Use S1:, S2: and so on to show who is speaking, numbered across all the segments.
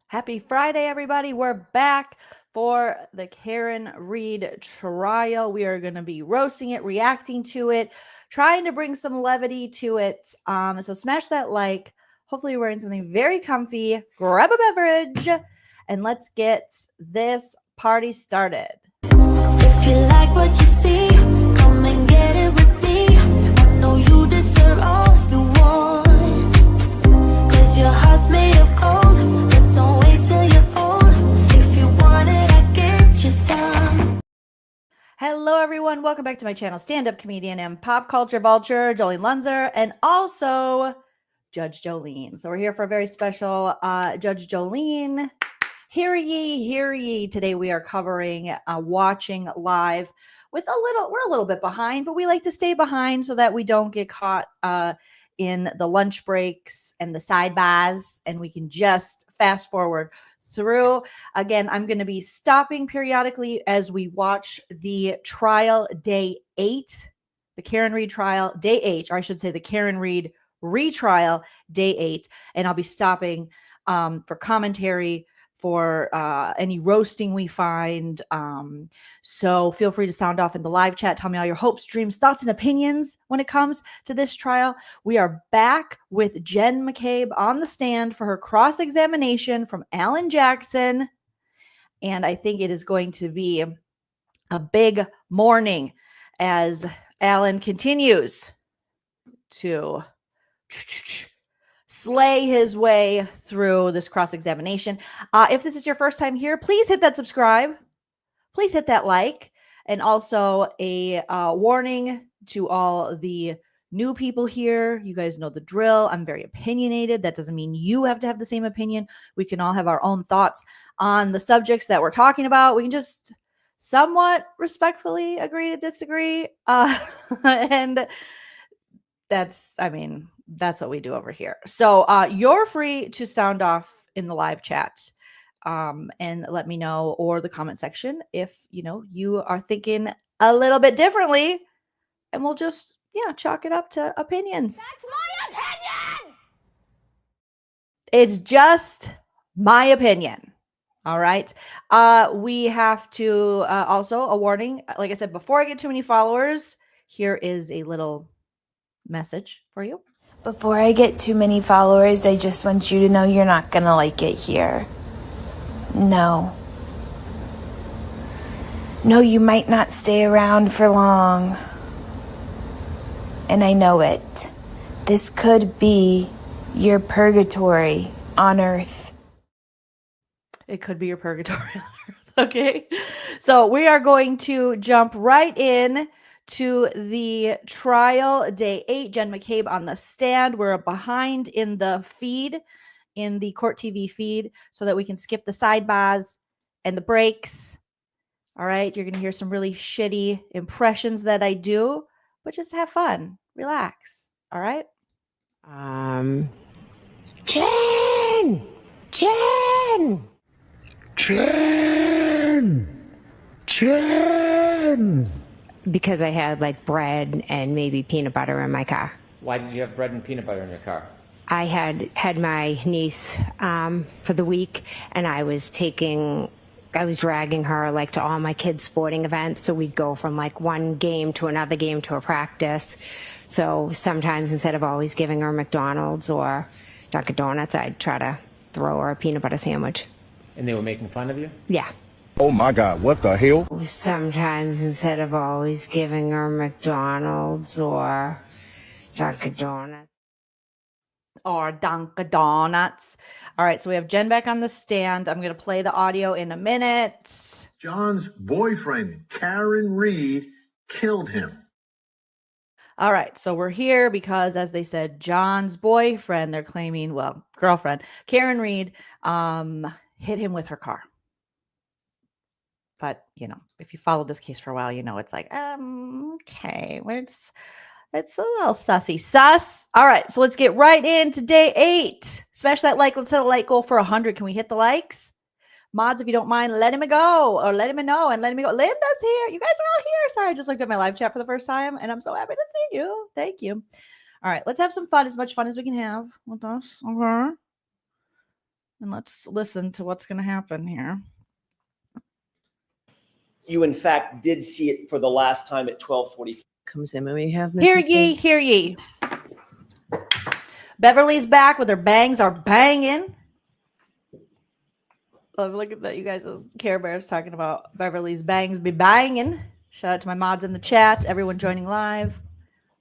S1: Happy Friday, everybody. We're back for the Karen Read trial. We are going to be roasting it, reacting to it, trying to bring some levity to it. So smash that like. Hopefully you're wearing something very comfy. Grab a beverage and let's get this party started.
S2: If you like what you see, come and get it with me. I know you deserve all you want, 'cause your heart's made of gold. But don't wait till you're old. If you want it, I get you some.
S1: Hello, everyone. Welcome back to my channel, stand-up comedian and pop culture vulture, Joleen Lunzer, and also Judge Jolene. So we're here for a very special Judge Jolene. Hear ye, hear ye. Today we are covering watching live with we're a little bit behind, but we like to stay behind so that we don't get caught in the lunch breaks and the sidebars, and we can just fast forward through. Again, I'm going to be stopping periodically as we watch the trial day 8, the Karen Read trial day 8, or I should say the Karen Read Retrial day 8, and I'll be stopping for commentary, for any roasting we find. So feel free to sound off in the live chat. Tell me all your hopes, dreams, thoughts, and opinions when it comes to this trial. We are back with Jen McCabe on the stand for her cross-examination from Alan Jackson. And I think it is going to be a big morning as Alan continues to slay his way through this cross-examination. If this is your first time here, please hit that subscribe. Please hit that like. And also a warning to all the new people here. You guys know the drill. I'm very opinionated. That doesn't mean you have to have the same opinion. We can all have our own thoughts on the subjects that we're talking about. We can just somewhat respectfully agree to disagree. And that's what we do over here. So you're free to sound off in the live chat and let me know, or the comment section, if you are thinking a little bit differently, and we'll just chalk it up to opinions.
S2: That's my opinion!
S1: It's just my opinion. All right. We have to also, a warning, like I said, before I get too many followers, here is a little message for you.
S3: Before I get too many followers, I just want you to know you're not gonna like it here. No. No, you might not stay around for long. And I know it. This could be your purgatory on Earth.
S1: It could be your purgatory on Earth. Okay. So we are going to jump right in to the trial day 8. Jen McCabe on the stand. We're behind in the feed, in the Court TV feed, so that we can skip the sidebars and the breaks. All right. You're going to hear some really shitty impressions that I do, but just have fun. Relax. All right.
S4: Jen! Jen! Because I had like bread and maybe peanut butter in my car.
S5: Why did you have bread and peanut butter in your car?
S4: I had my niece for the week, and I was dragging her like to all my kids' sporting events. So we'd go from like one game to another game to a practice. So sometimes instead of always giving her McDonald's or Dunkin' Donuts, I'd try to throw her a peanut butter sandwich.
S5: And they were making fun of you?
S4: Yeah.
S6: Oh my God, what the hell?
S4: Sometimes instead of always giving her McDonald's or Dunkin' Donuts.
S1: Or Dunkin' Donuts. All right, so we have Jen back on the stand. I'm going to play the audio in a minute.
S7: John's boyfriend, Karen Read, killed him.
S1: All right, so we're here because, as they said, John's boyfriend, they're claiming, well, girlfriend, Karen Read, hit him with her car. But, if you followed this case for a while, it's like, okay, it's a little sussy. Sus. All right, so let's get right into day 8. Smash that like. Let's set a like goal for 100. Can we hit the likes? Mods, if you don't mind, let him go, or let him know, and let me go. Linda's here. You guys are all here. Sorry, I just looked at my live chat for the first time, and I'm so happy to see you. Thank you. All right, let's have some fun, as much fun as we can have with us. Okay. and let's listen to what's going to happen here.
S8: You, in fact, did see it for the last time at 12:45.
S9: Comes in when we have Ms.
S1: Hear
S9: McCabe.
S1: ye, hear ye. Beverly's back with her bangs are banging. Oh, look at that. You guys, as Care Bears talking about Beverly's bangs be banging. Shout out to my mods in the chat, everyone joining live.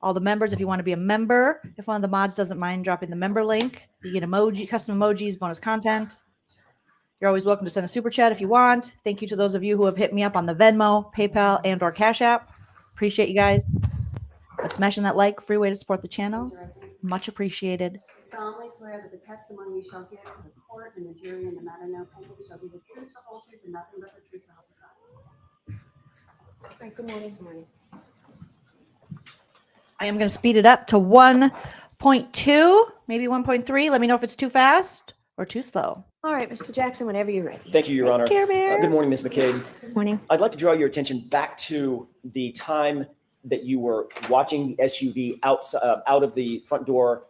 S1: All the members, if you want to be a member, if one of the mods doesn't mind dropping the member link, you get emoji, custom emojis, bonus content. You're always welcome to send a super chat if you want. Thank you to those of you who have hit me up on the Venmo, PayPal, and or Cash App. Appreciate you guys. But smashing that like, free way to support the channel. Much appreciated.
S10: Solemnly swear that the testimony you shall give to the court and the jury in the matter now pending shall be the truth, the whole truth, and nothing but the truth, so help you God. Right, good morning. Good morning.
S1: I am going to speed it up to 1.2, maybe 1.3. Let me know if it's too fast or too slow.
S10: All right, Mr. Jackson, whenever you're ready.
S8: Thank you, Your
S1: Thanks,
S8: Honor.
S1: Care Bear.
S8: Good morning, Ms. McCabe.
S4: Good morning.
S8: I'd like to draw your attention back to the time that you were watching the SUV out of the front door,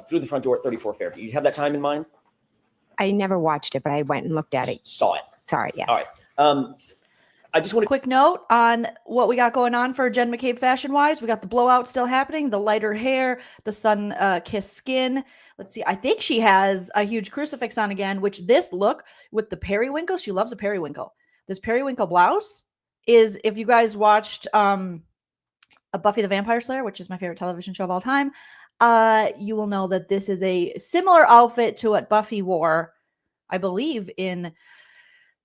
S8: through the front door at 34 Fairview. You have that time in mind?
S4: I never watched it, but I went and looked at it.
S8: Saw it.
S4: Sorry, yes.
S8: All right. I just want to
S1: Quick note on what we got going on for Jen McCabe fashion-wise. We got the blowout still happening, the lighter hair, the sun-kissed skin. Let's see. I think she has a huge crucifix on again, which this look with the periwinkle, she loves a periwinkle. This periwinkle blouse is, if you guys watched a Buffy the Vampire Slayer, which is my favorite television show of all time, you will know that this is a similar outfit to what Buffy wore, I believe, in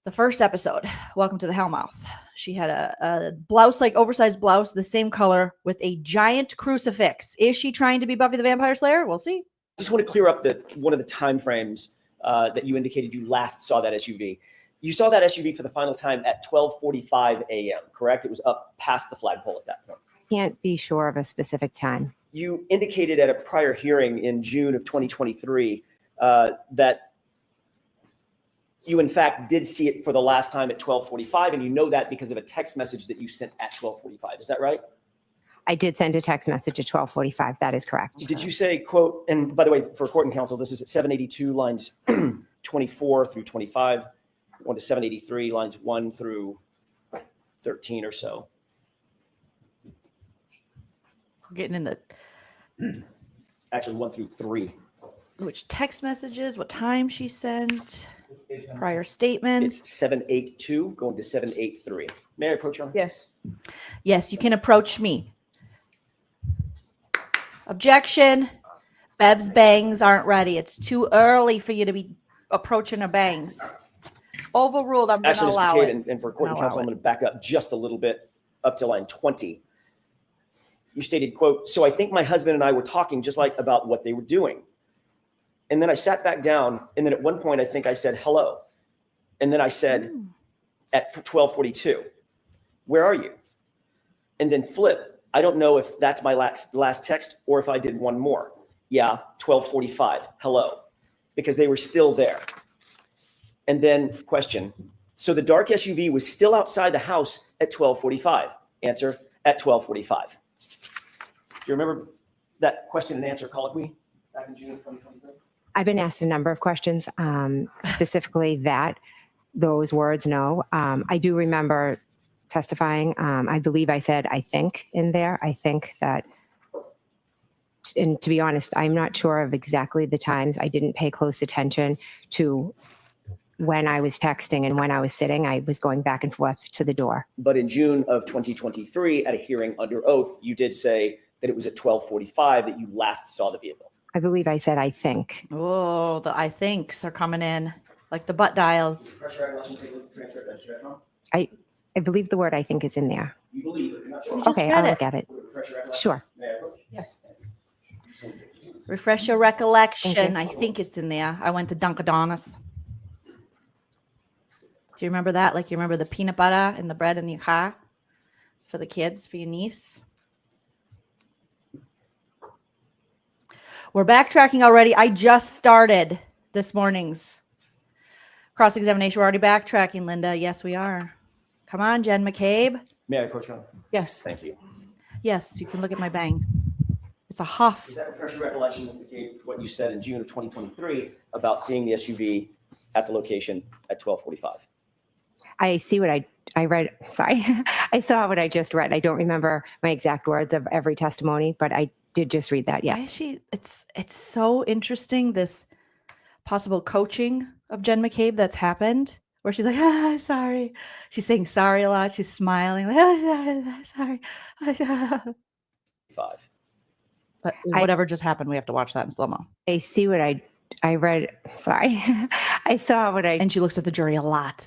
S1: the first episode, Welcome to the Hellmouth. She had a blouse, like oversized blouse, the same color with a giant crucifix. Is she trying to be Buffy the Vampire Slayer? We'll see.
S8: just want to clear up one of the time frames that you indicated you last saw that SUV. You saw that SUV for the final time at 12:45 a.m., correct? It was up past the flagpole at that point.
S4: Can't be sure of a specific time.
S8: You indicated at a prior hearing in June of 2023 that you, in fact, did see it for the last time at 12:45, and you know that because of a text message that you sent at 12:45. Is that right?
S4: I did send a text message at 12:45. That is correct.
S8: Did you say, quote, and by the way, for court and counsel, this is at 782 lines 24 through 25, 1 to 783 lines 1 through 13 or so.
S1: We're getting in the
S8: Actually, 1 through 3.
S1: which text messages, what time she sent, prior statements.
S8: It's 782 going to 783. May I approach you?
S9: Yes.
S1: Yes, you can approach me. Objection. Bev's bangs aren't ready. It's too early for you to be approaching her bangs. Overruled. I'm going to
S8: Actually, Mr.
S1: allow
S8: McCabe,
S1: it.
S8: and for court and
S1: Allow
S8: counsel, I'm
S1: it.
S8: going to back up just a little bit up to line 20. You stated, quote, so I think my husband and I were talking just like about what they were doing. And then I sat back down. And then at one point, I think I said, hello. And then I said at 12:42, where are you? And then flip. I don't know if that's my last text or if I did one more. Yeah, 12:45, hello. Because they were still there. And then question. So the dark SUV was still outside the house at 12:45. Answer, at 12:45. Do you remember that question and answer colloquy back in June of 2023?
S4: I've been asked a number of questions, specifically those words, no. I do remember testifying. I believe I said, I think in there. I think that, and to be honest, I'm not sure of exactly the times. I didn't pay close attention to when I was texting and when I was sitting. I was going back and forth to the door.
S8: But in June of 2023, at a hearing under oath, you did say that it was at 12:45 that you last saw the vehicle.
S4: I believe I said, I think.
S1: Oh, the I thinks are coming in like the butt dials.
S4: I believe the word I think is in there.
S8: You believe it, you're not sure.
S1: You just
S4: Okay,
S1: read
S4: I'll
S1: it.
S4: look at it. Sure.
S9: Yes.
S1: Refresh your recollection.
S4: Thank you.
S1: I think it's in there. I went to Dunkadonis. Do you remember that? Like you remember the peanut butter and the bread in your car for the kids, for your niece? We're backtracking already. I just started this morning's cross-examination. We're already backtracking, Linda. Yes, we are. Come on, Jen McCabe.
S8: May I approach you?
S9: Yes.
S8: Thank you.
S1: Yes, you can look at my bangs. It's a huff.
S8: Does that refresh your recollection, Mr. McCabe, what you said in June of 2023 about seeing the SUV at the location at 12:45.
S4: I see what I read. Sorry. I saw what I just read. I don't remember my exact words of every testimony, but I did just read that. Yeah.
S1: Why is she? It's so interesting, this possible coaching of Jen McCabe that's happened, where she's like, I'm sorry. She's saying sorry a lot. She's smiling, like, sorry.
S8: Five.
S1: But whatever just happened, we have to watch that in slow-mo.
S4: I see what I read. Sorry. I saw what I.
S1: And she looks at the jury a lot.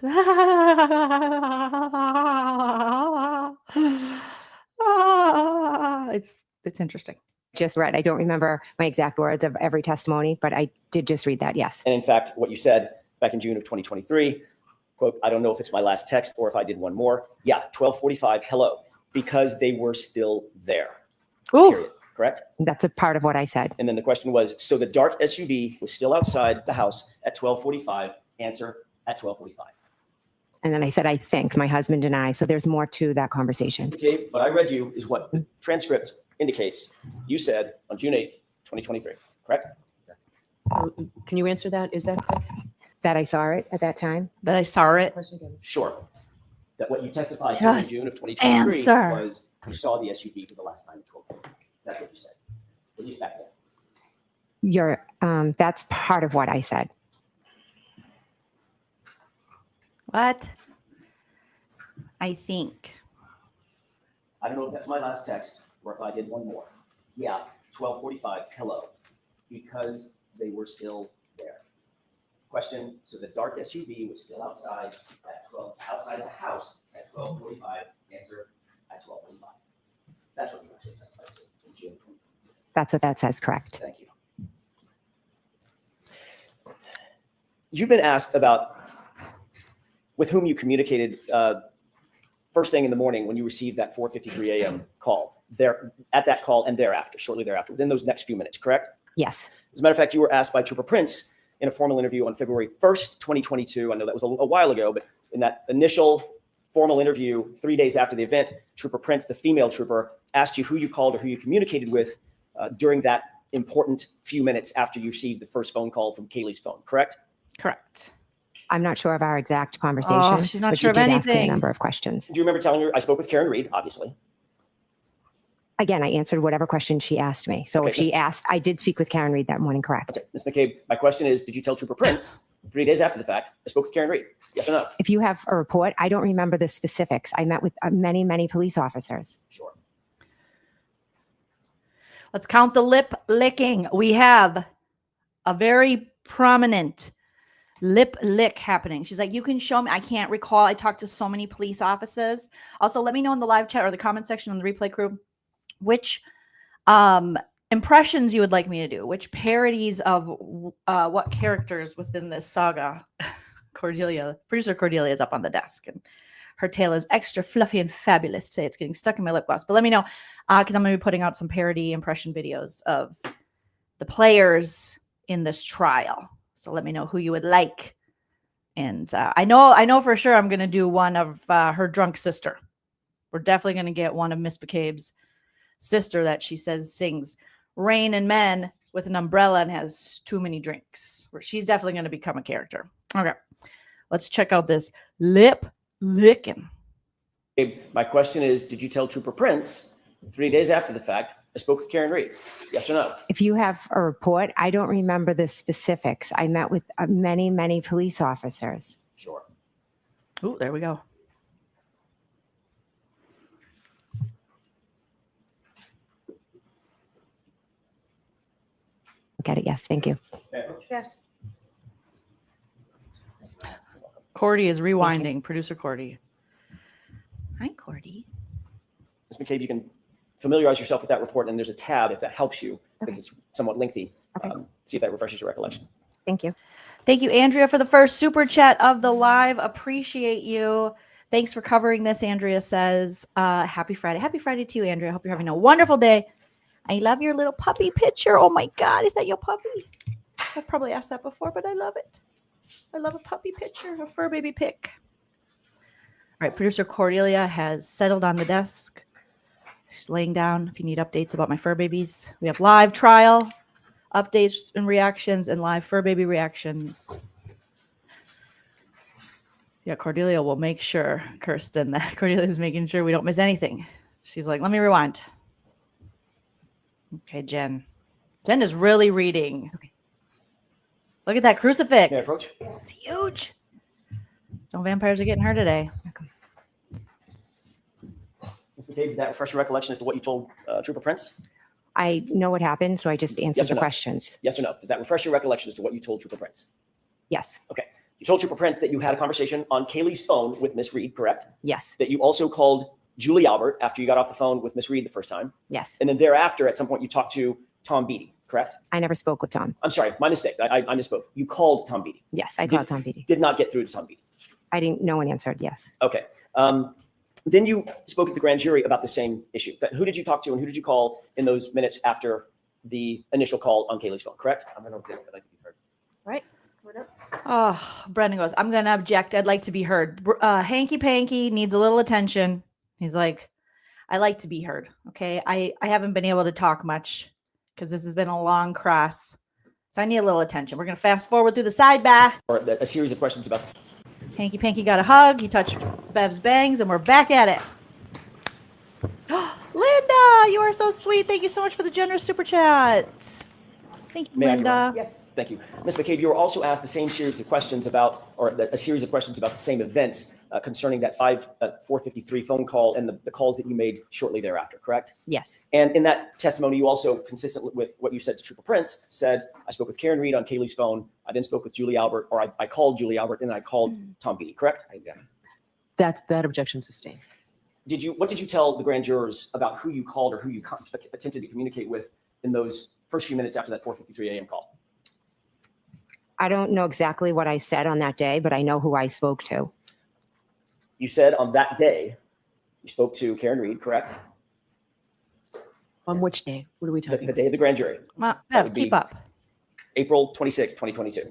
S1: It's interesting.
S4: Just read. I don't remember my exact words of every testimony, but I did just read that. Yes.
S8: And in fact, what you said back in June of 2023, quote, I don't know if it's my last text or if I did one more. Yeah, 12:45, hello, because they were still there.
S1: Ooh.
S8: Period. Correct?
S4: That's a part of what I said.
S8: And then the question was, so the dark SUV was still outside the house at 12:45, answer at 12:45.
S4: And then I said, I think my husband and I. So there's more to that conversation.
S8: Okay, what I read you is what the transcript indicates. You said on June 8th, 2023, correct?
S9: So, can you answer that? Is that correct?
S4: That I saw it at that time.
S1: That I saw it.
S8: Sure. That what you testified to
S1: Just
S8: in June of 2023
S1: answer.
S8: was you saw the SUV for the last time at 12. That's what you said, at least back then.
S4: That's part of what I said.
S1: What? I think.
S8: I don't know if that's my last text or if I did one more. Yeah, 12:45, hello, because they were still there. Question, so the dark SUV was still outside outside the house at 12:45, answer at 12:45. That's what you actually testified to in June 2023.
S4: That's what that says. Correct.
S8: Thank you. You've been asked about with whom you communicated first thing in the morning when you received that 4:53 a.m. call. There at that call and thereafter, shortly thereafter, within those next few minutes, correct?
S4: Yes.
S8: As a matter of fact, you were asked by Trooper Prince in a formal interview on February 1st, 2022. I know that was a while ago, but in that initial formal interview 3 days after the event, Trooper Prince, the female trooper, asked you who you called or who you communicated with during that important few minutes after you received the first phone call from Kaylee's phone, correct?
S1: Correct.
S4: I'm not sure of our exact conversation.
S1: Oh, she's not
S4: but
S1: sure
S4: you
S1: of
S4: did ask me
S1: anything.
S4: a number of questions.
S8: Do you remember telling her I spoke with Karen Read, obviously?
S4: Again, I answered whatever question she asked me. So
S8: Okay,
S4: if she asked, I did speak with Karen Read that morning, correct?
S8: Okay, Ms. McCabe, my question is, did you tell Trooper Prince 3 days after the fact I spoke with Karen Read? Yes or no?
S4: If you have a report, I don't remember the specifics. I met with many, many police officers.
S8: Sure.
S1: Let's count the lip licking. We have a very prominent lip lick happening. She's like, you can show me. I can't recall. I talked to so many police officers. Also, let me know in the live chat or the comment section on the replay crew which impressions you would like me to do, which parodies of what characters within this saga. Producer Cordelia is up on the desk and her tail is extra fluffy and fabulous. Say it's getting stuck in my lip gloss, but let me know because I'm going to be putting out some parody impression videos of the players in this trial. So let me know who you would like. And I know for sure I'm going to do one of her drunk sister. We're definitely going to get one of Miss McCabe's sister that she says sings Rain and Men with an umbrella and has too many drinks. Where she's definitely going to become a character. Okay, let's check out this lip licking.
S8: My question is, did you tell Trooper Prince 3 days after the fact I spoke with Karen Read? Yes or no?
S4: If you have a report, I don't remember the specifics. I met with many, many police officers.
S8: Sure.
S1: Oh, there we go.
S4: Look at it. Yes. Thank you.
S9: Yes.
S1: Cordy is rewinding. Producer Cordy. Hi, Cordy.
S8: Ms. McCabe, you can familiarize yourself with that report, and there's a tab if that helps you, because it's somewhat lengthy.
S4: Okay.
S8: See if that refreshes your recollection.
S4: Thank you.
S1: Thank you, Andrea, for the first super chat of the live. Appreciate you. Thanks for covering this, Andrea says. Happy Friday. Happy Friday to you, Andrea. Hope you're having a wonderful day. I love your little puppy picture. Oh, my God. Is that your puppy? I've probably asked that before, but I love it. I love a puppy picture, a fur baby pic. All right, producer Cordelia has settled on the desk. She's laying down. If you need updates about my fur babies, we have live trial updates and reactions and live fur baby reactions. Yeah, Cordelia will make sure, Kirsten, that Cordelia is making sure we don't miss anything. She's like, let me rewind. Okay, Jen. Jen is really reading.
S9: Okay.
S1: Look at that crucifix.
S8: May I approach?
S1: It's huge. No vampires are getting her today.
S8: Ms. McCabe, did that refresh your recollection as to what you told Trooper Prince?
S4: I know what happened, so I just answered
S8: Yes or
S4: the
S8: no?
S4: questions.
S8: Yes or no? Does that refresh your recollection as to what you told Trooper Prince?
S4: Yes.
S8: Okay. You told Trooper Prince that you had a conversation on Kaylee's phone with Miss Read, correct?
S4: Yes.
S8: That you also called Julie Albert after you got off the phone with Miss Read the first time.
S4: Yes.
S8: And then thereafter, at some point, you talked to Tom Beatty, correct?
S4: I never spoke with Tom.
S8: I'm sorry, my mistake. I misspoke. You called Tom Beatty.
S4: Yes, I called Tom Beatty.
S8: Did not get through to Tom Beatty.
S4: I didn't. No one answered. Yes.
S8: Okay. Then you spoke at the grand jury about the same issue. Who did you talk to and who did you call in those minutes after the initial call on Kaylee's phone, correct?
S5: I'm going to object. I'd like to be heard.
S10: Right? What up?
S1: Oh, Brendan goes, I'm going to object. I'd like to be heard. Hanky Panky needs a little attention. He's like, I like to be heard. Okay. I haven't been able to talk much because this has been a long cross. So I need a little attention. We're going to fast forward through the sidebar.
S8: Or a series of questions about this.
S1: Hanky Panky got a hug. He touched Bev's bangs, and we're back at it. Linda, you are so sweet. Thank you so much for the generous super chat. Thank you,
S8: May I
S1: Linda.
S10: Yes.
S8: Thank you. Ms. McCabe, you were also asked the same series of questions about, or a series of questions about the same events concerning that 4:53 phone call and the calls that you made shortly thereafter, correct?
S4: Yes.
S8: And in that testimony, you also, consistent with what you said to Trooper Prince, said, I spoke with Karen Read on Kaylee's phone. I then spoke with Julie Albert, or I called Julie Albert, and then I called Tom Beatty, correct?
S9: That objection sustained.
S8: What did you tell the grand jurors about who you called or who you attempted to communicate with in those first few minutes after that 4:53 a.m. call?
S4: I don't know exactly what I said on that day, but I know who I spoke to.
S8: You said on that day, you spoke to Karen Read, correct?
S9: On which day? What are we talking
S8: The day of the grand jury,
S1: Bev, keep up.
S8: April 26, 2022.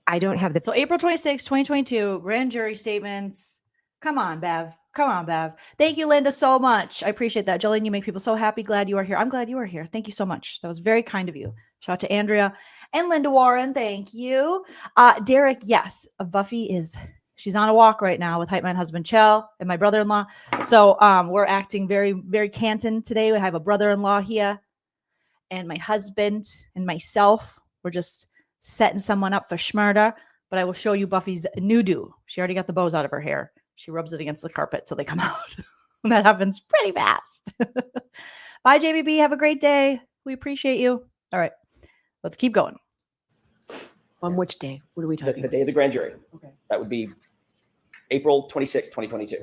S4: I don't have the.
S1: So April 26, 2022, grand jury statements. Come on, Bev. Come on, Bev. Thank you, Linda, so much. I appreciate that. Jolene, you make people so happy. Glad you are here. I'm glad you are here. Thank you so much. That was very kind of you. Shout out to Andrea and Linda Warren. Thank you. Derek, yes. Buffy she's on a walk right now with Hype Man husband Chell and my brother-in-law. So we're acting very, very Canton today. We have a brother-in-law here and my husband and myself. We're just setting someone up for schmurder. But I will show you Buffy's new do. She already got the bows out of her hair. She rubs it against the carpet till they come out. And that happens pretty fast. Bye, JBB. Have a great day. We appreciate you. All right. Let's keep going.
S9: On which day? What are we talking
S8: The day of the grand jury.
S9: Okay.
S8: That would be April 26, 2022.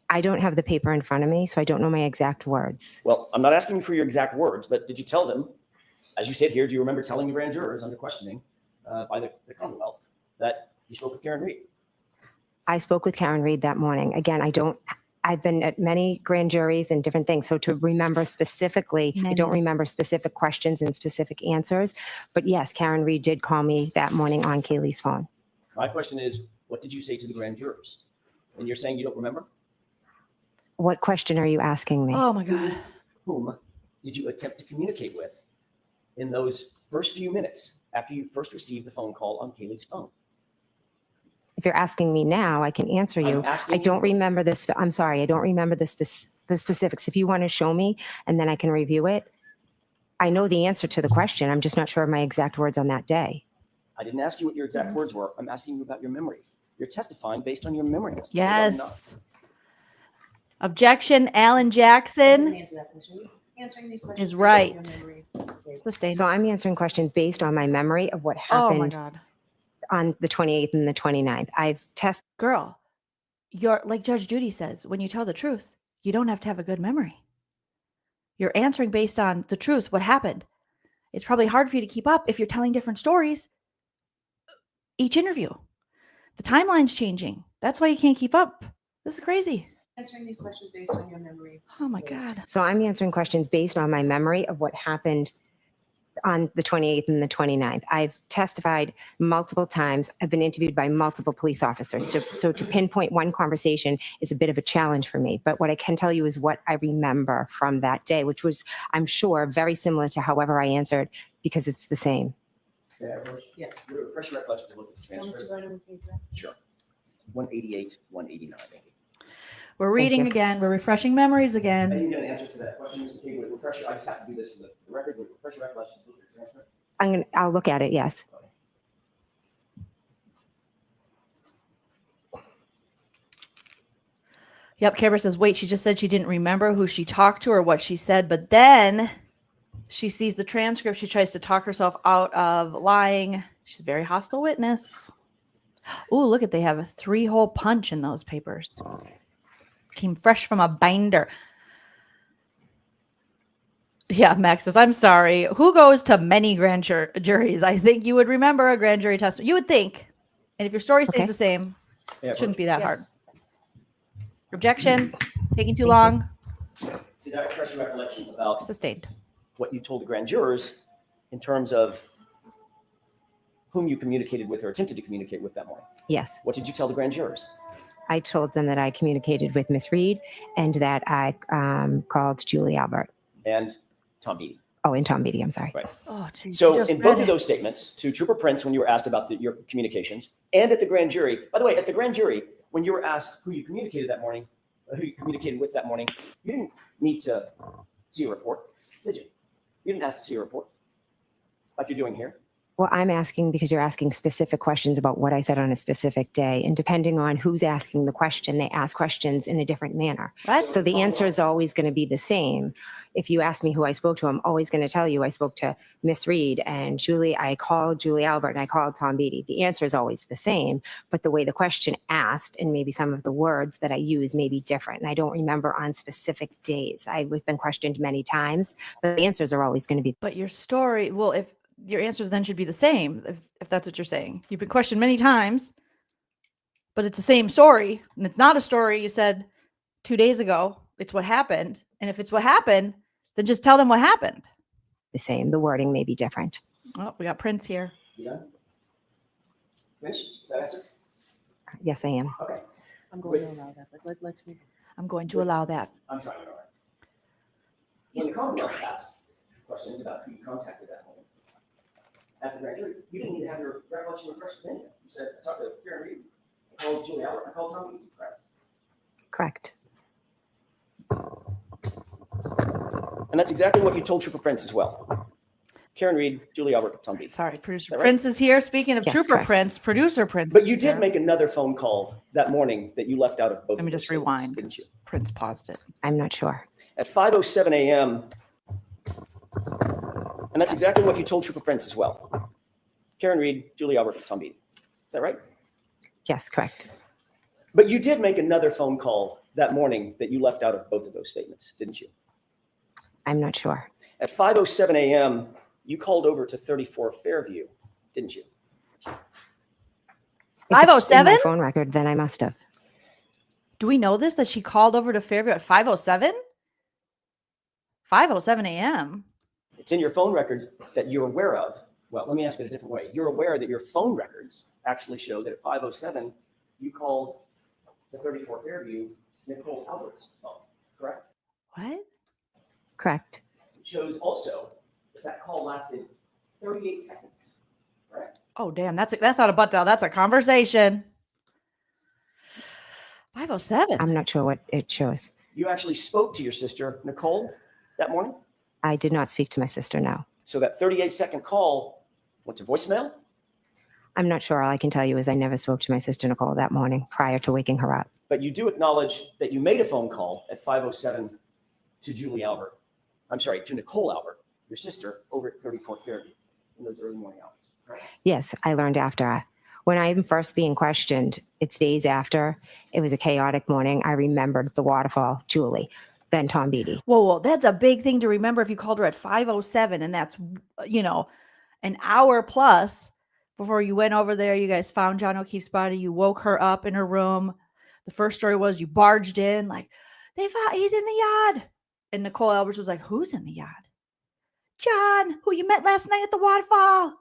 S4: I don't have the paper in front of me, so I don't know my exact words.
S8: Well, I'm not asking you for your exact words, but did you tell them, as you sit here, do you remember telling the grand jurors under questioning by the Commonwealth that you spoke with Karen Read?
S4: I spoke with Karen Read that morning. Again, I've been at many grand juries and different things. So to remember specifically, I don't remember specific questions and specific answers. But yes, Karen Read did call me that morning on Kaylee's phone.
S8: My question is, what did you say to the grand jurors? And you're saying you don't remember?
S4: What question are you asking me?
S1: Oh, my God.
S8: Whom did you attempt to communicate with in those first few minutes after you first received the phone call on Kaylee's phone?
S4: If you're asking me now, I can answer you. I don't remember this. I'm sorry. I don't remember the specifics. If you want to show me and then I can review it. I know the answer to the question. I'm just not sure of my exact words on that day.
S8: I didn't ask you what your exact words were. I'm asking you about your memory. You're testifying based on your memory.
S1: Yes. Objection, Alan Jackson
S10: Answer that question. Answering these questions
S1: is right.
S10: It's
S1: Sustained.
S4: So I'm answering questions based on my memory of what
S1: Oh, my
S4: happened
S1: God.
S4: on the 28th and the 29th. I've tested.
S1: Girl, you're like Judge Judy says, when you tell the truth, you don't have to have a good memory. You're answering based on the truth, what happened. It's probably hard for you to keep up if you're telling different stories each interview. The timeline's changing. That's why you can't keep up. This is crazy.
S10: Answering these questions based on your memory.
S1: Oh, my God.
S4: So I'm answering questions based on my memory of what happened on the 28th and the 29th. I've testified multiple times. I've been interviewed by multiple police officers. So to pinpoint one conversation is a bit of a challenge for me. But what I can tell you is what I remember from that day, which was, I'm sure, very similar to however I answered, because it's the same.
S8: May I approach?
S9: Yeah.
S8: Refresh your recollection to look at the
S9: Tell Mr.
S8: transcript.
S9: Brennan we can do that.
S8: Sure. 188, 189. Thank you.
S1: We're reading
S4: you.
S1: again. We're refreshing memories
S8: I
S1: again.
S8: didn't get an answer to that question, Mr. McCabe. Would it refresh your, I just have to do this for the record. Would it refresh your recollection to look at the transcript?
S4: I'll look at it. Yes.
S1: Yep, Kara says, wait, she just said she didn't remember who she talked to or what she said, but then she sees the transcript. She tries to talk herself out of lying. She's a very hostile witness. Oh, look at, they have a 3-hole punch in those papers. Came fresh from a binder. Yeah, Max says, I'm sorry. Who goes to many grand juries? I think you would remember a grand jury testimony. You would think. And if your story stays
S4: Okay.
S1: the same,
S8: Yeah,
S1: it shouldn't be that hard.
S9: Yes.
S1: Objection. Taking too
S4: Thank you.
S1: long.
S8: Did I refresh your recollection about
S1: Sustained.
S8: what you told the grand jurors in terms of whom you communicated with or attempted to communicate with that morning?
S4: Yes.
S8: What did you tell the grand jurors?
S4: I told them that I communicated with Miss Read and that I called Julie Albert.
S8: And Tom Beatty.
S4: Oh, and Tom Beatty. I'm sorry.
S8: Right.
S1: Oh, geez.
S8: So
S1: you just
S8: in both
S1: read
S8: of
S1: it.
S8: those statements to Trooper Prince, when you were asked about your communications, and at the grand jury, by the way, at the grand jury, when you were asked who you communicated that morning, who you communicated with that morning, you didn't need to see a report, did you? You didn't ask to see a report like you're doing here.
S4: Well, I'm asking because you're asking specific questions about what I said on a specific day. And depending on who's asking the question, they ask questions in a different manner.
S1: What?
S4: So the answer is always going to be the same. If you ask me who I spoke to, I'm always going to tell you I spoke to Miss Read and Julie. I called Julie Albert and I called Tom Beatty. The answer is always the same, but the way the question asked and maybe some of the words that I use may be different. And I don't remember on specific days. I've been questioned many times, but the answers are always going to be.
S1: But your story, well, if your answers then should be the same, if that's what you're saying. You've been questioned many times, but it's the same story. And it's not a story you said 2 days ago. It's what happened. And if it's what happened, then just tell them what happened.
S4: The same. The wording may be different.
S1: Oh, we got Prince here.
S8: Yeah. Finish? Is that answer?
S4: Yes, I am.
S8: Okay.
S9: I'm going to allow that, but let's move on.
S1: I'm going to allow that.
S8: I'm trying to know. When the Commonwealth asked questions about who you contacted that morning at the grand jury, you didn't need to have your recollection refreshed with anything. You said, I talked to Karen Read, I called Julie Albert, I called Tom Beatty, correct?
S4: Correct.
S8: And that's exactly what you told Trooper Prince as well. Karen Read, Julie Albert, Tom Beatty.
S1: Sorry, producer
S8: Is that right?
S1: Prince is here. Speaking of
S4: Yes,
S1: Trooper
S4: correct.
S1: Prince, producer Prince.
S8: But you
S1: is here.
S8: did make another phone call that morning that you left out of both.
S1: Let me
S8: of those
S1: just
S8: statements,
S1: rewind.
S8: didn't you?
S1: Prince paused it.
S4: I'm not sure.
S8: At 5:07 a.m. And that's exactly what you told Trooper Prince as well. Karen Read, Julie Albert, Tom Beatty. Is that right?
S4: Yes, correct.
S8: But you did make another phone call that morning that you left out of both of those statements, didn't you?
S4: I'm not sure.
S8: At 5:07 a.m., you called over to 34 Fairview, didn't you?
S4: If it's in
S1: 5:07?
S4: my phone record, then I must have.
S1: Do we know this, that she called over to Fairview at 5:07? 5:07 a.m.
S8: It's in your phone records that you're aware of. Well, let me ask it a different way. You're aware that your phone records actually show that at 5:07, you called to 34 Fairview, Nicole Albert's phone, correct?
S1: What?
S4: Correct.
S8: It shows also that that call lasted 38 seconds, correct?
S1: Oh, damn. That's not a butt dial. That's a conversation. 5:07.
S4: I'm not sure what it shows.
S8: You actually spoke to your sister, Nicole, that morning?
S4: I did not speak to my sister, no.
S8: So that 38-second call went to voicemail?
S4: I'm not sure. All I can tell you is I never spoke to my sister, Nicole, that morning prior to waking her up.
S8: But you do acknowledge that you made a phone call at 5:07 to Julie Albert. I'm sorry, to Nicole Albert, your sister, over at 34 Fairview in those early morning hours. Right?
S4: Yes, I learned after. When I'm first being questioned, it's days after. It was a chaotic morning. I remembered the waterfall, Julie, then Tom Beatty.
S1: Whoa, that's a big thing to remember if you called her at 5:07, and that's, an hour plus before you went over there. You guys found John O'Keefe's body. You woke her up in her room. The first story was you barged in like, he's in the yard. And Nicole Alberts was like, who's in the yard? John, who you met last night at the waterfall. And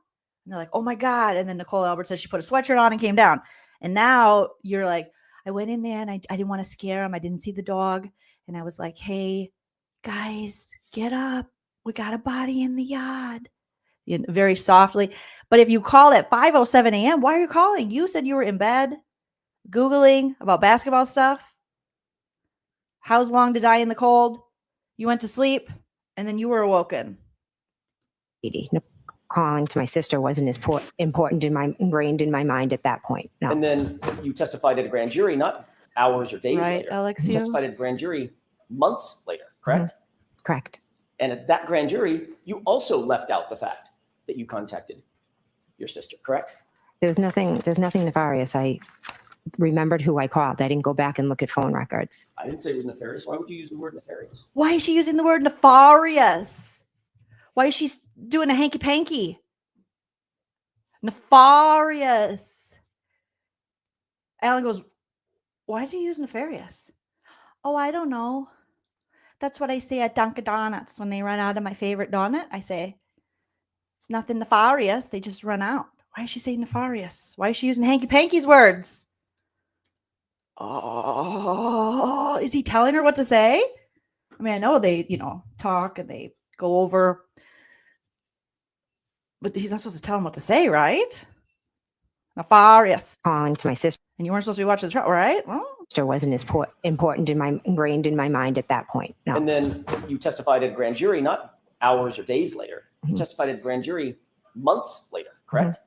S1: they're like, oh my God. And then Nicole Alberts says she put a sweatshirt on and came down. And now you're like, I went in there and I didn't want to scare him. I didn't see the dog. And I was like, hey, guys, get up. We got a body in the yard. very softly. But if you call at 5:07 a.m., why are you calling? You said you were in bed Googling about basketball stuff. How's long to die in the cold? You went to sleep and then you were awoken.
S4: Calling to my sister wasn't as important ingrained in my mind at that point. No.
S8: And then you testified at a grand jury, not hours or days
S1: Right,
S8: later.
S1: Alex,
S8: You
S1: you?
S8: testified at a grand jury months later, correct?
S4: Correct.
S8: And at that grand jury, you also left out the fact that you contacted your sister, correct?
S4: There's nothing nefarious. I remembered who I called. I didn't go back and look at phone records.
S8: I didn't say it was nefarious. Why would you use the word nefarious?
S1: Why is she using the word nefarious? Why is she doing a hanky panky? Nefarious. Alan goes, why do you use nefarious? Oh, I don't know. That's what I say at Dunkin' Donuts when they run out of my favorite donut. I say, it's nothing nefarious. They just run out. Why is she saying nefarious? Why is she using hanky panky's words? Oh, is he telling her what to say? I mean, I know they, talk and they go over, but he's not supposed to tell him what to say, right? Nefarious.
S4: Calling to my sister
S1: And you weren't supposed to be watching the trial, right? Well,
S4: wasn't as important ingrained in my mind at that point. No.
S8: And then you testified at a grand jury, not hours or days later. You testified at a grand jury months later, correct?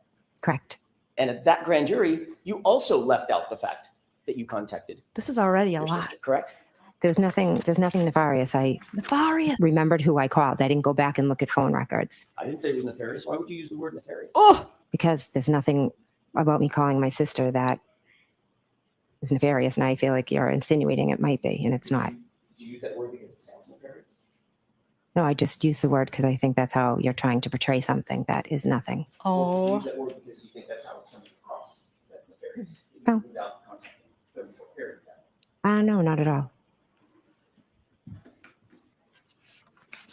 S4: Correct.
S8: And at that grand jury, you also left out the fact that you contacted
S1: this is already a
S8: your
S1: lot.
S8: sister, correct?
S4: There's nothing nefarious. I
S1: Nefarious.
S4: remembered who I called. I didn't go back and look at phone records.
S8: I didn't say it was nefarious. Why would you use the word nefarious?
S1: Oh,
S4: Because there's nothing about me calling my sister that is nefarious, and I feel like you're insinuating it might be, and it's not.
S8: Did you use that word because it sounds nefarious?
S4: No, I just use the word because I think that's how you're trying to portray something that is nothing.
S8: Or did you
S1: oh.
S8: use that word because you think that's how it's coming across? That's nefarious.
S4: No.
S8: Without contacting them for a period of time.
S4: No, not at all.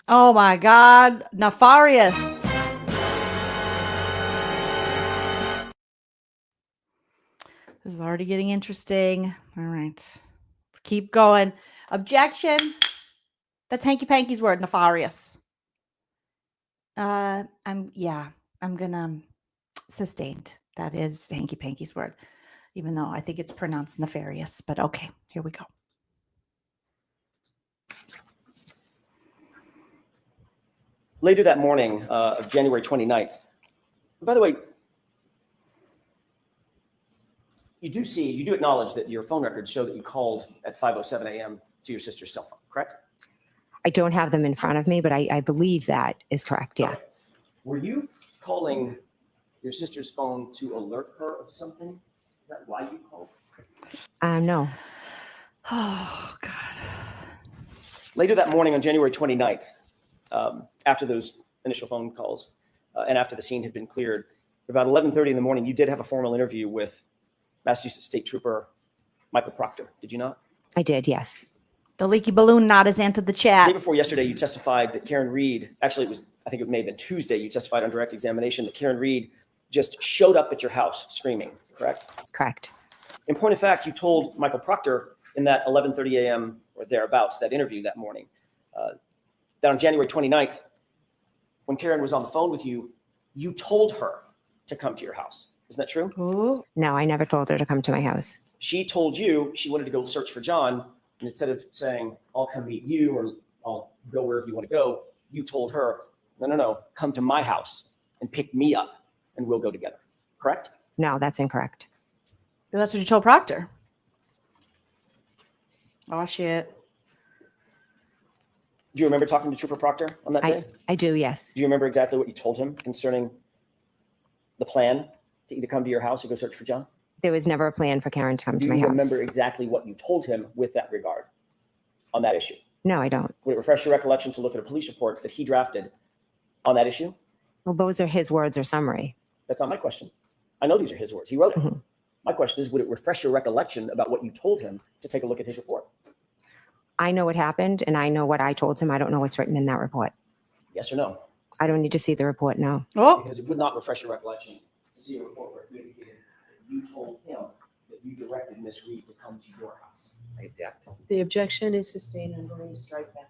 S1: Oh my God. Nefarious. This is already getting interesting. All right. Let's keep going. Objection. That's hanky panky's word, nefarious. I'm gonna sustained. That is hanky panky's word, even though I think it's pronounced nefarious. But okay, here we go.
S8: Later that morning of January 29th, by the way, you do acknowledge that your phone records show that you called at 5:07 a.m. to your sister's cell phone, correct?
S4: I don't have them in front of me, but I believe that is correct. Yeah.
S8: Okay. Were you calling your sister's phone to alert her of something? Is that why you called?
S4: No.
S1: Oh God.
S8: Later that morning on January 29th, after those initial phone calls and after the scene had been cleared, about 11:30 in the morning, you did have a formal interview with Massachusetts State Trooper Michael Proctor, did you not?
S4: I did, yes.
S1: The leaky balloon knot has entered the
S8: The
S1: chat.
S8: day before yesterday, you testified that Karen Read, actually I think it may have been Tuesday, you testified on direct examination that Karen Read just showed up at your house screaming, correct?
S4: Correct.
S8: In point of fact, you told Michael Proctor in that 11:30 a.m. or thereabouts, that interview that morning, that on January 29th, when Karen was on the phone with you, you told her to come to your house. Isn't that true?
S1: Ooh.
S4: No, I never told her to come to my house.
S8: She told you she wanted to go search for John, and instead of saying, I'll come meet you or I'll go wherever you want to go, you told her, no, come to my house and pick me up and we'll go together. Correct?
S4: No, that's incorrect.
S1: That's what you told Proctor. Oh shit.
S8: Do you remember talking to Trooper Proctor on that day?
S4: I do, yes.
S8: Do you remember exactly what you told him concerning the plan to either come to your house or go search for John?
S4: There was never a plan for Karen to come
S8: Do
S4: to my
S8: you
S4: house.
S8: remember exactly what you told him with that regard on that issue?
S4: No, I don't.
S8: Would it refresh your recollection to look at a police report that he drafted on that issue?
S4: Well, those are his words or summary.
S8: That's not my question. I know these are his words. He wrote it.
S4: Mhm.
S8: My question is, would it refresh your recollection about what you told him to take a look at his report?
S4: I know what happened and I know what I told him. I don't know what's written in that report.
S8: Yes or no?
S4: I don't need to see the report now.
S1: Oh,
S8: Because it would not refresh your recollection to see a report where he indicated that you told him that you directed Miss Reed to come to your house. I object.
S9: The objection is sustained. I'm going to strike that.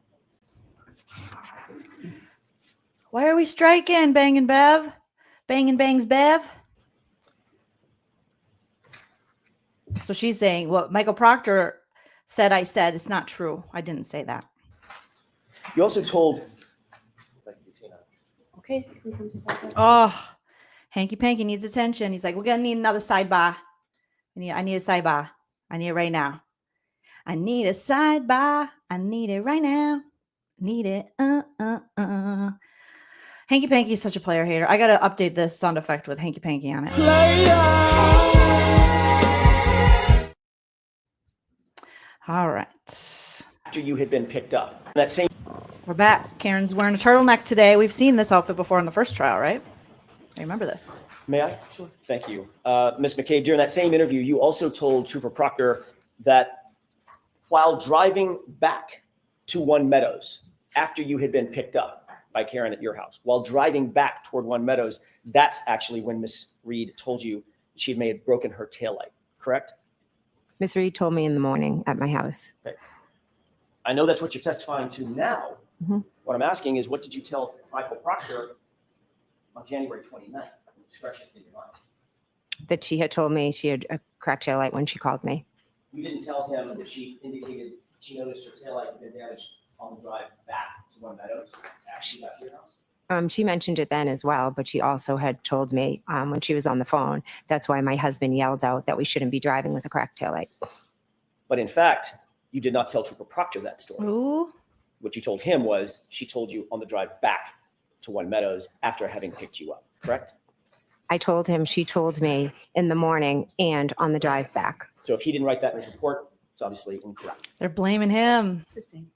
S1: Why are we striking, Bang and Bev? Bang and Bangs Bev? So she's saying what Michael Proctor said I said. It's not true. I didn't say that.
S8: You also told.
S9: Okay, can we come to side?
S1: Oh, Hanky Panky needs attention. He's like, we're going to need another sidebar. I need a sidebar. I need it right now. I need a sidebar. I need it right now. Need it. Hanky Panky is such a player hater. I got to update this sound effect with Hanky Panky on it. All right.
S8: After you had been picked up. That same.
S1: We're back. Karen's wearing a turtleneck today. We've seen this outfit before in the first trial, right? I remember this.
S8: May I? Sure. Thank you. Ms. McCabe, during that same interview, you also told Trooper Proctor that while driving back to One Meadows, after you had been picked up by Karen at your house, while driving back toward One Meadows, that's actually when Ms. Read told you she may have broken her taillight, correct?
S4: Miss Reed told me in the morning at my house.
S8: Okay. I know that's what you're testifying to now.
S4: Mm-hmm.
S8: What I'm asking is, what did you tell Michael Proctor on January 29th? It's freshest in your mind.
S4: That she had told me she had a cracked taillight when she called me.
S8: You didn't tell him that she indicated she noticed her taillight had been damaged on the drive back to One Meadows after she got to your house?
S4: She mentioned it then as well, but she also had told me when she was on the phone, that's why my husband yelled out that we shouldn't be driving with a cracked taillight.
S8: But in fact, you did not tell Trooper Proctor that story.
S1: Ooh.
S8: What you told him was she told you on the drive back to One Meadows after having picked you up, correct?
S4: I told him she told me in the morning and on the drive back.
S8: So if he didn't write that in his report, it's obviously incorrect.
S1: They're blaming him.
S9: Sustained.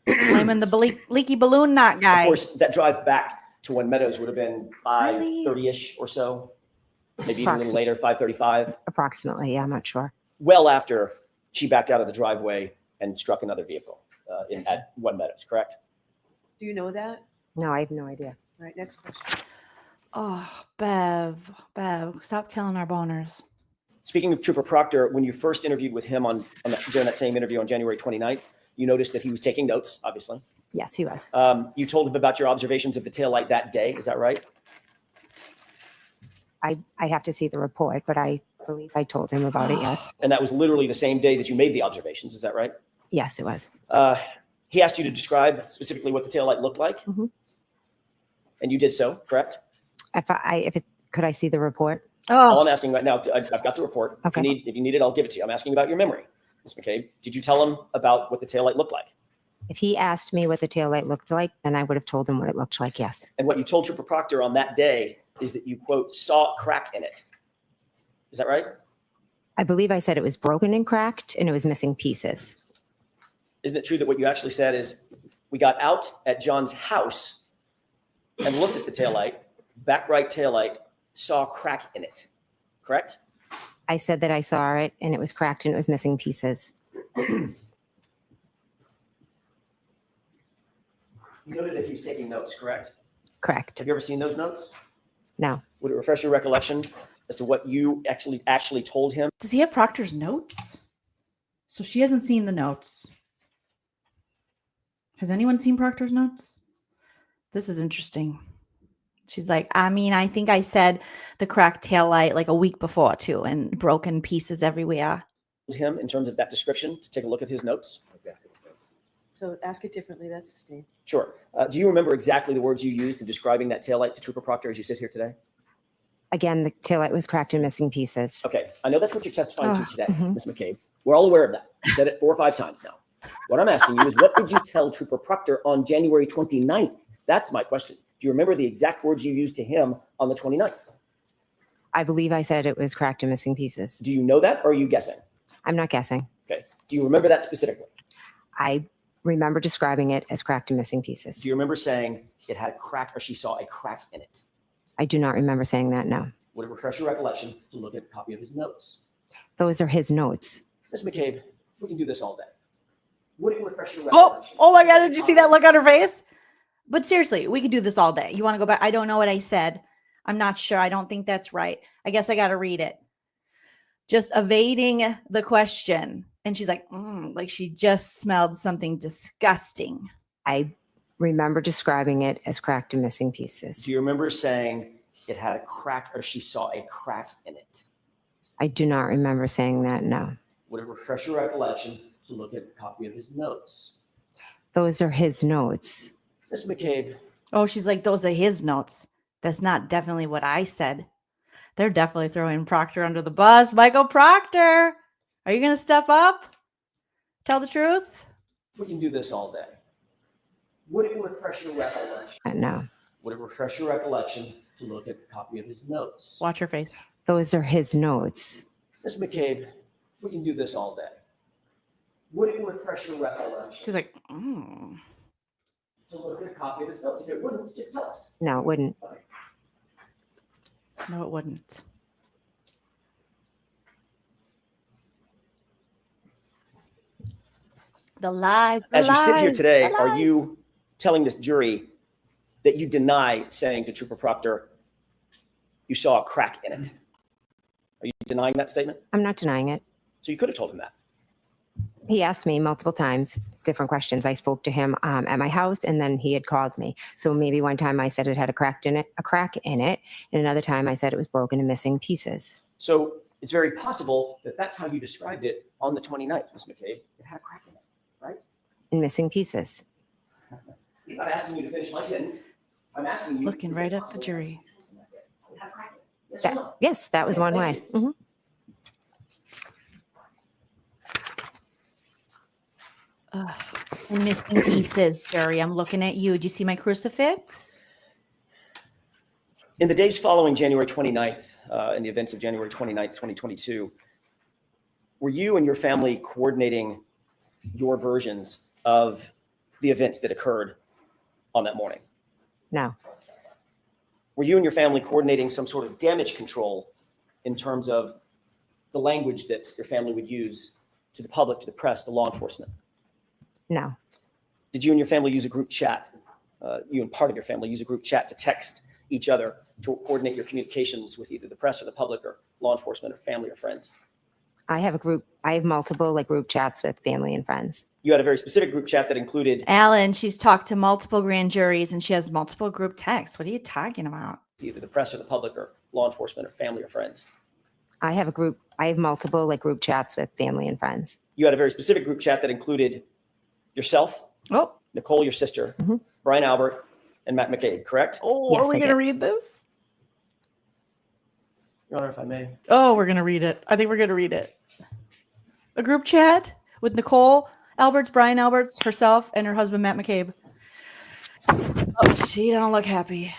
S1: Blaming the leaky balloon knot guy.
S8: Of course, that drive back to One Meadows would have been 5:30-ish or so, maybe even a little later, 5:35.
S4: Approximately, yeah, I'm not sure.
S8: Well after she backed out of the driveway and struck another vehicle at One Meadows, correct?
S9: Do you know that?
S4: No, I have no idea.
S9: All right, next question.
S1: Oh, Bev, stop killing our boners.
S8: Speaking of Trooper Proctor, when you first interviewed with him during that same interview on January 29th, you noticed that he was taking notes, obviously.
S4: Yes, he was.
S8: You told him about your observations of the taillight that day. Is that right?
S4: I have to see the report, but I believe I told him about it, yes.
S8: And that was literally the same day that you made the observations. Is that right?
S4: Yes, it was.
S8: He asked you to describe specifically what the taillight looked like.
S4: Mm-hmm.
S8: And you did so, correct?
S4: Could I see the report?
S8: All I'm asking right now, I've got the report.
S4: Okay.
S8: If you need it, I'll give it to you. I'm asking about your memory. Ms. McCabe, did you tell him about what the taillight looked like?
S4: If he asked me what the taillight looked like, then I would have told him what it looked like, yes.
S8: And what you told Trooper Proctor on that day is that you, quote, saw a crack in it. Is that right?
S4: I believe I said it was broken and cracked and it was missing pieces.
S8: Isn't it true that what you actually said is we got out at John's house and looked at the taillight, back right taillight, saw a crack in it, correct?
S4: I said that I saw it and it was cracked and it was missing pieces.
S8: You noted that he was taking notes, correct?
S4: Correct.
S8: Have you ever seen those notes?
S4: No.
S8: Would it refresh your recollection as to what you actually told him?
S1: Does he have Proctor's notes? So she hasn't seen the notes. Has anyone seen Proctor's notes? This is interesting. She's like, I think I said the cracked taillight like a week before too, and broken pieces everywhere.
S8: Him in terms of that description to take a look at his notes?
S9: So ask it differently. That's sustained.
S8: Sure. Do you remember exactly the words you used in describing that taillight to Trooper Proctor as you sit here today?
S4: Again, the taillight was cracked and missing pieces.
S8: Okay. I know that's what you're testifying to today, Ms. McCabe. We're all aware of that. You said it 4 or 5 times now. What I'm asking you is, what did you tell Trooper Proctor on January 29th? That's my question. Do you remember the exact words you used to him on the 29th?
S4: I believe I said it was cracked and missing pieces.
S8: Do you know that, or are you guessing?
S4: I'm not guessing.
S8: Okay. Do you remember that specifically?
S4: I remember describing it as cracked and missing pieces.
S8: Do you remember saying it had a crack or she saw a crack in it?
S4: I do not remember saying that, no.
S8: Would it refresh your recollection to look at a copy of his notes?
S4: Those are his notes.
S8: Ms. McCabe, we can do this all day. Would it refresh your recollection?
S1: Oh my God, did you see that look on her face? But seriously, we could do this all day. You want to go back? I don't know what I said. I'm not sure. I don't think that's right. I guess I got to read it. Just evading the question. And she's like she just smelled something disgusting.
S4: I remember describing it as cracked and missing pieces.
S8: Do you remember saying it had a crack or she saw a crack in it?
S4: I do not remember saying that, no.
S8: Would it refresh your recollection to look at a copy of his notes?
S4: Those are his notes.
S8: Ms. McCabe,
S1: Oh, she's like, those are his notes. That's not definitely what I said. They're definitely throwing Proctor under the bus. Michael Proctor, are you going to step up? Tell the truth?
S8: we can do this all day. Would it refresh your recollection?
S4: No.
S8: Would it refresh your recollection to look at a copy of his notes?
S1: Watch your face.
S4: Those are his notes.
S8: Ms. McCabe, we can do this all day. Would it refresh your recollection?
S1: She's like,
S8: So look at a copy of his notes. If it wouldn't, just tell us.
S4: No, it wouldn't.
S8: Okay.
S1: no, it wouldn't. The lies.
S8: As you sit here today, are you telling this jury that you deny saying to Trooper Proctor, you saw a crack in it? Are you denying that statement?
S4: I'm not denying it.
S8: So you could have told him that.
S4: He asked me multiple times different questions. I spoke to him at my house, and then he had called me. So maybe one time I said it had a crack in it, and another time I said it was broken and missing pieces.
S8: So it's very possible that that's how you described it on the 29th, Ms. McCabe. It had a crack in it, right?
S4: And missing pieces.
S8: I'm not asking you to finish my sentence. I'm asking you.
S1: Looking right at the jury.
S8: It had a crack in it. Yes or no?
S4: Yes, that was one way. Mhm.
S1: I'm missing pieces, Jerry. I'm looking at you. Do you see my crucifix?
S8: In the days following January 29th, in the events of January 29th, 2022, were you and your family coordinating your versions of the events that occurred on that morning?
S4: No.
S8: Were you and your family coordinating some sort of damage control in terms of the language that your family would use to the public, to the press, to law enforcement?
S4: No.
S8: Did you and your family use a group chat? You and part of your family use a group chat to text each other to coordinate your communications with either the press or the public or law enforcement or family or friends?
S4: I have multiple group chats with family and friends.
S8: You had a very specific group chat that included
S1: Alan, she's talked to multiple grand juries and she has multiple group texts. What are you talking about?
S8: either the press or the public or law enforcement or family or friends.
S4: I have multiple group chats with family and friends.
S8: You had a very specific group chat that included yourself, Nicole, your sister, Brian Albert, and Matt McCabe, correct?
S1: Oh,
S4: Yes,
S1: are we
S4: I
S1: going to
S4: did.
S1: read this?
S8: Your Honor, if I may.
S1: Oh, we're going to read it. I think we're going to read it. A group chat with Nicole Alberts, Brian Alberts, herself, and her husband, Matt McCabe. Oh, she don't look happy.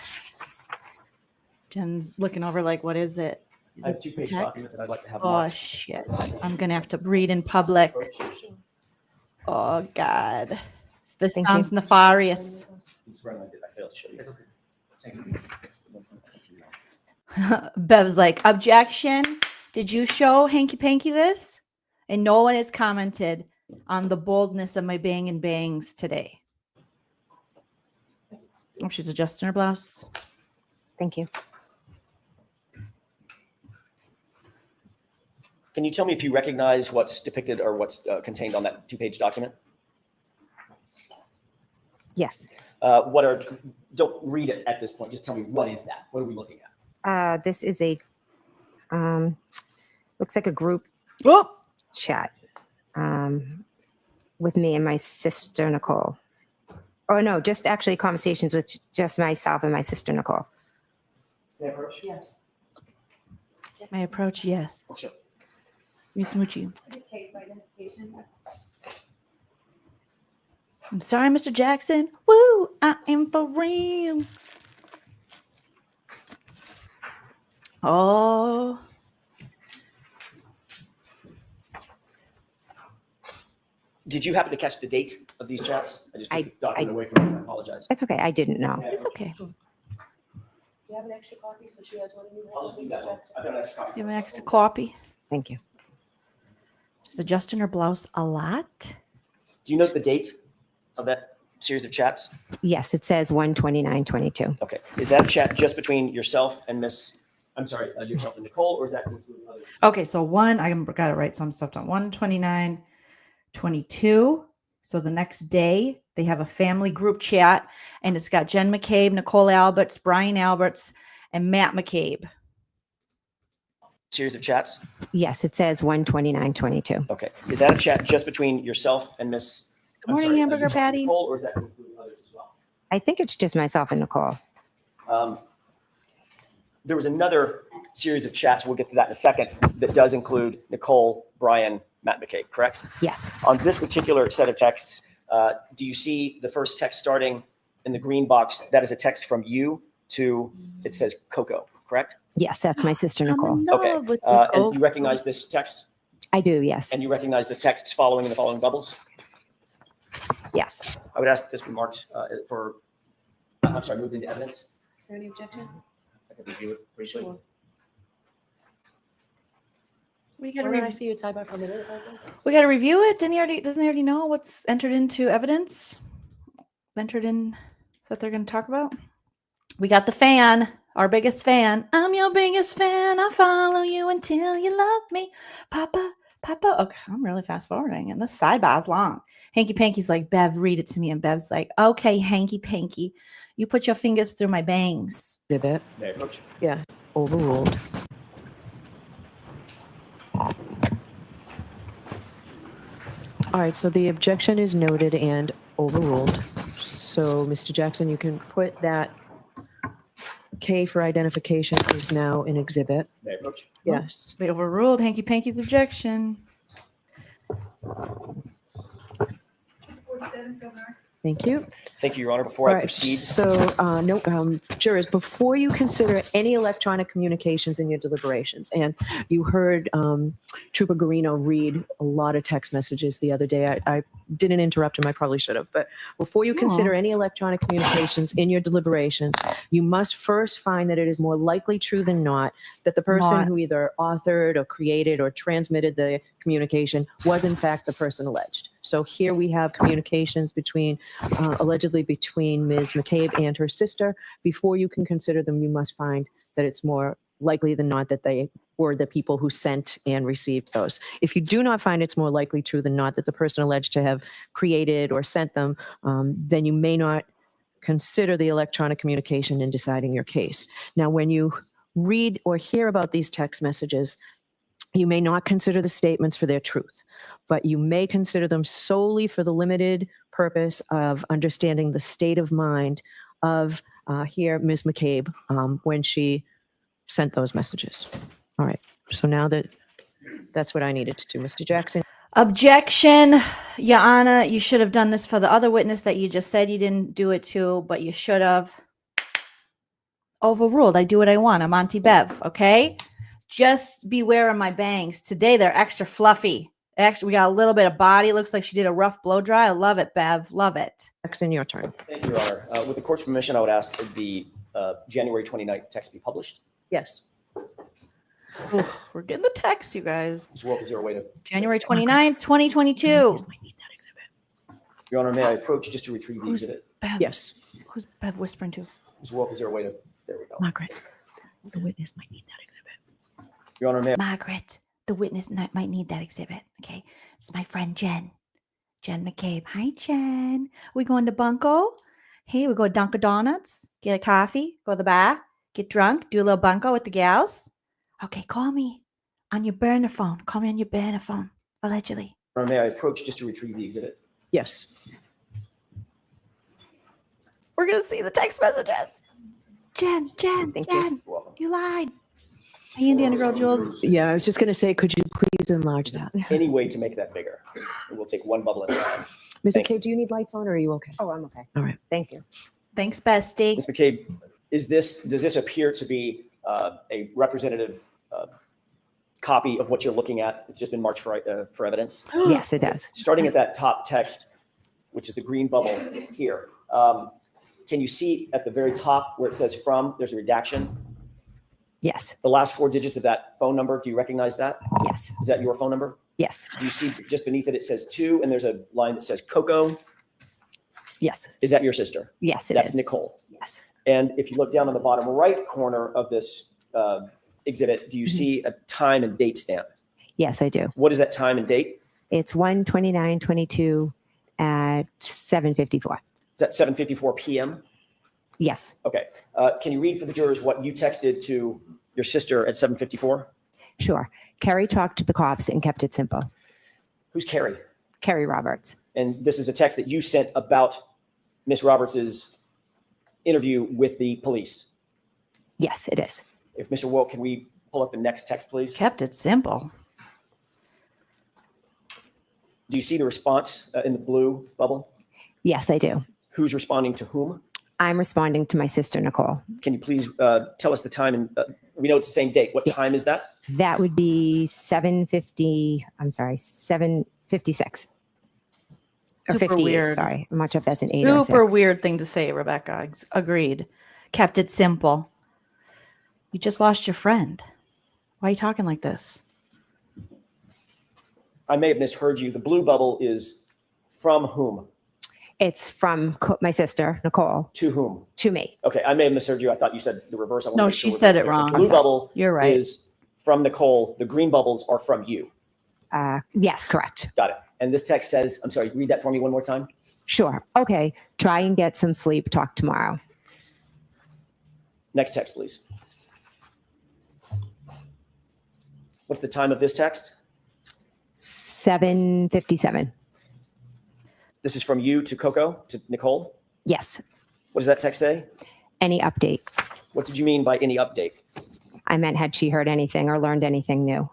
S1: Jen's looking over like, what is it? Is
S8: I have
S1: it
S8: a 2-page
S1: text?
S8: document that I'd like to have.
S1: Oh,
S8: marked.
S1: shit. I'm going to have to read in public. Oh, God. This
S4: Thank
S1: sounds nefarious.
S8: It's right, I failed to show you. It's okay. Thank you.
S1: Bev's like, objection. Did you show Hanky Panky this? And no one has commented on the boldness of my bang and bangs today. Oh, she's adjusting her blouse.
S4: Thank you.
S8: Can you tell me if you recognize what's depicted or what's contained on that 2-page document?
S4: Yes.
S8: Don't read it at this point. Just tell me, what is that? What are we looking at?
S4: This is a, looks like a group
S1: Oh,
S4: chat with me and my sister, Nicole. Oh, no, just actually conversations with just myself and my sister, Nicole.
S8: May I approach?
S9: Yes.
S1: my approach, yes.
S8: Oh, sure.
S1: Me smoochie.
S10: Case identification.
S1: I'm sorry, Mr. Jackson. Woo, I am for real. Oh,
S8: Did you happen to catch the date of these chats? I just took the
S4: I-
S8: document away from you. I apologize.
S4: That's okay. I didn't know.
S1: it's okay.
S9: Do you have an extra copy so she has one of you?
S8: I'll just leave that one. I've got an extra copy.
S1: You have an extra copy.
S4: Thank you.
S1: Just adjusting her blouse a lot.
S8: Do you note the date of that series of chats?
S4: Yes, it says 1/29/22.
S8: Okay. Is that a chat just between yourself and yourself and Nicole, or is that including others?
S1: Okay, so I got it right. Some stuff on 1/29/22. So the next day They have a family group chat, and it's got Jen McCabe, Nicole Alberts, Brian Alberts, and Matt McCabe.
S8: Series of chats?
S4: Yes, it says 12922.
S8: Okay. Is that a chat just between yourself and Miss?
S1: Good morning, Hamburger
S8: yourself and
S1: Patty.
S8: Nicole, or is that include others as well?
S4: I think it's just myself and Nicole.
S8: There was another series of chats, we'll get to that in a second, that does include Nicole, Brian, Matt McCabe, correct?
S4: Yes.
S8: On this particular set of texts, do you see the first text starting in the green box? That is a text from you to, it says Coco, correct?
S4: Yes, that's my sister Nicole.
S8: Okay. And you recognize this text?
S4: I do, yes.
S8: And you recognize the texts following in the following bubbles?
S4: Yes.
S8: I would ask that this be marked for, I'm sorry, moved into evidence.
S9: Is there any objection?
S5: I could review it briefly.
S1: We gotta
S9: Why don't I see you tie back for a minute?
S1: We got to review it. Doesn't he already know what's entered into evidence? Entered in that they're going to talk about? We got the fan, our biggest fan. I'm your biggest fan. I follow you until you love me. Papa, Papa. Okay, I'm really fast forwarding, and this sidebar's long. Hanky Panky's like, Bev, read it to me. And Bev's like, okay, Hanky Panky, you put your fingers through my bangs.
S11: Exhibit.
S8: May I approach?
S11: Yeah, overruled. All right, so the objection is noted and overruled. So, Mr. Jackson, you can put that K for identification is now an exhibit.
S8: May I approach?
S11: Yes.
S1: They overruled Hanky Panky's objection.
S11: Thank you.
S8: Thank you, Your Honor. Before
S11: All
S8: I
S11: right,
S8: proceed,
S11: so, jurors, before you consider any electronic communications in your deliberations, and you heard Trooper Garino read a lot of text messages the other day. I didn't interrupt him. I probably should have. But before you consider any electronic communications in your deliberations, you must first find that it is more likely true than not that the person who either authored or created or transmitted the communication was in fact the person alleged. So here we have communications between, allegedly between Ms. McCabe and her sister. Before you can consider them, you must find that it's more likely than not that they were the people who sent and received those. If you do not find it's more likely true than not that the person alleged to have created or sent them, then you may not consider the electronic communication in deciding your case. Now, when you read or hear about these text messages, you may not consider the statements for their truth, but you may consider them solely for the limited purpose of understanding the state of mind of here, Ms. McCabe, when she sent those messages. All right. So now that's what I needed to do, Mr. Jackson.
S1: Objection. Your Honor, you should have done this for the other witness that you just said you didn't do it to, but you should have. Overruled. I do what I want. I'm Auntie Bev, okay? Just beware of my bangs. Today they're extra fluffy. Actually, we got a little bit of body. Looks like she did a rough blow dry. I love it, Bev. Love it.
S11: Jackson, your turn.
S8: thank you, Your Honor. With the court's permission, I would ask the January 29th text be published.
S11: Yes.
S1: Ooh, we're getting the text, you guys.
S8: Is there a way to?
S1: January 29th, 2022.
S8: Your Honor, may I approach just to retrieve the exhibit?
S1: Bev.
S11: Yes.
S1: Who's Bev whispering to?
S8: Is there a way to? There we go.
S11: Margaret, the witness might need that exhibit.
S8: Your Honor, may I?
S1: Margaret, the witness might need that exhibit. Okay. It's my friend Jen. Jen McCabe. Hi, Jen. We going to Bunko? Hey, we go to Dunkin' Donuts, get a coffee, go to the bar, get drunk, do a little Bunko with the gals. Okay, call me on your burner phone. Call me on your burner phone, allegedly.
S8: Your Honor, may I approach just to retrieve the exhibit?
S11: Yes.
S1: We're going to see the text messages. Jen,
S4: Thank you.
S8: You're welcome.
S1: you lied. Hey, Indiana Girl Jules.
S11: Yeah, I was just going to say, could you please enlarge that?
S8: Any way to make that bigger? And we'll take one bubble at a time.
S11: Ms.
S8: Thank
S11: McCabe, do you need lights on or are you okay?
S4: Oh, I'm okay.
S11: All right.
S4: Thank you.
S1: Thanks, bestie.
S8: Ms. McCabe, does this appear to be a representative copy of what you're looking at? It's just been marked for evidence.
S4: Yes, it does.
S8: Starting at that top text, which is the green bubble here, can you see at the very top where it says from, there's a redaction?
S4: Yes.
S8: The last 4 digits of that phone number, do you recognize that?
S4: Yes.
S8: Is that your phone number?
S4: Yes.
S8: Do you see just beneath it, it says 2, and there's a line that says Coco?
S4: Yes.
S8: Is that your sister?
S4: Yes, it
S8: That's
S4: is.
S8: Nicole.
S4: Yes.
S8: And if you look down on the bottom right corner of this exhibit, do you see a time and date stamp?
S4: Yes, I do.
S8: What is that time and date?
S4: It's 1/29/22 at 7:54.
S8: Is that 7:54 p.m.?
S4: Yes,
S8: Okay. Can you read for the jurors what you texted to your sister at 7:54?
S4: sure. Carrie talked to the cops and kept it simple.
S8: Who's Carrie?
S4: Carrie Roberts.
S8: And this is a text that you sent about Miss Roberts's interview with the police.
S4: Yes, it is.
S8: If Mr. Woke, can we pull up the next text, please?
S1: Kept it simple.
S8: Do you see the response in the blue bubble?
S4: Yes, I do.
S8: Who's responding to whom?
S4: I'm responding to my sister, Nicole.
S8: Can you please tell us the time? And we know it's the same date. What time is that?
S4: That would be 7:56. Or
S1: Super
S4: 58,
S1: weird.
S4: sorry. I'm not sure if that's an 8 or a 6.
S1: Super weird thing to say, Rebecca. Agreed. Kept it simple. You just lost your friend. Why are you talking like this?
S8: I may have misheard you. The blue bubble is from whom?
S4: It's from my sister, Nicole,
S8: To whom?
S4: to me.
S8: Okay, I may have misheard you. I thought you said the reverse. I wanna
S1: No,
S8: make
S1: she
S8: we're
S1: said it
S8: clear.
S1: wrong.
S8: The
S1: I'm
S8: blue
S1: sorry.
S8: bubble
S1: You're right.
S8: is from Nicole. The green bubbles are from you.
S4: Yes, correct.
S8: Got it. And this text says, I'm sorry, read that for me one more time.
S4: Sure. Okay. Try and get some sleep. Talk tomorrow.
S8: Next text, please. What's the time of this text?
S4: 7:57.
S8: This is from you to Coco, to Nicole.
S4: Yes.
S8: What does that text say?
S4: Any update?
S8: What did you mean by any update?
S4: I meant had she heard anything or learned anything new?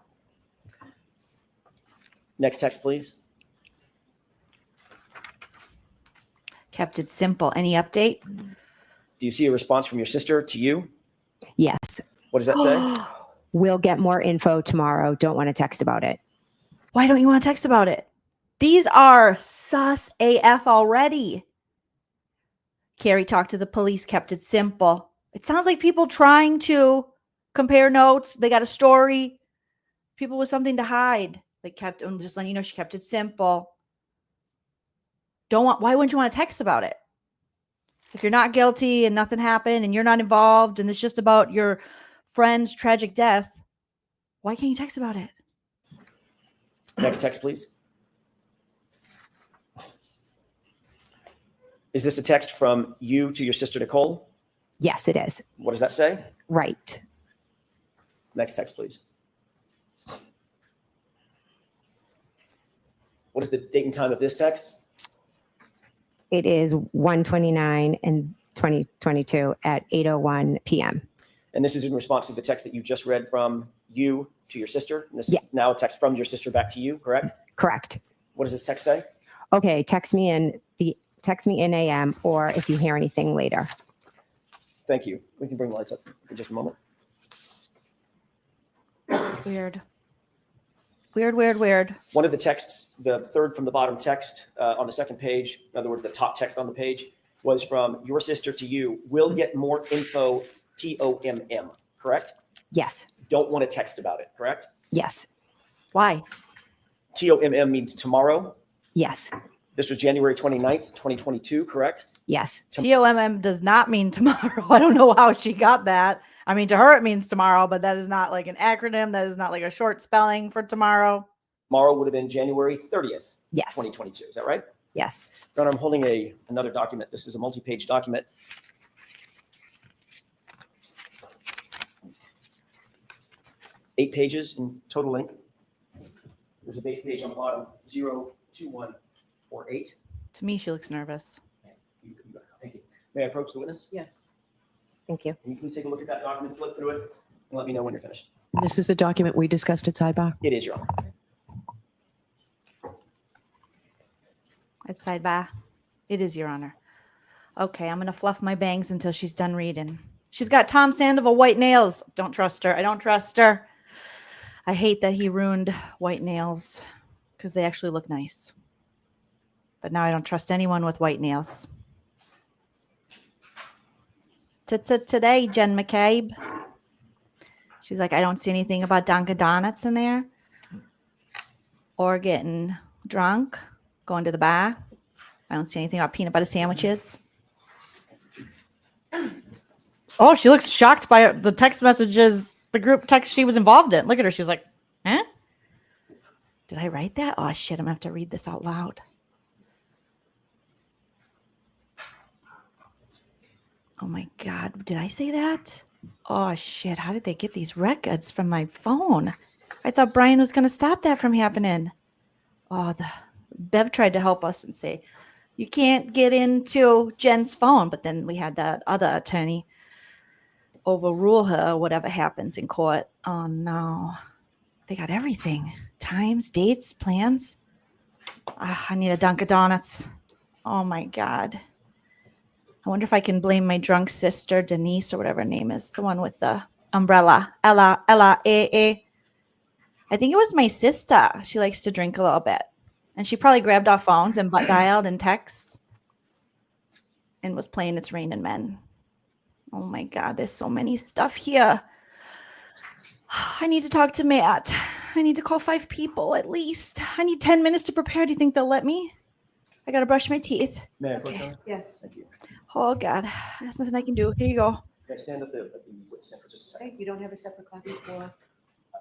S8: Next text, please.
S1: Kept it simple. Any update?
S8: Do you see a response from your sister to you?
S4: Yes.
S8: What does that say?
S4: We'll get more info tomorrow. Don't want to text about it.
S1: Why don't you want to text about it? These are sus AF already. Carrie talked to the police, kept it simple. It sounds like people trying to compare notes. They got a story. People with something to hide. They kept, I'm just letting you know, she kept it simple. Why wouldn't you want to text about it? If you're not guilty and nothing happened and you're not involved and it's just about your friend's tragic death, why can't you text about it?
S8: Next text, please. Is this a text from you to your sister Nicole?
S4: Yes, it is.
S8: What does that say?
S4: Right.
S8: Next text, please. What is the date and time of this text?
S4: It is 1:29 and 2022 at 8:01 p.m.
S8: And this is in response to the text that you just read from you to your sister. And this
S4: Yeah.
S8: is now a text from your sister back to you, correct?
S4: Correct.
S8: What does this text say?
S4: Okay, text me in AM or if you hear anything later.
S8: Thank you. We can bring the lights up for just a moment.
S1: Weird. Weird.
S8: One of the texts, the third from the bottom text on the second page, in other words, the top text on the page, was from your sister to you. We'll get more info, TOMM, correct?
S4: Yes.
S8: Don't want to text about it, correct?
S4: Yes.
S1: Why?
S8: TOMM means tomorrow.
S4: Yes.
S8: This was January 29th, 2022, correct?
S4: Yes.
S1: TOMM does not mean tomorrow. I don't know how she got that. I mean, to her, it means tomorrow, but that is not like an acronym. That is not like a short spelling for tomorrow.
S8: Tomorrow would have been January 30th,
S4: Yes.
S8: 2022. Is that right?
S4: Yes.
S8: Your Honor, I'm holding another document. This is a multi-page document. Eight pages in total length. There's a base page on the bottom, 02148.
S1: To me, she looks nervous.
S8: Thank you. May I approach the witness?
S9: Yes.
S4: Thank you.
S8: Can you please take a look at that document, flip through it, and let me know when you're finished?
S11: This is the document we discussed at sidebar.
S8: It is, Your Honor.
S1: It's sidebar. It is, Your Honor. Okay, I'm going to fluff my bangs until she's done reading. She's got Tom Sandoval white nails. Don't trust her. I don't trust her. I hate that he ruined white nails because they actually look nice. But now I don't trust anyone with white nails. Today, Jen McCabe. She's like, I don't see anything about Dunkin' Donuts in there. Or getting drunk, going to the bar. I don't see anything about peanut butter sandwiches. Oh, she looks shocked by the text messages, the group text she was involved in. Look at her. She was like, huh? Did I write that? Oh, shit. I'm going to have to read this out loud. Oh my God. Did I say that? Oh shit. How did they get these records from my phone? I thought Brian was going to stop that from happening. Oh, Bev tried to help us and say, you can't get into Jen's phone. But then we had that other attorney overrule her, whatever happens in court. Oh no. They got everything. Times, dates, plans. I need a Dunkin' Donuts. Oh my God. I wonder if I can blame my drunk sister, Denise, or whatever her name is, the one with the umbrella. Ella, A. I think it was my sister. She likes to drink a little bit. And she probably grabbed our phones and butt dialed and text and was playing It's Raining Men. Oh my God, there's so many stuff here. I need to talk to Matt. I need to call 5 people at least. I need 10 minutes to prepare. Do you think they'll let me? I got to brush my teeth.
S8: May I approach her?
S10: Yes.
S8: Thank you.
S1: Oh God, there's nothing I can do. Here you go.
S8: May I stand at the witness stand for just a second?
S10: Thank you. Don't have a separate copy for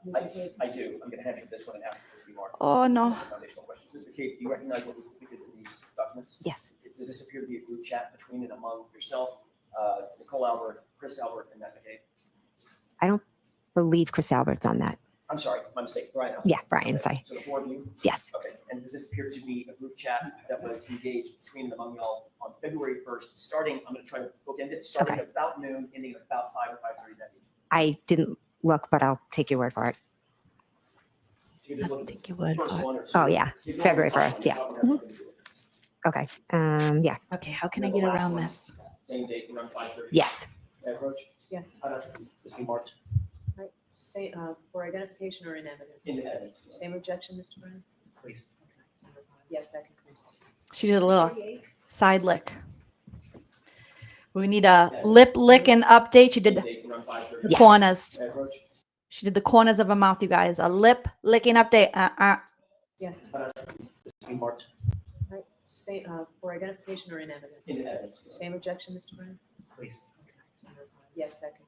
S10: Ms.
S8: I
S10: McCabe?
S8: do. I'm going to hand you this one and ask this to be marked.
S1: Oh no.
S8: Foundational questions. Ms. McCabe, do you recognize what was depicted in these documents?
S4: Yes.
S8: Does this appear to be a group chat between and among yourself, Nicole Albert, Chris Albert, and Matt McCabe?
S4: I don't believe Chris Albert's on that.
S8: I'm sorry, my mistake. Brian Albert.
S4: Yeah, Brian,
S8: Okay,
S4: sorry.
S8: So the 4 of you?
S4: Yes.
S8: Okay. And does this appear to be a group chat that was engaged between and among y'all on February 1st, starting, I'm going to try to bookend it, starting
S4: Okay.
S8: at about noon, ending at about 5 or 5:30 that evening?
S4: I didn't look, but I'll take your word for it.
S8: You can just look at
S1: Take
S8: the
S1: your word
S8: first
S1: for it.
S8: one or two.
S4: Oh, yeah.
S8: If you
S4: February
S8: want to
S4: 1st,
S8: talk,
S4: yeah.
S8: you probably have nothing to do with this.
S4: Okay. Yeah.
S1: Okay, how can I
S8: And
S1: get
S8: the last
S1: around
S8: one,
S1: this?
S8: Same date, around 5:30.
S4: Yes.
S8: May I approach?
S10: Yes.
S8: I'd ask this be marked
S10: Right. Say, for identification or in evidence?
S8: in evidence.
S10: Same objection, Mr. Brown?
S8: Please.
S10: Yes, that can come.
S1: She did a little
S10: 48.
S1: side lick. We need a lip licking update. She did
S8: Same date, around 5:30.
S1: the corners.
S8: May I approach?
S1: She did the corners of her mouth, you guys. A lip licking update.
S10: Yes.
S8: I'd ask this be marked
S10: Right. Say, for identification or in evidence?
S8: in evidence.
S10: Same objection, Mr. Brown?
S8: Please.
S10: Yes, that can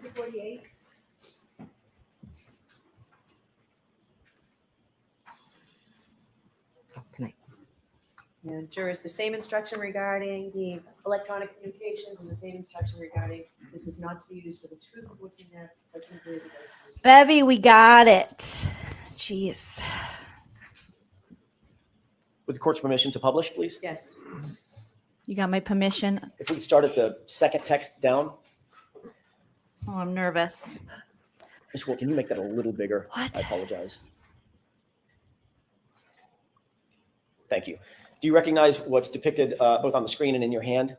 S10: come. 48.
S4: Oh, can I?
S10: And jurors, the same instruction regarding the electronic communications and the same instruction regarding this is not to be used for the truth of what's in there, but simply as a basis.
S1: Bevy, we got it. Jeez.
S8: With the court's permission to publish, please?
S10: Yes.
S1: You got my permission?
S8: If we could start at the second text down.
S1: Oh, I'm nervous.
S8: Ms. Wool, can you make that a little bigger?
S1: What?
S8: I apologize. Thank you. Do you recognize what's depicted both on the screen and in your hand?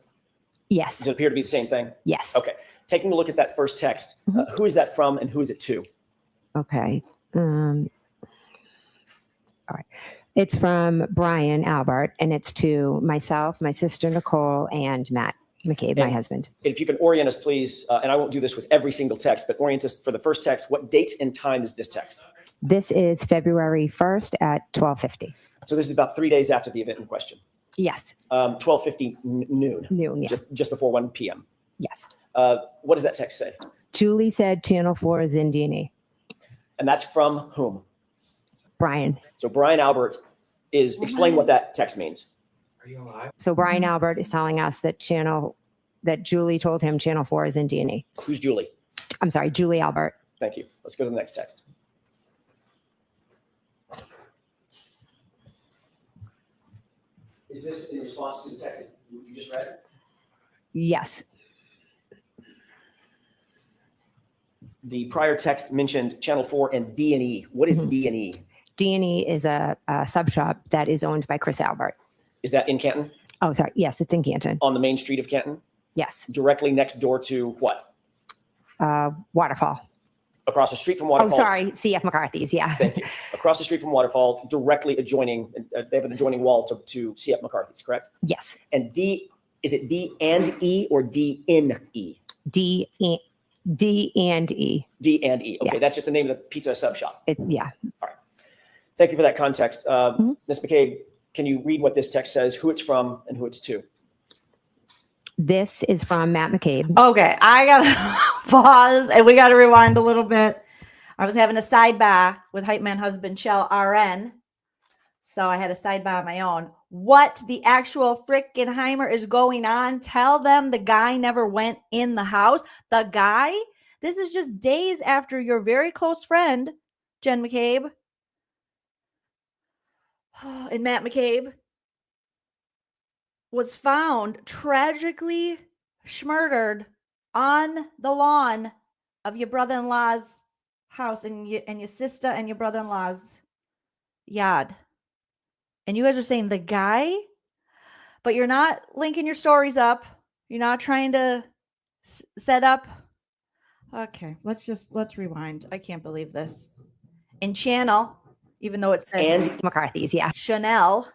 S4: Yes.
S8: Does it appear to be the same thing?
S4: Yes.
S8: Okay. Taking a look at that first text, who is that from and who is it to?
S4: Okay. All right. It's from Brian Albert, and it's to myself, my sister Nicole, and Matt McCabe, my
S8: And-
S4: husband.
S8: If you can orient us, please, and I won't do this with every single text, but orient us for the first text. What date and time is this text?
S4: This is February 1st at 12:50.
S8: So this is about 3 days after the event in question.
S4: Yes.
S8: 12:50 noon,
S4: Noon. Yes.
S8: just before 1 p.m.
S4: Yes.
S8: What does that text say?
S4: Julie said Channel 4 is in D&E.
S8: And that's from whom?
S4: Brian.
S8: So Brian Albert is, explain what that text means.
S4: So Brian Albert is telling us that Julie told him Channel 4 is in D&E.
S8: Who's Julie?
S4: I'm sorry, Julie Albert.
S8: Thank you. Let's go to the next text. Is this in response to the text that you just read?
S4: Yes.
S8: The prior text mentioned Channel 4 and D&E. What is D&E?
S4: D&E is a sub shop that is owned by Chris Albert.
S8: Is that in Canton?
S4: Oh, sorry. Yes, it's in Canton.
S8: On the main street of Canton?
S4: Yes.
S8: Directly next door to what?
S4: Waterfall.
S8: Across the street from
S4: Oh,
S8: Waterfall?
S4: sorry. CF McCarthy's. Yeah.
S8: Thank you. Across the street from Waterfall, directly adjoining, they have an adjoining wall to CF McCarthy's, correct?
S4: Yes.
S8: And D, is it D and E or D in E?
S4: D and E.
S8: D and E. Okay,
S4: Yeah.
S8: that's just the name of the pizza sub shop.
S4: Yeah.
S8: Thank you for that context. Ms. McCabe, can you read what this text says, who it's from and who it's to?
S4: This is from Matt McCabe.
S1: Okay, I gotta pause and we gotta rewind a little bit. I was having a sidebar with Hype Man husband Shell RN. So I had a sidebar of my own. what the actual frickin' is going on. Tell them the guy never went in the house. The guy, this is just days after your very close friend, Jen McCabe and Matt McCabe, was found tragically murdered on the lawn of your brother-in-law's house and your sister and your brother-in-law's yard. And you guys are saying the guy, but you're not linking your stories up. You're not trying to set up. Okay, let's rewind. I can't believe this. And channel, even though it said
S8: And
S4: McCarthy's, yeah.
S1: Chanel,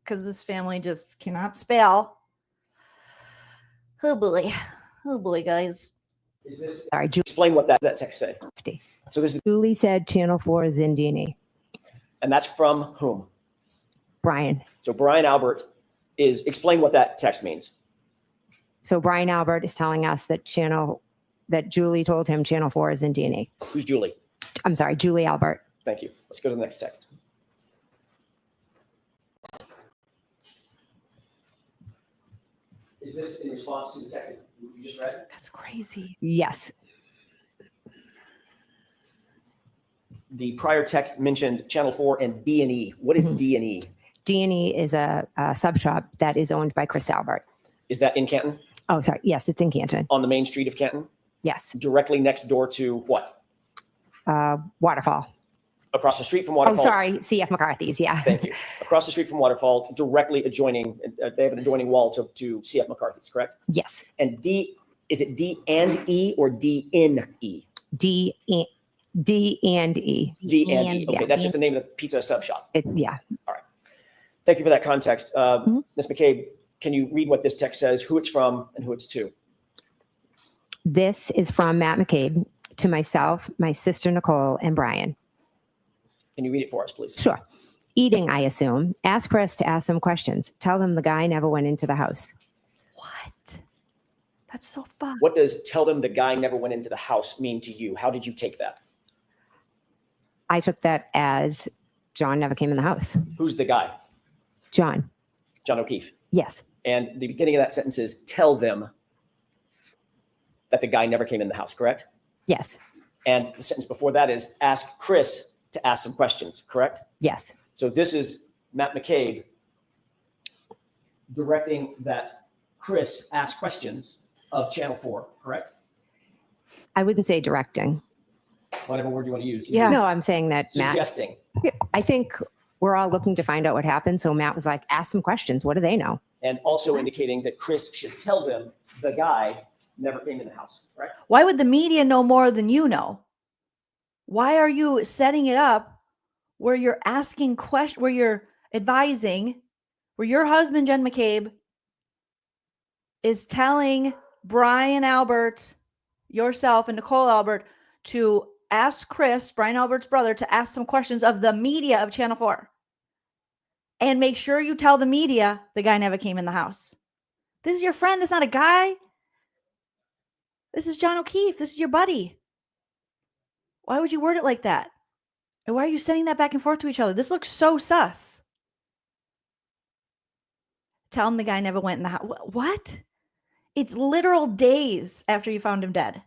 S1: because this family just cannot spell. Oh boy, guys.
S8: is this,
S4: Sorry,
S8: explain what that text said. So this is,
S4: Julie said Channel 4 is in D&E.
S8: and that's from whom?
S4: Brian.
S8: So Brian Albert explain what that text means.
S4: So Brian Albert is telling us that Julie told him Channel 4 is in D&E.
S8: Who's Julie?
S4: I'm sorry, Julie Albert.
S8: Thank you. Let's go to the next text. Is this in response to the text that you just read?
S1: That's crazy.
S4: Yes.
S8: The prior text mentioned Channel 4 and D&E. What is D&E?
S4: D&E is a sub shop that is owned by Chris Albert.
S8: Is that in Canton?
S4: Oh, sorry. Yes, it's in Canton.
S8: On the main street of Canton?
S4: Yes.
S8: Directly next door to what?
S4: Waterfall.
S8: Across the street from
S4: Oh,
S8: Waterfall?
S4: sorry. CF McCarthy's. Yeah.
S8: Thank you. Across the street from Waterfall, directly adjoining, they have an adjoining wall to CF McCarthy's, correct?
S4: Yes.
S8: And is it D and E or D in E?
S4: D and E.
S8: D and E. Okay,
S1: yeah.
S8: that's just the name of the pizza sub shop.
S4: Yeah.
S8: All right. Thank you for that context. Ms. McCabe, can you read what this text says, who it's from and who it's to?
S4: This is from Matt McCabe to myself, my sister Nicole, and Brian.
S8: Can you read it for us, please?
S4: Sure. Eating, I assume. Ask Chris to ask some questions. Tell them the guy never went into the house.
S1: What? That's so fun.
S8: What does tell them the guy never went into the house mean to you? How did you take that?
S4: I took that as John never came in the house.
S8: Who's the guy?
S4: John.
S8: John O'Keefe.
S4: Yes.
S8: And the beginning of that sentence is tell them that the guy never came in the house, correct?
S4: Yes.
S8: And the sentence before that is ask Chris to ask some questions, correct?
S4: Yes.
S8: So this is Matt McCabe directing that Chris ask questions of Channel 4, correct?
S4: I wouldn't say directing.
S8: Whatever word you want to use.
S1: Yeah.
S4: No, I'm saying that Matt,
S8: Suggesting.
S4: I think we're all looking to find out what happened. So Matt was like, ask some questions. What do they know?
S8: And also indicating that Chris should tell them the guy never came in the house, right?
S1: Why would the media know more than you know? Why are you setting it up where you're asking questions, where you're advising, where your husband, Jen McCabe, is telling Brian Albert, yourself, and Nicole Albert to ask Chris, Brian Albert's brother, to ask some questions of the media of Channel 4. And make sure you tell the media the guy never came in the house. This is your friend. This is not a guy. This is John O'Keefe. This is your buddy. Why would you word it like that? And why are you sending that back and forth to each other? This looks so sus. Tell him the guy never went in the house. What? It's literal days after you found him dead.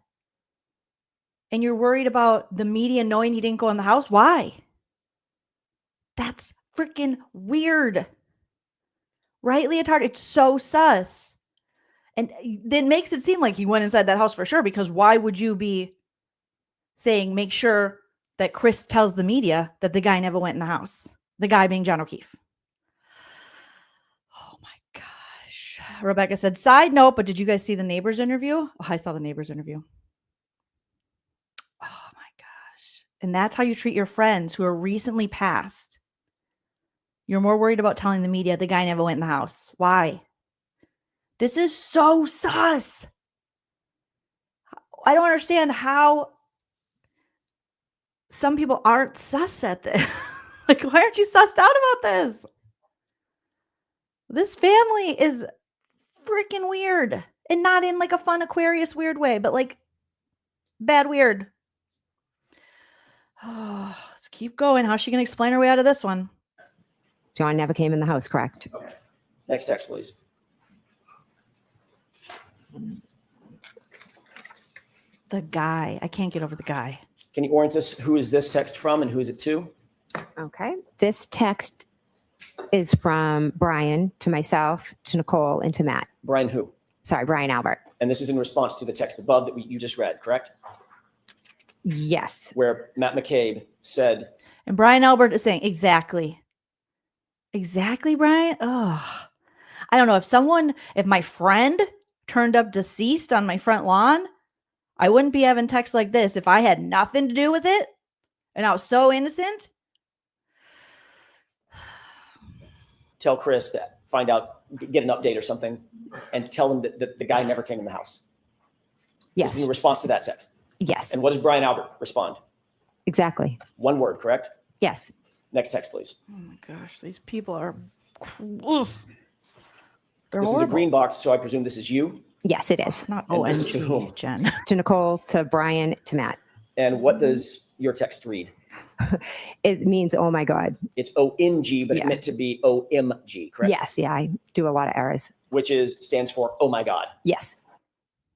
S1: And you're worried about the media knowing he didn't go in the house? Why? That's freaking weird. Right, Leotard? It's so sus. And then makes it seem like he went inside that house for sure, because why would you be saying make sure that Chris tells the media that the guy never went in the house? The guy being John O'Keefe. Oh my gosh. Rebecca said, side note, but did you guys see the Neighbors interview? Oh, I saw the Neighbors interview. Oh my gosh. And that's how you treat your friends who are recently passed. You're more worried about telling the media the guy never went in the house. Why? This is so sus. I don't understand how some people aren't sus at this. Like, why aren't you sussed out about this? This family is freaking weird. And not in like a fun Aquarius weird way, but like bad weird. Oh, let's keep going. How's she going to explain her way out of this one?
S4: John never came in the house, correct?
S8: Okay. Next text, please.
S1: The guy. I can't get over the guy.
S8: Can you orient us? Who is this text from and who is it to?
S4: Okay. This text is from Brian to myself, to Nicole, and to Matt.
S8: Brian who?
S4: Sorry, Brian Albert.
S8: And this is in response to the text above that you just read, correct?
S4: Yes.
S8: Where Matt McCabe said,
S1: And Brian Albert is saying, exactly. Exactly, Brian? Oh, I don't know. If my friend turned up deceased on my front lawn, I wouldn't be having texts like this if I had nothing to do with it and I was so innocent.
S8: tell Chris to find out, get an update or something, and tell him that the guy never came in the house.
S4: Yes.
S8: This is in response to that text.
S4: Yes.
S8: And what does Brian Albert respond?
S4: Exactly.
S8: One word, correct?
S4: Yes.
S8: Next text, please.
S1: Oh my gosh, these people are. Oof. They're
S8: This
S1: horrible.
S8: is a green box, so I presume this is you.
S4: Yes, it is.
S1: Not
S8: And this is to
S1: OMG,
S8: whom?
S1: Jen.
S4: To Nicole, to Brian, to Matt.
S8: And what does your text read?
S4: It means, oh my God.
S8: It's ONG, but
S4: Yeah.
S8: it meant to be OMG, correct?
S4: Yes. Yeah. I do a lot of errors.
S8: Which stands for oh my God.
S4: Yes.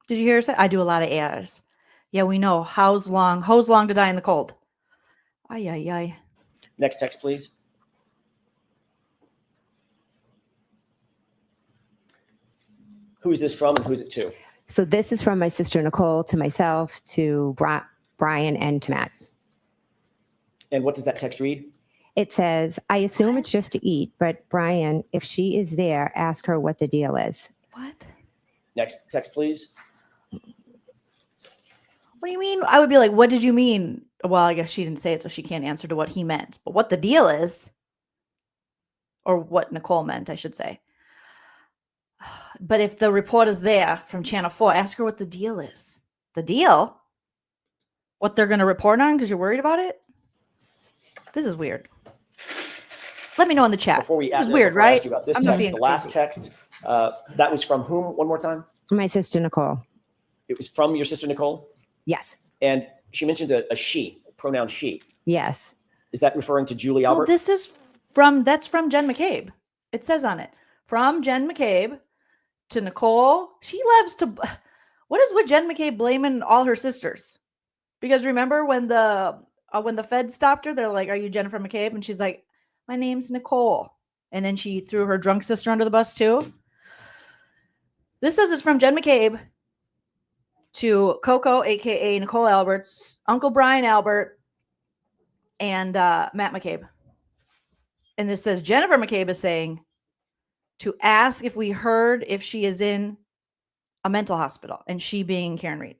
S1: Did you hear us? I do a lot of errors. Yeah, we know. How's long to die in the cold. Ay, ay, ay.
S8: Next text, please. Who is this from and who's it to?
S4: So this is from my sister Nicole to myself, to Brian, and to Matt.
S8: And what does that text read?
S4: It says, I assume it's just to eat, but Brian, if she is there, ask her what the deal is.
S1: What?
S8: Next text, please.
S1: What do you mean? I would be like, what did you mean? Well, I guess she didn't say it, so she can't answer to what he meant. But what the deal is, or what Nicole meant, I should say. But if the reporter's there from Channel 4, ask her what the deal is. The deal? What they're going to report on because you're worried about it? This is weird. Let me know in the chat. This is weird,
S8: before I
S1: right?
S8: ask you about this
S1: I'm not
S8: text,
S1: being
S8: the last
S1: crazy.
S8: text, that was from whom? One more time.
S4: My sister Nicole.
S8: It was from your sister Nicole,
S4: Yes.
S8: and she mentions a she, a pronoun she.
S4: Yes.
S8: Is that referring to Julie
S1: Well,
S8: Albert?
S1: that's from Jen McCabe. It says on it, from Jen McCabe to Nicole. She loves to, what is with Jen McCabe blaming all her sisters? Because remember when the Fed stopped her, they're like, are you Jennifer McCabe? And she's like, my name's Nicole. And then she threw her drunk sister under the bus too. This says it's from Jen McCabe to Coco, aka Nicole Albert's Uncle Brian Albert, and Matt McCabe. And this says Jennifer McCabe is saying to ask if we heard if she is in a mental hospital, and she being Karen Read.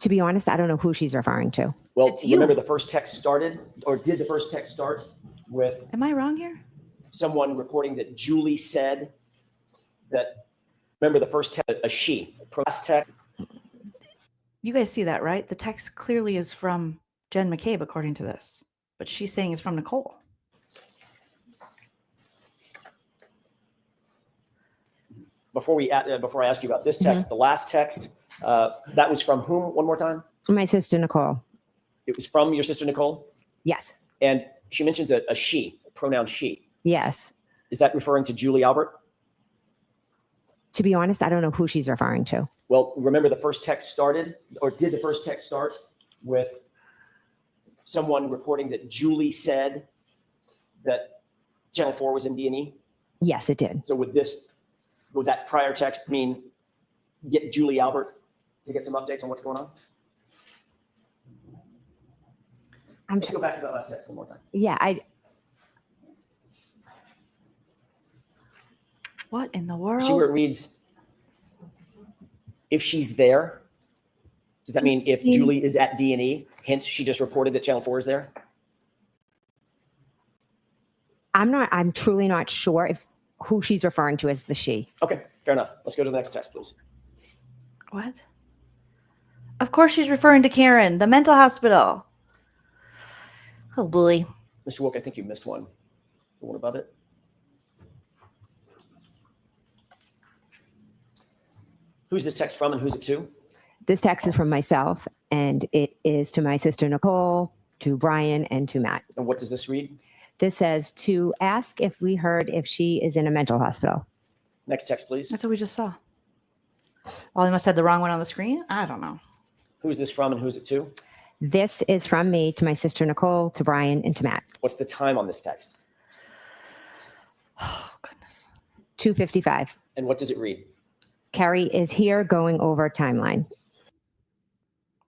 S4: To be honest, I don't know who she's referring to.
S8: Well,
S1: It's you.
S8: remember the first text started, or did the first text start with
S1: Am I wrong here?
S8: someone reporting that Julie said that, remember the first text, a she, last text.
S1: You guys see that, right? The text clearly is from Jen McCabe, according to this, but she's saying it's from Nicole.
S8: Before I ask you about this text, the last text, that was from whom? One more time.
S4: My sister Nicole.
S8: It was from your sister Nicole,
S4: Yes.
S8: and she mentions a she, a pronoun she.
S4: Yes.
S8: Is that referring to Julie Albert?
S4: To be honest, I don't know who she's referring to.
S8: Well, remember the first text started, or did the first text start with someone reporting that Julie said that Channel 4 was in D&E?
S4: Yes, it did.
S8: So would that prior text mean get Julie Albert to get some updates on what's going on? Let's go back to that last text one more time.
S4: Yeah,
S1: What in the world?
S8: See where it reads, if she's there, does that mean if Julie is at D&E, hence she just reported that Channel 4 is there?
S4: I'm truly not sure who she's referring to as the she.
S8: Okay, fair enough. Let's go to the next text, please.
S1: What? Of course she's referring to Karen, the mental hospital. Oh, boy.
S8: Mr. Wilk, I think you missed one. The one above it. Who's this text from and who's it to?
S4: This text is from myself, and it is to my sister Nicole, to Brian, and to Matt.
S8: And what does this read?
S4: This says to ask if we heard if she is in a mental hospital.
S8: Next text, please.
S1: That's what we just saw. Oh, I must have the wrong one on the screen. I don't know.
S8: Who is this from and who's it to?
S4: This is from me to my sister Nicole, to Brian, and to Matt.
S8: What's the time on this text?
S1: Oh, goodness.
S4: 2:55.
S8: And what does it read?
S4: Carrie is here going over timeline.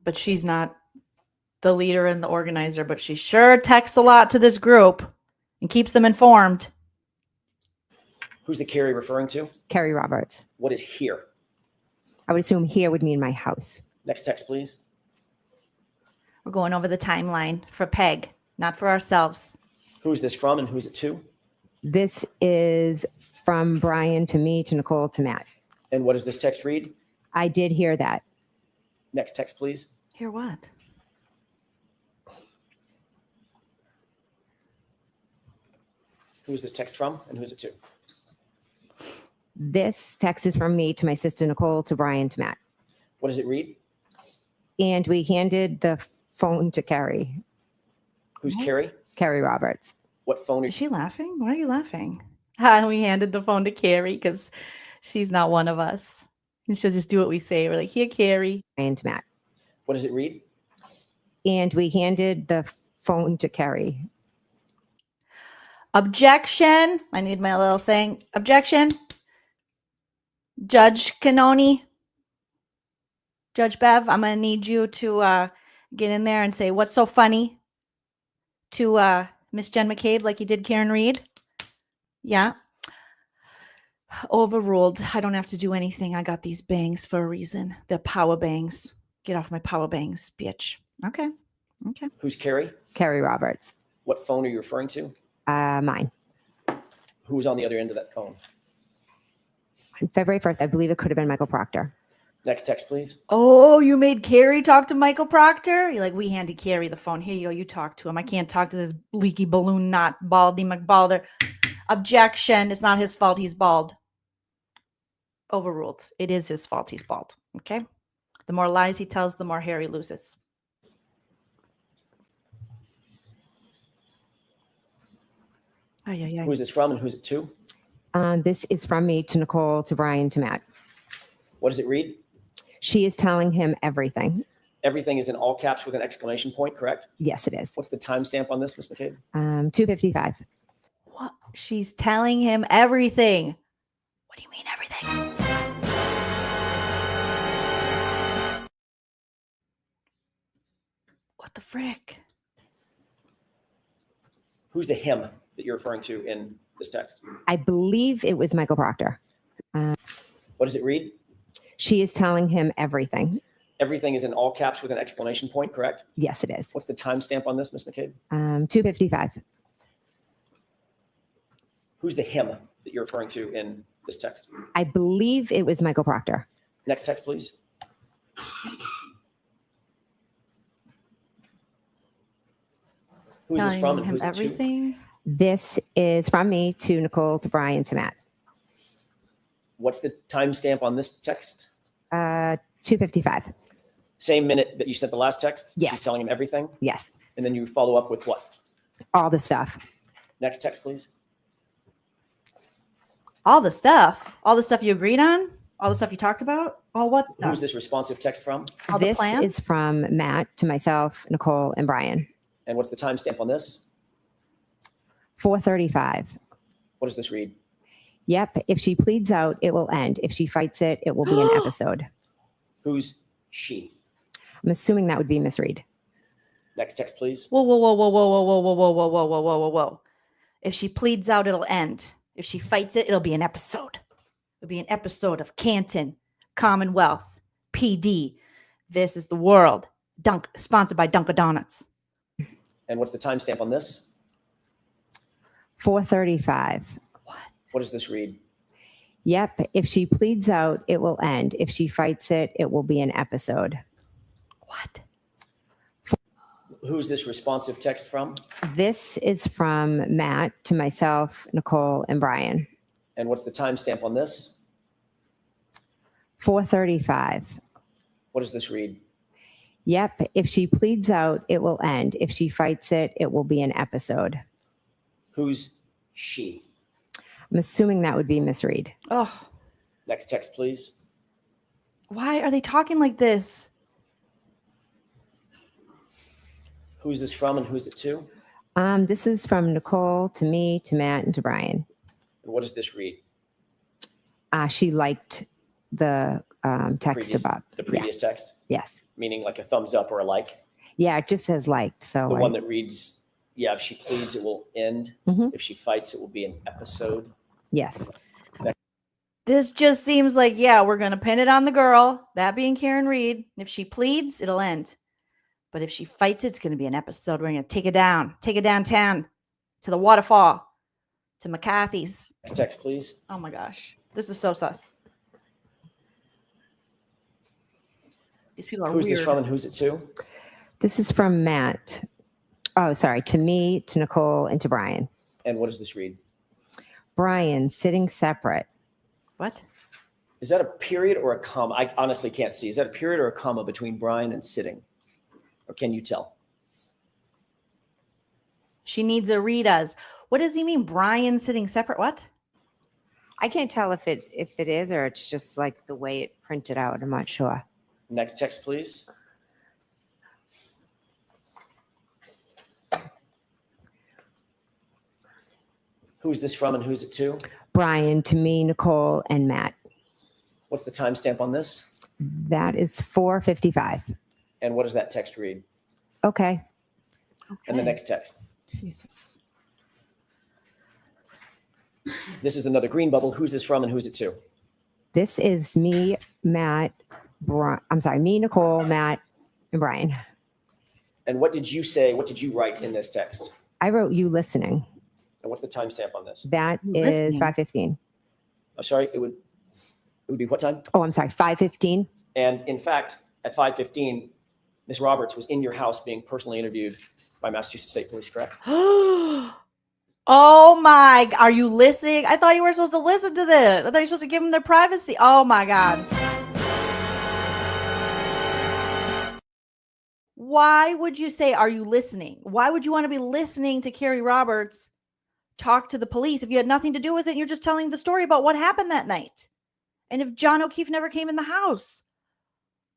S1: But she's not the leader and the organizer, but she sure texts a lot to this group and keeps them informed.
S8: Who's the Carrie referring to?
S4: Carrie Roberts.
S8: What is here?
S4: I would assume here would mean my house.
S8: Next text, please.
S1: We're going over the timeline for Peg, not for ourselves.
S8: Who's this from and who's it to?
S4: This is from Brian to me, to Nicole, to Matt.
S8: And what does this text read?
S4: I did hear that.
S8: Next text, please.
S1: Hear what?
S8: Who's this text from and who's it to?
S4: This text is from me to my sister Nicole, to Brian, to Matt.
S8: What does it read?
S4: And we handed the phone to Carrie.
S8: Who's
S1: What?
S8: Carrie?
S4: Carrie Roberts.
S8: What phone
S1: Is she laughing? Why are you laughing? And we handed the phone to Carrie because she's not one of us. And she'll just do what we say. We're like, here, Carrie.
S4: Brian, to Matt.
S8: What does it read?
S4: And we handed the phone to Carrie.
S1: Objection. I need my little thing. Objection. Judge Canoni. Judge Bev, I'm going to need you to get in there and say, what's so funny to Miss Jen McCabe like you did Karen Read? Yeah. Overruled. I don't have to do anything. I got these bangs for a reason. They're power bangs. Get off my power bangs, bitch. Okay. Okay.
S8: Who's Carrie?
S4: Carrie Roberts.
S8: What phone are you referring to?
S4: Mine.
S8: Who was on the other end of that phone?
S4: On February 1st, I believe it could have been Michael Proctor.
S8: Next text, please.
S1: Oh, you made Carrie talk to Michael Proctor? You're like, we handed Carrie the phone. Here you go. You talk to him. I can't talk to this leaky balloon knot, Baldy McBalder. Objection. It's not his fault. He's bald. Overruled. It is his fault. He's bald. Okay. The more lies he tells, the more hair he loses.
S8: Who is this from and who's it to?
S4: This is from me to Nicole, to Brian, to Matt.
S8: What does it read?
S4: She is telling him everything.
S8: Everything is in all caps with an exclamation point, correct?
S4: Yes, it is.
S8: What's the timestamp on this, Ms. McCabe?
S4: 2:55.
S1: What? She's telling him everything. What do you mean everything? What the frick?
S8: Who's the him that you're referring to in this text?
S4: I believe it was Michael Proctor.
S8: What does it read?
S4: She is telling him everything.
S8: Everything is in all caps with an exclamation point, correct?
S4: Yes, it is.
S8: What's the timestamp on this, Ms. McCabe?
S4: 2:55.
S8: Who's the him that you're referring to in this text?
S4: I believe it was Michael Proctor.
S8: Next text, please. Who is this from and
S1: him
S8: who's it to?
S1: everything?
S4: This is from me to Nicole, to Brian, to Matt.
S8: What's the timestamp on this text?
S4: 2:55.
S8: Same minute that you sent the last text?
S4: Yes.
S8: She's telling him everything?
S4: Yes.
S8: And then you follow up with what?
S4: All the stuff.
S8: Next text, please.
S1: All the stuff. All the stuff you agreed on? All the stuff you talked about? All what stuff?
S8: Who's this responsive text from?
S1: All the
S4: This
S1: plan?
S4: is from Matt to myself, Nicole, and Brian.
S8: And what's the timestamp on this?
S4: 4:35.
S8: What does this read?
S4: Yep. If she pleads out, it will end. If she fights it, it will be an episode.
S8: Who's she?
S4: I'm assuming that would be Miss Read.
S8: Next text, please.
S1: Whoa, whoa, whoa, whoa, whoa, whoa, whoa, whoa, whoa, whoa, whoa, whoa, whoa, whoa, whoa. If she pleads out, it'll end. If she fights it, it'll be an episode. It'll be an episode of Canton, Commonwealth, PD. This is the world. Sponsored by Dunkin' Donuts.
S8: And what's the timestamp on this?
S4: 4:35.
S8: What does this read?
S4: Yep. If she pleads out, it will end. If she fights it, it will be an episode.
S1: What?
S8: Who's this responsive text from?
S4: This is from Matt to myself, Nicole, and Brian.
S8: And what's the timestamp on this?
S4: 4:35.
S8: What does this read?
S4: Yep. If she pleads out, it will end. If she fights it, it will be an episode.
S8: Who's she?
S4: I'm assuming that would be Miss Read.
S1: Oh,
S8: Next text, please.
S1: why are they talking like this?
S8: Who's this from and who's it to?
S4: This is from Nicole to me, to Matt, and to Brian.
S8: And what does this read?
S4: She liked the text above.
S8: The previous text?
S4: Yes.
S8: Meaning like a thumbs up or a like?
S4: Yeah, it just says liked. So
S8: The one that reads, yeah, if she pleads, it will end.
S4: Mhm.
S8: If she fights, it will be an episode.
S4: Yes.
S1: This just seems like, yeah, we're going to pin it on the girl, that being Karen Read. If she pleads, it'll end. But if she fights, it's going to be an episode. We're going to take it downtown to the waterfall, to McCarthy's.
S8: Next text, please.
S1: Oh my gosh. This is so sus. These people are
S8: Who's
S1: weird.
S8: this from and who's it to?
S4: This is from Matt. Oh, sorry. To me, to Nicole, and to Brian.
S8: And what does this read?
S4: Brian sitting separate.
S1: What?
S8: Is that a period or a comma? I honestly can't see. Is that a period or a comma between Brian and sitting? Or can you tell?
S1: She needs a read us. What does he mean? Brian sitting separate? What?
S4: I can't tell if it is or it's just like the way it printed out. I'm not sure.
S8: Next text, please. Who's this from and who's it to?
S4: Brian to me, Nicole, and Matt.
S8: What's the timestamp on this?
S4: That is 4:55.
S8: And what does that text read?
S4: Okay.
S8: And the next text.
S1: Jesus.
S8: This is another green bubble. Who's this from and who's it to?
S4: This is me, Matt. Me, Nicole, Matt, and Brian.
S8: And what did you say? What did you write in this text?
S4: I wrote you listening.
S8: And what's the timestamp on this?
S4: That is 5:15.
S8: I'm sorry, it would be what time?
S4: Oh, I'm sorry, 5:15.
S8: And in fact, at 5:15, Ms. Roberts was in your house being personally interviewed by Massachusetts State Police, correct?
S1: Oh my, are you listening? I thought you were supposed to listen to this. I thought you were supposed to give them their privacy. Oh my God. Why would you say, are you listening? Why would you want to be listening to Carrie Roberts talk to the police if you had nothing to do with it and you're just telling the story about what happened that night? And if John O'Keefe never came in the house?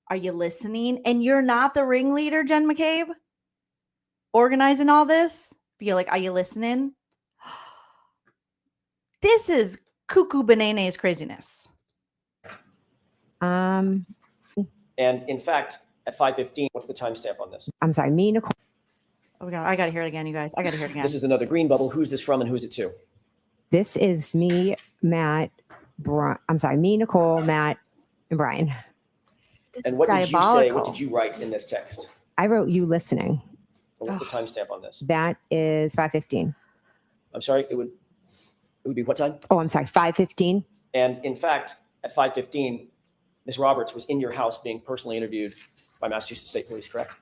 S1: Are you listening? And you're not the ringleader, Jen McCabe? Organizing all this? Be like, are you listening? This is cuckoo bananas craziness.
S8: And in fact, at 5:15, what's the timestamp on this?
S4: I'm sorry, me, Nicole.
S1: Oh my God, I got to hear it again, you guys. I got to hear it again.
S8: This is another green bubble. Who's this from and who's it to?
S4: This is me, Matt. Me, Nicole, Matt, and Brian.
S1: This
S8: And
S1: is
S8: what did you say?
S1: diabolical.
S8: What did you write in this text?
S4: I wrote you listening.
S8: And what's the timestamp on this?
S4: That is 5:15.
S8: I'm sorry, it would be what time?
S4: Oh, I'm sorry, 5:15.
S8: And in fact, at 5:15, Ms. Roberts was in your house being personally interviewed by Massachusetts State Police, correct?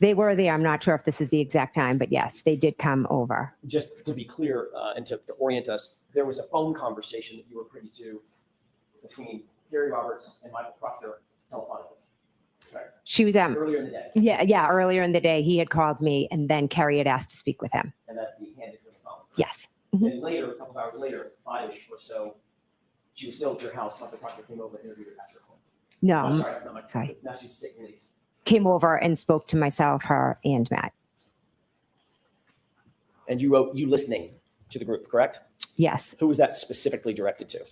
S4: They were there. I'm not sure if this is the exact time, but yes, they did come over.
S8: Just to be clear and to orient us, there was a phone conversation that you were privy to between Carrie Roberts and Michael Proctor telephonically. Right.
S4: She was
S8: Earlier in the day.
S4: Yeah, earlier in the day, he had called me, and then Carrie had asked to speak with him.
S8: And that's the handed her the phone.
S4: Yes.
S8: And later, a couple of hours later, 5-ish or so, she was still at your house. Michael Proctor came over and interviewed her at your home.
S4: No,
S8: I'm sorry, not Michael.
S4: sorry.
S8: Massachusetts State Police.
S4: Came over and spoke to myself, her, and Matt.
S8: And you wrote you listening to the group, correct?
S4: Yes.
S8: Who was that specifically directed to?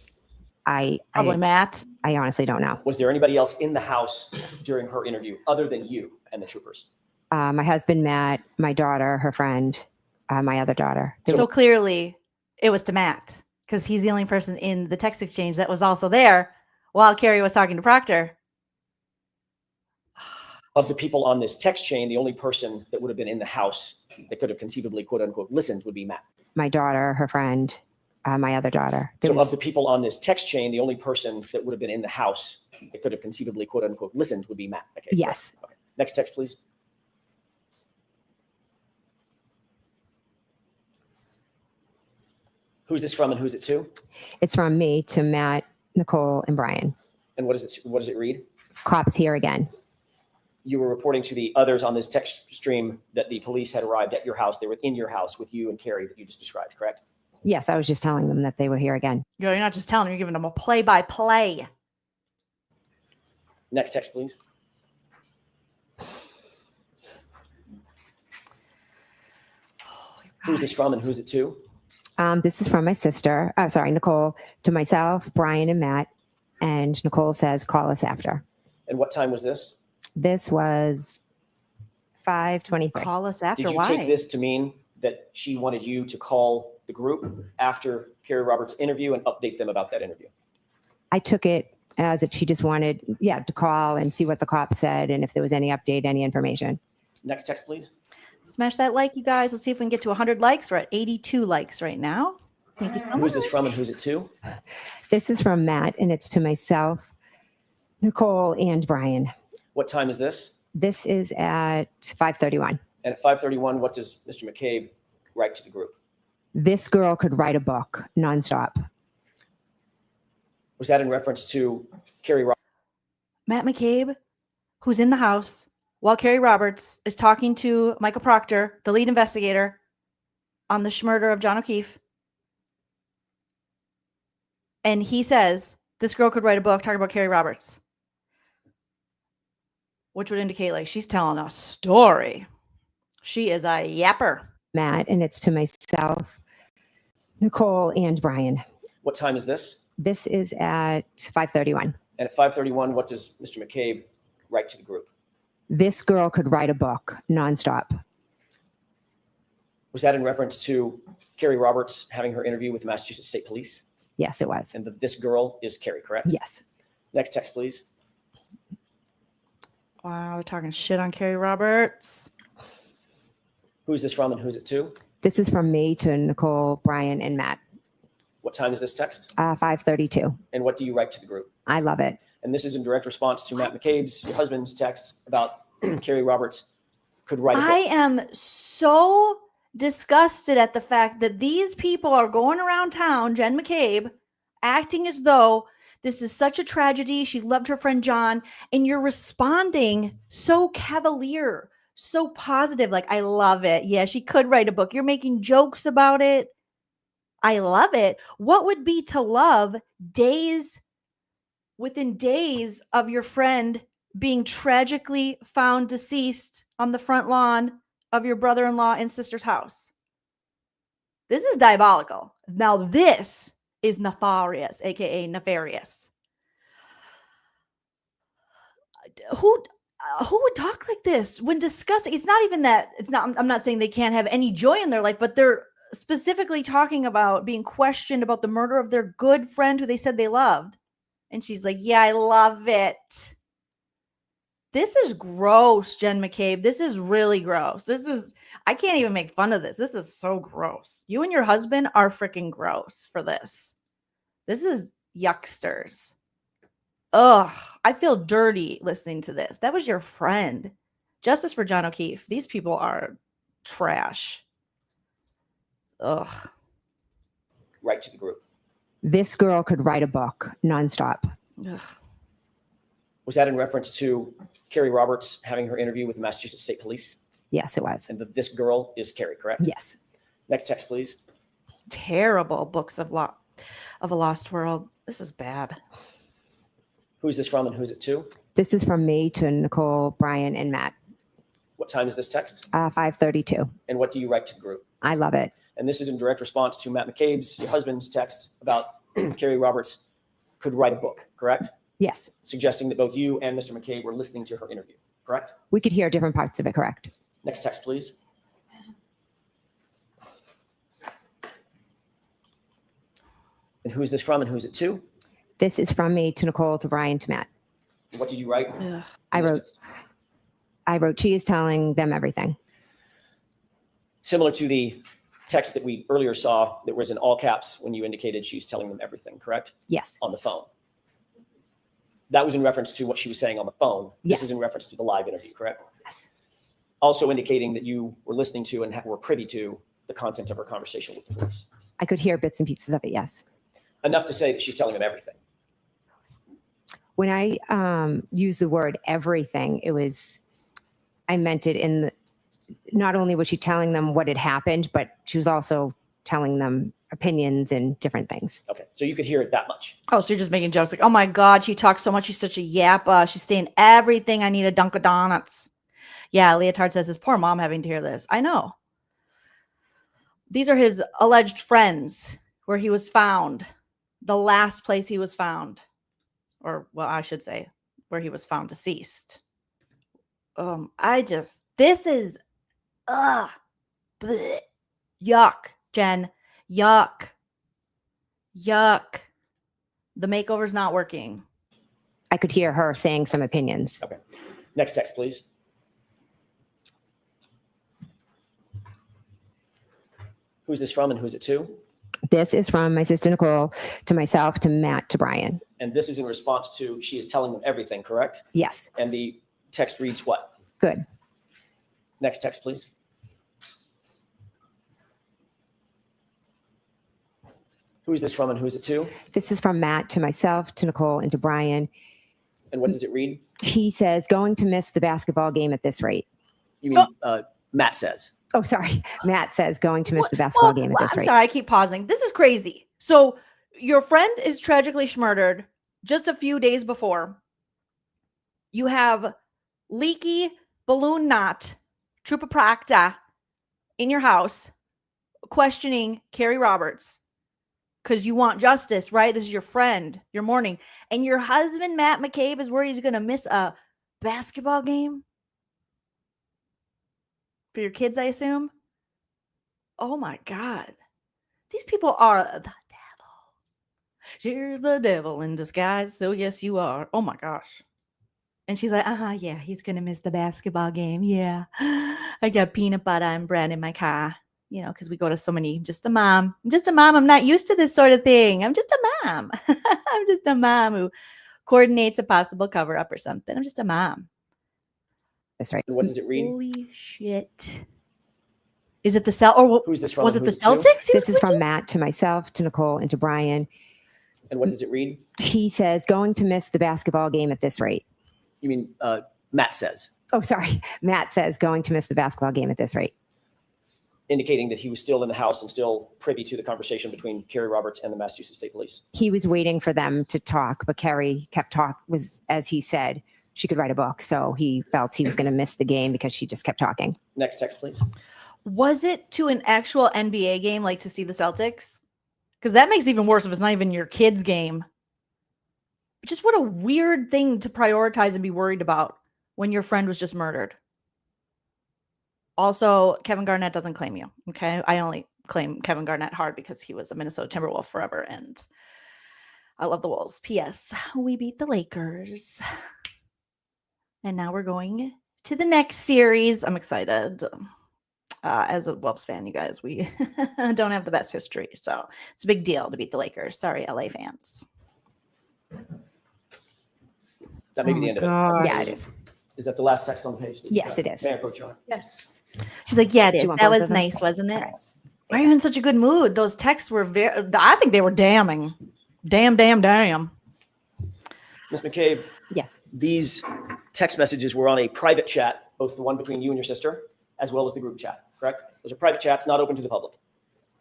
S1: Probably Matt.
S4: I honestly don't know.
S8: Was there anybody else in the house during her interview other than you and the troopers?
S4: My husband, Matt, my daughter, her friend, my other daughter.
S1: So clearly it was to Matt because he's the only person in the text exchange that was also there while Carrie was talking to Proctor.
S8: Of the people on this text chain, the only person that would have been in the house that could have conceivably, quote unquote, listened would be Matt.
S4: My daughter, her friend, my other daughter.
S8: So of the people on this text chain, the only person that would have been in the house that could have conceivably, quote unquote, listened would be Matt. Okay,
S4: yes.
S8: Okay. Next text, please. Who's this from and who's it to?
S4: It's from me to Matt, Nicole, and Brian.
S8: And what does it read?
S4: Cops here again.
S8: you were reporting to the others on this text stream that the police had arrived at your house. They were in your house with you and Carrie that you just described, correct?
S4: Yes, I was just telling them that they were here again.
S1: You're not just telling them, you're giving them a play-by-play.
S8: Next text, please. Who's this from and who's it to?
S4: This is from my sister, Nicole, to myself, Brian, and Matt. And Nicole says, call us after.
S8: And what time was this?
S4: This was 5:23.
S1: Call us after.
S8: Did you
S1: Why?
S8: take this to mean that she wanted you to call the group after Carrie Roberts' interview and update them about that interview?
S4: I took it as if she just wanted, to call and see what the cop said and if there was any update, any information.
S8: Next text, please.
S1: Smash that like, you guys. Let's see if we can get to 100 likes. We're at 82 likes right now. Thank you so much.
S8: Who's this from and who's it to?
S4: This is from Matt, and it's to myself, Nicole, and Brian.
S8: What time is this?
S4: This is at 5:31.
S8: And at 5:31, what does Mr. McCabe write to the group?
S4: This girl could write a book nonstop.
S8: Was that in reference to Carrie Roberts?
S1: Matt McCabe, who's in the house while Carrie Roberts is talking to Michael Proctor, the lead investigator on the murder of John O'Keefe. And he says, this girl could write a book talking about Carrie Roberts, which would indicate like she's telling a story. She is a yapper.
S4: Matt, and it's to myself, Nicole, and Brian.
S8: What time is this?
S4: This is at 5:31.
S8: And at 5:31, what does Mr. McCabe write to the group?
S4: This girl could write a book nonstop.
S8: Was that in reference to Carrie Roberts having her interview with the Massachusetts State Police?
S4: Yes, it was.
S8: And this girl is Carrie, correct?
S4: Yes.
S8: Next text, please.
S1: Wow, we're talking shit on Carrie Roberts.
S8: Who's this from and who's it to?
S4: This is from me to Nicole, Brian, and Matt.
S8: What time is this text?
S4: 5:32.
S8: And what do you write to the group?
S4: I love it.
S8: And this is in direct response to Matt McCabe's, your husband's text about Carrie Roberts could write a book.
S1: I am so disgusted at the fact that these people are going around town, Jen McCabe, acting as though this is such a tragedy. She loved her friend John, and you're responding so cavalier, so positive. Like, I love it. Yeah, she could write a book. You're making jokes about it. I love it. What would be to love within days of your friend being tragically found deceased on the front lawn of your brother-in-law and sister's house? This is diabolical. Now this is nefarious, aka nefarious. Who would talk like this when discussing? It's not even that. It's not. I'm not saying they can't have any joy in their life, but they're specifically talking about being questioned about the murder of their good friend who they said they loved, and she's like, "Yeah, I love it." This is gross, Jen McCabe. This is really gross. I can't even make fun of this. This is so gross. You and your husband are freaking gross for this. This is yucksters. Ugh, I feel dirty listening to this. That was your friend. Justice for John O'Keefe. These people are trash. Ugh.
S8: Write to the group.
S4: This girl could write a book nonstop.
S1: Ugh.
S8: Was that in reference to Carrie Roberts having her interview with the Massachusetts State Police?
S4: Yes, it was.
S8: And this girl is Carrie, correct?
S4: Yes.
S8: Next text, please.
S1: Terrible books of a lost world. This is bad.
S8: Who's this from and who's it to?
S4: This is from me to Nicole, Brian, and Matt.
S8: What time is this text?
S4: 5:32.
S8: And what do you write to the group?
S4: I love it.
S8: And this is in direct response to Matt McCabe's, your husband's text about Carrie Roberts could write a book, correct?
S4: Yes.
S8: Suggesting that both you and Mr. McCabe were listening to her interview, correct?
S4: We could hear different parts of it, correct?
S8: Next text, please. And who's this from and who's it to?
S4: This is from me to Nicole, to Brian, to Matt.
S8: What did you write?
S1: Ugh.
S4: I wrote, she is telling them everything.
S8: Similar to the text that we earlier saw that was in all caps when you indicated she's telling them everything, correct?
S4: Yes.
S8: On the phone. That was in reference to what she was saying on the phone.
S4: Yes.
S8: This is in reference to the live interview, correct?
S4: Yes.
S8: Also indicating that you were listening to and were privy to the content of her conversation with the police.
S4: I could hear bits and pieces of it, yes.
S8: Enough to say that she's telling them everything.
S4: When I use the word everything, it was I meant it in the, not only was she telling them what had happened, but she was also telling them opinions and different things.
S8: Okay, so you could hear it that much.
S1: Oh, so you're just making jokes like, oh my God, she talks so much. She's such a yappa. She's saying everything. I need a Dunkin' Donuts. Yeah, Leotard says his poor mom having to hear this. I know. These are his alleged friends where he was found. The last place he was found. Or, well, I should say, where he was found deceased. This is, bleh. Yuck, Jen. Yuck. Yuck. The makeover's not working.
S4: I could hear her saying some opinions.
S8: Okay. Next text, please. Who's this from and who's it to?
S4: This is from my sister Nicole to myself, to Matt, to Brian.
S8: And this is in response to she is telling them everything, correct?
S4: Yes.
S8: And the text reads what?
S4: Good.
S8: Next text, please. Who is this from and who is it to?
S4: This is from Matt to myself, to Nicole, and to Brian.
S8: And what does it read?
S4: He says, going to miss the basketball game at this rate.
S8: You mean Matt says.
S4: Oh, sorry. Matt says, going to miss the basketball game at this
S1: I'm
S4: rate.
S1: sorry, I keep pausing. This is crazy. So your friend is tragically murdered just a few days before. You have leaky balloon knot, Trooper Procta, in your house questioning Carrie Roberts because you want justice, right? This is your friend, your mourning. And your husband, Matt McCabe, is worried he's going to miss a basketball game for your kids, I assume. Oh my God. These people are the devil. You're the devil in disguise. So yes, you are. Oh my gosh. And she's like, yeah, he's going to miss the basketball game. Yeah. I got peanut butter and bread in my car, because we go to so many, just a mom. I'm just a mom. I'm not used to this sort of thing. I'm just a mom. I'm just a mom who coordinates a possible cover up or something. I'm just a mom.
S4: That's right.
S8: And what does it read?
S1: Holy shit. Is it the cell or
S8: Who's this from?
S1: was it the
S8: Who's it to?
S1: Celtics?
S4: This is from Matt to myself, to Nicole, and to Brian.
S8: And what does it read?
S4: He says, going to miss the basketball game at this rate.
S8: You mean Matt says.
S4: Oh, sorry. Matt says, going to miss the basketball game at this rate.
S8: Indicating that he was still in the house and still privy to the conversation between Carrie Roberts and the Massachusetts State Police.
S4: He was waiting for them to talk, but Carrie kept was, as he said, she could write a book. So he felt he was going to miss the game because she just kept talking.
S8: Next text, please.
S1: Was it to an actual NBA game, like to see the Celtics? Because that makes it even worse if it's not even your kid's game. Just what a weird thing to prioritize and be worried about when your friend was just murdered. Also, Kevin Garnett doesn't claim you, okay? I only claim Kevin Garnett hard because he was a Minnesota Timberwolf forever, and I love the Wolves. P.S. We beat the Lakers. And now we're going to the next series. I'm excited. As a Wolves fan, you guys, we don't have the best history, so it's a big deal to beat the Lakers. Sorry, LA fans.
S8: That may be the end of it.
S4: Yeah, it is.
S8: Is that the last text on the page?
S4: Yes, it is.
S8: May I approach you?
S10: Yes.
S1: She's like, yeah, it
S4: Do you
S1: is.
S4: want
S1: That
S4: both
S1: was
S4: of them?
S1: nice, wasn't it? Why are you in such a good mood? Those texts were I think they were damning. Damn.
S8: Ms. McCabe,
S4: Yes.
S8: these text messages were on a private chat, both the one between you and your sister, as well as the group chat, correct? Those are private chats, not open to the public.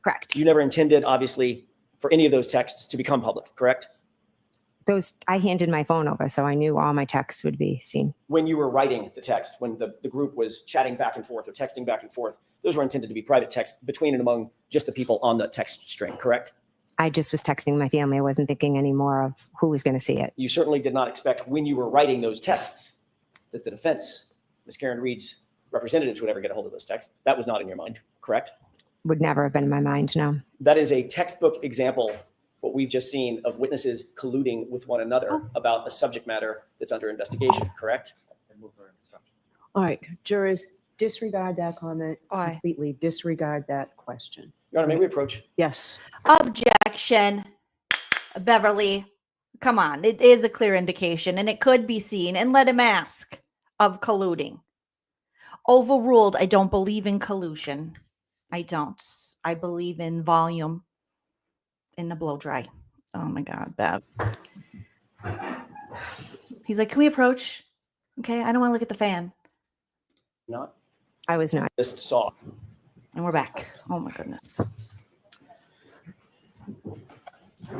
S4: Correct.
S8: You never intended, obviously, for any of those texts to become public, correct?
S4: I handed my phone over, so I knew all my texts would be seen.
S8: When you were writing the text, when the group was chatting back and forth or texting back and forth, those were intended to be private text between and among just the people on the text string, correct?
S4: I just was texting my family. I wasn't thinking anymore of who was going to see it.
S8: You certainly did not expect when you were writing those texts that the defense, Ms. Karen Read's representatives, would ever get a hold of those texts. That was not in your mind, correct?
S4: Would never have been in my mind, no.
S8: That is a textbook example, what we've just seen, of witnesses colluding with one another about a subject matter that's under investigation, correct?
S11: All right, jurors, disregard that comment.
S1: Why?
S11: Completely disregard that question.
S8: Your Honor, may we approach?
S11: Yes.
S1: Objection. Beverly, come on. It is a clear indication, and it could be seen, and let him ask, of colluding. Overruled. I don't believe in collusion. I don't. I believe in volume in the blow dry. Oh my God, Bev. He's like, can we approach? Okay, I don't want to look at the fan.
S8: Not?
S4: I was not.
S8: Just saw.
S1: And we're back. Oh my goodness.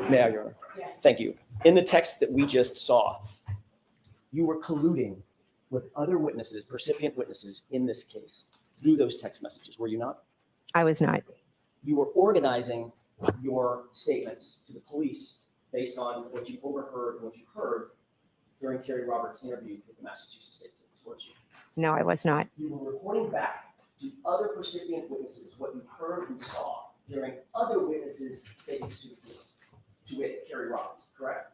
S8: May I, Your Honor? Yes. Thank you. In the text that we just saw, you were colluding with other witnesses, percipient witnesses in this case through those text messages, were you not?
S4: I was not.
S8: You were organizing your statements to the police based on what you overheard and what you heard during Kerry Roberts' interview with the Massachusetts State Police, weren't you?
S4: No, I was not.
S8: You were reporting back to other percipient witnesses what you heard and saw during other witnesses' statements to the police, to wit, Kerry Roberts, correct?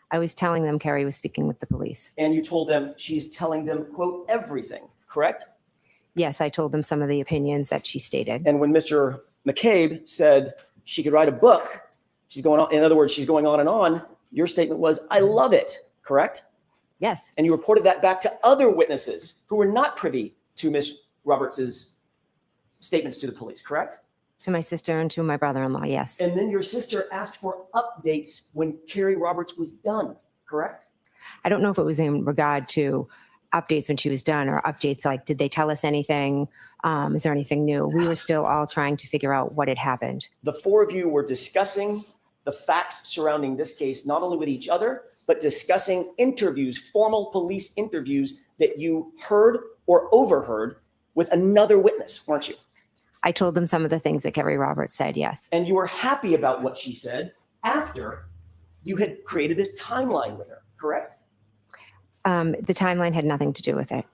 S4: I was telling them Kerry was speaking with the police.
S8: And you told them she's telling them, quote, everything, correct?
S4: Yes, I told them some of the opinions that she stated.
S8: And when Mr. McCabe said she could write a book, she's going on, in other words, she's going on and on, your statement was, I love it, correct?
S4: Yes.
S8: And you reported that back to other witnesses who were not privy to Ms. Roberts's statements to the police, correct?
S4: To my sister and to my brother-in-law, yes.
S8: And then your sister asked for updates when Kerry Roberts was done, correct?
S4: I don't know if it was in regard to updates when she was done or updates like, did they tell us anything? Is there anything new? We were still all trying to figure out what had happened.
S8: The four of you were discussing the facts surrounding this case, not only with each other, but discussing interviews, formal police interviews that you heard or overheard with another witness, weren't you?
S4: I told them some of the things that Kerry Roberts said, yes.
S8: And you were happy about what she said after you had created this timeline with her, correct?
S4: The timeline had nothing to do with it.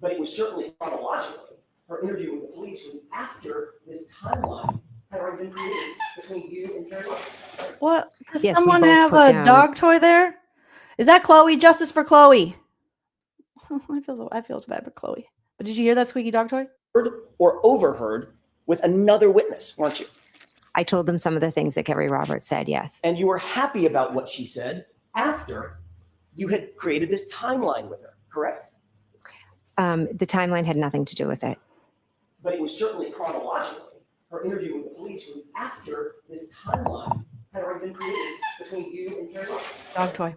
S8: But it was certainly chronologically. Her interview with the police was after this timeline had already been created between you and Kerry Roberts.
S1: What? Does
S4: Yes, we
S1: someone
S4: both
S1: have
S4: put
S1: a
S4: down-
S1: dog toy there? Is that Chloe? Justice for Chloe. I feel so bad for Chloe. But did you hear that squeaky dog toy?
S8: Heard or overheard with another witness, weren't you?
S4: I told them some of the things that Kerry Roberts said, yes.
S8: And you were happy about what she said after you had created this timeline with her, correct?
S4: The timeline had nothing to do with it.
S8: But it was certainly chronologically. Her interview with the police was after this timeline had already been created between you and Kerry Roberts.
S1: Dog toy.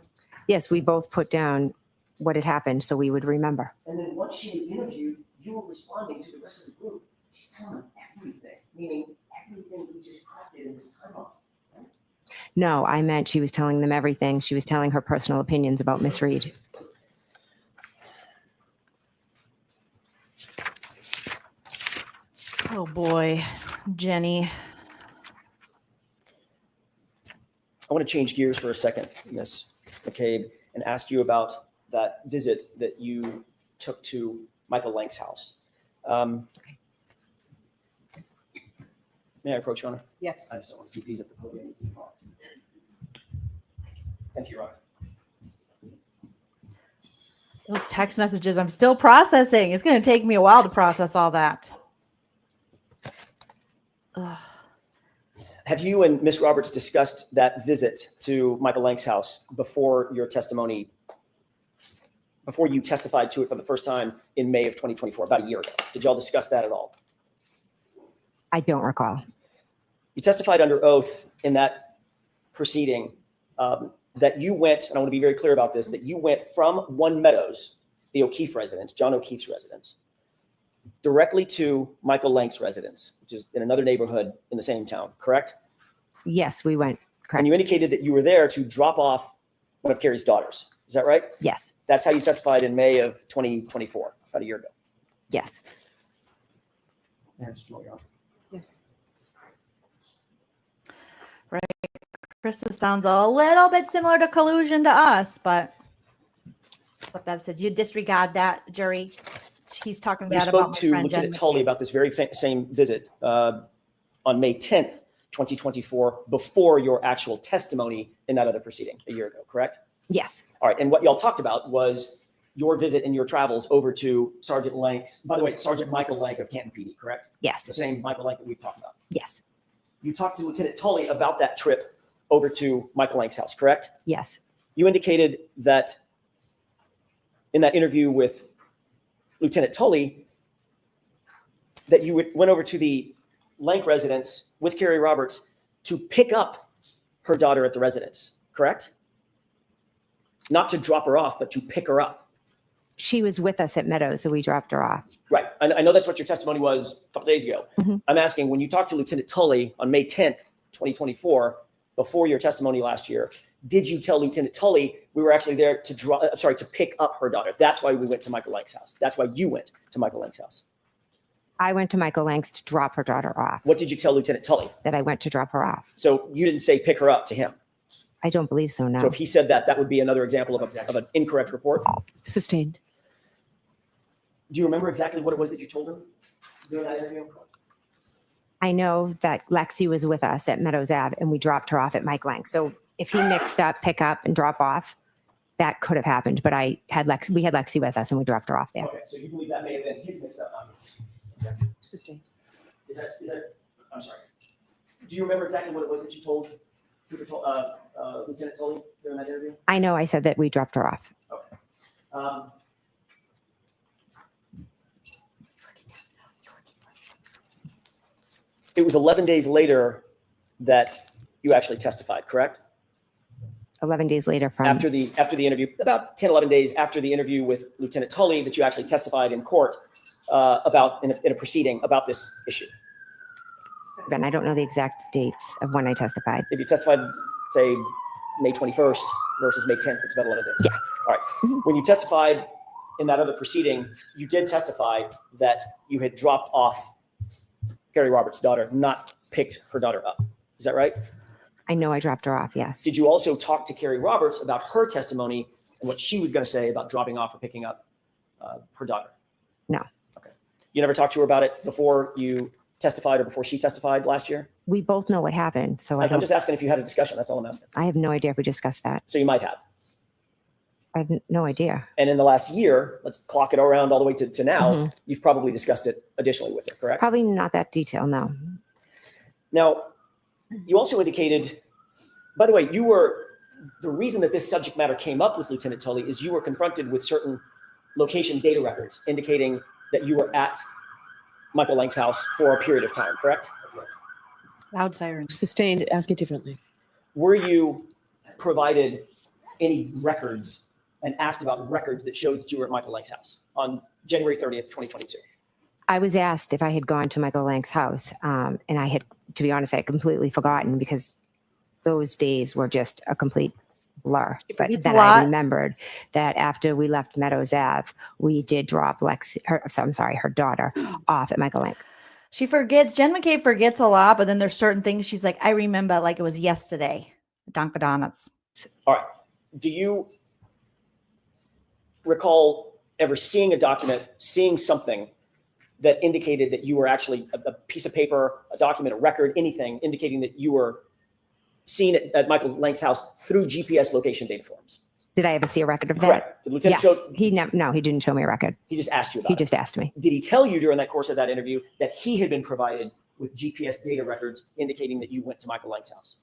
S4: Yes, we both put down what had happened so we would remember.
S8: And then once she was interviewed, you were responding to the rest of the group. She's telling them everything, meaning everything we just crafted in this timeline. Right?
S4: No, I meant she was telling them everything. She was telling her personal opinions about Miss Read.
S1: Oh boy, Jenny.
S8: I want to change gears for a second, Ms. McCabe, and ask you about that visit that you took to Michael Lank's house. May I approach, Your Honor?
S11: Yes.
S8: I just don't want to keep these at the podium. Thank you, Your Honor.
S1: Those text messages, I'm still processing. It's going to take me a while to process all that. Ugh.
S8: Have you and Ms. Roberts discussed that visit to Michael Lank's house before your testimony, before you testified to it for the first time in May of 2024, about a year ago? Did y'all discuss that at all?
S4: I don't recall.
S8: You testified under oath in that proceeding that you went, and I want to be very clear about this, that you went from One Meadows, the O'Keefe residence, John O'Keefe's residence, directly to Michael Lank's residence, which is in another neighborhood in the same town, correct?
S4: Yes, we went. Correct.
S8: And you indicated that you were there to drop off one of Carrie's daughters. Is that right?
S4: Yes.
S8: That's how you testified in May of 2024, about a year ago.
S4: Yes.
S11: Yes.
S1: Right. Krista sounds a little bit similar to collusion to us, but Bev said, you disregard that, jury. He's talking
S8: You
S1: bad about
S8: spoke
S1: my
S8: to
S1: friend
S8: Lieutenant
S1: Jen
S8: Tully
S1: McCabe.
S8: about this very same visit on May 10th, 2024, before your actual testimony in that other proceeding a year ago, correct?
S4: Yes.
S8: All right. And what y'all talked about was your visit and your travels over to Sergeant Lank's, by the way, Sergeant Michael Lank of Canton PD, correct?
S4: Yes.
S8: The same Michael Lank that we've talked about.
S4: Yes.
S8: You talked to Lieutenant Tully about that trip over to Michael Lank's house, correct?
S4: Yes.
S8: You indicated that in that interview with Lieutenant Tully that you went over to the Lank residence with Kerry Roberts to pick up her daughter at the residence, correct? Not to drop her off, but to pick her up.
S4: she was with us at Meadows, so we dropped her off.
S8: Right. I know that's what your testimony was a couple days ago. I'm asking, when you talked to Lieutenant Tully on May 10th, 2024, before your testimony last year, did you tell Lieutenant Tully we were actually there to pick up her daughter? That's why we went to Michael Lank's house. That's why you went to Michael Lank's house.
S4: I went to Michael Lank's to drop her daughter off.
S8: What did you tell Lieutenant Tully?
S4: That I went to drop her off.
S8: So you didn't say pick her up to him?
S4: I don't believe so, no.
S8: So if he said that, that would be another example of an incorrect report?
S11: Sustained.
S8: Do you remember exactly what it was that you told him during that interview?
S4: I know that Lexi was with us at Meadows Ave and we dropped her off at Mike Lank. So if he mixed up pick up and drop off, that could have happened. But we had Lexi with us and we dropped her off there.
S8: Okay, so you believe that may have been his mix-up, not yours?
S11: Sustained.
S8: Is that, I'm sorry. Do you remember exactly what it was that you told Lieutenant Tully during that interview?
S4: I know I said that we dropped her off.
S8: Okay. It was 11 days later that you actually testified, correct?
S4: 11 days later from
S8: After the interview, about 10, 11 days after the interview with Lieutenant Tully, that you actually testified in court in a proceeding about this issue.
S4: Ben, I don't know the exact dates of when I testified.
S8: If you testified, say, May 21st versus May 10th, it's about 11 days.
S4: Yeah.
S8: All right. When you testified in that other proceeding, you did testify that you had dropped off Carrie Roberts' daughter, not picked her daughter up. Is that right?
S4: I know I dropped her off, yes.
S8: Did you also talk to Carrie Roberts about her testimony and what she was going to say about dropping off or picking up her daughter?
S4: No.
S8: Okay. You never talked to her about it before you testified or before she testified last year?
S4: We both know what happened, so
S8: I'm just asking if you had a discussion. That's all I'm asking.
S4: I have no idea if we discussed that.
S8: So you might have.
S4: I have no idea.
S8: And in the last year, let's clock it around all the way to now, you've probably discussed it additionally with her, correct?
S4: Probably not that detailed, no.
S8: Now, you also indicated, by the way, the reason that this subject matter came up with Lieutenant Tully is you were confronted with certain location data records indicating that you were at Michael Lank's house for a period of time, correct?
S1: Loud sirens.
S11: Sustained. Ask it differently.
S8: Were you provided any records and asked about records that showed that you were at Michael Lank's house on January 30th, 2022?
S4: I was asked if I had gone to Michael Lank's house, and I had, to be honest, I had completely forgotten because those days were just a complete blur. But then I remembered that after we left Meadows Ave, we did drop her daughter off at Michael Lank.
S1: She forgets. Jen McCabe forgets a lot, but then there's certain things she's like, I remember like it was yesterday. Dunkin' Donuts.
S8: All right. Do you recall ever seeing a document, seeing something that indicated that you were actually a piece of paper, a document, a record, anything indicating that you were seen at Michael Lank's house through GPS location data forms?
S4: Did I ever see a record of that?
S8: Correct. Did Lieutenant show?
S4: No, he didn't show me a record.
S8: He just asked you about it.
S4: He just asked me.
S8: Did he tell you during that course of that interview that he had been provided with GPS data records indicating that you went to Michael Lank's house?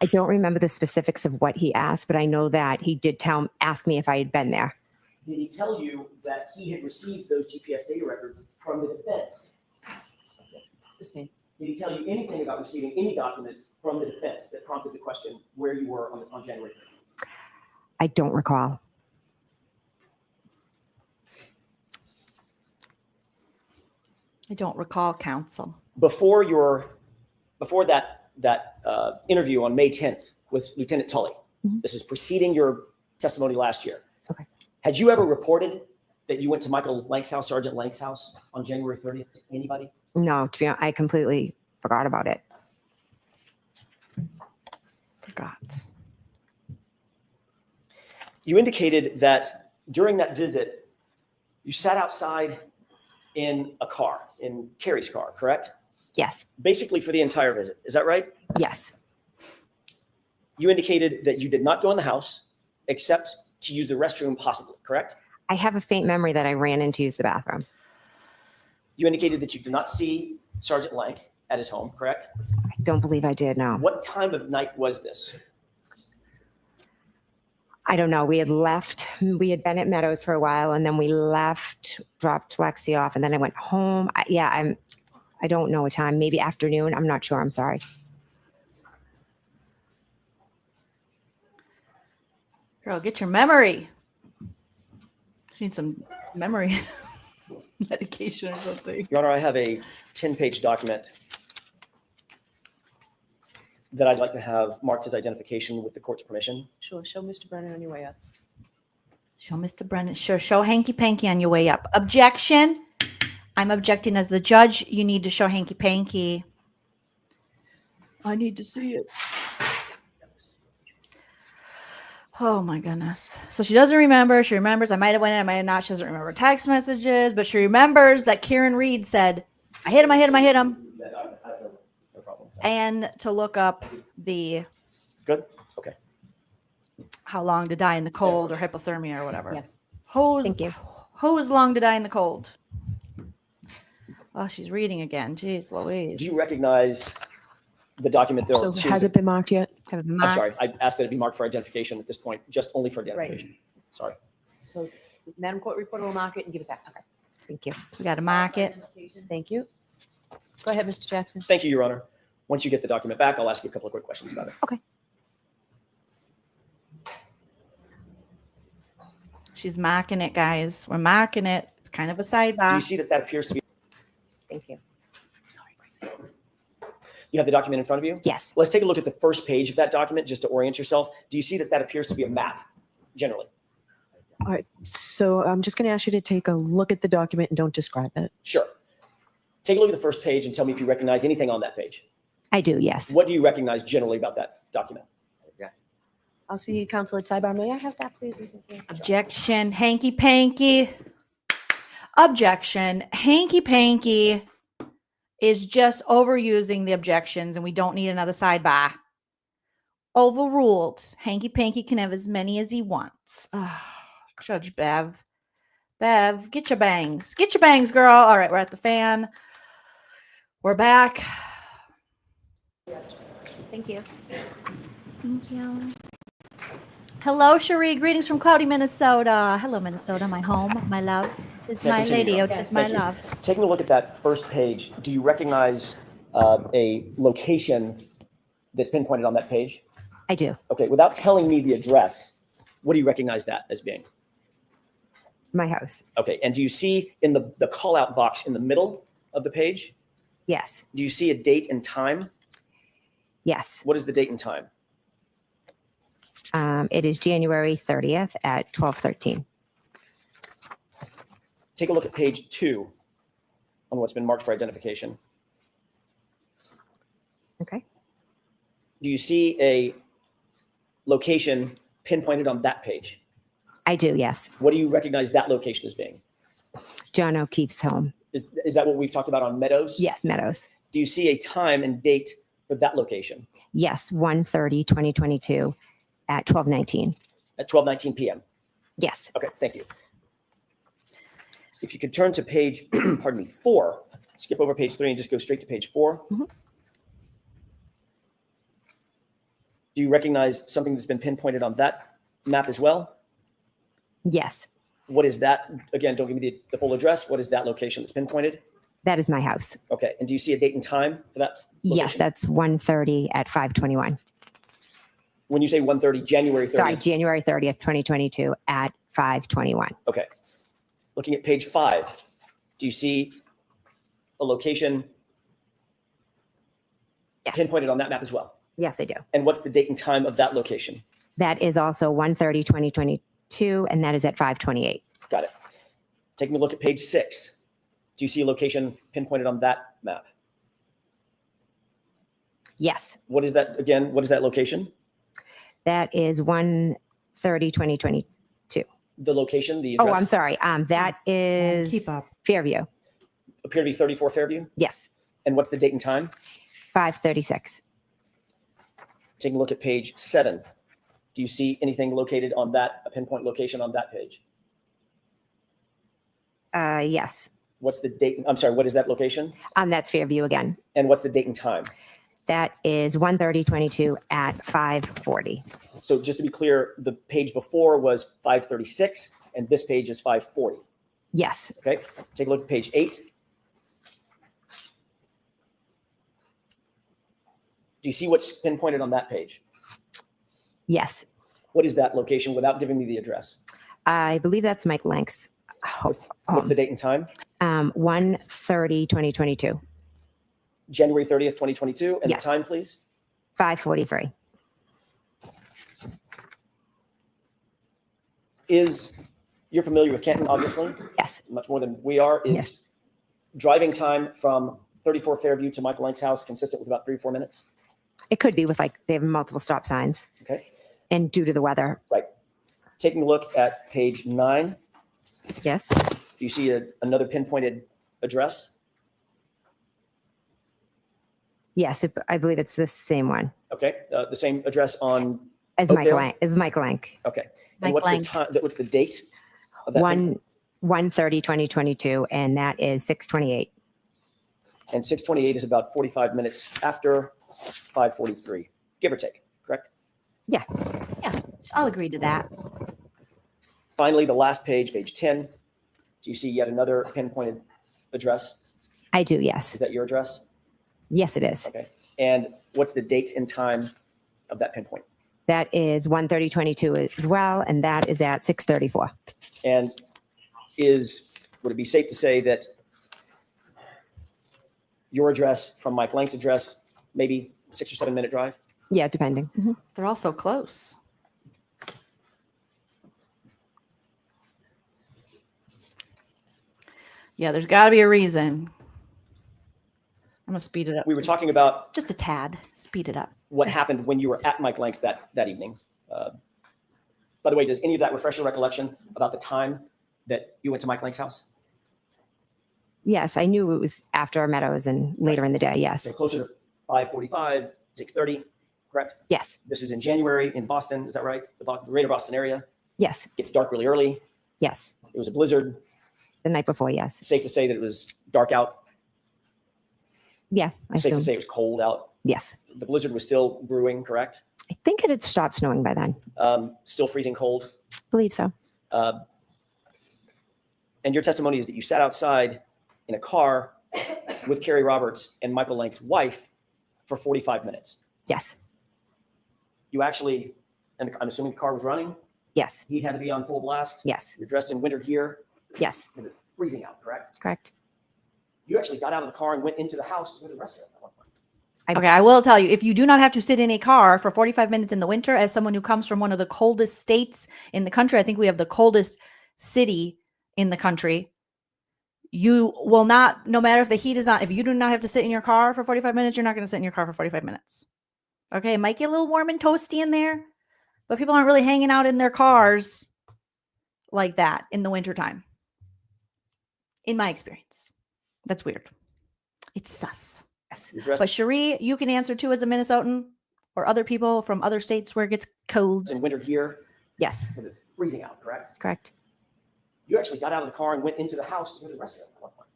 S4: I don't remember the specifics of what he asked, but I know that he did ask me if I had been there.
S8: Did he tell you that he had received those GPS data records from the defense?
S11: Sustained.
S8: Did he tell you anything about receiving any documents from the defense that prompted the question where you were on January 3rd?
S4: I don't recall.
S1: I don't recall, counsel.
S8: Before that interview on May 10th with Lieutenant Tully, this is preceding your testimony last year.
S4: Okay.
S8: Had you ever reported that you went to Michael Lank's house, Sergeant Lank's house on January 30th to anybody?
S4: No, to be honest, I completely forgot about it.
S1: Forgot.
S8: You indicated that during that visit, you sat outside in a car, in Carrie's car, correct?
S4: Yes.
S8: Basically for the entire visit. Is that right?
S4: Yes.
S8: You indicated that you did not go in the house except to use the restroom possibly, correct?
S4: I have a faint memory that I ran in to use the bathroom.
S8: You indicated that you did not see Sergeant Lank at his home, correct?
S4: I don't believe I did, no.
S8: What time of night was this?
S4: I don't know. We had been at Meadows for a while, and then we left, dropped Lexi off, and then I went home. I don't know a time, maybe afternoon. I'm not sure. I'm sorry.
S1: Girl, get your memory. She needs some memory medication or something.
S8: Your Honor, I have a 10-page document that I'd like to have marked as identification with the court's permission.
S11: Sure. Show Mr. Brennan on your way up.
S1: Show Mr. Brennan. Sure. Show hanky panky on your way up. Objection. I'm objecting as the judge. You need to show hanky panky. I need to see it. Oh my goodness. So she doesn't remember. She remembers I might have went in, I might have not. She doesn't remember text messages, but she remembers that Karen Read said, I hit him, I hit him, I hit him.
S8: No problem.
S1: And to look up the
S8: Good? Okay.
S1: how long to die in the cold or hypothermia or whatever.
S11: Yes.
S1: Thank you. How is long to die in the cold? Oh, she's reading again. Jeez Louise.
S8: Do you recognize the document there?
S11: So has it been marked yet?
S1: Have it
S8: I'm
S1: marked?
S8: sorry. I asked that it be marked for identification at this point, just only for identification. Sorry.
S11: So Madam Court Reporter will mark it and give it back. Okay.
S1: Thank you. We got to mark it.
S11: Thank you. Go ahead, Mr. Jackson.
S8: Thank you, Your Honor. Once you get the document back, I'll ask you a couple of quick questions about it.
S11: Okay.
S1: She's marking it, guys. We're marking it. It's kind of a
S8: Do
S1: sidebar.
S8: you see that that appears to be?
S4: Thank you.
S8: You have the document in front of you?
S4: Yes.
S8: Let's take a look at the first page of that document just to orient yourself. Do you see that that appears to be a map, generally?
S11: All right. So I'm just going to ask you to take a look at the document and don't describe it.
S8: Sure. Take a look at the first page and tell me if you recognize anything on that page.
S4: I do, yes.
S8: What do you recognize generally about that document?
S11: I'll see counsel at sidebar. May I have that, please, Ms. McCabe?
S1: Objection. Hanky panky. Objection. Hanky panky is just overusing the objections, and we don't need another sidebar. Overruled. Hanky panky can have as many as he wants. Judge Bev. Bev, get your bangs. Get your bangs, girl. All right, we're at the fan. We're back.
S4: Thank you.
S1: Thank you. Hello, Cherie. Greetings from cloudy Minnesota. Hello, Minnesota, my home, my love. Tis
S8: Yeah,
S1: my
S8: continue.
S1: lady, oh, tis my
S8: Thank you.
S1: love.
S8: Taking a look at that first page, do you recognize a location that's pinpointed on that page?
S4: I do.
S8: Okay, without telling me the address, what do you recognize that as being?
S4: My house.
S8: Okay, and do you see in the call-out box in the middle of the page,
S4: Yes.
S8: do you see a date and time?
S4: Yes.
S8: What is the date and time?
S4: It is January 30th at 12:13.
S8: Take a look at page 2 on what's been marked for identification.
S4: Okay.
S8: Do you see a location pinpointed on that page?
S4: I do, yes.
S8: What do you recognize that location as being?
S4: John O'Keefe's home.
S8: Is that what we've talked about on Meadows?
S4: Yes, Meadows.
S8: Do you see a time and date for that location?
S4: Yes, 1/30/2022 at 12:19.
S8: At 12:19 p.m.
S4: Yes.
S8: Okay, thank you. If you could turn to page, pardon me, 4, skip over page 3 and just go straight to page 4.
S4: Mhm.
S8: Do you recognize something that's been pinpointed on that map as well?
S4: Yes.
S8: What is that? Again, don't give me the full address. What is that location that's pinpointed?
S4: That is my house.
S8: Okay, and do you see a date and time for that location?
S4: Yes, that's 1:30 at 5:21.
S8: When you say 1:30, January 30th.
S4: Sorry, January 30th, 2022 at 5:21.
S8: Okay. Looking at page 5, do you see a location
S4: Yes.
S8: pinpointed on that map as well?
S4: Yes, I do.
S8: And what's the date and time of that location?
S4: That is also 1/30/2022, and that is at 5:28.
S8: Got it. Taking a look at page 6, do you see a location pinpointed on that map?
S4: Yes,
S8: What is that, again, what is that location?
S4: that is 1/30/2022.
S8: The location, the
S4: Oh,
S8: address?
S4: I'm sorry. That is
S1: Keep up.
S4: Fairview.
S8: Appear to be 34 Fairview?
S4: Yes,
S8: And what's the date and time?
S4: 5:36.
S8: Taking a look at page 7, do you see anything located on that, a pinpoint location on that page?
S4: Yes,
S8: What's the date? I'm sorry, what is that location?
S4: that's Fairview again.
S8: And what's the date and time?
S4: That is 1/30/22 at 5:40.
S8: So just to be clear, the page before was 536 and this page is 540.
S4: Yes,
S8: Okay, take a look at page 8. Do you see what's pinpointed on that page?
S4: yes.
S8: What is that location without giving me the address?
S4: I believe that's Mike Lank's
S8: What's
S4: home.
S8: the date and time?
S4: 1/30/2022.
S8: January 30th, 2022. And
S4: Yes.
S8: the time, please.
S4: 5:43.
S8: You're familiar with Canton, obviously,
S4: Yes.
S8: much more than we are. Is
S4: Yes.
S8: driving time from 34 Fairview to Michael Lank's house consistent with about 3 or 4 minutes?
S4: It could be with they have multiple stop signs
S8: Okay.
S4: and due to the weather.
S8: Right. Taking a look at page 9,
S4: Yes.
S8: do you see another pinpointed address?
S4: Yes. I believe it's the same one
S8: Okay. The same address on
S4: as
S8: Oakdale?
S4: Mike Lank.
S8: Okay.
S1: Mike
S8: And what's
S1: Lank.
S8: the time? What's the date of that?
S4: 1/30/2022, and that is 6:28.
S8: And 6:28 is about 45 minutes after 5:43, give or take, correct?
S4: Yeah.
S1: Yeah, I'll agree to that.
S8: Finally, the last page, page 10. Do you see yet another pinpointed address?
S4: I do. Yes.
S8: Is that your address?
S4: Yes, it is.
S8: Okay. And what's the date and time of that pinpoint?
S4: That is 1/30/22 as well, and that is at 6:34.
S8: And would it be safe to say that your address from Mike Lank's address, maybe 6 or 7 minute drive?
S4: Yeah, depending. Mhm.
S1: They're all so close. Yeah, there's got to be a reason. I'm going to speed it up.
S8: We were talking about
S1: Just a tad. Speed it up.
S8: what
S1: Thanks.
S8: happened when you were at Mike Lank's that evening. By the way, does any of that refresh your recollection about the time that you went to Mike Lank's house?
S4: Yes, I knew it was after Meadows and later in the day. Yes.
S8: So closer to 5:45, 6:30, correct?
S4: Yes.
S8: This is in January in Boston, is that right? The greater Boston area.
S4: Yes.
S8: It's dark really early.
S4: Yes.
S8: It was a blizzard.
S4: The night before. Yes.
S8: Safe to say that it was dark out.
S4: Yeah. I
S8: Safe to
S4: assume.
S8: say it was cold out.
S4: Yes.
S8: The blizzard was still brewing, correct?
S4: I think it had stopped snowing by then.
S8: Still freezing cold.
S4: Believe so.
S8: And your testimony is that you sat outside in a car with Carrie Roberts and Michael Lank's wife for 45 minutes.
S4: Yes.
S8: You actually, and I'm assuming the car was running.
S4: Yes.
S8: He had to be on full blast.
S4: Yes.
S8: You're dressed in winter gear
S4: Yes.
S8: because it's freezing out, correct?
S4: Correct.
S8: You actually got out of the car and went into the house to go to the restroom at one point.
S1: Okay, I will tell you, if you do not have to sit in a car for 45 minutes in the winter, as someone who comes from one of the coldest states in the country, I think we have the coldest city in the country. You will not, no matter if the heat is on, if you do not have to sit in your car for 45 minutes, you're not going to sit in your car for 45 minutes. Okay, it might get a little warm and toasty in there, but people aren't really hanging out in their cars like that in the wintertime. In my experience. That's weird. It's sus.
S8: You're dressed
S1: But Cherie, you can answer too as a Minnesotan or other people from other states where it gets cold.
S8: in winter gear
S4: Yes.
S8: because it's freezing out, correct?
S4: Correct.
S8: You actually got out of the car and went into the house to go to the restroom at one point.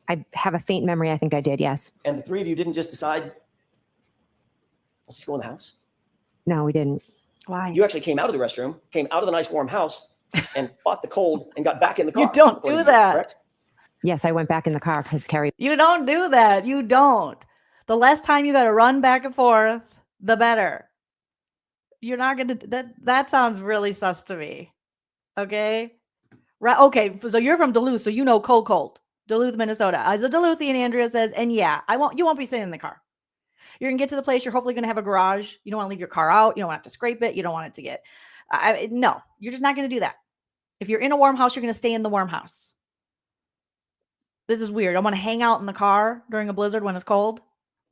S4: I have a faint memory. I think I did. Yes.
S8: And the three of you didn't just decide, let's just go in the house.
S4: No, we didn't.
S1: Why?
S8: You actually came out of the restroom, came out of the nice warm house, and fought the cold and got back in the car.
S1: You don't
S8: according
S1: do
S8: to you,
S1: that.
S8: correct?
S4: Yes, I went back in the car because Carrie.
S1: You don't do that. You don't. The less time you got to run back and forth, the better. You're not going to, that sounds really sus to me. Okay. Right. Okay. So you're from Duluth, so you know cold. Duluth, Minnesota. As a Duluthian, Andrea says, and yeah, you won't be sitting in the car. You're going to get to the place. You're hopefully going to have a garage. You don't want to leave your car out. You don't want to have to scrape it. You don't want it to get, no, you're just not going to do that. If you're in a warm house, you're going to stay in the warm house. This is weird. I want to hang out in the car during a blizzard when it's cold.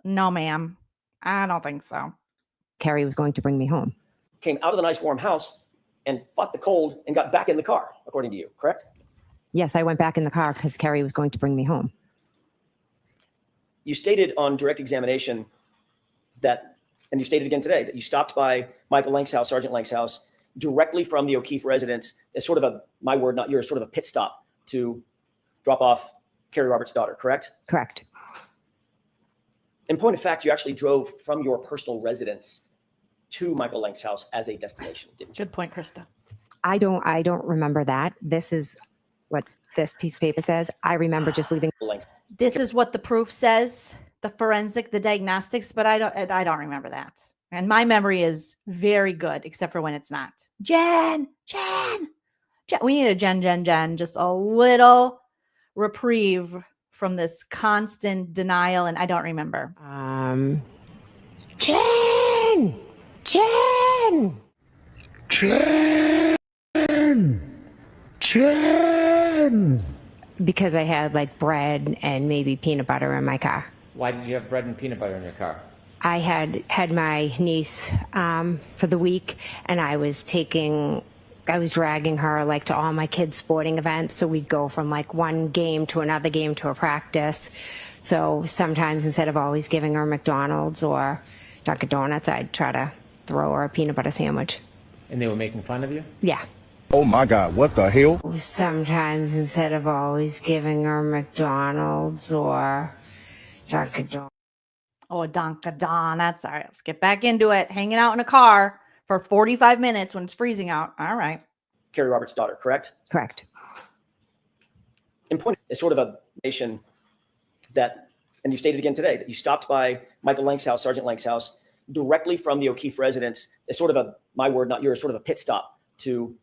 S1: No, ma'am. I don't think so.
S4: Carrie was going to bring me home.
S8: Came out of the nice warm house and fought the cold and got back in the car, according to you, correct?
S4: Yes, I went back in the car because Carrie was going to bring me home.
S8: You stated on direct examination that, and you stated again today, that you stopped by Michael Lank's house, Sergeant Lank's house, directly from the O'Keefe residence as sort of a, my word, not yours, sort of a pit stop to drop off Carrie Roberts' daughter, correct?
S4: Correct.
S8: In point of fact, you actually drove from your personal residence to Michael Lank's house as a destination, didn't you?
S1: Good point, Krista.
S4: I don't remember that. This is what this piece of paper says. I remember just leaving.
S8: Lank.
S1: This is what the proof says, the forensic, the diagnostics, but I don't remember that. And my memory is very good, except for when it's not. Jen, We need a Jen, just a little reprieve from this constant denial. And I don't remember.
S4: Jen! Jen!
S6: Jen!
S4: Because I had like bread and maybe peanut butter in my car.
S5: Why did you have bread and peanut butter in your car?
S4: I had my niece for the week, and I was dragging her like to all my kids' sporting events. So we'd go from like one game to another game to a practice. So sometimes instead of always giving her McDonald's or Dunkin' Donuts, I'd try to throw her a peanut butter sandwich.
S5: And they were making fun of you?
S4: Yeah.
S6: Oh my God, what the hell?
S4: Sometimes instead of always giving her McDonald's or Dunkin' Donuts.
S1: Oh, a Dunkin' Donuts. All right, let's get back into it. Hanging out in a car for 45 minutes when it's freezing out. All right.
S8: Carrie Roberts' daughter, correct?
S4: Correct.
S8: In point, it's sort of a nation that, and you stated again today, that you stopped by Michael Lank's house, Sergeant Lank's house, directly from the O'Keefe residence. It's sort of a, my word, not yours, sort of a pit stop to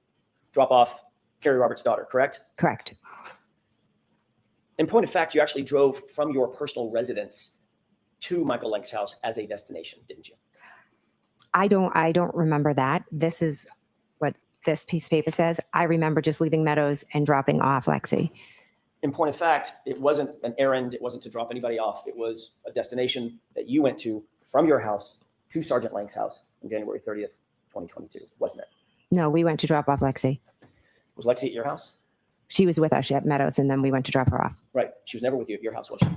S8: drop off Carrie Roberts' daughter, correct?
S4: Correct.
S8: In point of fact, you actually drove from your personal residence to Michael Lank's house as a destination, didn't you?
S4: I don't remember that. This is what this piece of paper says. I remember just leaving Meadows and dropping off Lexi.
S8: In point of fact, it wasn't an errand. It wasn't to drop anybody off. It was a destination that you went to from your house to Sergeant Lank's house on January 30th, 2022, wasn't it?
S4: No, we went to drop off Lexi.
S8: Was Lexi at your house?
S4: She was with us at Meadows, and then we went to drop her off.
S8: Right. She was never with you at your house, was she?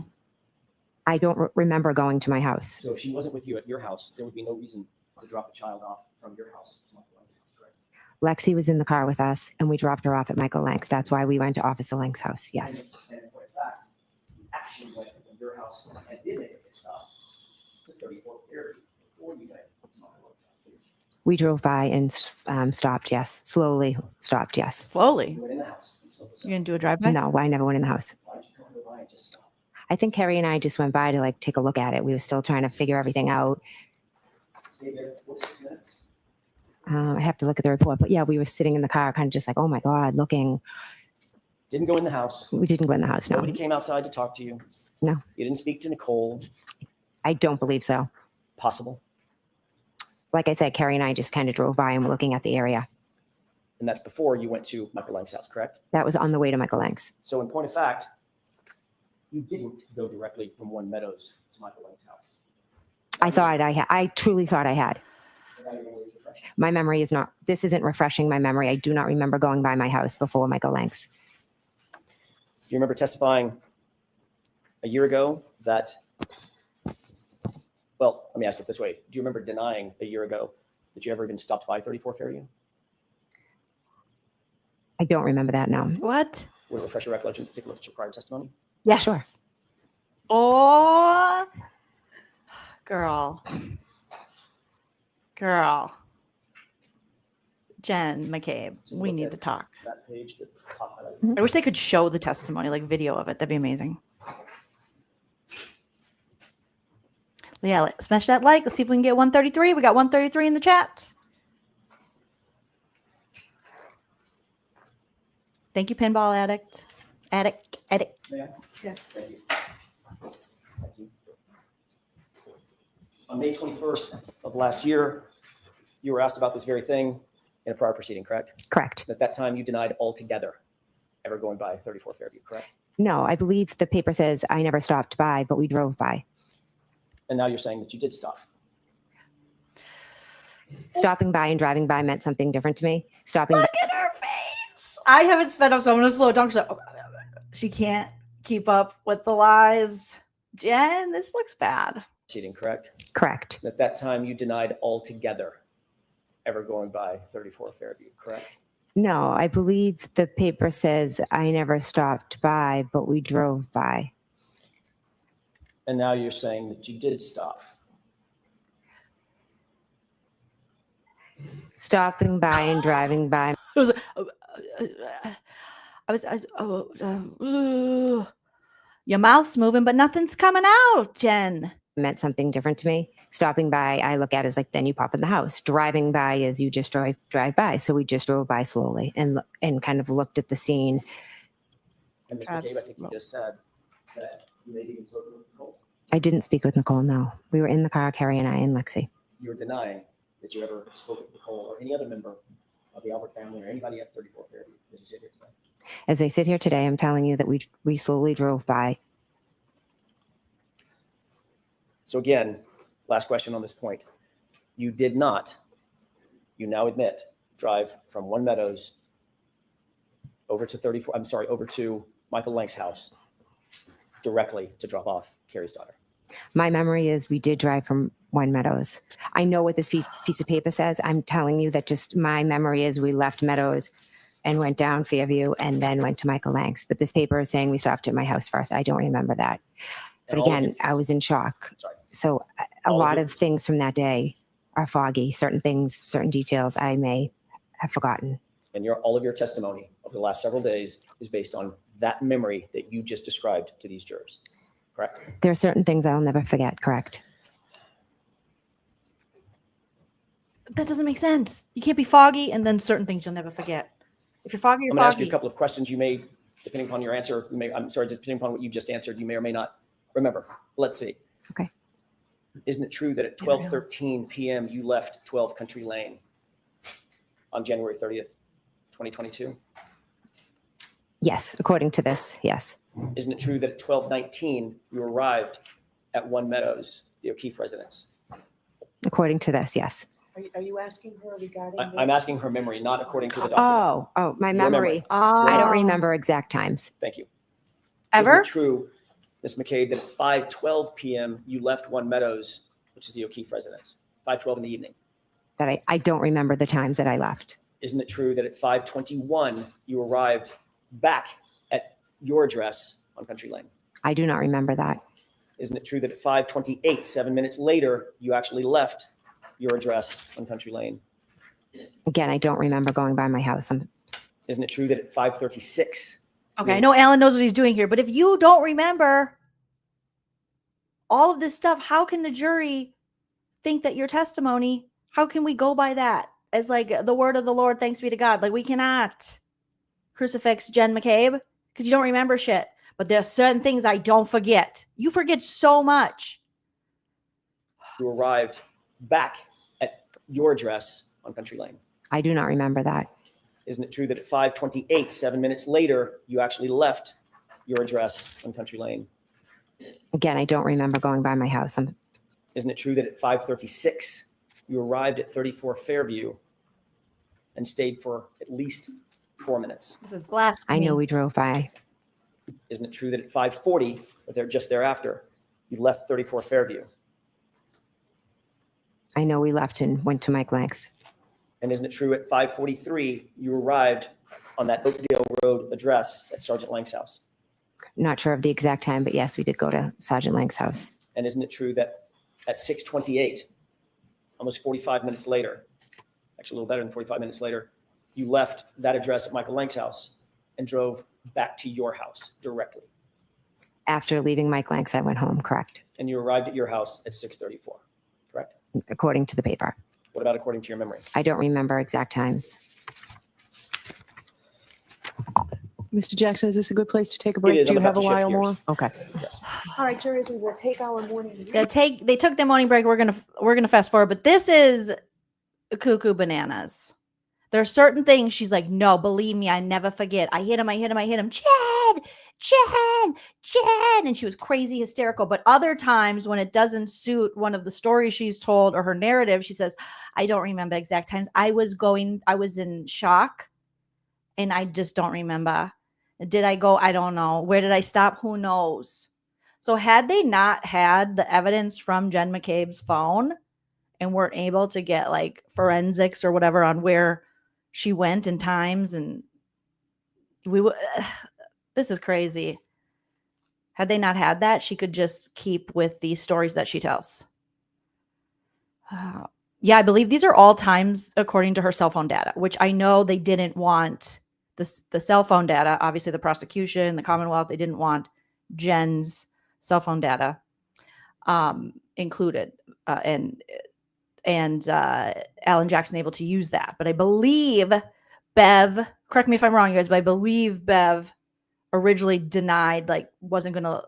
S4: I don't remember going to my house.
S8: So if she wasn't with you at your house, there would be no reason to drop a child off from your house to Michael Lank's house, correct?
S4: Lexi was in the car with us, and we dropped her off at Michael Lank's. That's why we went to Officer Lank's house. Yes.
S8: And in point of fact, you actually went from your house and did make a pit stop to 34th area before you went to Michael Lank's house, didn't you?
S4: We drove by and stopped, yes. Slowly stopped, yes.
S1: Slowly.
S8: You went in the house. And so
S1: You're going to do a drive-by?
S4: No, I never went in the house.
S8: why did you go by and just stop?
S4: I think Carrie and I just went by to like take a look at it. We were still trying to figure everything out.
S8: Stay there for 46 minutes.
S4: I have to look at the report, but yeah, we were sitting in the car kind of just like, oh my God, looking.
S8: Didn't go in the house.
S4: We didn't go in the house, no.
S8: Nobody came outside to talk to you.
S4: No.
S8: You didn't speak to Nicole.
S4: I don't believe so.
S8: Possible.
S4: Like I said, Carrie and I just kind of drove by and were looking at the area.
S8: And that's before you went to Michael Lank's house, correct?
S4: That was on the way to Michael Lank's.
S8: So in point of fact, you didn't go directly from One Meadows to Michael Lank's house.
S4: I truly thought I had.
S8: And now your memory is refreshing.
S4: My memory is not, this isn't refreshing my memory. I do not remember going by my house before Michael Lank's.
S8: Do you remember testifying a year ago that, well, let me ask it this way. Do you remember denying a year ago that you ever even stopped by 34th area?
S4: I don't remember that, no.
S1: What?
S8: Would it refresh your recollection to take a look at your prior testimony?
S1: Yes.
S4: Sure.
S1: Oh, girl. Jen McCabe,
S8: So
S1: we
S8: look
S1: need
S8: at
S1: to talk.
S8: That page, the top highlight.
S1: I wish they could show the testimony, like video of it. That'd be amazing. Yeah, smash that like. Let's see if we can get 133. We got 133 in the chat. Thank you, Pinball Addict. Addict.
S8: May I?
S1: Yes.
S8: Thank you. Thank you. On May 21st of last year, you were asked about this very thing in a prior proceeding, correct?
S4: Correct.
S8: At that time, you denied altogether ever going by 34th Fairview, correct?
S4: No, I believe the paper says I never stopped by, but we drove by.
S8: And now you're saying that you did stop.
S4: Stopping by and driving by meant something different to me. Stopping
S1: Look at her face. I haven't sped up, so I'm going to slow it down. She can't keep up with the lies. Jen, this looks bad.
S8: Proceeding, correct?
S4: Correct.
S8: At that time, you denied altogether ever going by 34th Fairview, correct?
S4: No, I believe the paper says I never stopped by, but we drove by.
S8: And now you're saying that you did stop.
S4: Stopping by and driving by.
S1: It was, your mouth's moving, but nothing's coming out, Jen.
S4: meant something different to me. Stopping by, I look at it as like, then you pop in the house. Driving by is you just drive by. So we just drove by slowly and kind of looked at the scene.
S8: And Ms. McCabe, I think you just said that you maybe even spoken with Nicole.
S4: I didn't speak with Nicole, no. We were in the car, Carrie and I and Lexi.
S8: You were denying that you ever spoke with Nicole or any other member of the Albert family or anybody at 34 Fairview as you sit here today.
S4: As I sit here today, I'm telling you that we slowly drove by.
S8: So again, last question on this point. You did not, you now admit, drive from One Meadows over to Michael Lank's house directly to drop off Carrie's daughter.
S4: My memory is we did drive from One Meadows. I know what this piece of paper says. I'm telling you that just my memory is we left Meadows and went down Fairview and then went to Michael Lank's. But this paper is saying we stopped at my house first. I don't remember that. But again, I was in shock. So a lot of things from that day are foggy. Certain things, certain details I may have forgotten.
S8: And all of your testimony over the last several days is based on that memory that you just described to these jurors, correct?
S4: There are certain things I'll never forget, correct?
S1: That doesn't make sense. You can't be foggy and then certain things you'll never forget. If you're foggy, you're
S8: I'm going to ask
S1: foggy.
S8: you a couple of questions. You may, depending upon your answer, depending upon what you just answered, you may or may not remember. Let's see.
S4: Okay.
S8: Isn't it true that at 12:13 p.m. you left 12 Country Lane on January 30th, 2022?
S4: Yes, according to this, yes.
S8: Isn't it true that at 12:19 you arrived at One Meadows, the O'Keefe residence?
S4: According to this, yes.
S9: Are you asking her regarding?
S8: I'm asking her memory, not according to the document.
S4: Oh, my
S8: Your
S4: memory. I don't remember exact times.
S8: Thank you.
S1: Ever?
S8: Isn't it true, Ms. McCabe, that at 5:12 p.m. you left One Meadows, which is the O'Keefe residence, 5:12 in the evening?
S4: That I don't remember the times that I left.
S8: Isn't it true that at 5:21 you arrived back at your address on Country Lane?
S4: I do not remember that.
S8: Isn't it true that at 5:28, 7 minutes later, you actually left your address on Country Lane?
S4: Again, I don't remember going by my house.
S8: Isn't it true that at 5:36?
S1: Okay, I know Alan knows what he's doing here, but if you don't remember all of this stuff, how can the jury think that your testimony, how can we go by that as like the word of the Lord, thanks be to God? Like we cannot crucifix Jen McCabe because you don't remember shit. But there's certain things I don't forget. You forget so much.
S8: You arrived back at your address on Country Lane.
S4: I do not remember that.
S8: Isn't it true that at 5:28, 7 minutes later, you actually left your address on Country Lane?
S4: Again, I don't remember going by my house.
S8: Isn't it true that at 5:36, you arrived at 34 Fairview and stayed for at least 4 minutes?
S1: This is blasphemy.
S4: I know we drove by.
S8: Isn't it true that at 5:40, or just thereafter, you left 34 Fairview?
S4: I know we left and went to Mike Lank's.
S8: And isn't it true at 5:43, you arrived on that Oakdale Road address at Sergeant Lank's house?
S4: Not sure of the exact time, but yes, we did go to Sergeant Lank's house.
S8: And isn't it true that at 6:28, almost 45 minutes later, actually a little better than 45 minutes later, you left that address at Michael Lank's house and drove back to your house directly?
S4: After leaving Mike Lank's, I went home, correct?
S8: And you arrived at your house at 6:34, correct?
S4: According to the paper.
S8: What about according to your memory?
S4: I don't remember exact times.
S11: Mr. Jackson, is this a good place to take a break?
S8: It is.
S11: Do you
S8: I'm
S11: have a
S8: about to shift
S11: while
S8: gears.
S11: more? Okay.
S9: All right, juries, we will take our morning.
S1: They took their morning break. We're gonna fast forward, but this is cuckoo bananas. There are certain things she's like, no, believe me, I never forget. I hit him. Jen, and she was crazy hysterical. But other times when it doesn't suit one of the stories she's told or her narrative, she says, I don't remember exact times. I was in shock and I just don't remember. Did I go? I don't know. Where did I stop? Who knows? So had they not had the evidence from Jen McCabe's phone and weren't able to get like forensics or whatever on where she went and times, and this is crazy. Had they not had that, she could just keep with these stories that she tells. Yeah, I believe these are all times according to her cell phone data, which I know they didn't want the cell phone data. Obviously, the prosecution, the Commonwealth, they didn't want Jen's cell phone data. included, and Alan Jackson able to use that. But I believe Bev, correct me if I'm wrong, you guys, but I believe Bev originally denied, like wasn't going to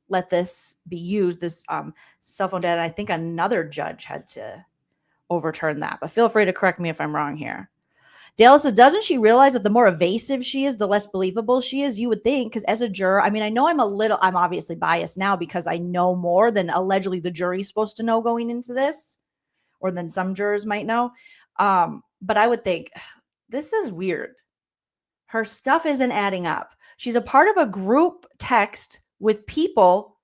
S1: let this be used, this cell phone data. I think another judge had to overturn that, but feel free to correct me if I'm wrong here. Dale says, doesn't she realize that the more evasive she is, the less believable she is? You would think, because as a juror, I mean, I know I'm obviously biased now because I know more than allegedly the jury's supposed to know going into this, or than some jurors might know. But I would think, this is weird. Her stuff isn't adding up. She's a part of a group text with people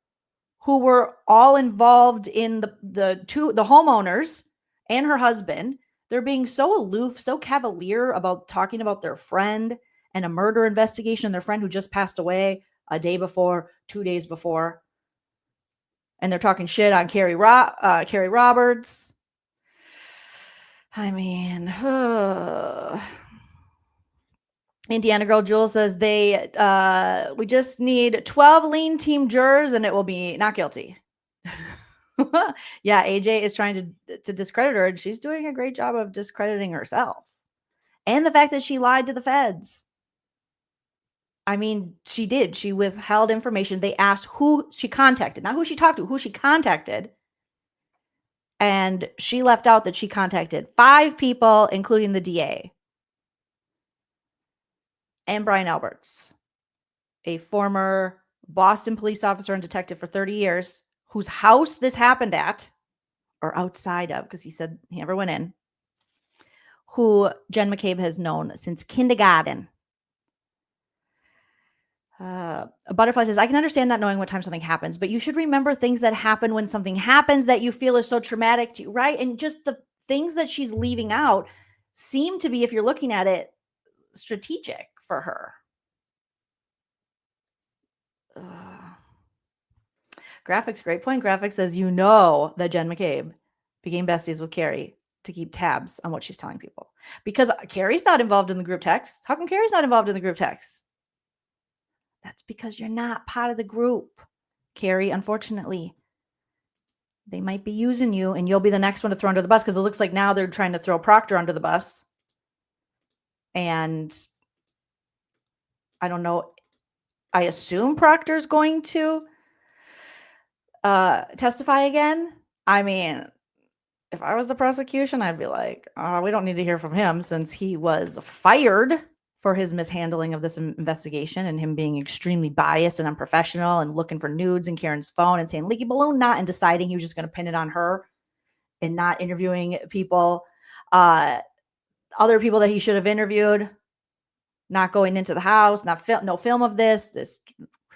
S1: who were all involved in the homeowners and her husband. They're being so aloof, so cavalier about talking about their friend and a murder investigation, their friend who just passed away a day before, 2 days before. And they're talking shit on Carrie Roberts. I mean, Indiana Girl Jewel says we just need 12 lean team jurors and it will be not guilty. Yeah, AJ is trying to discredit her, and she's doing a great job of discrediting herself. And the fact that she lied to the feds. I mean, she did. She withheld information. They asked who she contacted, not who she talked to, who she contacted. And she left out that she contacted 5 people, including the DA. And Brian Alberts, a former Boston police officer and detective for 30 years, whose house this happened at, or outside of, because he said he never went in, who Jen McCabe has known since kindergarten. A Butterfly says, I can understand not knowing what time something happens, but you should remember things that happen when something happens that you feel is so traumatic to you, right? And just the things that she's leaving out seem to be, if you're looking at it, strategic for her. Graphics, great point. Graphics says, you know that Jen McCabe became besties with Carrie to keep tabs on what she's telling people. Because Carrie's not involved in the group text. How come Carrie's not involved in the group text? That's because you're not part of the group, Carrie, unfortunately. They might be using you, and you'll be the next one to throw under the bus, because it looks like now they're trying to throw Proctor under the bus. And I don't know. I assume Proctor's going to testify again. I mean, if I was the prosecution, I'd be like, we don't need to hear from him since he was fired for his mishandling of this investigation and him being extremely biased and unprofessional and looking for nudes in Karen's phone and saying leaky balloon not, and deciding he was just going to pin it on her and not interviewing people, other people that he should have interviewed, not going into the house, no film of this.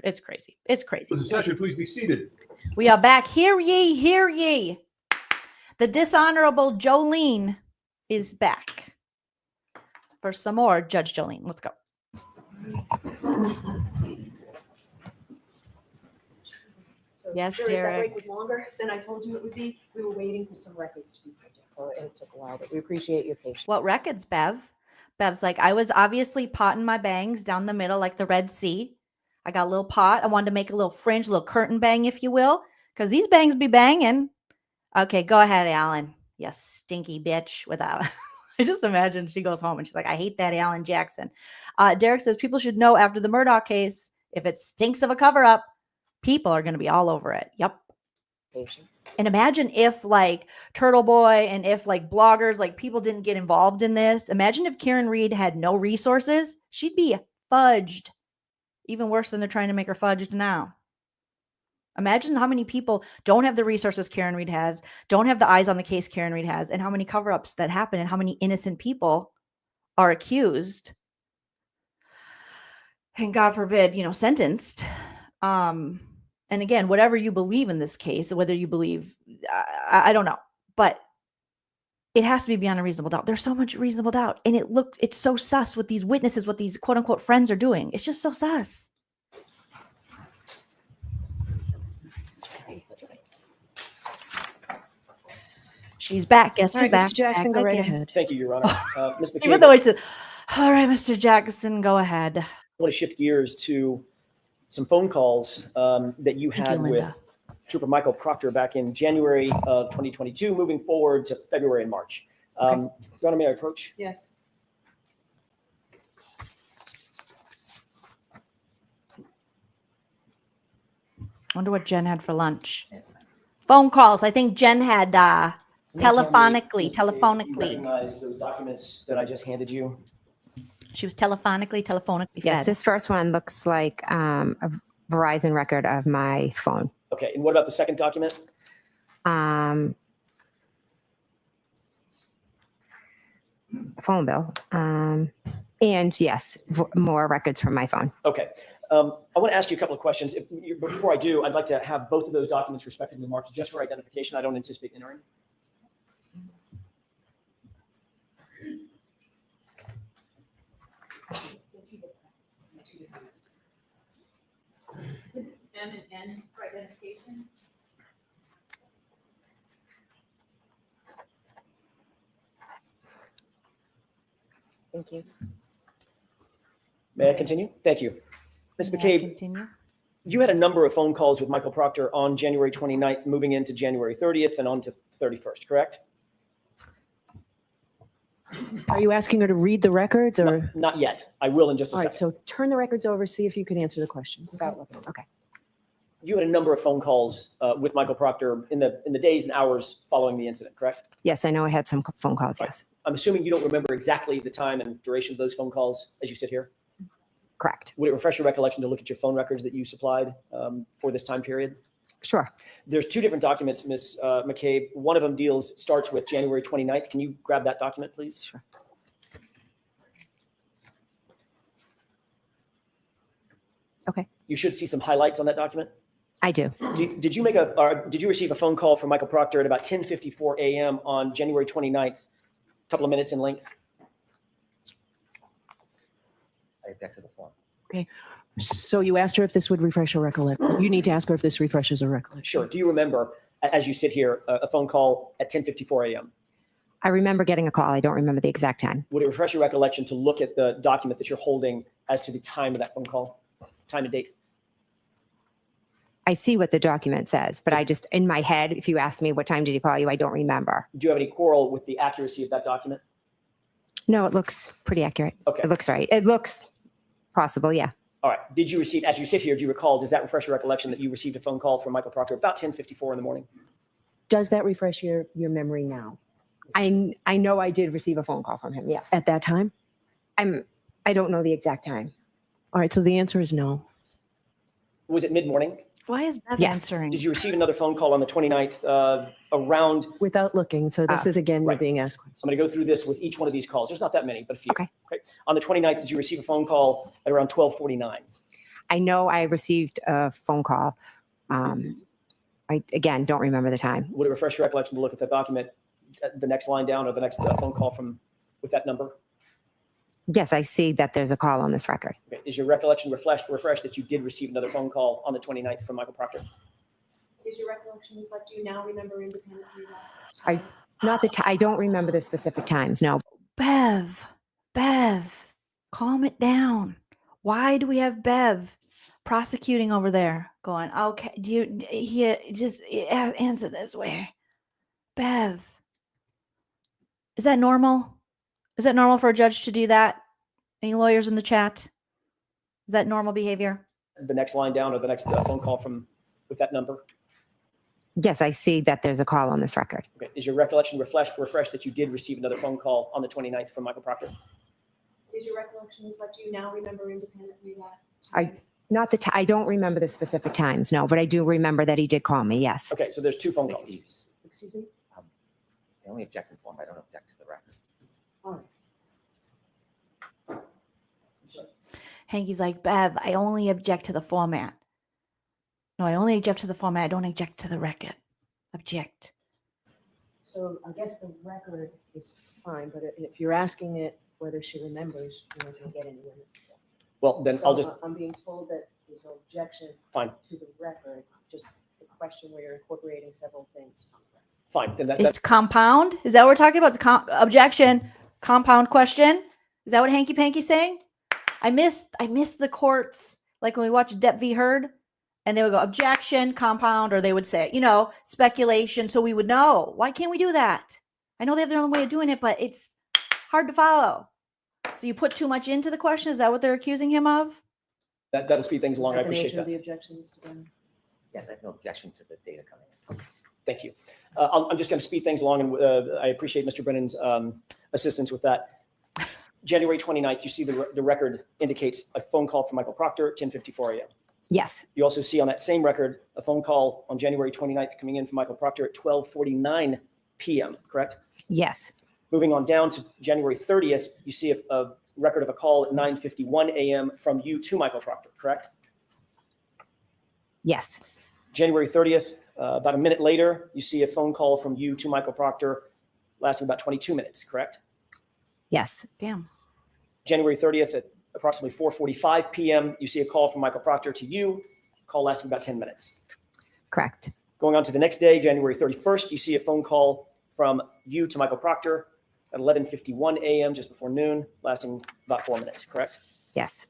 S1: It's crazy. It's crazy.
S6: The session, please be seated.
S1: We are back. Hear ye, hear ye. The dishonorable Joleen is back for some more Judge Joleen. Let's go.
S9: So,
S1: Yes,
S9: Jerry,
S1: Derek.
S9: That break was longer than I told you it would be. We were waiting for some records to be printed, so it took a while, but we appreciate your patience.
S1: What records, Bev? Bev's like, I was obviously potting my bangs down the middle like the Red Sea. I got a little pot. I wanted to make a little fringe, a little curtain bang, if you will, because these bangs be banging. Okay, go ahead, Alan. You stinky bitch. Without, I just imagine she goes home and she's like, I hate that Alan Jackson. Derek says people should know after the Murdaugh case, if it stinks of a cover-up, people are going to be all over it. Yep.
S9: Patience.
S1: And imagine if like Turtle Boy and if like bloggers, like people didn't get involved in this. Imagine if Karen Read had no resources. She'd be fudged. Even worse than they're trying to make her fudged now. Imagine how many people don't have the resources Karen Read has, don't have the eyes on the case Karen Read has, and how many cover-ups that happen and how many innocent people are accused. And God forbid, sentenced. And again, whatever you believe in this case, whether you believe, I don't know, but it has to be beyond a reasonable doubt. There's so much reasonable doubt. And it's so sus what these witnesses, what these quote unquote friends are doing. It's just so sus. She's back. Guess
S11: All
S1: who's
S11: right,
S1: back?
S11: Mr. Jackson,
S1: Back
S11: go right
S1: again.
S11: ahead.
S8: Thank you, Your Honor. Ms. McCabe,
S1: Even though I said, all right, Mr. Jackson, go ahead.
S8: I want to shift gears to some phone calls that you
S1: Thank
S8: had
S1: you,
S8: with
S1: Linda.
S8: Trooper Michael Proctor back in January of 2022, moving forward to February and March. Your Honor, may I approach?
S9: Yes.
S1: Wonder what Jen had for lunch. Phone calls. I think Jen had telephonically.
S8: You recognize those documents that I just handed you?
S1: She was telephonically
S4: Yes,
S1: fed.
S4: this first one looks like a Verizon record of my phone.
S8: Okay, and what about the second document?
S4: Phone bill. And yes, more records from my phone.
S8: Okay. I want to ask you a couple of questions. Before I do, I'd like to have both of those documents respectively marked just for identification. I don't anticipate entering.
S10: M and N for identification.
S4: Thank you.
S8: May I continue? Thank you. Ms.
S1: May I
S8: McCabe,
S1: continue?
S8: you had a number of phone calls with Michael Proctor on January 29th, moving into January 30th and on to 31st, correct?
S11: Are you asking her to read the records or?
S8: Not yet. I will in just a
S11: All right,
S8: second.
S11: so turn the records over, see if you can answer the questions.
S4: Okay.
S8: You had a number of phone calls with Michael Proctor in the days and hours following the incident, correct?
S4: Yes, I know I had some phone calls. Yes,
S8: I'm assuming you don't remember exactly the time and duration of those phone calls as you sit here.
S4: correct.
S8: Would it refresh your recollection to look at your phone records that you supplied for this time period?
S4: Sure.
S8: There's two different documents, Ms. McCabe. One of them starts with January 29th. Can you grab that document, please?
S4: Sure. Okay.
S8: You should see some highlights on that document.
S4: I do.
S8: Did you receive a phone call from Michael Proctor at about 10:54 a.m. on January 29th, a couple of minutes in length?
S5: I object to the form.
S11: Okay. So you asked her if this would refresh her recollection. You need to ask her if this refreshes her recollection.
S8: Sure. Do you remember, as you sit here, a phone call at 10:54 a.m.?
S4: I remember getting a call. I don't remember the exact time.
S8: Would it refresh your recollection to look at the document that you're holding as to the time of that phone call, time and date?
S4: I see what the document says, but I just, in my head, if you ask me what time did he call you, I don't remember.
S8: Do you have any quarrel with the accuracy of that document?
S4: No, it looks pretty accurate.
S8: Okay.
S4: It looks right. It looks possible. Yeah.
S8: All right. Did you receive, as you sit here, do you recall, does that refresh your recollection that you received a phone call from Michael Proctor about 10:54 in the morning?
S11: Does that refresh your memory now?
S4: I know I did receive a phone call from him. Yes.
S11: At that time?
S4: I don't know the exact time.
S11: All right, so the answer is no.
S8: Was it mid-morning?
S1: Why is Bev
S4: Yes.
S1: answering?
S8: Did you receive another phone call on the 29th around?
S11: Without looking, so this is again, you're
S8: right.
S11: being asked questions.
S8: I'm going to go through this with each one of these calls. There's not that many, but a few.
S4: Okay.
S8: On the 29th, did you receive a phone call at around 12:49?
S4: I know I received a phone call. I, again, don't remember the time.
S8: Would it refresh your recollection to look at that document, the next line down, or the next phone call with that number?
S4: Yes, I see that there's a call on this record.
S8: Okay. Is your recollection refreshed that you did receive another phone call on the 29th from Michael Proctor?
S10: Is your recollection reflect, do you now remember independently?
S4: I don't remember the specific times. No.
S1: Bev, calm it down. Why do we have Bev prosecuting over there going, okay, just answer this way. Bev, is that normal? Is that normal for a judge to do that? Any lawyers in the chat? Is that normal behavior?
S8: The next line down, or the next phone call with that number?
S4: Yes, I see that there's a call on this record.
S8: Okay. Is your recollection refreshed that you did receive another phone call on the 29th from Michael Proctor?
S10: Is your recollection reflect, do you now remember independently
S4: I don't remember the specific times. No, but I do remember that he did call me. Yes.
S8: Okay. So there's two phone
S5: Make it
S8: calls.
S5: easy.
S11: Excuse me?
S5: I only object to the form. I don't object to the record.
S11: All right.
S1: Hankey's like, Bev, I only object to the format. No, I only object to the format. I don't object to the record. Object.
S11: So I guess the record is fine, but if you're asking it whether she remembers, you're not going to get anywhere, Mr. Jackson.
S8: Well, then
S11: So
S8: I'll just,
S11: I'm being told that there's no objection
S8: fine,
S11: to the record, just the question where you're incorporating several things from the record.
S8: fine. Then
S1: Is compound? Is that what we're talking about? It's objection, compound question. Is that what Hanky Panky's saying? I missed the courts, like when we watched Depp v. Heard, and they would go objection, compound, or they would say, speculation. So we would know. Why can't we do that? I know they have their own way of doing it, but it's hard to follow. So you put too much into the question. Is that what they're accusing him of?
S8: That'll speed things along. I
S11: The nature
S8: appreciate
S11: of
S8: that.
S11: the objection, Mr. Brennan.
S5: Yes, I have no objection to the data coming in.
S8: Thank you. I'm just going to speed things along, and I appreciate Mr. Brennan's assistance with that. January 29th, you see the record indicates a phone call from Michael Proctor at 10:54 a.m.
S4: Yes.
S8: You also see on that same record a phone call on January 29th coming in from Michael Proctor at 12:49 p.m., correct?
S4: Yes.
S8: Moving on down to January 30th, you see a record of a call at 9:51 a.m. from you to Michael Proctor, correct?
S4: Yes.
S8: January 30th, about a minute later, you see a phone call from you to Michael Proctor lasting about 22 minutes, correct?
S4: Yes.
S1: Damn.
S8: January 30th at approximately 4:45 p.m., you see a call from Michael Proctor to you, call lasting about 10 minutes.
S4: Correct.
S8: Going on to the next day, January 31st, you see a phone call from you to Michael Proctor at 11:51 a.m., just before noon, lasting about 4 minutes, correct?
S4: Yes.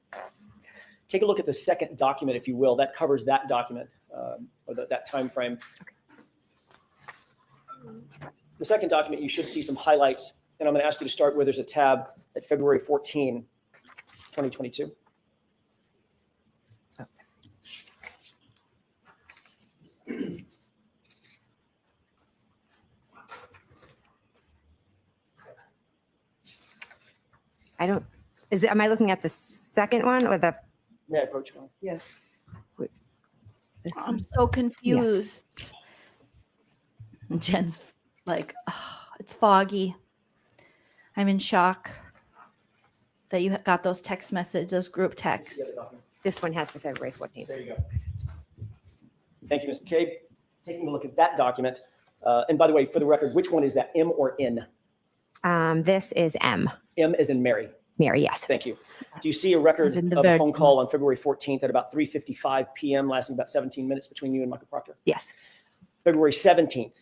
S8: Take a look at the second document, if you will. That covers that document, or that time frame. The second document, you should see some highlights, and I'm going to ask you to start where there's a tab at February 14, 2022.
S4: Am I looking at the second one or the
S8: May I approach you?
S11: Yes.
S4: this
S1: I'm
S4: one?
S1: so confused. And Jen's like, oh, it's foggy. I'm in shock that you got those text messages, those group texts.
S4: This one has the February 14th.
S8: There you go. Thank you, Ms. McCabe. Taking a look at that document. And by the way, for the record, which one is that, M or N?
S4: This is M.
S8: M as in Mary.
S4: Mary, yes.
S8: Thank you. Do you see a record
S1: As in the
S8: of a phone
S1: Virgin.
S8: call on February 14th at about 3:55 p.m., lasting about 17 minutes between you and Michael Proctor?
S4: Yes.
S8: February 17th,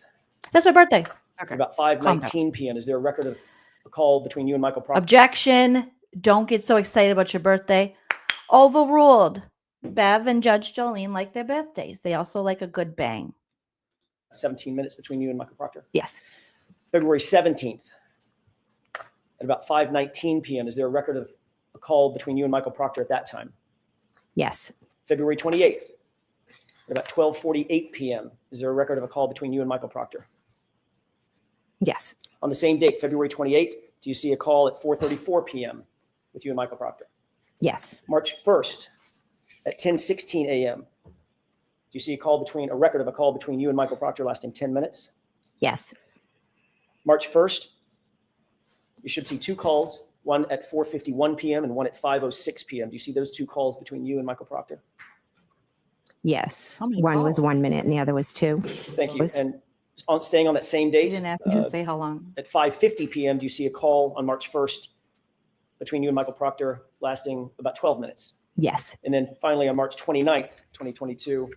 S1: That's my birthday.
S8: at about 5:19 p.m., is there a record of a call between you and Michael Proctor?
S1: Objection. Don't get so excited about your birthday. Overruled. Bev and Judge Jolene like their birthdays. They also like a good bang.
S8: 17 minutes between you and Michael Proctor.
S4: Yes.
S8: February 17th, at about 5:19 p.m., is there a record of a call between you and Michael Proctor at that time?
S4: Yes.
S8: February 28th, at about 12:48 p.m., is there a record of a call between you and Michael Proctor?
S4: Yes.
S8: On the same date, February 28th, do you see a call at 4:34 p.m. with you and Michael Proctor?
S4: Yes.
S8: March 1st, at 10:16 a.m., do you see a record of a call between you and Michael Proctor lasting 10 minutes?
S4: Yes.
S8: March 1st, you should see two calls, one at 4:51 p.m. and one at 5:06 p.m. Do you see those two calls between you and Michael Proctor?
S4: Yes.
S1: How many
S4: One was
S1: calls?
S4: 1 minute and the other was 2.
S8: Thank you.
S4: Was-
S8: And staying on that same
S1: You
S8: date,
S1: didn't ask me to say how long.
S8: at 5:50 p.m., do you see a call on March 1st between you and Michael Proctor lasting about 12 minutes?
S4: Yes.
S8: And then finally on March 29th, 2022,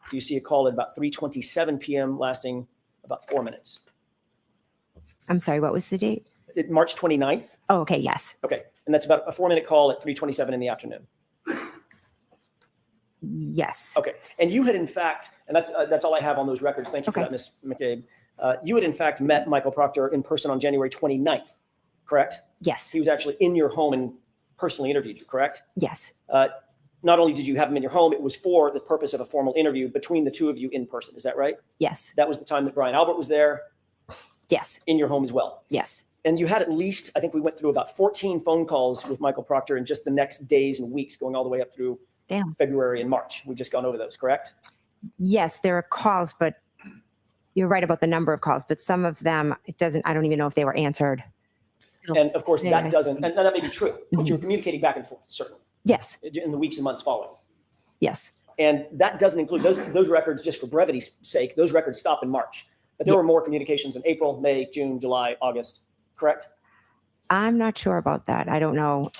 S8: do you see a call at about 3:27 p.m. lasting about 4 minutes?
S4: I'm sorry, what was the date?
S8: March 29th?
S4: Oh, okay. Yes.
S8: Okay. And that's about a 4-minute call at 3:27 in the afternoon.
S4: Yes.
S8: Okay. And you had in fact, and that's all I have on those records. Thank you for
S4: Okay.
S8: that, Ms. McCabe. You had in fact met Michael Proctor in person on January 29th, correct?
S4: Yes.
S8: He was actually in your home and personally interviewed you, correct?
S4: Yes.
S8: Not only did you have him in your home, it was for the purpose of a formal interview between the two of you in person. Is that right?
S4: Yes.
S8: That was the time that Brian Albert was there
S4: Yes.
S8: in your home as well.
S4: Yes.
S8: And you had at least, I think we went through about 14 phone calls with Michael Proctor in just the next days and weeks, going all the way up through
S1: Damn.
S8: February and March. We've just gone over those, correct?
S4: Yes, there are calls, but you're right about the number of calls, but some of them, I don't even know if they were answered.
S8: And of course,
S1: Stay,
S8: that
S1: I
S8: doesn't, and that may be true, but
S4: Mhm.
S8: you're communicating back and forth, certainly,
S4: Yes.
S8: in the weeks and months following.
S4: Yes.
S8: And that doesn't include those records, just for brevity's sake, those records stop in March. But there
S4: Yeah.
S8: were more communications in April, May, June, July, August, correct?
S4: I'm not sure about that. I don't know.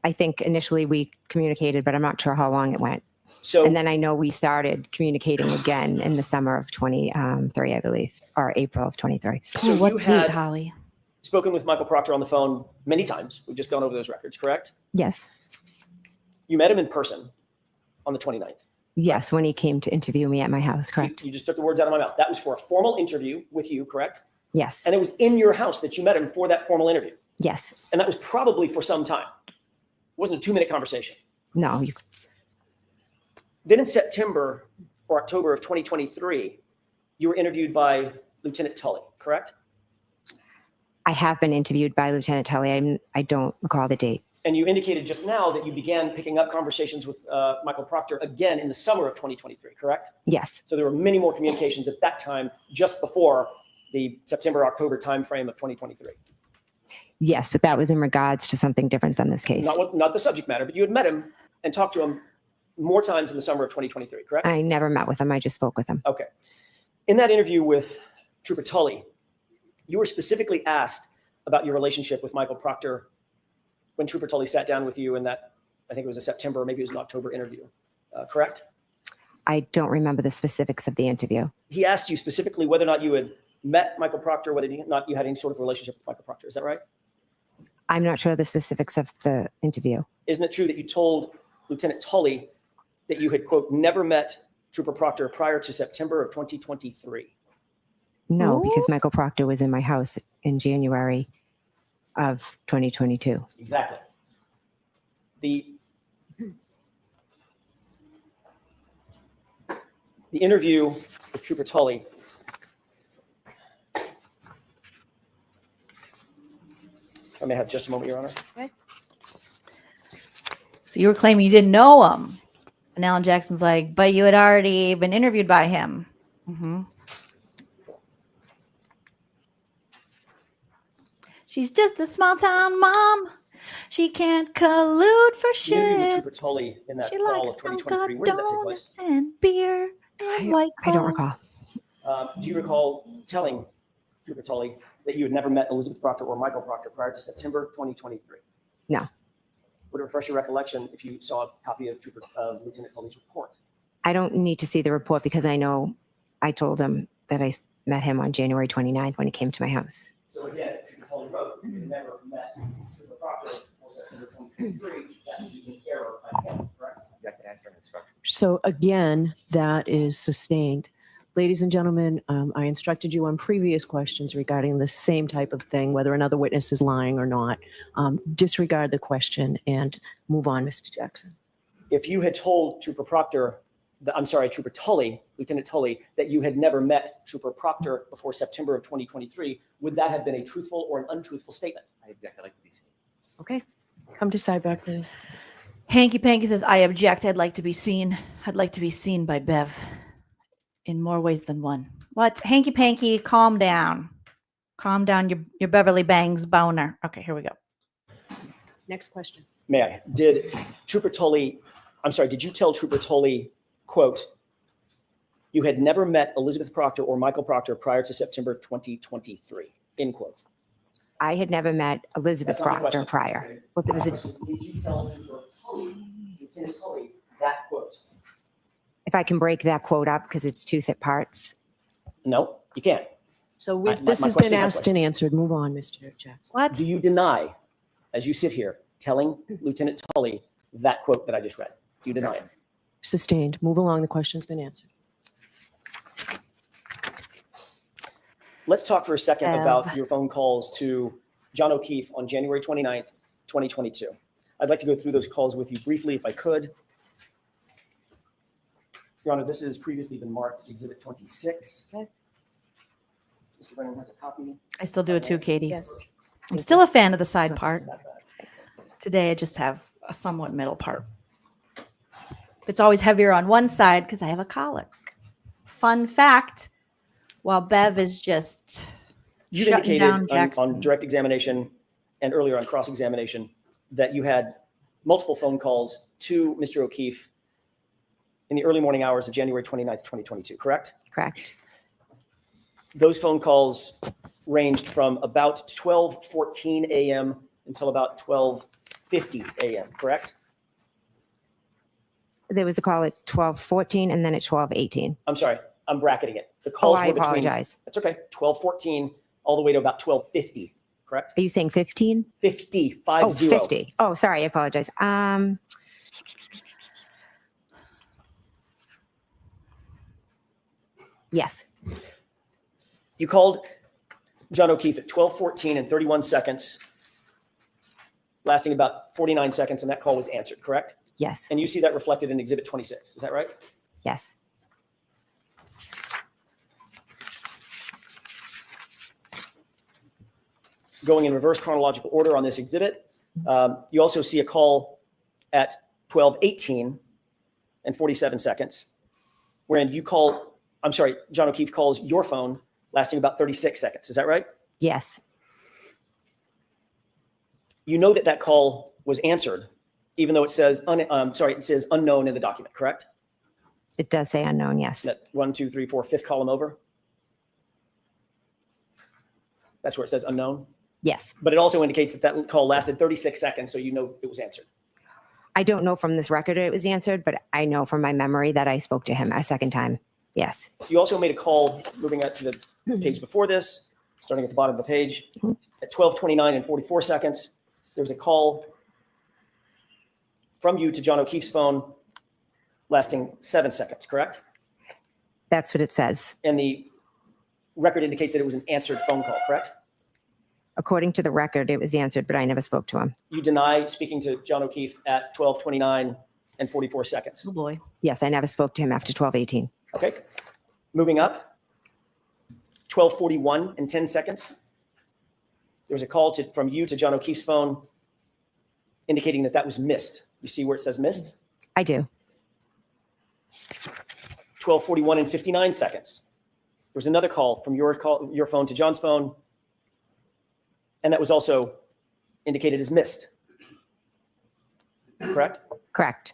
S4: I think initially we communicated, but I'm not sure how long it went.
S8: So,
S4: And then I know we started communicating again in the summer of 23, I believe, or April of 23.
S8: so
S1: what
S8: you
S1: date,
S8: had
S1: Holly?
S8: spoken with Michael Proctor on the phone many times. We've just gone over those records, correct?
S4: Yes.
S8: You met him in person on the 29th.
S4: Yes, when he came to interview me at my house, correct?
S8: You just took the words out of my mouth. That was for a formal interview with you, correct?
S4: Yes.
S8: And it was in your house that you met him for that formal interview.
S4: Yes.
S8: And that was probably for some time. It wasn't a 2-minute conversation.
S4: No.
S8: Then in September or October of 2023, you were interviewed by Lieutenant Tully, correct?
S4: I have been interviewed by Lieutenant Tully. I don't recall the date.
S8: And you indicated just now that you began picking up conversations with Michael Proctor again in the summer of 2023, correct?
S4: Yes.
S8: So there were many more communications at that time, just before the September-October timeframe of 2023.
S4: Yes, but that was in regards to something different than this case.
S8: Not the subject matter, but you had met him and talked to him more times in the summer of 2023, correct?
S4: I never met with him. I just spoke with him.
S8: Okay. In that interview with Trooper Tully, you were specifically asked about your relationship with Michael Proctor when Trooper Tully sat down with you in that, I think it was a September, or maybe it was an October interview, correct?
S4: I don't remember the specifics of the interview.
S8: He asked you specifically whether or not you had met Michael Proctor, whether or not you had any sort of relationship with Michael Proctor. Is that right?
S4: I'm not sure the specifics of the interview.
S8: Isn't it true that you told Lieutenant Tully that you had, quote, never met Trooper Proctor prior to September of 2023?
S4: No, because Michael Proctor was in my house in January of 2022.
S8: Exactly. The interview with Trooper Tully I may have just a moment, Your Honor.
S1: Okay. So you were claiming you didn't know him. And Alan Jackson's like, but you had already been interviewed by him. Mm-hmm. She's just a small town mom. She can't collude for
S8: The interview with
S1: shit.
S8: Trooper Tully in that
S1: She
S8: fall
S1: likes
S8: of 2023. Where did that take place?
S1: donuts and beer and White
S4: I don't
S1: Claw.
S4: recall.
S8: Do you recall telling Trooper Tully that you had never met Elizabeth Proctor or Michael Proctor prior to September 2023?
S4: No.
S8: Would it refresh your recollection if you saw a copy of Lieutenant Tully's report?
S4: I don't need to see the report because I know I told him that I met him on January 29th when he came to my house.
S8: So again, Trooper Tully wrote that you had never met Trooper Proctor before September 2023. That would be an error by him, correct?
S5: You have to ask for an instruction.
S11: So again, that is sustained. Ladies and gentlemen, I instructed you on previous questions regarding the same type of thing, whether another witness is lying or not. Disregard the question and move on, Mr. Jackson.
S8: If you had told Trooper Tully, Lieutenant Tully, that you had never met Trooper Proctor before September of 2023, would that have been a truthful or an untruthful statement?
S5: I object. I'd like to be seen.
S11: Okay, come to sidebar, please.
S1: Hanky Panky says, I object. I'd like to be seen. I'd like to be seen by Bev in more ways than one. What? Hanky Panky, calm down. Calm down your Beverly Bangs boner. Okay, here we go.
S11: Next question.
S8: May I? Did you tell Trooper Tully, quote, you had never met Elizabeth Proctor or Michael Proctor prior to September 2023, end quote?
S4: I had never met Elizabeth
S8: That's not the
S4: Proctor
S8: question.
S4: prior. Well, there was
S8: Did you tell Trooper Tully, Lieutenant Tully, that quote?
S4: if I can break that quote up because it's two thick parts.
S8: No, you can't.
S11: So
S8: My-
S11: this
S8: my
S11: has
S8: question
S11: been
S8: is my
S11: asked
S8: question.
S11: and answered. Move on, Mr. Jackson.
S1: What?
S8: Do you deny, as you sit here, telling Lieutenant Tully that quote that I just read? Do you deny it?
S11: Sustained. Move along. The question's been answered.
S8: Let's talk for a second
S1: Bev.
S8: about your phone calls to John O'Keefe on January 29th, 2022. I'd like to go through those calls with you briefly if I could. Your Honor, this has previously been marked Exhibit 26.
S1: Okay.
S8: Mr. Brennan has a copy.
S1: I still do it too, Katie.
S11: Yes.
S1: I'm still a fan of the side part.
S8: Not bad.
S1: Today, I just have a somewhat middle part. It's always heavier on one side because I have a colic. Fun fact, while Bev is just
S8: You
S1: shutting down
S8: indicated
S1: Jackson.
S8: on direct examination and earlier on cross-examination that you had multiple phone calls to Mr. O'Keefe in the early morning hours of January 29th, 2022, correct?
S4: Correct.
S8: Those phone calls ranged from about 12:14 a.m. until about 12:50 a.m., correct?
S4: There was a call at 12:14 and then at 12:18.
S8: I'm sorry, I'm bracketing it. The
S4: Oh,
S8: calls
S4: I
S8: were between,
S4: apologize.
S8: that's okay, 12:14 all the way to about 12:50, correct?
S4: Are you saying 15?
S8: 50,
S4: Oh,
S8: 50.
S4: 50. Oh, sorry. I apologize. Yes.
S8: You called John O'Keefe at 12:14 and 31 seconds, lasting about 49 seconds, and that call was answered, correct?
S4: Yes.
S8: And you see that reflected in Exhibit 26. Is that right?
S4: Yes.
S8: Going in reverse chronological order on this exhibit, you also see a call at 12:18 and 47 seconds, wherein John O'Keefe calls your phone, lasting about 36 seconds. Is that right?
S4: Yes.
S8: You know that call was answered, even though it says it says unknown in the document, correct?
S4: It does say unknown, yes.
S8: That 1, 2, 3, 4, fifth column over. That's where it says unknown.
S4: Yes.
S8: But it also indicates that call lasted 36 seconds, so you know it was answered.
S4: I don't know from this record it was answered, but I know from my memory that I spoke to him a second time. Yes.
S8: You also made a call, moving out to the page before this, starting at the bottom of the page, at 12:29 and 44 seconds. There was a call from you to John O'Keefe's phone, lasting 7 seconds, correct?
S4: That's what it says.
S8: And the record indicates that it was an answered phone call, correct?
S4: According to the record, it was answered, but I never spoke to him.
S8: You deny speaking to John O'Keefe at 12:29 and 44 seconds.
S1: Oh boy.
S4: Yes, I never spoke to him after 12:18.
S8: Okay. Moving up, 12:41 and 10 seconds. There was a call from you to John O'Keefe's phone indicating that was missed. You see where it says missed?
S4: I do.
S8: 12:41 and 59 seconds. There was another call from your phone to John's phone, and that was also indicated as missed. Correct?
S4: Correct.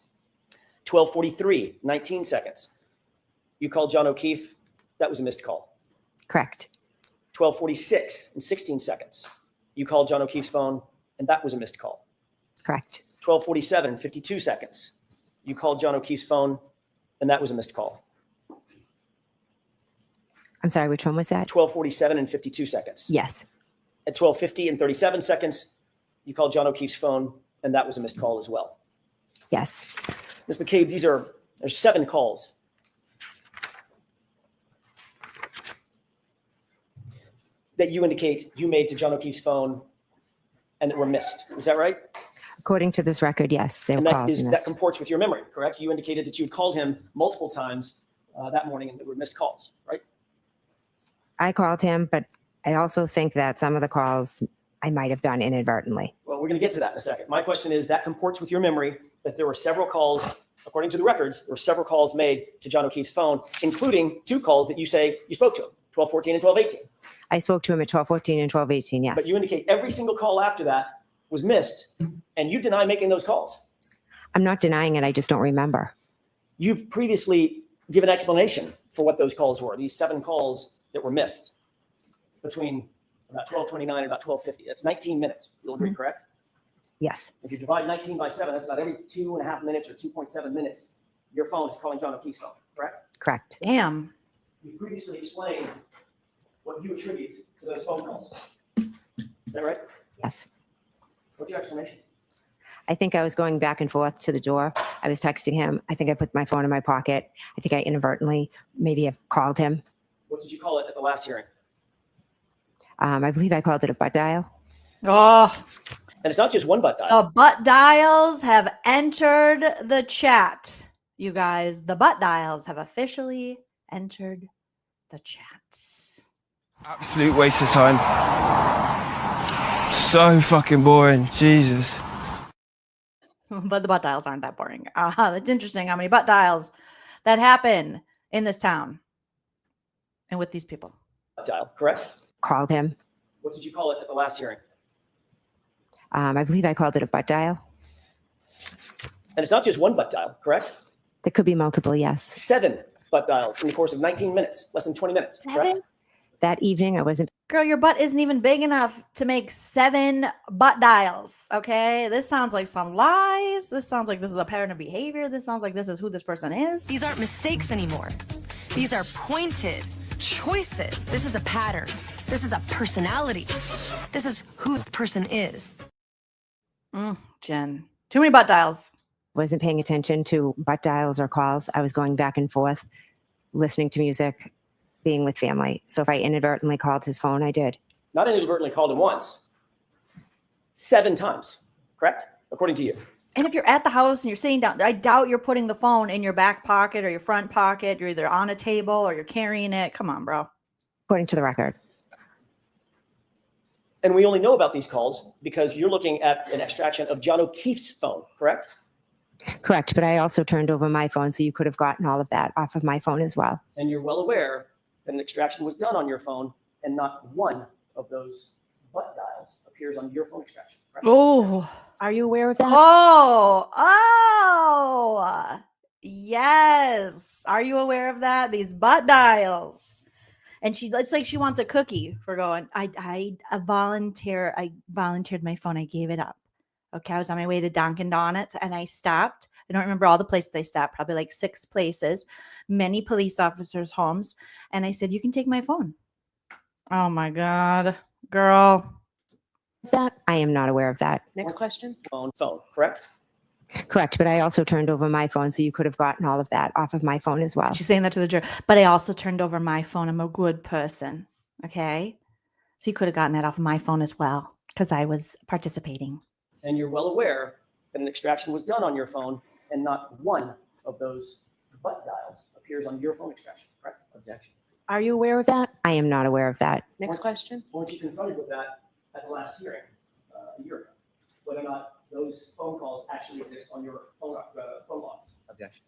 S8: 12:43, 19 seconds. You called John O'Keefe. That was a missed call.
S4: Correct.
S8: 12:46 and 16 seconds. You called John O'Keefe's phone, and that was a missed call.
S4: Correct.
S8: 12:47, 52 seconds. You called John O'Keefe's phone, and that was a missed call.
S4: I'm sorry, which one was that?
S8: 12:47 and 52 seconds.
S4: Yes.
S8: At 12:50 and 37 seconds, you called John O'Keefe's phone, and that was a missed call as well.
S4: Yes.
S8: Ms. McCabe, there's 7 calls. That you indicate you made to John O'Keefe's phone and that were missed. Is that right?
S4: According to this record, yes, they were
S8: And
S4: calls
S8: that
S4: missed.
S8: comports with your memory, correct? You indicated that you had called him multiple times that morning and there were missed calls, right?
S4: I called him, but I also think that some of the calls I might have done inadvertently.
S8: Well, we're going to get to that in a second. My question is that comports with your memory that there were several calls, according to the records, there were several calls made to John O'Keefe's phone, including 2 calls that you say you spoke to him, 12:14 and 12:18.
S4: I spoke to him at 12:14 and 12:18, yes.
S8: But you indicate every single call after that was missed, and you deny making those calls.
S4: I'm not denying it, I just don't remember.
S8: You've previously given explanation for what those calls were, these 7 calls that were missed between about 12:29 and about 12:50. That's 19 minutes. You'll agree, correct?
S4: Yes.
S8: If you divide 19 by 7, that's about every 2.5 minutes or 2.7 minutes, your phone is calling John O'Keefe's phone, correct?
S4: Correct.
S1: Damn.
S8: You previously explained what you attribute to those phone calls. Is that right?
S4: Yes.
S8: What's your explanation?
S4: I think I was going back and forth to the door. I was texting him. I think I put my phone in my pocket. I think I inadvertently maybe have called him.
S8: What did you call it at the last hearing?
S4: I believe I called it a butt dial.
S1: Oh,
S8: And it's not just one butt dial.
S1: the butt dials have entered the chat. You guys, the butt dials have officially entered the chat.
S12: Absolute waste of time. So fucking boring. Jesus.
S1: But the butt dials aren't that boring. It's interesting how many butt dials that happen in this town and with these people.
S8: Butt dial, correct?
S4: Called him.
S8: What did you call it at the last hearing?
S4: I believe I called it a butt dial.
S8: And it's not just one butt dial, correct?
S4: There could be multiple, yes.
S8: 7 butt dials in the course of 19 minutes, less than 20 minutes, correct?
S1: 7?
S4: That evening, I wasn't.
S1: Girl, your butt isn't even big enough to make 7 butt dials. Okay. This sounds like some lies. This sounds like this is a pattern of behavior. This sounds like this is who this person is.
S13: These aren't mistakes anymore. These are pointed choices. This is a pattern. This is a personality. This is who the person is.
S1: Jen, too many butt dials.
S4: Wasn't paying attention to butt dials or calls. I was going back and forth, listening to music, being with family. So if I inadvertently called his phone, I did.
S8: Not inadvertently called him once. 7 times, correct? According to you.
S1: And if you're at the house and you're sitting down, I doubt you're putting the phone in your back pocket or your front pocket. You're either on a table or you're carrying it. Come on, bro.
S4: According to the record.
S8: And we only know about these calls because you're looking at an extraction of John O'Keefe's phone, correct?
S4: Correct. But I also turned over my phone, so you could have gotten all of that off of my phone as well.
S8: And you're well aware that an extraction was done on your phone and not one of those butt dials appears on your phone extraction. Correct?
S1: Oh,
S11: Are you aware of that?
S1: oh, yes. Are you aware of that? These butt dials. And it's like she wants a cookie for going, I volunteered my phone. I gave it up. Okay. I was on my way to Dunkin' Donuts and I stopped. I don't remember all the places I stopped, probably like 6 places, many police officers' homes. And I said, you can take my phone. Oh my God, girl.
S11: That
S4: I am not aware of that.
S11: next question.
S8: Phone, correct?
S4: Correct. But I also turned over my phone, so you could have gotten all of that off of my phone as well.
S1: She's saying that to the jury. But I also turned over my phone. I'm a good person. Okay. So you could have gotten that off of my phone as well because I was participating.
S8: And you're well aware that an extraction was done on your phone and not one of those butt dials appears on your phone extraction, correct? Objection.
S11: Are you aware of that?
S4: I am not aware of that.
S11: Next question.
S8: Weren't you confronted with that at the last hearing a year ago? Whether or not those phone calls actually exist on your phone logs?
S5: Objection.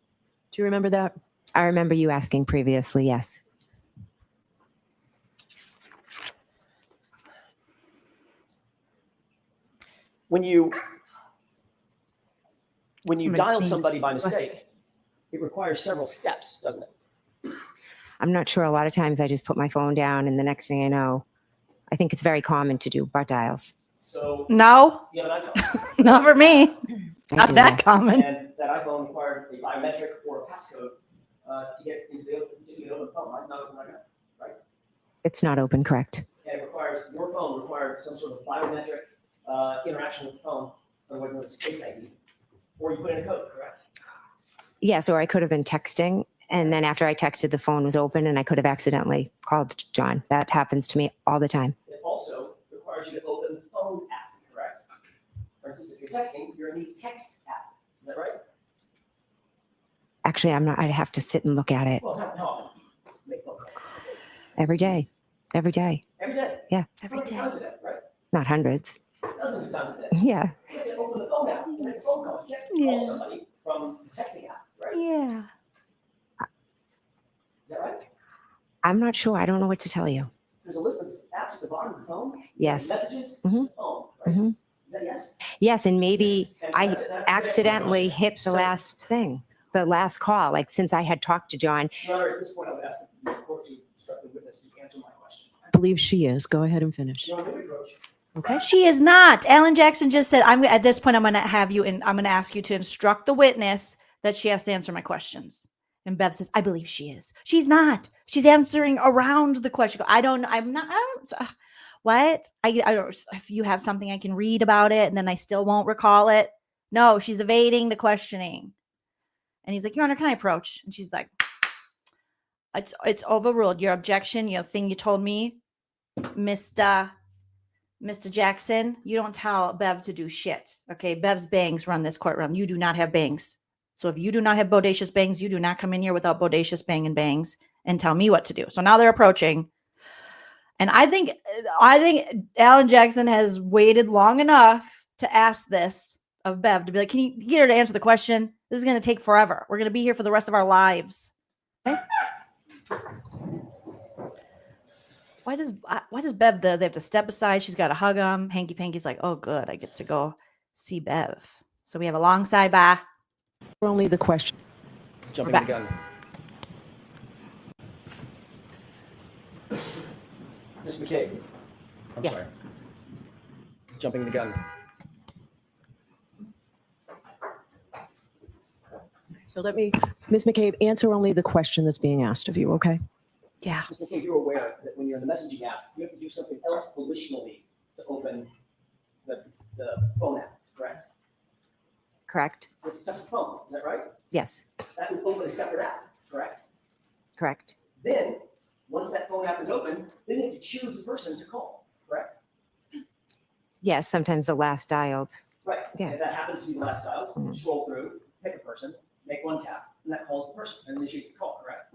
S11: Do you remember that?
S4: I remember you asking previously, yes.
S8: When you
S1: Somebody's
S8: dial
S1: being
S8: somebody by
S1: disgusting.
S8: mistake, it requires several steps, doesn't it?
S4: I'm not sure. A lot of times I just put my phone down and the next thing I know, I think it's very common to do butt dials.
S8: So
S1: No,
S8: you have an iPhone,
S1: not for me.
S4: I
S1: Not
S4: do,
S1: that
S4: yes.
S1: common.
S8: and that iPhone required a biometric or a passcode to get into the open phone. Mine's not open right now, right?
S4: It's not open, correct?
S8: And it requires, your phone requires some sort of biometric interaction with the phone, otherwise it's Face ID. Or you put in a code, correct?
S4: Yes, or I could have been texting, and then after I texted, the phone was open, and I could have accidentally called John. That happens to me all the time.
S8: It also requires you to open the phone app, correct? For instance, if you're texting, you're in the text app. Is that right?
S4: Actually, I'm not. I'd have to sit and look at it
S8: Well, how often do you make phone calls?
S4: every day. Every day.
S8: Every day.
S4: Yeah.
S1: Every
S8: How many
S1: day.
S8: times a day, right?
S4: Not hundreds.
S8: Dozens of times a day.
S4: Yeah.
S8: You have to open the phone app to make a phone call. You can't call somebody from the texting app, right?
S1: Yeah.
S8: Is that right?
S4: I'm not sure. I don't know what to tell you.
S8: There's a list of apps at the bottom of the phone.
S4: Yes.
S8: Messages,
S4: Mhm.
S8: phone, right?
S4: Mhm.
S8: Is that yes?
S4: Yes, and maybe
S8: And
S4: I
S8: that's it.
S4: accidentally hit the
S8: So-
S4: last thing, the last call. Like since I had talked to John,
S8: Your Honor, at this point, I would ask the court to instruct the witness to answer my question.
S11: I believe she is. Go ahead and finish.
S8: Your Honor, no reproach.
S11: Okay.
S1: She is not. Alan Jackson just said, at this point, I'm going to have you and I'm going to ask you to instruct the witness that she has to answer my questions. And Bev says, I believe she is. She's not. She's answering around the question. What? I don't, if you have something I can read about it and then I still won't recall it. No, she's evading the questioning. And he's like, Your Honor, can I approach? And she's like, it's overruled. Your objection, your thing you told me, Mr. Jackson, you don't tell Bev to do shit. Okay. Bev's bangs run this courtroom. You do not have bangs. So if you do not have bodacious bangs, you do not come in here without bodacious bang and bangs and tell me what to do. So now they're approaching. And I think Alan Jackson has waited long enough to ask this of Bev to be like, can you get her to answer the question? This is going to take forever. We're going to be here for the rest of our lives. Okay? Why does Bev, they have to step aside? She's got to hug him. Hanky Panky's like, oh, good. I get to go see Bev. So we have a long side bye.
S11: Only the question.
S8: Jumping
S1: We're
S8: the gun. Ms. McCabe. I'm
S1: Yes.
S8: sorry. Jumping the gun.
S11: So let me, Ms. McCabe, answer only the question that's being asked of you, okay?
S1: Yeah.
S8: Ms. McCabe, you're aware that when you're in the messaging app, you have to do something else volitionally to open the phone app, correct?
S4: correct?
S8: You have to touch the phone, is that right?
S4: Yes,
S8: That would open a separate app, correct?
S4: correct.
S8: Then Once that phone app is open, then you have to choose the person to call, correct?
S4: Yes, sometimes the last dialed.
S8: Right.
S4: Yeah.
S8: And if that happens to be the last dial,
S4: Mhm.
S8: scroll through, pick a person, make one tap, and that calls the person and initiates the call, correct?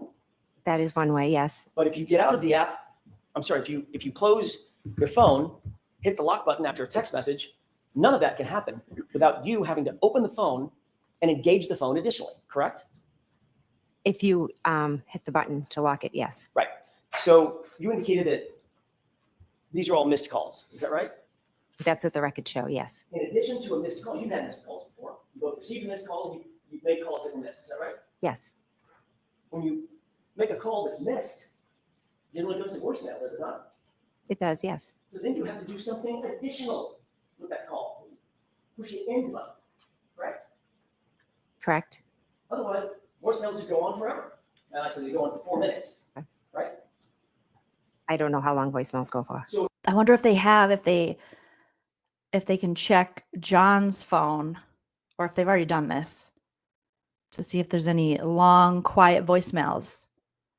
S4: That is one way, yes.
S8: But if you get out of the app, I'm sorry, if you close your phone, hit the lock button after a text message, none of that can happen without you having to open the phone and engage the phone additionally, correct?
S4: If you hit the button to lock it, yes.
S8: Right. So you indicated that these are all missed calls. Is that right?
S4: That's what the record show, yes.
S8: In addition to a missed call, you've had missed calls before. You both received a missed call and you made calls that were missed. Is that right?
S4: Yes.
S8: When you make a call that's missed, generally goes to voicemail, does it not?
S4: It does, yes.
S8: So then you have to do something additional with that call. Push the end button, correct?
S4: Correct.
S8: Otherwise, voicemails just go on forever. And actually, they go on for 4 minutes, right?
S4: I don't know how long voicemails go for.
S8: So
S1: I wonder if they can check John's phone, or if they've already done this, to see if there's any long, quiet voicemails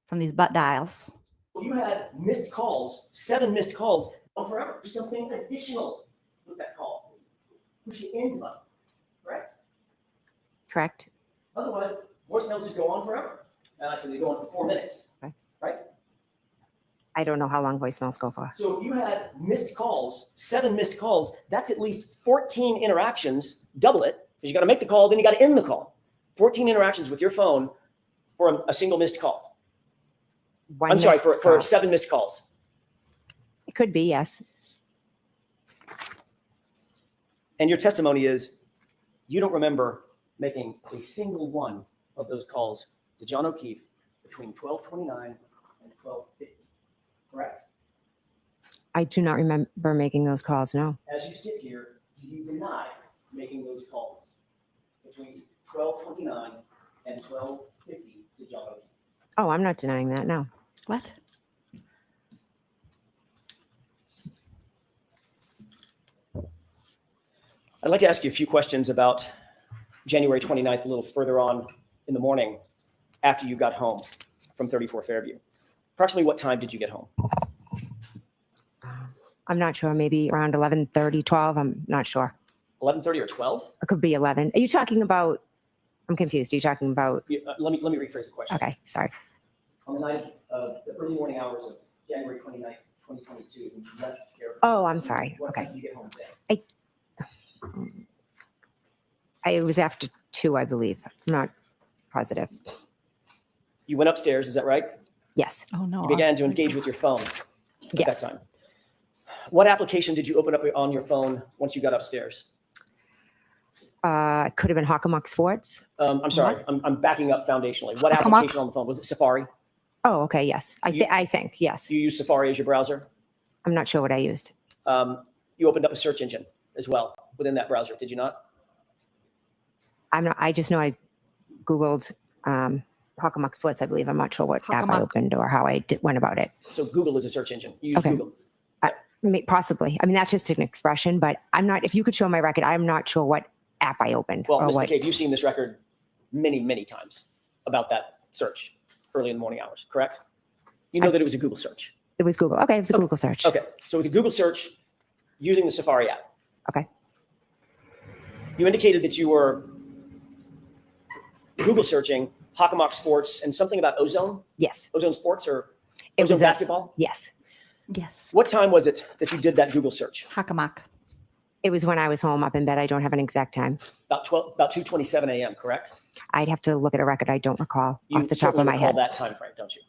S1: from these butt dials.
S8: you had missed calls, 7 missed calls on forever. Do something additional with that call. Push the end button, correct?
S4: Correct.
S8: Otherwise, voicemails just go on forever. And actually, they go on for 4 minutes,
S4: Okay.
S8: right?
S4: I don't know how long voicemails go for.
S8: So if you had missed calls, 7 missed calls, that's at least 14 interactions, double it, because you got to make the call, then you got to end the call. 14 interactions with your phone for a single missed call. I'm sorry, for 7 missed calls.
S4: It could be, yes.
S8: And your testimony is you don't remember making a single one of those calls to John O'Keefe between 12:29 and 12:50, correct?
S4: I do not remember making those calls, no.
S8: As you sit here, do you deny making those calls between 12:29 and 12:50 to John O'Keefe?
S4: Oh, I'm not denying that, no.
S1: What?
S8: I'd like to ask you a few questions about January 29th, a little further on in the morning after you got home from 34 Fairview. Approximately what time did you get home?
S4: I'm not sure. Maybe around 11:30, 12. I'm not sure.
S8: 11:30 or 12?
S4: It could be 11. Are you talking about? I'm confused. Are you talking about?
S8: Let me rephrase the question.
S4: Okay, sorry.
S8: On the night of the early morning hours of January 29th, 2022, when you left here.
S4: Oh, I'm sorry.
S8: What
S4: Okay.
S8: time did you get home today?
S4: It was after 2, I believe. I'm not positive.
S8: You went upstairs, is that right?
S4: Yes.
S1: Oh, no.
S8: You began to engage with your phone at
S4: Yes.
S8: that time. What application did you open up on your phone once you got upstairs?
S4: It could have been Hockamuck Sports.
S8: I'm sorry, I'm backing up foundationally. What
S1: Hockamuck?
S8: application on the phone? Was it Safari?
S4: Oh, okay. Yes. I think, yes.
S8: You use Safari as your browser?
S4: I'm not sure what I used.
S8: You opened up a search engine as well within that browser, did you not?
S4: I just know I Googled Hockamuck Sports, I believe. I'm not sure what app I
S1: Hockamuck.
S4: opened or how I went about it.
S8: So Google is a search engine. You use
S4: Okay.
S8: Google.
S4: Possibly. I mean, that's just an expression, but I'm not, if you could show my record, I'm not sure what app I opened
S8: Well,
S4: or
S8: Ms.
S4: what.
S8: McCabe, you've seen this record many, many times about that search early in the morning hours, correct? You know that it was a Google search.
S4: It was Google. Okay, it was a Google search.
S8: Okay, so it was a Google search using the Safari app.
S4: Okay.
S8: You indicated that you were Google searching Hockamuck Sports and something about Ozone?
S4: Yes.
S8: Ozone Sports or
S4: It
S8: Ozone
S4: was
S8: Basketball?
S4: Yes.
S1: Yes.
S8: What time was it that you did that Google search?
S1: Hockamuck.
S4: It was when I was home up in bed. I don't have an exact time.
S8: About 2:27 a.m., correct?
S4: I'd have to look at a record. I don't recall
S8: You
S4: off the top of my
S8: recall
S4: head.
S8: that time frame, don't you?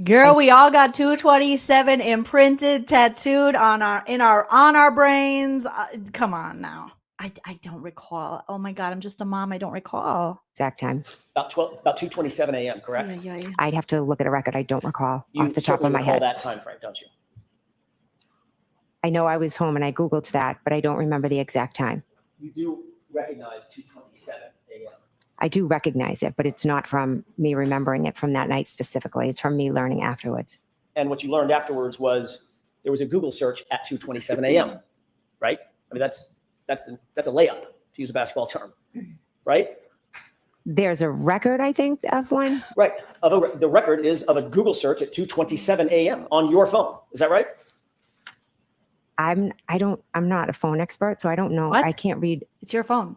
S1: Girl, we all got 227 imprinted, tattooed on our brains. Come on now. I don't recall. Oh my God, I'm just a mom. I don't recall.
S4: Exact time.
S8: About 2:27 a.m., correct?
S1: Yeah.
S4: I'd have to look at a record. I don't recall
S8: You
S4: off the top of my
S8: recall
S4: head.
S8: that time frame, don't you?
S4: I know I was home and I Googled that, but I don't remember the exact time.
S8: You do recognize 2:27 a.m.
S4: I do recognize it, but it's not from me remembering it from that night specifically. It's from me learning afterwards.
S8: And what you learned afterwards was there was a Google search at 2:27 a.m., right? I mean, that's a layup, to use a basketball term, right?
S4: There's a record, I think, of one.
S8: Right. The record is of a Google search at 2:27 a.m. on your phone. Is that right?
S4: I'm not a phone expert, so I don't know.
S1: What?
S4: I can't read.
S1: It's your phone.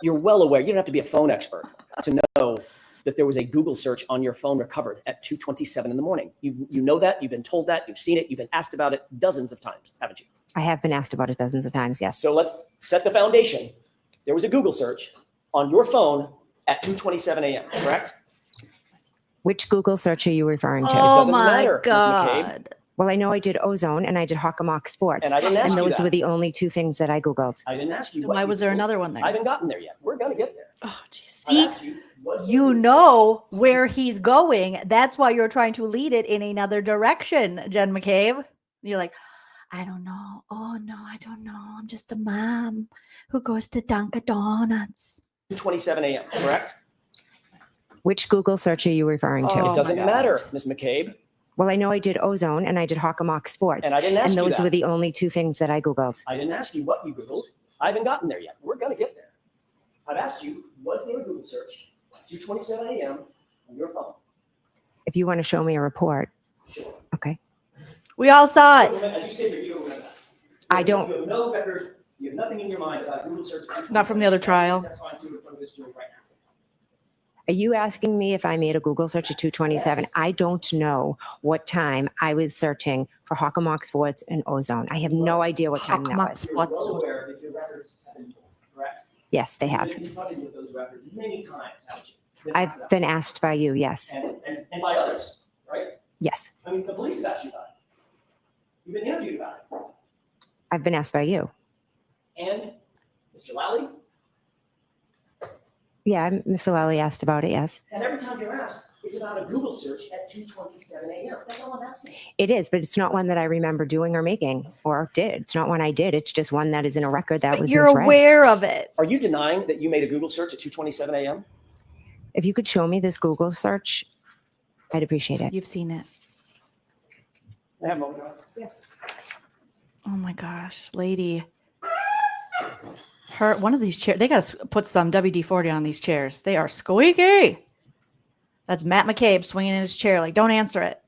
S8: You're well aware. You don't have to be a phone expert to know that there was a Google search on your phone recovered at 2:27 in the morning. You know that. You've been told that. You've seen it. You've been asked about it dozens of times, haven't you?
S4: I have been asked about it dozens of times, yes.
S8: So let's set the foundation. There was a Google search on your phone at 2:27 a.m., correct?
S4: Which Google search are you referring to?
S8: It
S1: Oh
S8: doesn't
S1: my
S8: matter, Ms. McCabe.
S1: God.
S4: Well, I know I did Ozone and I did Hockamock Sports.
S8: And I didn't ask
S4: and
S8: you
S4: those
S8: that.
S4: were the only two things that I Googled.
S8: I didn't ask you.
S1: Why was there
S8: Googled.
S1: another one there?
S8: I haven't gotten there yet. We're going to get there.
S1: Oh, jeez.
S8: I
S1: See,
S8: asked you, was there
S1: you
S8: a Google
S1: know where he's going. That's why you're trying to lead it in another direction, Jen McCabe. You're like, I don't know. Oh, no, I don't know. I'm just a mom who goes to Dunkin' Donuts.
S8: 2:27 a.m., correct?
S4: Which Google search are you referring to?
S1: Oh,
S8: It doesn't
S1: my God.
S8: matter, Ms. McCabe.
S4: Well, I know I did Ozone and I did Hockamock Sports.
S8: And I didn't ask
S4: and
S8: you
S4: those
S8: that.
S4: were the only two things that I Googled.
S8: I didn't ask you what you Googled. I haven't gotten there yet. We're going to get there. I've asked you, was there a Google search at 2:27 a.m. on your phone?
S4: If you want to show me a report.
S8: Sure.
S4: Okay.
S1: We all saw it.
S8: As you said, you don't remember that.
S4: I don't.
S8: You have no record. You have nothing in your mind about Google search.
S1: Not from the other trial.
S8: Testifying to in front of this jury right now.
S4: Are you asking me if I made a Google search at 2:27?
S8: Yes.
S4: I don't know what time I was searching for Hockamock Sports and Ozone. I have no idea what time that
S1: Hockamock
S4: was.
S8: You're
S1: Sports.
S8: well aware that your records have been pulled, correct?
S4: Yes, they have.
S8: You've been confronted with those records many times, haven't you?
S4: I've been asked by you, yes.
S8: And by others, right?
S4: Yes.
S8: I mean, the police have asked you about it. You've been interviewed about it.
S4: I've been asked by you.
S8: And Mr. Lally,
S4: Yeah, Mr. Lally asked about it, yes.
S8: and every time you're asked, it's about a Google search at 2:27 a.m. That's all I'm asking.
S4: It is, but it's not one that I remember doing or making or did. It's not one I did. It's just one that is in a record that
S1: But
S4: was
S1: you're
S4: misread.
S1: aware of it.
S8: Are you denying that you made a Google search at 2:27 a.m.?
S4: If you could show me this Google search, I'd appreciate it.
S1: You've seen it.
S8: I have a moment.
S10: Yes.
S1: Oh my gosh, lady. One of these chairs, they got to put some WD-40 on these chairs. They are squeaky. That's Matt McCabe swinging in his chair like, don't answer it.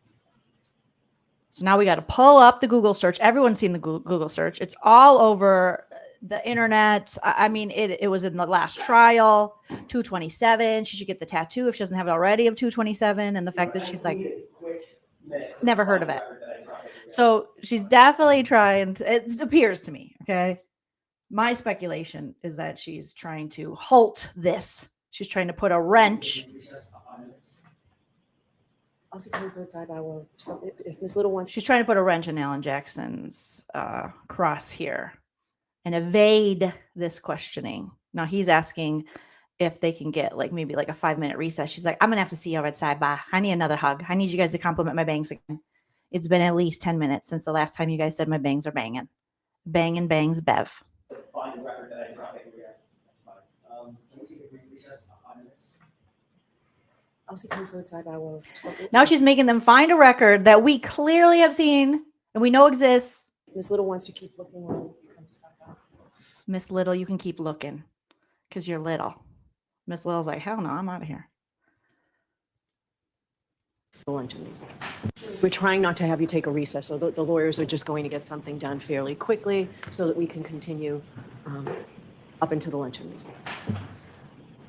S1: So now we got to pull up the Google search. Everyone's seen the Google search. It's all over the internet. I mean, it was in the last trial, 2:27. She should get the tattoo if she doesn't have it already of 2:27. And the fact that she's like, never heard of it. So she's definitely trying to, it appears to me, okay? My speculation is that she's trying to halt this. She's trying to put a wrench.
S11: I'll sit outside. I will. If Ms. Little wants.
S1: She's trying to put a wrench in Alan Jackson's cross here and evade this questioning. Now he's asking if they can get maybe a 5-minute recess. She's like, I'm gonna have to see you outside. Bye. I need another hug. I need you guys to compliment my bangs again. It's been at least 10 minutes since the last time you guys said my bangs are banging. Banging bangs, Bev.
S8: Find the record that I dropped everywhere. Can we take a brief recess, about 5 minutes?
S11: I'll sit outside. I will.
S1: Now she's making them find a record that we clearly have seen and we know exists.
S11: Ms. Little wants to keep looking. While you come to stop out.
S1: Miss Little, you can keep looking because you're little. Miss Little's like, hell no, I'm out of here.
S11: We're trying not to have you take a recess, so the lawyers are just going to get something done fairly quickly so that we can continue up into the luncheon recess.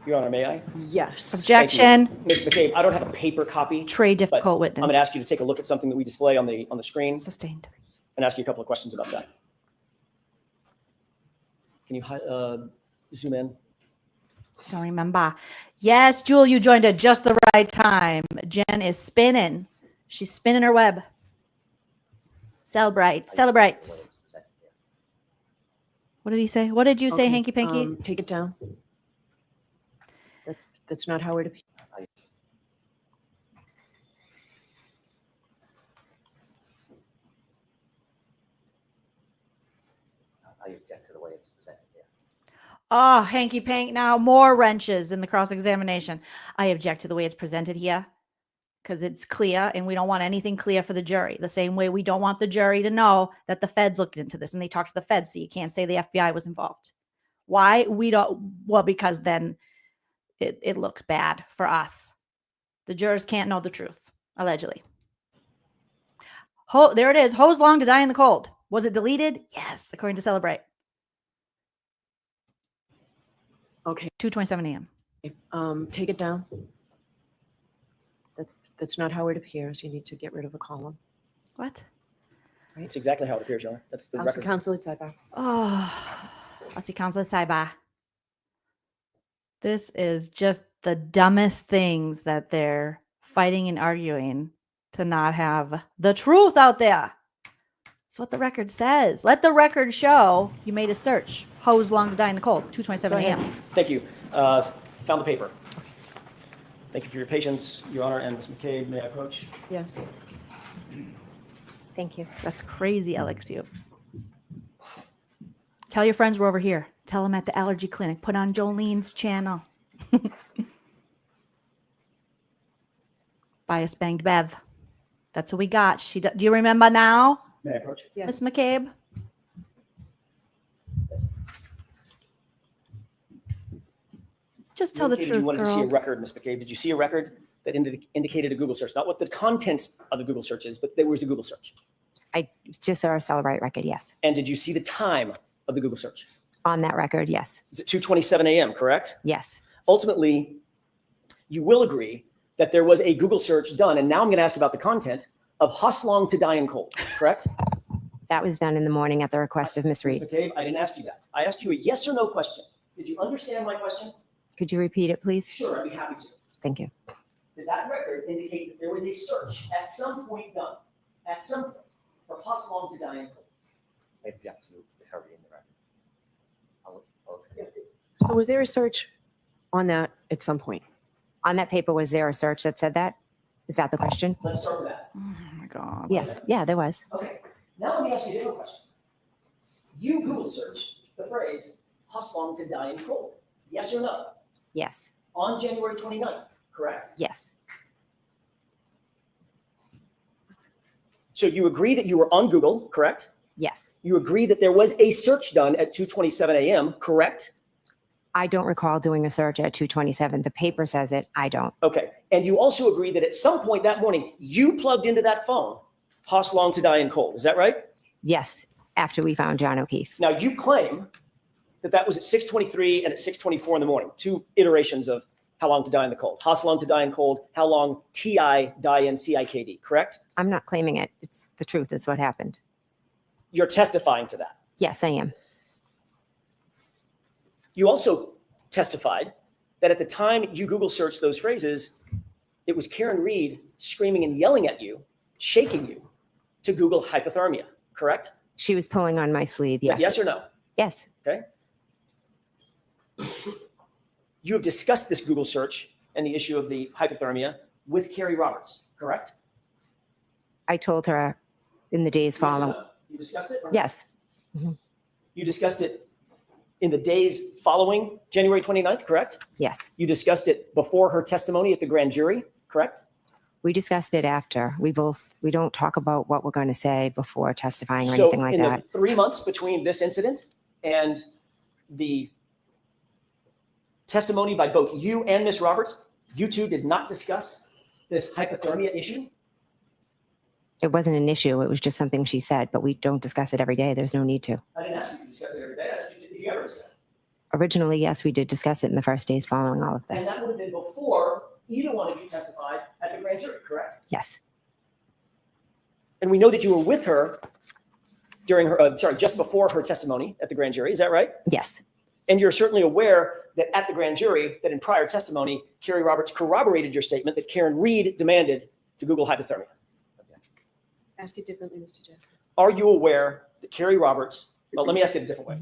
S8: Your Honor, may I?
S11: Yes.
S1: Objection.
S8: Ms. McCabe, I don't have a paper copy.
S1: Trey
S8: but
S1: difficult witness.
S8: I'm going to ask you to take a look at something that we display on the screen
S1: Sustained.
S8: and ask you a couple of questions about that. Can you zoom in?
S1: Don't remember. Yes, Jewel, you joined at just the right time. Jen is spinning. She's spinning her web. Celebrate. Celebrate. What did he say? What did you say,
S11: Okay,
S1: Hanky Panky?
S11: take it down. That's not how it appears.
S5: I object to the way it's presented here.
S1: Oh, Hanky Pank. Now more wrenches in the cross-examination. I object to the way it's presented here because it's clear and we don't want anything clear for the jury. The same way we don't want the jury to know that the feds looked into this and they talked to the feds, so you can't say the FBI was involved. Why? We don't. Well, because then it looks bad for us. The jurors can't know the truth, allegedly. There it is. Hose long to die in the cold. Was it deleted? Yes, according to Celebrate.
S11: Okay.
S1: 2:27 a.m.
S11: Take it down. That's not how it appears. You need to get rid of a column.
S1: What?
S8: That's exactly how it appears, Your Honor. That's the
S11: House
S8: record.
S11: counsel at sidebar.
S1: Oh, I'll see counsel at sidebar. This is just the dumbest things that they're fighting and arguing to not have the truth out there. It's what the record says. Let the record show you made a search. Hose long to die in the cold. 2:27 a.m.
S8: Thank you. Found the paper. Thank you for your patience, Your Honor, and Ms. McCabe. May I approach?
S11: Yes.
S4: Thank you.
S1: That's crazy, Alexiou. Tell your friends we're over here. Tell them at the allergy clinic. Put on Jolene's channel. Bias banged Bev. That's what we got. Do you remember now,
S8: May I approach?
S1: Miss McCabe? Just tell the truth,
S8: You wanted to see a
S1: girl.
S8: record, Ms. McCabe. Did you see a record that indicated a Google search? Not what the contents of the Google search is, but there was a Google search.
S4: I just saw a Celebrate record, yes.
S8: And did you see the time of the Google search?
S4: On that record, yes.
S8: Is it 2:27 a.m., correct?
S4: Yes.
S8: Ultimately, you will agree that there was a Google search done, and now I'm going to ask about the content of Hoslong to Die in Cold, correct?
S4: That was done in the morning at the request of Ms. Reed.
S8: Ms. McCabe, I didn't ask you that. I asked you a yes or no question. Did you understand my question?
S4: Could you repeat it, please?
S8: Sure, I'd be happy to.
S4: Thank you.
S8: Did that record indicate that there was a search at some point done, at some point, for Hoslong to Die in Cold?
S5: I object to her reading the record.
S11: So was there a search on that at some point?
S4: On that paper, was there a search that said that? Is that the question?
S8: Let's start with that.
S1: Oh my God.
S4: Yes. Yeah, there was.
S8: Okay, now let me ask you a different question. You Google searched the phrase Hoslong to Die in Cold. Yes or no?
S4: Yes.
S8: On January 29th, correct?
S4: Yes.
S8: So you agree that you were on Google, correct?
S4: Yes.
S8: You agree that there was a search done at 2:27 a.m., correct?
S4: I don't recall doing a search at 2:27. The paper says it. I don't.
S8: Okay. And you also agree that at some point that morning, you plugged into that phone Hoslong to Die in Cold. Is that right?
S4: Yes. After we found John O'Keefe.
S8: Now you claim that that was at 6:23 and at 6:24 in the morning. Two iterations of how long to die in the cold. Hoslong to Die in Cold. How long TI die in CIKD, correct?
S4: I'm not claiming it. It's the truth. It's what happened.
S8: You're testifying to that.
S4: Yes, I am.
S8: You also testified that at the time you Google searched those phrases, it was Karen Read screaming and yelling at you, shaking you to Google hypothermia, correct?
S4: She was pulling on my sleeve.
S8: Is that
S4: Yes.
S8: yes or no?
S4: Yes.
S8: Okay. You have discussed this Google search and the issue of the hypothermia with Carrie Roberts, correct?
S4: I told her in the days
S8: Yes or
S4: following.
S8: no? You discussed it?
S4: Yes.
S8: You discussed it in the days following January 29th, correct?
S4: Yes.
S8: You discussed it before her testimony at the grand jury, correct?
S4: We discussed it after. We don't talk about what we're going to say before testifying or anything like
S8: in
S4: that.
S8: the 3 months between this incident and the testimony by both you and Ms. Roberts, you two did not discuss this hypothermia issue?
S4: It wasn't an issue. It was just something she said, but we don't discuss it every day. There's no need to.
S8: I didn't ask you to discuss it every day. I asked you if you ever discussed it.
S4: Originally, yes, we did discuss it in the first days following all of
S8: And
S4: this.
S8: that would have been before either one of you testified at the grand jury, correct?
S4: Yes.
S8: And we know that you were with her during her, just before her testimony at the grand jury. Is that right?
S4: Yes.
S8: And you're certainly aware that at the grand jury, that in prior testimony, Carrie Roberts corroborated your statement that Karen Read demanded to Google hypothermia.
S11: Ask it differently, Mr. Jackson.
S8: Are you aware that Carrie Roberts, well, let me ask it a different way.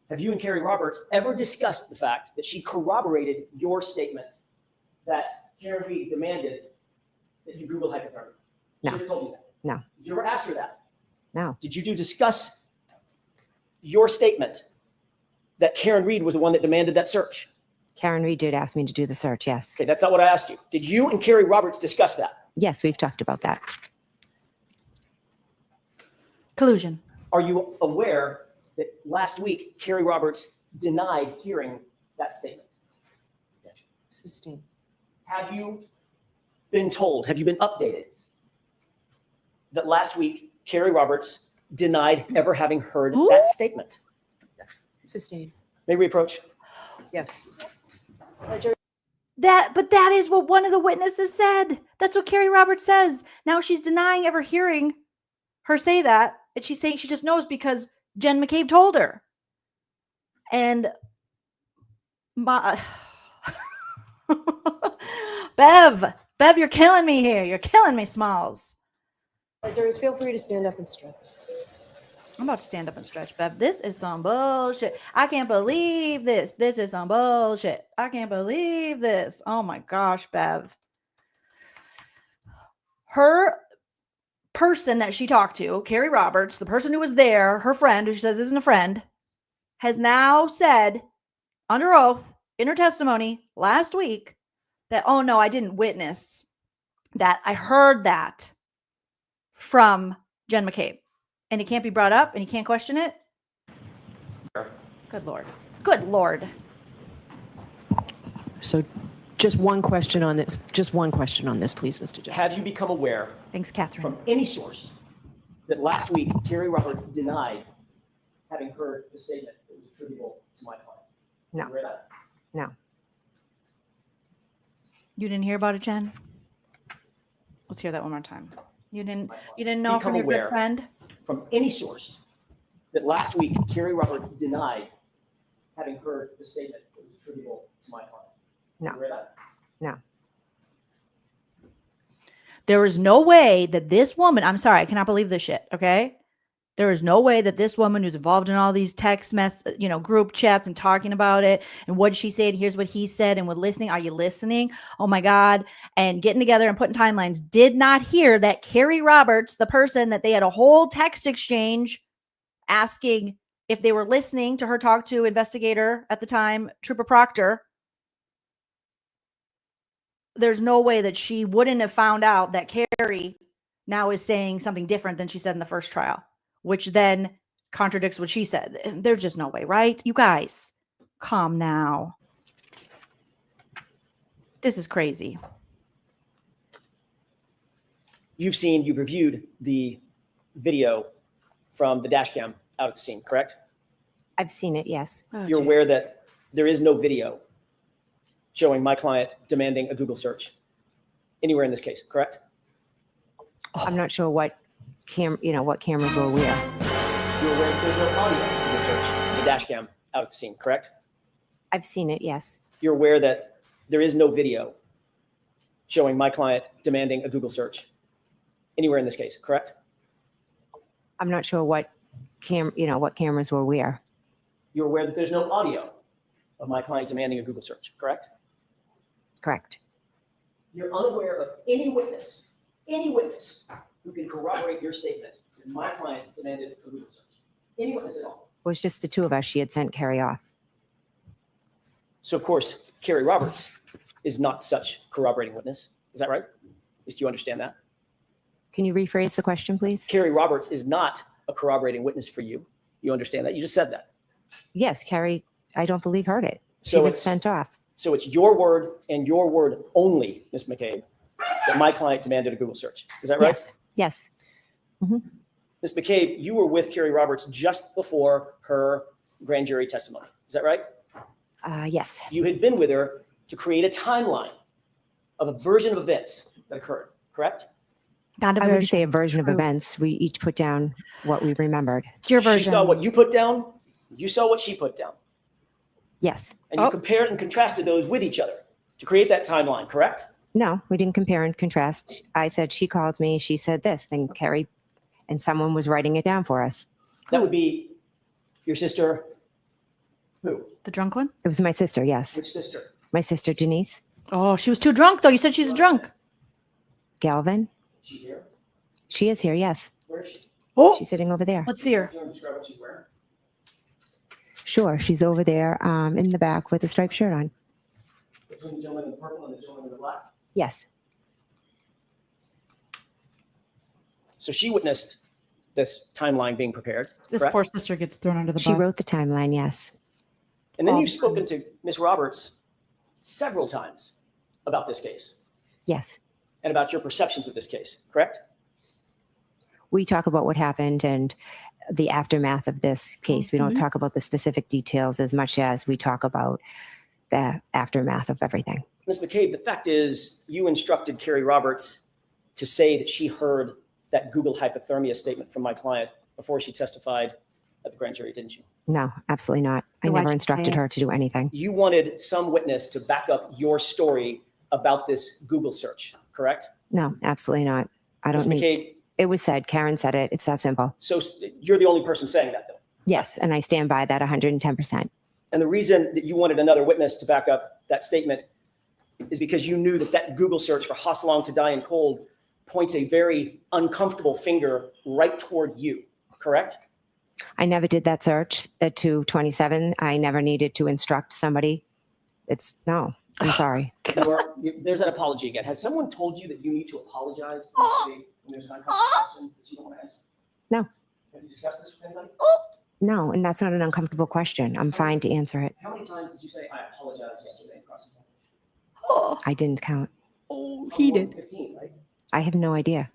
S8: Have you and Carrie Roberts ever discussed the fact that she corroborated your statement that Karen Read demanded that you Google hypothermia?
S4: No.
S8: She never told you that.
S4: No.
S8: Did you ever ask her that?
S4: No.
S8: Did you discuss your statement that Karen Read was the one that demanded that search?
S4: Karen Read did ask me to do the search. Yes.
S8: Okay, that's not what I asked you. Did you and Carrie Roberts discuss that?
S4: Yes, we've talked about that.
S1: Collusion.
S8: Are you aware that last week Carrie Roberts denied hearing that statement?
S11: Sustained.
S8: Have you been told, have you been updated that last week Carrie Roberts denied ever having heard that statement?
S11: Sustained.
S8: May we approach?
S11: Yes.
S1: But that is what one of the witnesses said. That's what Carrie Roberts says. Now she's denying ever hearing her say that. And she's saying she just knows because Jen McCabe told her. And Bev, you're killing me here. You're killing me, Smalls.
S9: Jurors, feel free to stand up and stretch.
S1: I'm about to stand up and stretch, Bev. This is some bullshit. I can't believe this. This is some bullshit. I can't believe this. Oh my gosh, Bev. Her person that she talked to, Carrie Roberts, the person who was there, her friend, who she says isn't a friend, has now said under oath in her testimony last week that, oh no, I didn't witness that. I heard that from Jen McCabe. And it can't be brought up and you can't question it? Good Lord. Good Lord.
S11: So just one question on this. Just one question on this, please, Mr. Johnson.
S8: Have you become aware
S1: Thanks, Catherine.
S8: from any source that last week Carrie Roberts denied having heard the statement that was attributable to my client?
S4: No.
S8: You read that?
S4: No.
S1: You didn't hear about it, Jen? Let's hear that one more time. You didn't know
S8: Become
S1: from your
S8: aware
S1: good friend?
S8: From any source that last week Carrie Roberts denied having heard the statement that was attributable to my client.
S4: No.
S8: You read that?
S4: No.
S1: There is no way that this woman, I'm sorry, I cannot believe this shit, okay? There is no way that this woman who's involved in all these text group chats and talking about it and what she said, here's what he said, and we're listening. Are you listening? Oh my God. And getting together and putting timelines, did not hear that Carrie Roberts, the person that they had a whole text exchange asking if they were listening to her talk to investigator at the time, Trooper Proctor. There's no way that she wouldn't have found out that Carrie now is saying something different than she said in the first trial, which then contradicts what she said. There's just no way, right? You guys, calm now. This is crazy.
S8: You've reviewed the video from the dash cam out at the scene, correct?
S4: I've seen it, yes.
S1: Oh,
S8: You're aware that there is no video showing my client demanding a Google search anywhere in this case, correct?
S4: I'm not sure what what cameras were where.
S8: You're aware that there's no audio in the search, the dash cam out at the scene, correct?
S4: I've seen it, yes.
S8: You're aware that there is no video showing my client demanding a Google search anywhere in this case, correct?
S4: I'm not sure what what cameras were where.
S8: You're aware that there's no audio of my client demanding a Google search, correct?
S4: Correct.
S8: You're unaware of any witness who can corroborate your statement that my client demanded a Google search. Any witness at all.
S4: It was just the two of us. She had sent Carrie off.
S8: So, of course, Carrie Roberts is not such corroborating witness. Is that right? Do you understand that?
S4: Can you rephrase the question, please?
S8: Carrie Roberts is not a corroborating witness for you. You understand that? You just said that.
S4: Yes, Carrie, I don't believe heard it. She
S8: So
S4: was
S8: it's-
S4: sent off.
S8: So it's your word and your word only, Ms. McCabe, that my client demanded a Google search. Is that right?
S4: Yes. Yes.
S8: Ms. McCabe, you were with Carrie Roberts just before her grand jury testimony. Is that right?
S4: Yes.
S8: You had been with her to create a timeline of a version of events that occurred, correct?
S1: Not a
S4: I would
S1: version.
S4: say a version of
S1: Truth.
S4: events. We each put down what we remembered.
S1: It's your
S8: She
S1: version.
S8: saw what you put down. You saw what she put down.
S4: Yes.
S8: And you compared and contrasted those with each other to create that timeline, correct?
S4: No, we didn't compare and contrast. I said she called me. She said this. Then Carrie and someone was writing it down for us.
S8: That would be your sister. Who?
S1: The drunk one?
S4: It was my sister. Yes.
S8: Which sister?
S4: My sister, Denise
S1: Oh, she was too drunk, though. You said she's a drunk.
S4: Galvin.
S8: She here?
S4: She is here. Yes.
S8: Where is she?
S1: Oh,
S4: She's sitting over there.
S1: let's see her.
S8: Do you want to describe what she's wearing?
S4: Sure. She's over there in the back with a striped shirt on.
S8: Between the gentleman in the purple and the gentleman in the black?
S4: Yes.
S8: So she witnessed this timeline being prepared,
S1: This
S8: correct?
S1: poor sister gets thrown under the
S4: She
S1: bus.
S4: wrote the timeline. Yes.
S8: And then
S1: Oh.
S8: you've spoken to Ms. Roberts several times about this case
S4: Yes.
S8: and about your perceptions of this case, correct?
S4: We talk about what happened and the aftermath of this case. We don't talk about the specific details as much as we talk about the aftermath of everything.
S8: Ms. McCabe, the fact is you instructed Carrie Roberts to say that she heard that Google hypothermia statement from my client before she testified at the grand jury, didn't you?
S4: No, absolutely not. I
S1: Why'd
S4: never
S1: you
S4: instructed
S1: say it?
S4: her to do anything.
S8: You wanted some witness to back up your story about this Google search, correct?
S4: No, absolutely not. I
S8: Ms.
S4: don't need.
S8: McCabe,
S4: It was said. Karen said it. It's that simple.
S8: so you're the only person saying that, though.
S4: Yes, and I stand by that 110%.
S8: And the reason that you wanted another witness to back up that statement is because you knew that that Google search for Hossalong to die in cold points a very uncomfortable finger right toward you, correct?
S4: I never did that search at 227. I never needed to instruct somebody. No, I'm sorry.
S8: There's an apology again. Has someone told you that you need to apologize when there's an uncomfortable question that you don't want to answer?
S4: No.
S8: Have you discussed this with anybody?
S4: No, and that's not an uncomfortable question. I'm fine to answer it.
S8: How many times did you say, I apologize yesterday in cross-examination?
S4: I didn't count.
S1: Oh, he did.
S8: 15, right?
S4: I have no idea.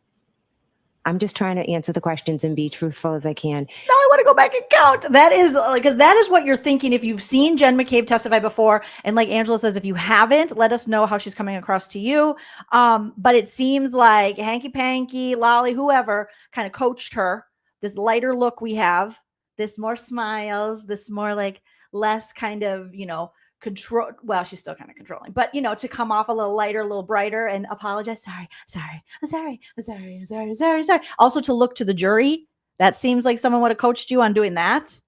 S4: I'm just trying to answer the questions and be truthful as I can.
S1: Now I want to go back and count. That is because that is what you're thinking. If you've seen Jen McCabe testify before, and like Angela says, if you haven't, let us know how she's coming across to you. But it seems like Hanky Panky, Lolly, whoever kind of coached her. This lighter look we have, this more smiles, this more like less kind of, control. Well, she's still kind of controlling, but to come off a little lighter, a little brighter and apologize. Sorry. Also to look to the jury. That seems like someone would have coached you on doing that.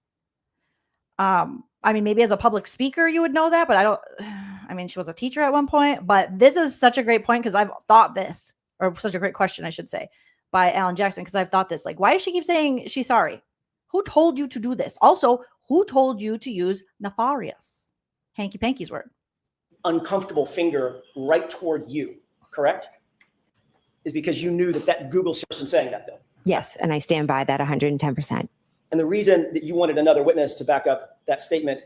S1: I mean, maybe as a public speaker, you would know that, but she was a teacher at one point, but this is such a great point because I've thought this, or such a great question, I should say, by Alan Jackson, because I've thought this, like, why does she keep saying she's sorry? Who told you to do this? Also, who told you to use nefarious? Hanky Panky's word.
S8: Uncomfortable finger right toward you, correct? Is because you knew that Google search and saying that, though.
S4: Yes, and I stand by that 110%.
S8: And the reason that you wanted another witness to back up that statement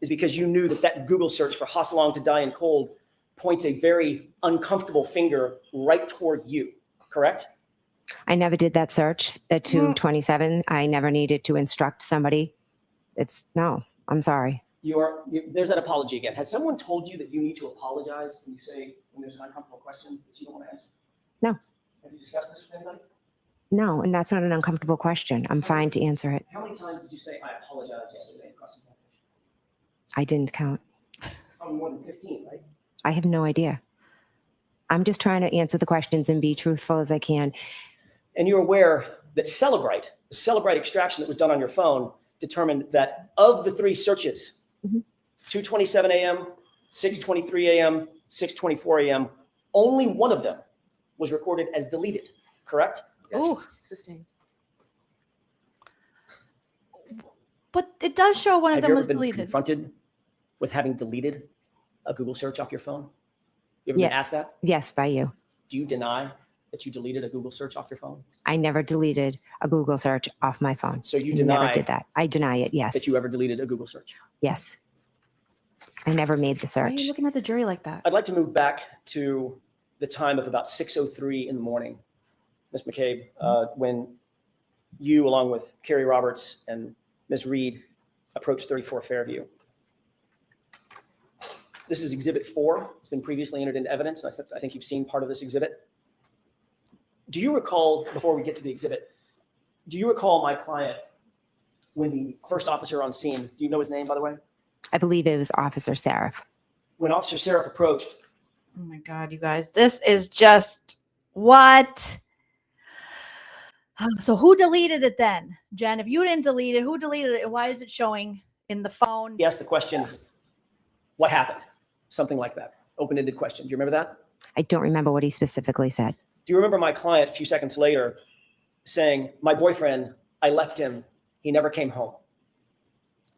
S8: is because you knew that Google search for Hossalong to die in cold points a very uncomfortable finger right toward you, correct?
S4: I never did that search at 227. I never needed to instruct somebody. No, I'm sorry.
S8: There's that apology again. Has someone told you that you need to apologize when there's an uncomfortable question that you don't want to answer?
S4: No.
S8: Have you discussed this with anybody?
S4: No, and that's not an uncomfortable question. I'm fine to answer it.
S8: How many times did you say, I apologize yesterday in cross-examination?
S4: I didn't count.
S8: Probably more than 15, right?
S4: I have no idea. I'm just trying to answer the questions and be truthful as I can.
S8: And you're aware that the Celebrite extraction that was done on your phone determined that of the 3 searches, 2:27 a.m., 6:23 a.m., 6:24 a.m., only one of them was recorded as deleted, correct?
S1: Oh,
S11: sustained.
S1: But it does show one of
S8: Have
S1: them
S8: you
S1: was
S8: ever been
S1: deleted.
S8: confronted with having deleted a Google search off your phone? You ever been asked that?
S4: Yes, by you.
S8: Do you deny that you deleted a Google search off your phone?
S4: I never deleted a Google search off my phone.
S8: So you
S4: I
S8: deny
S4: never did that. I deny it, yes.
S8: that you ever deleted a Google search?
S4: Yes. I never made the
S1: Why are
S4: search.
S1: you looking at the jury like that?
S8: I'd like to move back to the time of about 6:03 in the morning, Ms. McCabe, when you, along with Carrie Roberts and Ms. Read, approached 34 Fairview. This is Exhibit 4. It's been previously entered into evidence. I think you've seen part of this exhibit. Do you recall, before we get to the exhibit, do you recall my client when the first officer on scene, do you know his name, by the way?
S4: I believe it was Officer Seraph.
S8: When Officer Seraph approached.
S1: Oh my God, you guys, this is just what? So who deleted it then? Jen, if you didn't delete it, who deleted it? And why is it showing in the phone?
S8: He asked the question, what happened? Something like that. Open-ended question. Do you remember that?
S4: I don't remember what he specifically said.
S8: Do you remember my client a few seconds later saying, my boyfriend, I left him. He never came home.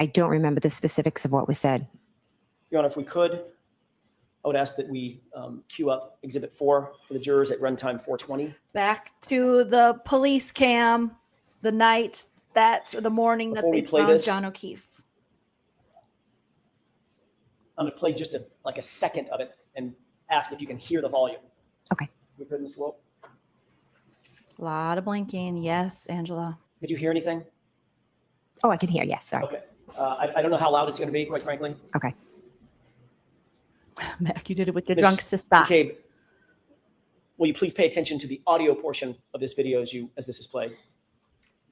S4: I don't remember the specifics of what was said.
S8: Your Honor, if we could, I would ask that we queue up Exhibit 4 for the jurors at runtime 420.
S1: Back to the police cam, the night the morning
S8: Before
S1: that
S8: we
S1: they
S8: play
S1: found
S8: this,
S1: John O'Keefe.
S8: I'm going to play just like a second of it and ask if you can hear the volume.
S4: Okay.
S8: We good, Mr. Wolf?
S1: A lot of blinking. Yes, Angela.
S8: Did you hear anything?
S4: Oh, I can hear. Yes. Sorry.
S8: Okay. I don't know how loud it's going to be, quite frankly.
S4: Okay.
S1: Mac, you did it with your
S8: Ms.
S1: drunk sister.
S8: McCabe, will you please pay attention to the audio portion of this video as this is played?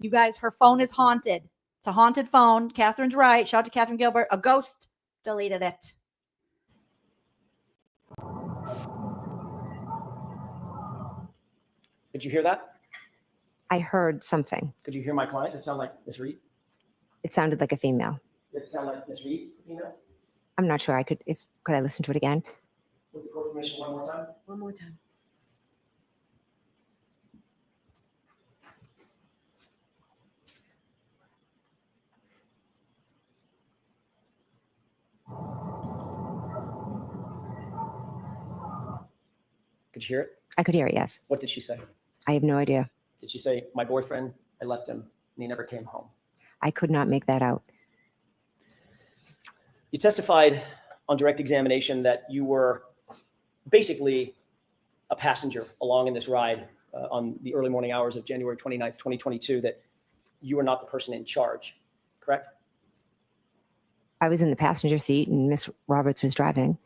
S1: You guys, her phone is haunted. It's a haunted phone. Catherine's right. Shout out to Catherine Gilbert. A ghost deleted it.
S8: Did you hear that?
S4: I heard something.
S8: Could you hear my client? Does it sound like Miss Reed?
S4: It sounded like a female.
S8: Did it sound like Miss Reed, female?
S4: I'm not sure. Could I listen to it again?
S8: With the court permission, one more time?
S11: One more time.
S8: Could you hear it?
S4: I could hear it. Yes.
S8: What did she say?
S4: I have no idea.
S8: Did she say, my boyfriend, I left him and he never came home?
S4: I could not make that out.
S8: You testified on direct examination that you were basically a passenger along in this ride on the early morning hours of January 29th, 2022, that you were not the person in charge, correct?
S4: I was in the passenger seat and Miss Roberts was driving.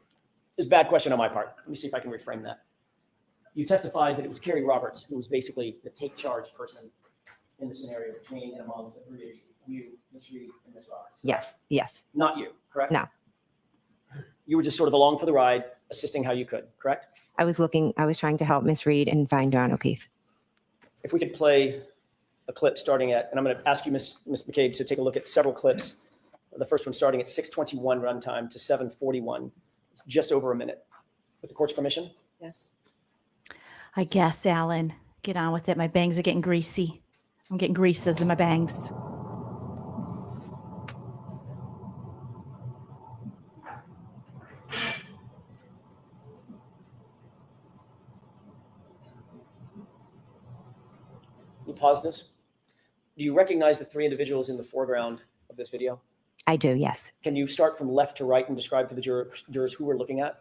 S8: It's a bad question on my part. Let me see if I can reframe that. You testified that it was Carrie Roberts who was basically the take charge person in the scenario between and among the three of you, Ms. Reed, and Ms. Roberts.
S4: Yes. Yes.
S8: Not you, correct?
S4: No.
S8: You were just sort of along for the ride, assisting how you could, correct?
S4: I was trying to help Miss Reed and find John O'Keefe.
S8: If we could play a clip starting at, and I'm going to ask you, Ms. McCabe, to take a look at several clips. The first one starting at 6:21 runtime to 7:41, just over a minute. With the court's permission?
S11: Yes.
S1: I guess, Alan. Get on with it. My bangs are getting greasy. I'm getting greases in my bangs.
S8: Can you pause this? Do you recognize the three individuals in the foreground of this video?
S4: I do. Yes.
S8: Can you start from left to right and describe for the jurors who we're looking at?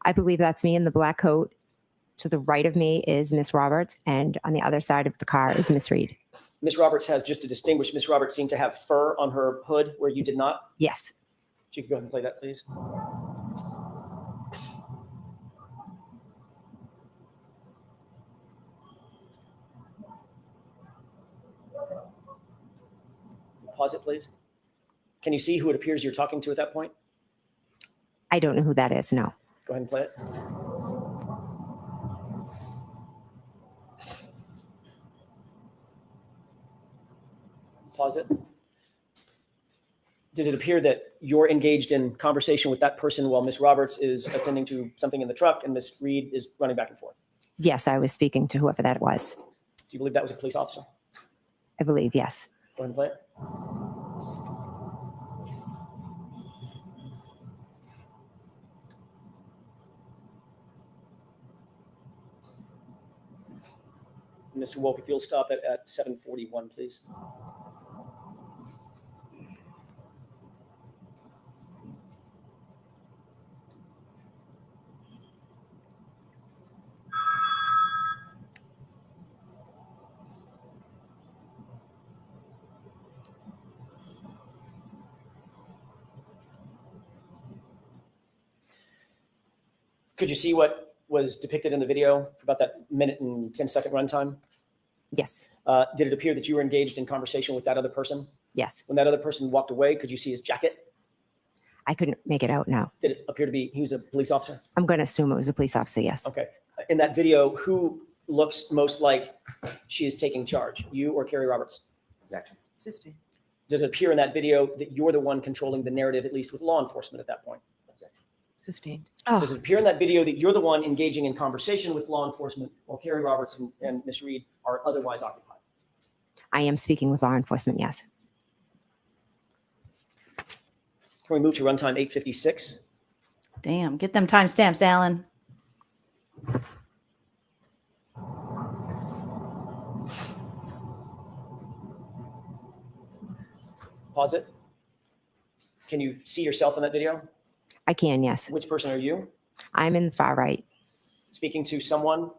S4: I believe that's me in the black coat. To the right of me is Miss Roberts, and on the other side of the car is Miss Reed.
S8: Miss Roberts has, just to distinguish, Miss Roberts seemed to have fur on her hood where you did not.
S4: Yes.
S8: If you could go ahead and play that, please. Pause it, please. Can you see who it appears you're talking to at that point?
S4: I don't know who that is. No.
S8: Go ahead and play it. Pause it. Does it appear that you're engaged in conversation with that person while Miss Roberts is attending to something in the truck and Miss Reed is running back and forth?
S4: Yes, I was speaking to whoever that was.
S8: Do you believe that was a police officer?
S4: I believe yes.
S8: Go ahead and play it. Mr. Wolk, if you'll stop at 7:41, please. Could you see what was depicted in the video for about that minute and 10-second runtime?
S4: Yes.
S8: Did it appear that you were engaged in conversation with that other person?
S4: Yes.
S8: When that other person walked away, could you see his jacket?
S4: I couldn't make it out. No.
S8: Did it appear to be he was a police officer?
S4: I'm going to assume it was a police officer. Yes.
S8: Okay. In that video, who looks most like she is taking charge, you or Carrie Roberts?
S5: Objection.
S11: Sustained.
S8: Does it appear in that video that you're the one controlling the narrative, at least with law enforcement at that point?
S11: Sustained.
S8: Does it appear in that video that you're the one engaging in conversation with law enforcement while Carrie Roberts and Miss Reed are otherwise occupied?
S4: I am speaking with law enforcement. Yes.
S8: Can we move to runtime 8:56?
S1: Damn, get them timestamps, Alan.
S8: Pause it. Can you see yourself in that video?
S4: I can, yes.
S8: Which person are you?
S4: I'm in the far right.
S8: Speaking to someone?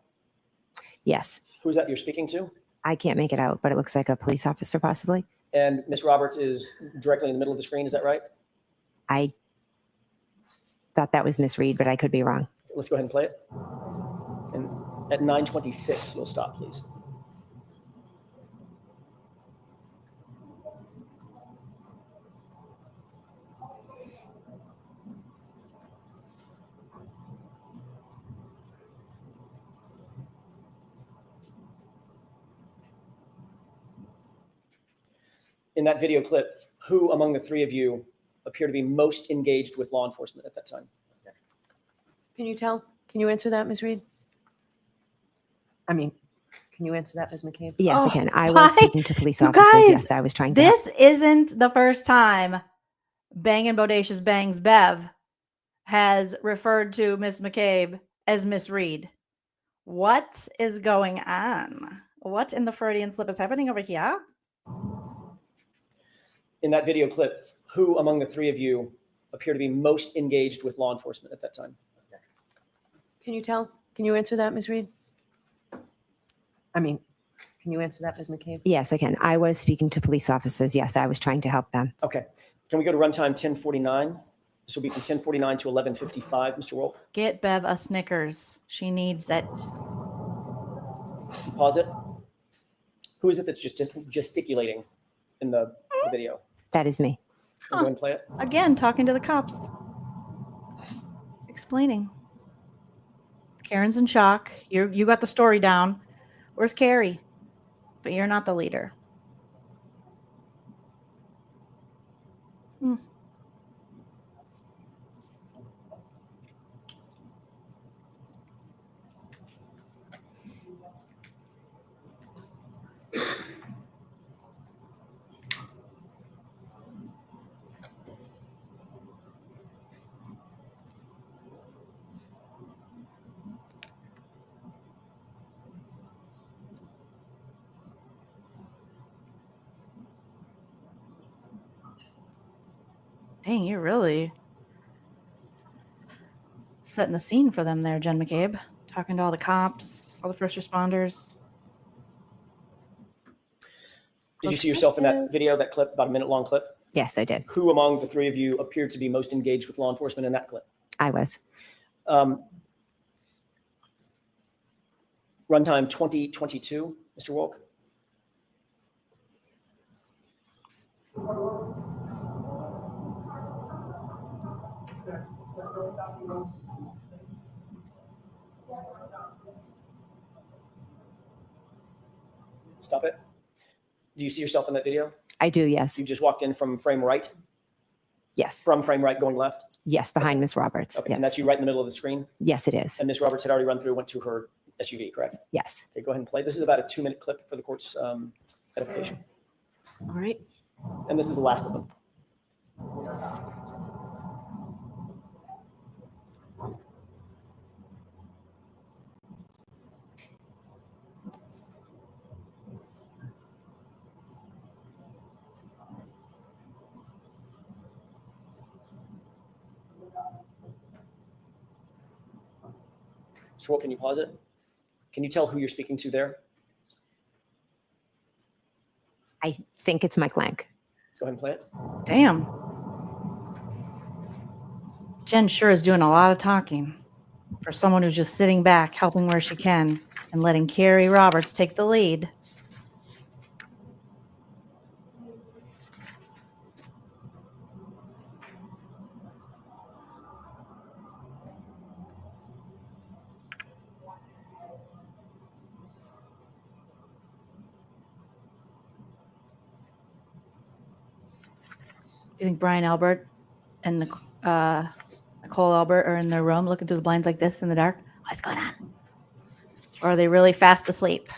S4: Yes.
S8: Who's that you're speaking to?
S4: I can't make it out, but it looks like a police officer possibly.
S8: And Miss Roberts is directly in the middle of the screen. Is that right?
S4: I thought that was Miss Read, but I could be wrong.
S8: Let's go ahead and play it. And at 9:26, you'll stop, please. In that video clip, who among the three of you appear to be most engaged with law enforcement at that time?
S11: Can you tell? Can you answer that, Ms. Reed? Can you answer that, Ms. McCabe?
S4: Yes,
S1: Oh,
S4: I can. I
S1: why?
S4: was speaking to police
S1: You
S4: officers.
S1: guys,
S4: Yes, I was trying to help.
S1: This isn't the first time Bangin' Bodacious Bangs Bev has referred to Miss McCabe as Miss Read. What is going on? What in the Freudian slip is happening over here?
S8: In that video clip, who among the three of you appear to be most engaged with law enforcement at that time?
S11: Can you tell? Can you answer that, Ms. Reed? Can you answer that, Ms. McCabe?
S4: Yes, I can. I was speaking to police officers. Yes, I was trying to help them.
S8: Okay. Can we go to runtime 10:49? This will be from 10:49 to 11:55, Mr. Wolf.
S1: Get Bev a Snickers. She needs it.
S8: Pause it. Who is it that's just gesticulating in the video?
S4: That is me.
S8: Go ahead and play it.
S1: Again, talking to the cops. Explaining. Karen's in shock. You got the story down. Where's Carrie? But you're not the leader. Dang, you're really setting the scene for them there, Jen McCabe. Talking to all the cops, all the first responders.
S8: Did you see yourself in that video, that clip, about a minute-long clip?
S4: Yes, I did.
S8: Who among the three of you appeared to be most engaged with law enforcement in that clip?
S4: I was.
S8: Runtime 2022, Mr. Wolk. Stop it. Do you see yourself in that video?
S4: I do, yes.
S8: You just walked in from frame right?
S4: Yes.
S8: From frame right going left?
S4: Yes, behind Miss Roberts.
S8: Okay,
S4: Yes.
S8: and that's you right in the middle of the screen?
S4: Yes, it is.
S8: And Miss Roberts had already run through, went to her SUV, correct?
S4: Yes.
S8: Okay, go ahead and play. This is about a 2-minute clip for the court's edification.
S11: All right.
S8: And this is the last of them. Mr. Wolk, can you pause it? Can you tell who you're speaking to there?
S4: I think it's Mike Lank.
S8: Go ahead and play it.
S1: Damn. Jen sure is doing a lot of talking for someone who's just sitting back, helping where she can, and letting Carrie Roberts take the lead. Do you think Brian Albert and Nicole Albert are in their room looking through the blinds like this in the dark? What's going on? Or are they really fast asleep?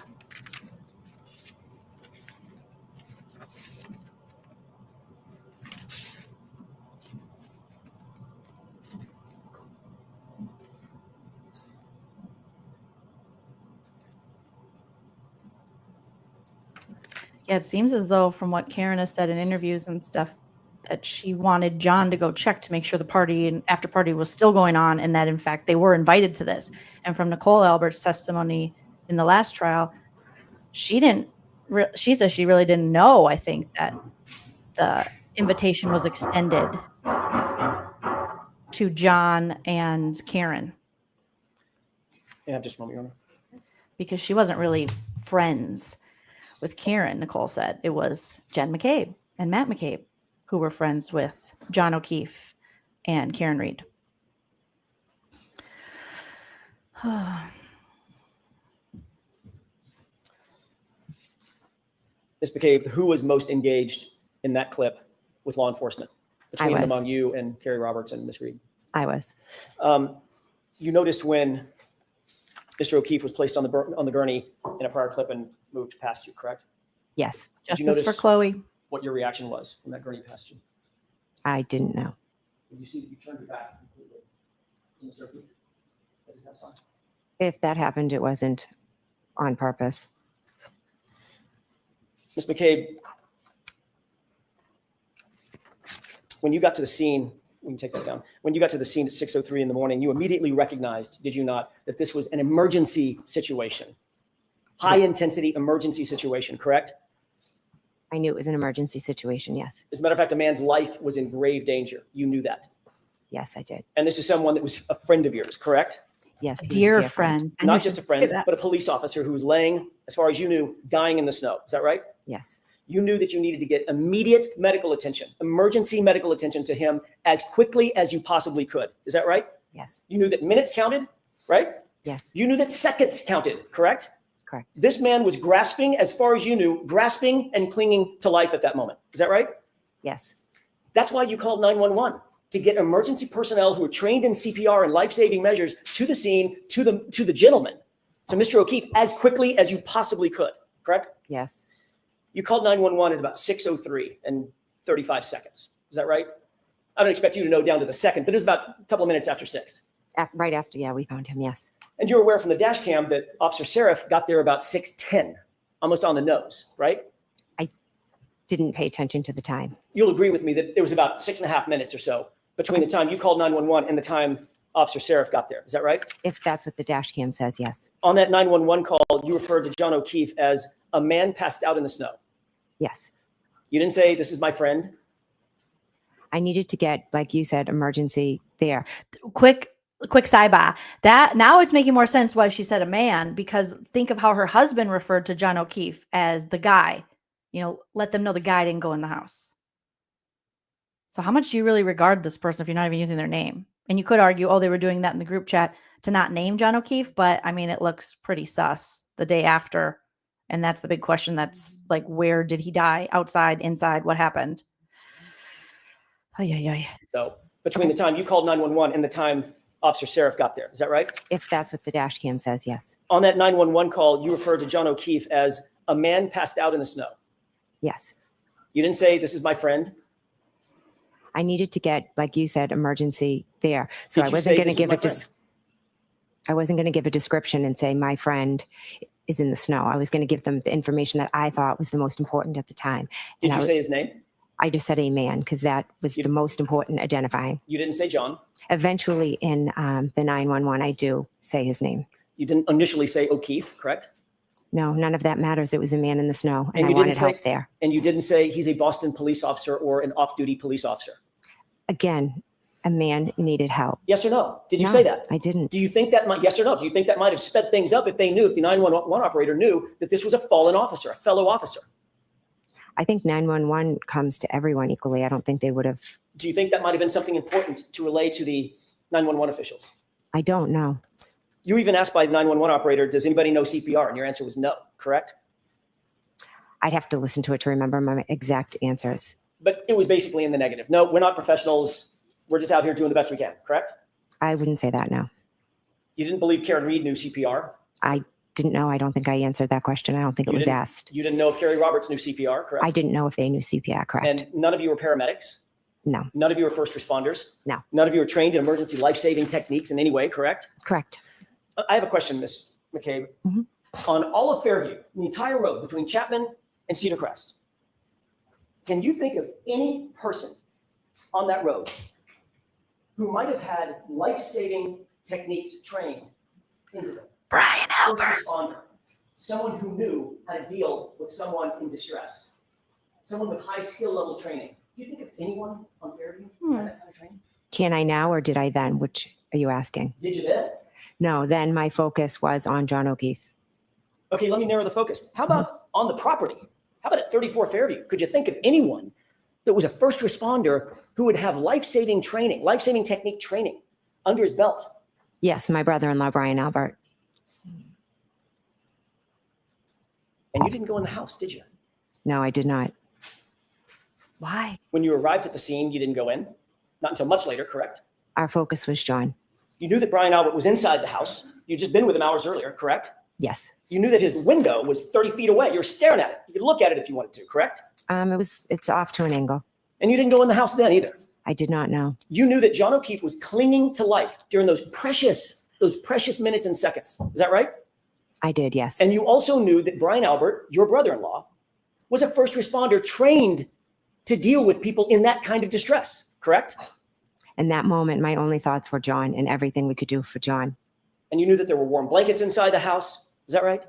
S1: Yeah, it seems as though from what Karen has said in interviews and stuff, that she wanted John to go check to make sure the party and after party was still going on, and that in fact they were invited to this. And from Nicole Albert's testimony in the last trial, she says she really didn't know, I think, that the invitation was extended to John and Karen.
S8: Yeah, just a moment, Your Honor.
S1: Because she wasn't really friends with Karen, Nicole said. It was Jen McCabe and Matt McCabe who were friends with John O'Keefe and Karen Read.
S8: Ms. McCabe, who was most engaged in that clip with law enforcement? Between
S4: was.
S8: among you and Carrie Roberts and Ms. Read.
S4: I was.
S8: You noticed when Mr. O'Keefe was placed on the gurney in a prior clip and moved past you, correct?
S4: Yes.
S8: Did you
S1: Justice for
S8: notice
S1: Chloe.
S8: what your reaction was when that gurney passed you?
S4: I didn't know.
S8: Did you see that you turned your back completely to Mr. O'Keefe? As he testified?
S4: If that happened, it wasn't on purpose.
S8: Ms. McCabe, when you got to the scene, we can take that down. When you got to the scene at 6:03 in the morning, you immediately recognized, did you not, that this was an emergency situation? High intensity emergency situation, correct?
S4: I knew it was an emergency situation, yes.
S8: As a matter of fact, a man's life was in grave danger. You knew that.
S4: Yes, I did.
S8: And this is someone that was a friend of yours, correct?
S4: Yes, he was a
S1: Dear friend. And
S8: Not
S1: you
S8: just a
S1: should
S8: friend,
S1: say that.
S8: but a police officer who was laying, as far as you knew, dying in the snow. Is that right?
S4: Yes.
S8: You knew that you needed to get immediate medical attention, emergency medical attention to him as quickly as you possibly could. Is that right?
S4: Yes.
S8: You knew that minutes counted, right?
S4: Yes.
S8: You knew that seconds counted, correct?
S4: Correct.
S8: This man was grasping, as far as you knew, grasping and clinging to life at that moment. Is that right?
S4: Yes.
S8: That's why you called 911, to get emergency personnel who are trained in CPR and life-saving measures to the scene, to the gentleman, to Mr. O'Keefe, as quickly as you possibly could, correct?
S4: Yes.
S8: You called 911 at about 6:03 and 35 seconds. Is that right? I don't expect you to know down to the second, but it was about a couple of minutes after 6.
S4: Right after, yeah, we found him, yes.
S8: And you're aware from the dash cam that Officer Seraph got there about 6:10, almost on the nose, right?
S4: I didn't pay attention to the time.
S8: You'll agree with me that there was about 6.5 minutes or so between the time you called 911 and the time Officer Seraph got there. Is that right?
S4: If that's what the dash cam says, yes.
S8: On that 911 call, you referred to John O'Keefe as a man passed out in the snow.
S4: Yes.
S8: You didn't say, this is my friend.
S4: I needed to get, like you said, emergency there.
S1: Quick sidebar. That now it's making more sense why she said a man, because think of how her husband referred to John O'Keefe as the guy. You know, let them know the guy didn't go in the house. So how much do you really regard this person if you're not even using their name? And you could argue, oh, they were doing that in the group chat to not name John O'Keefe, but I mean, it looks pretty sus the day after. And that's the big question. That's like, where did he die? Outside, inside, what happened?
S8: So between the time you called 911 and the time Officer Seraph got there. Is that right?
S4: If that's what the dash cam says, yes.
S8: On that 911 call, you referred to John O'Keefe as a man passed out in the snow.
S4: Yes.
S8: You didn't say, this is my friend.
S4: I needed to get, like you said, emergency there. So I wasn't going to give I wasn't going to give a description and say my friend is in the snow. I was going to give them the information that I thought was the most important at the time.
S8: Did you say his name?
S4: I just said a man because that was the most important identifying.
S8: You didn't say John?
S4: Eventually in the 911, I do say his name.
S8: You didn't initially say O'Keefe, correct?
S4: No, none of that matters. It was a man in the snow, and I wanted help there.
S8: And you didn't say he's a Boston police officer or an off-duty police officer?
S4: Again, a man needed help.
S8: Yes or no? Did you say that?
S4: I didn't.
S8: Do you think that might, yes or no? Do you think that might have sped things up if the 911 operator knew that this was a fallen officer, a fellow officer?
S4: I think 911 comes to everyone equally. I don't think they would have.
S8: Do you think that might have been something important to relay to the 911 officials?
S4: I don't know.
S8: You were even asked by the 911 operator, does anybody know CPR? And your answer was no, correct?
S4: I'd have to listen to it to remember my exact answers.
S8: But it was basically in the negative. No, we're not professionals. We're just out here doing the best we can, correct?
S4: I wouldn't say that, no.
S8: You didn't believe Karen Read knew CPR?
S4: I didn't know. I don't think I answered that question. I don't think it was asked.
S8: You didn't know if Carrie Roberts knew CPR, correct?
S4: I didn't know if they knew CPR, correct.
S8: And none of you were paramedics?
S4: No.
S8: None of you were first responders?
S4: No.
S8: None of you were trained in emergency life-saving techniques in any way, correct?
S4: Correct.
S8: I have a question, Ms. McCabe.
S4: Mm-hmm.
S8: On all of Fairview, the entire road between Chapman and Cedar Crest, can you think of any person on that road who might have had life-saving techniques trained into them.
S3: Brian
S8: First
S3: Albert.
S8: responder, someone who knew how to deal with someone in distress, someone with high skill level training. Do you think of anyone on Fairview who had that kind of training?
S4: Can I now or did I then? Which are you asking?
S8: Did you then?
S4: No, then my focus was on John O'Keefe.
S8: Okay, let me narrow the focus. How about on the property? How about at 34 Fairview? Could you think of anyone that was a first responder who would have life-saving training, life-saving technique training under his belt?
S4: Yes, my brother-in-law, Brian Albert.
S8: And you didn't go in the house, did you?
S4: No, I did not.
S1: Why?
S8: When you arrived at the scene, you didn't go in? Not until much later, correct?
S4: Our focus was John.
S8: You knew that Brian Albert was inside the house. You'd just been with him hours earlier, correct?
S4: Yes.
S8: You knew that his window was 30 feet away. You were staring at it. You could look at it if you wanted to, correct?
S4: It's off to an angle.
S8: And you didn't go in the house then either.
S4: I did not know.
S8: You knew that John O'Keefe was clinging to life during those precious minutes and seconds. Is that right?
S4: I did, yes.
S8: And you also knew that Brian Albert, your brother-in-law, was a first responder trained to deal with people in that kind of distress, correct?
S4: In that moment, my only thoughts were John and everything we could do for John.
S8: And you knew that there were warm blankets inside the house. Is that right?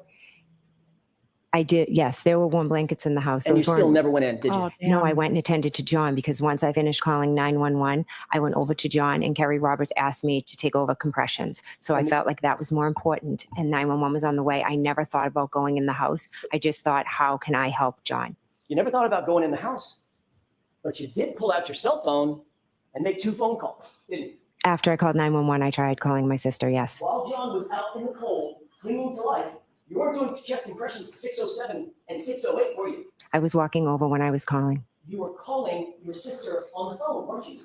S4: I did, yes. There were warm blankets in the house.
S8: And you
S4: Those
S8: still
S4: weren't-
S8: never went in, did you?
S1: Oh,
S4: No, I went and attended to John because once I finished calling 911, I went over to John and Kerry Roberts asked me to take over compressions. So I felt like that was more important and 911 was on the way. I never thought about going in the house. I just thought, how can I help John?
S8: You never thought about going in the house, but you did pull out your cell phone and make 2 phone calls, didn't you?
S4: After I called 911, I tried calling my sister, yes.
S8: While John was out in the cold, clinging to life, you weren't doing chest compressions at 6:07 and 6:08, were you?
S4: I was walking over when I was calling.
S8: You were calling your sister on the phone, weren't you?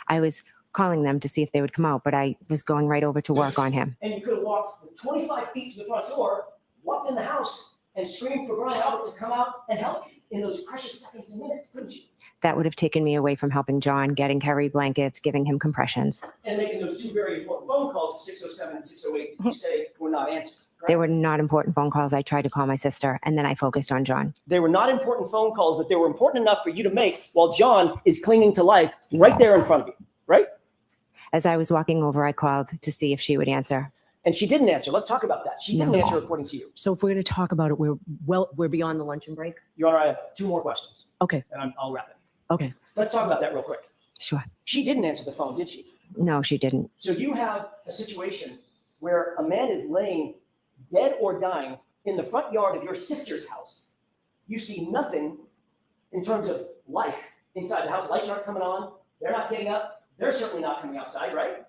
S4: I was calling them to see if they would come out, but I was going right over to work on him.
S8: And you could have walked 25 feet to the front door, walked in the house, and screamed for Brian Albert to come out and help you in those precious seconds and minutes, couldn't you?
S4: That would have taken me away from helping John, getting Kerry blankets, giving him compressions.
S8: And making those 2 very important phone calls at 6:07 and 6:08 that you say were not answered. Correct?
S4: They were not important phone calls. I tried to call my sister and then I focused on John.
S8: They were not important phone calls, but they were important enough for you to make while John is clinging to life right there in front of you, right?
S4: As I was walking over, I called to see if she would answer.
S8: And she didn't answer. Let's talk about that. She didn't answer according to you.
S11: So if we're going to talk about it, we're beyond the luncheon break.
S8: Your Honor, I have 2 more questions,
S11: Okay.
S8: and I'll wrap it.
S11: Okay.
S8: Let's talk about that real quick.
S4: Sure.
S8: She didn't answer the phone, did she?
S4: No, she didn't.
S8: So you have a situation where a man is laying dead or dying in the front yard of your sister's house. You see nothing in terms of life inside the house. Lights aren't coming on. They're not getting up. They're certainly not coming outside, right?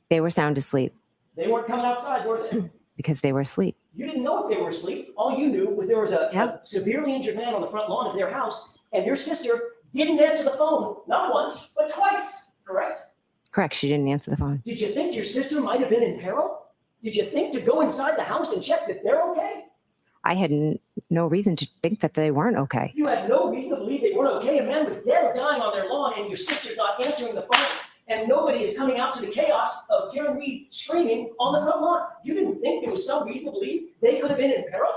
S4: They were sound asleep
S8: They weren't coming outside, were they?
S4: because they were asleep.
S8: You didn't know if they were asleep. All you knew was there was a severely injured man on the front lawn of their house, and your sister didn't answer the phone, not once, but twice, correct?
S4: Correct. She didn't answer the phone.
S8: Did you think your sister might have been in peril? Did you think to go inside the house and check that they're okay?
S4: I had no reason to think that they weren't okay.
S8: You had no reason to believe they weren't okay. A man was dead or dying on their lawn, and your sister's not answering the phone, and nobody is coming out to the chaos of Karen Read screaming on the front lawn. You didn't think there was some reason to believe they could have been in peril?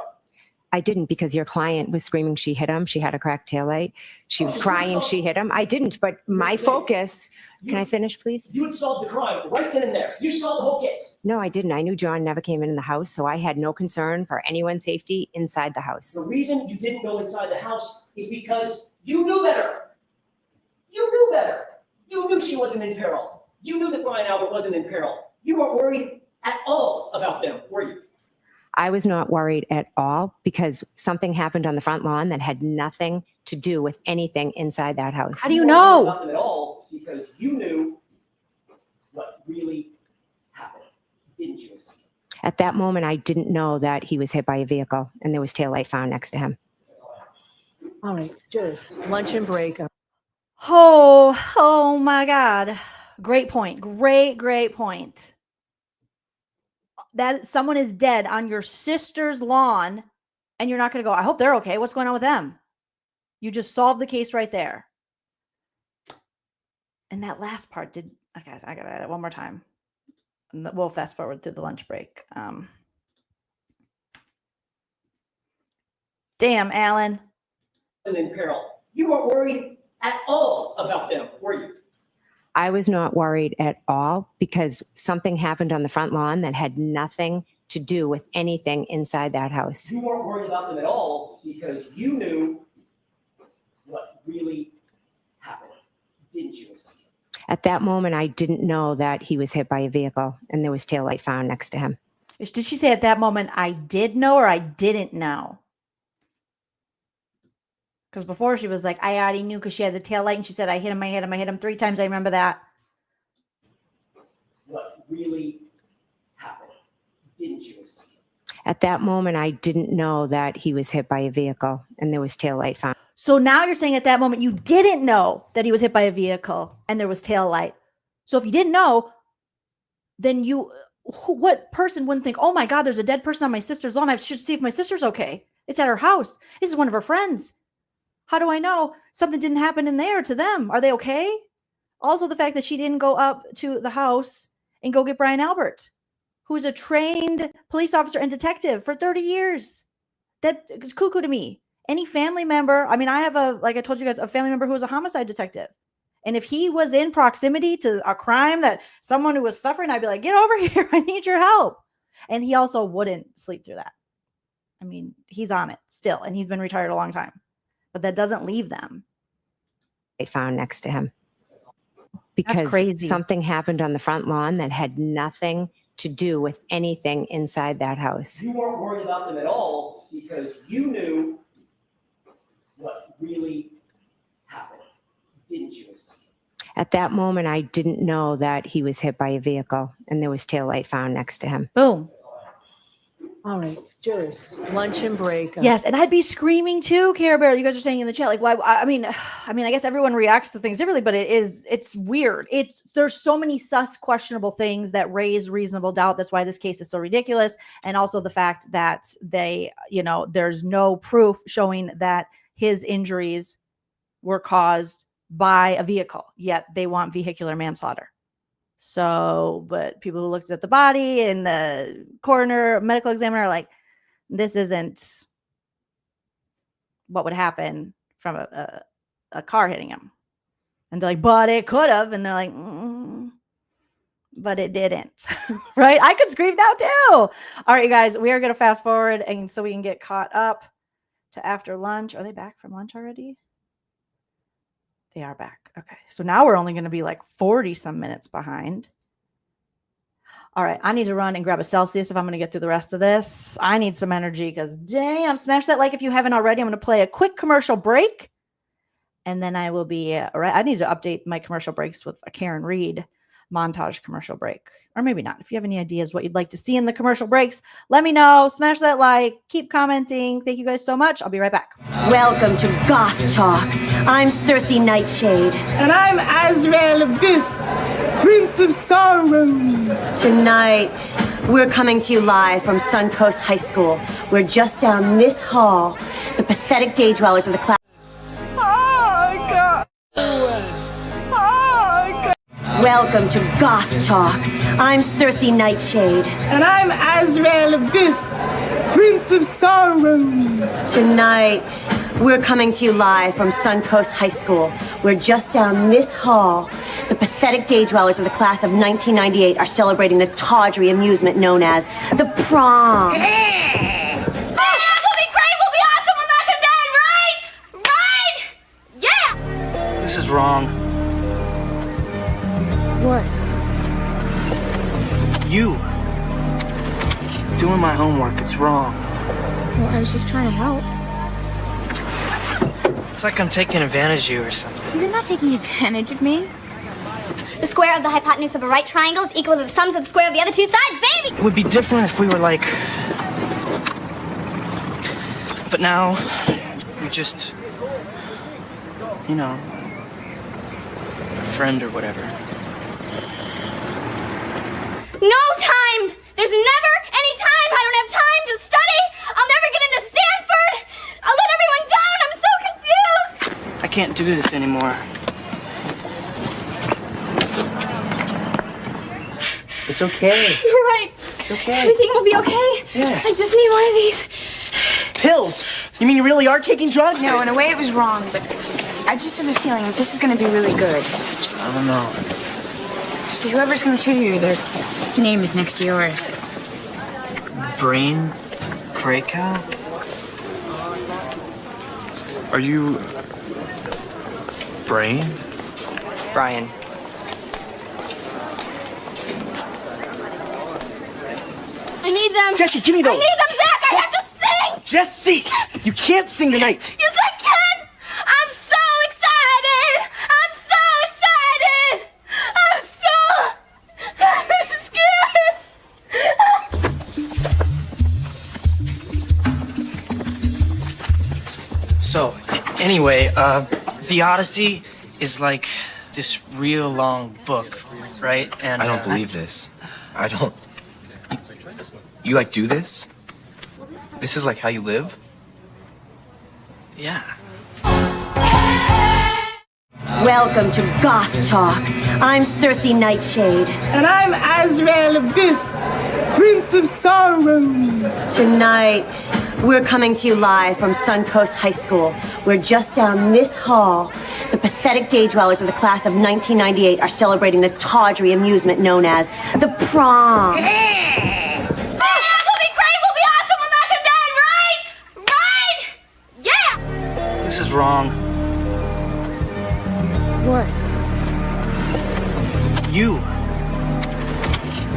S4: I didn't because your client was screaming she hit him. She had a cracked taillight. She was crying she hit him. I didn't, but my focus, can I finish, please?
S8: You had solved the crime right then and there. You solved the whole case.
S4: No, I didn't. I knew John never came in the house, so I had no concern for anyone's safety inside the house.
S8: The reason you didn't go inside the house is because you knew better. You knew better. You knew she wasn't in peril. You knew that Brian Albert wasn't in peril. You weren't worried at all about them, were you?
S4: I was not worried at all because something happened on the front lawn that had nothing to do with anything inside that house.
S1: How do you
S8: weren't
S1: know?
S8: worried about them at all because you knew what really happened, didn't you?
S4: At that moment, I didn't know that he was hit by a vehicle and there was taillight found next to him.
S11: All right, jurors, luncheon break.
S1: Oh my God. Great point. Great point. That someone is dead on your sister's lawn and you're not going to go, I hope they're okay. What's going on with them? You just solved the case right there. And that last part did, okay, I got to add it one more time. And we'll fast forward through the lunch break. Damn, Alan.
S8: In peril. You weren't worried at all about them, were you?
S4: I was not worried at all because something happened on the front lawn that had nothing to do with anything inside that house.
S8: You weren't worried about them at all because you knew what really happened, didn't you?
S4: At that moment, I didn't know that he was hit by a vehicle and there was taillight found next to him.
S1: Did she say at that moment, I did know or I didn't know? Because before she was like, I already knew because she had the tail light and she said, I hit him 3 times. I remember that.
S8: What really happened, didn't you?
S4: At that moment, I didn't know that he was hit by a vehicle and there was taillight found.
S1: So now you're saying at that moment, you didn't know that he was hit by a vehicle and there was tail light. So if you didn't know, then what person wouldn't think, oh my God, there's a dead person on my sister's lawn. I should see if my sister's okay. It's at her house. This is one of her friends. How do I know something didn't happen in there to them? Are they okay? Also, the fact that she didn't go up to the house and go get Brian Albert, who is a trained police officer and detective for 30 years. That's cuckoo to me. Any family member, I mean, I have like I told you guys, a family member who was a homicide detective. And if he was in proximity to a crime that someone who was suffering, I'd be like, get over here. I need your help. And he also wouldn't sleep through that. I mean, he's on it still, and he's been retired a long time. But that doesn't leave them.
S4: They found next to him. Because
S1: that's crazy.
S4: Something happened on the front lawn that had nothing to do with anything inside that house.
S8: You weren't worried about them at all because you knew what really happened, didn't you?
S4: At that moment, I didn't know that he was hit by a vehicle and there was taillight found next to him.
S1: Boom.
S11: All right, jurors, lunch and break.
S1: Yes, and I'd be screaming too, Care Bear. You guys are saying in the chat, like, why? I mean, I guess everyone reacts to things differently, but it's weird. There's so many questionable things that raise reasonable doubt. That's why this case is so ridiculous, and also the fact that there's no proof showing that his injuries were caused by a vehicle. Yet they want vehicular manslaughter. So, but people who looked at the body and the coroner, medical examiner are like, this isn't what would happen from a car hitting him. And they're like, but it could have. And they're like, but it didn't. Right? I could scream now too. All right, you guys, we are going to fast forward and so we can get caught up to after lunch. Are they back from lunch already? They are back. Okay. So now we're only going to be like 40 some minutes behind. All right. I need to run and grab a Celsius if I'm going to get through the rest of this. I need some energy because damn, smash that like if you haven't already. I'm going to play a quick commercial break and then I will be, I need to update my commercial breaks with a Karen Read montage commercial break. Or maybe not. If you have any ideas what you'd like to see in the commercial breaks, let me know. Smash that like, keep commenting. Thank you guys so much. I'll be right back.
S14: Welcome to Goth Talk. I'm Cersei Nightshade.
S15: And I'm Azrael Abyss, Prince of Sorrow.
S14: Tonight, we're coming to you live from Suncoast High School. We're just down this hall, the pathetic day dwellers of the class.
S15: Oh, God.
S14: Welcome to Goth Talk. I'm Cersei Nightshade.
S15: And I'm Azrael Abyss, Prince of Sorrow.
S14: Tonight, we're coming to you live from Suncoast High School. We're just down this hall. The pathetic day dwellers of the class of 1998 are celebrating the tawdry amusement known as the prom.
S2: Yeah, we'll be great. We'll be awesome. We'll knock him dead, right? Right? Yeah.
S16: This is wrong.
S11: What?
S16: You. Doing my homework, it's wrong.
S3: Well, I was just trying to help.
S16: It's like I'm taking advantage of you or something.
S3: You're not taking advantage of me.
S17: The square of the hypotenuse of a right triangle is equal to the sums of the square of the other two sides, baby!
S16: It would be different if we were like... But now, we're just... You know... a friend or whatever.
S17: No time! There's never any time! I don't have time to study! I'll never get into Stanford! I'll let everyone down! I'm so confused!
S16: I can't do this anymore. It's okay.
S17: You're right.
S16: It's okay.
S17: Everything will be okay.
S16: Yeah.
S17: I just need one of these.
S16: Pills? You mean you really are taking drugs?
S3: No, in a way it was wrong, but I just have a feeling that this is going to be really good.
S16: I don't know.
S3: So whoever's going to tutor you, their name is next to yours.
S16: Brain Krakow?
S12: Are you... Brain?
S16: Brian.
S17: I need them.
S15: Jesse, give me those.
S17: I need them, Zach. I have to sing.
S15: Jesse, you can't sing tonight.
S17: Yes, I can. I'm so excited. I'm so scared.
S16: So, anyway, The Odyssey is like this real long book, right? And
S5: I don't believe this. I don't. You like do this? This is like how you live?
S16: Yeah.
S14: Welcome to Goth Talk. I'm Cersei Nightshade.
S15: And I'm Azrael Abyss, Prince of Sorrow.
S14: Tonight, we're coming to you live from Suncoast High School, where just down this hall, the pathetic day dwellers of the class of 1998 are celebrating the tawdry amusement known as the prom.
S16: This is wrong.
S3: What?
S16: You.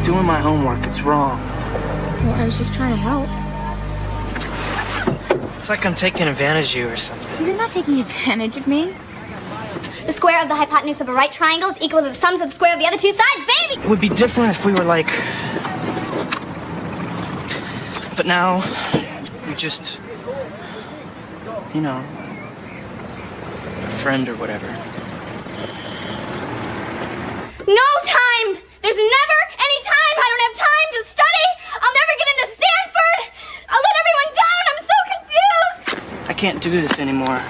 S16: Doing my homework, it's wrong.
S3: Well, I was just trying to help.
S16: It's like I'm taking advantage of you or something.
S3: You're not taking advantage of me.
S17: The square of the hypotenuse of a right triangle is equal to the sums of the square of the other two sides, baby!
S16: It would be different if we were like... But now, we just... You know... friend or whatever.
S17: No time! There's never any time! I don't have time to study! I'll never get into Stanford! I'll let everyone down! I'm so confused!
S16: I can't do this anymore.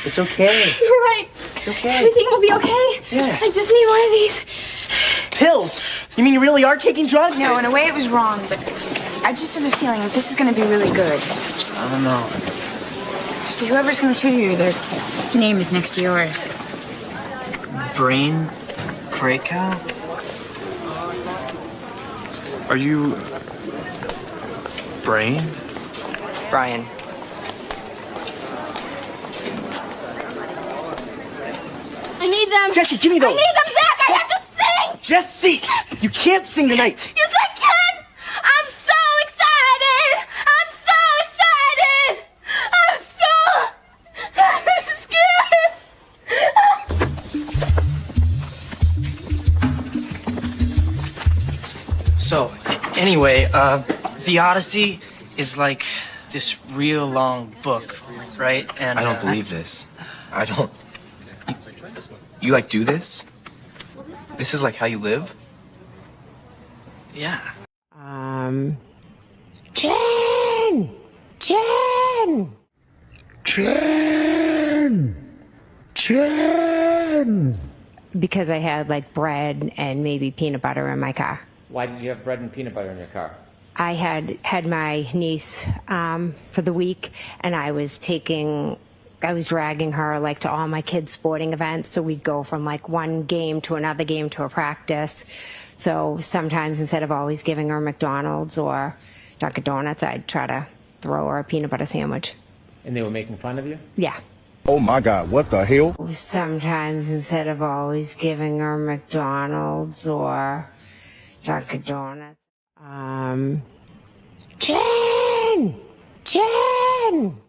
S15: It's okay.
S17: You're right.
S15: It's okay.
S17: Everything will be okay.
S15: Yeah.
S17: I just need one of these.
S15: Pills? You mean you really are taking drugs?
S3: No, in a way it was wrong, but I just have a feeling that this is going to be really good.
S16: I don't know.
S3: So whoever's going to tutor you, their name is next to yours.
S16: Brain Krakow?
S12: Are you... Brain?
S16: Brian.
S17: I need them.
S15: Jesse, give me those.
S17: I need them, Zach. I have to sing.
S15: Jesse, you can't sing tonight.
S17: Yes, I can. I'm so excited. I'm
S16: So
S17: so scared.
S16: So, anyway, The Odyssey is like this real long book, right? And
S5: I don't believe this. I don't. You like do this? This is like how you live?
S16: Yeah.
S4: Jen! Jen!
S6: Jen!
S4: Because I had like bread and maybe peanut butter in my car.
S5: Why did you have bread and peanut butter in your car?
S4: I had my niece for the week, and I was dragging her like to all my kids' sporting events. So we'd go from like one game to another game to a practice. So sometimes instead of always giving her McDonald's or Dunkin' Donuts, I'd try to throw her a peanut butter sandwich.
S5: And they were making fun of you?
S4: Yeah.
S6: Oh my God, what the hell?
S4: Sometimes instead of always giving her McDonald's or Dunkin' Donuts. Jen! Jen!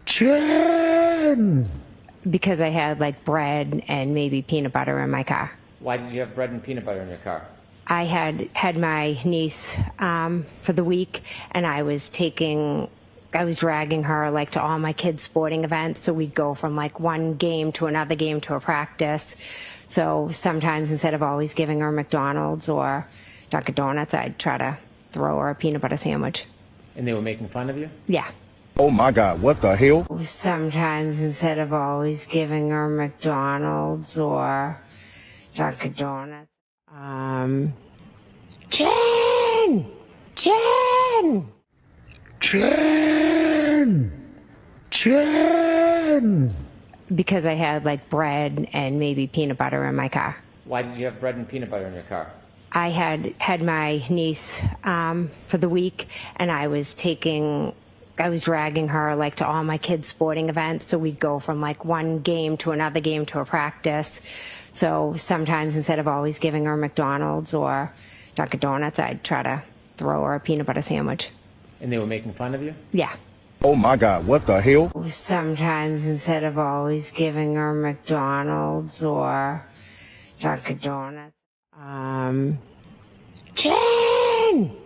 S6: Jen!
S4: Because I had like bread and maybe peanut butter in my car.
S5: Why did you have bread and peanut butter in your car?
S4: I had my niece for the week, and I was dragging her like to all my kids' sporting events. So we'd go from like one game to another game to a practice. So sometimes instead of always giving her McDonald's or Dunkin' Donuts, I'd try to throw her a peanut butter sandwich.
S5: And they were making fun of you?
S4: Yeah.
S6: Oh my God, what the hell?
S4: Sometimes instead of always giving her McDonald's or Dunkin' Donuts. Jen! Jen!
S6: Jen!
S4: Because I had like bread and maybe peanut butter in my car.
S18: Why did you have bread and peanut butter in your car?
S4: I had my niece for the week, and I was dragging her like to all my kids' sporting events. So we'd go from like one game to another game to a practice. So sometimes instead of always giving her McDonald's or Dunkin' Donuts, I'd try to throw her a peanut butter sandwich.
S18: And they were making fun of you?
S4: Yeah.
S6: Oh my God, what the hell?
S4: Sometimes instead of always giving her McDonald's or Dunkin' Donuts. Jen!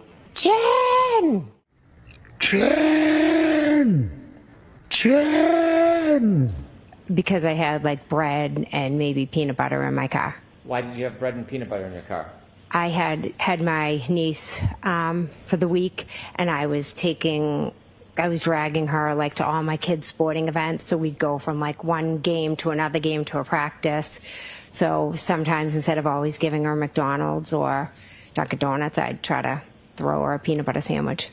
S4: Because I had like bread and maybe peanut butter in my car.
S18: Why did you have bread and peanut butter in your car?
S4: I had my niece for the week, and I was dragging her like to all my kids' sporting events. So we'd go from like one game to another game to a practice. So sometimes instead of always giving her McDonald's or Dunkin' Donuts, I'd try to throw her a peanut butter sandwich.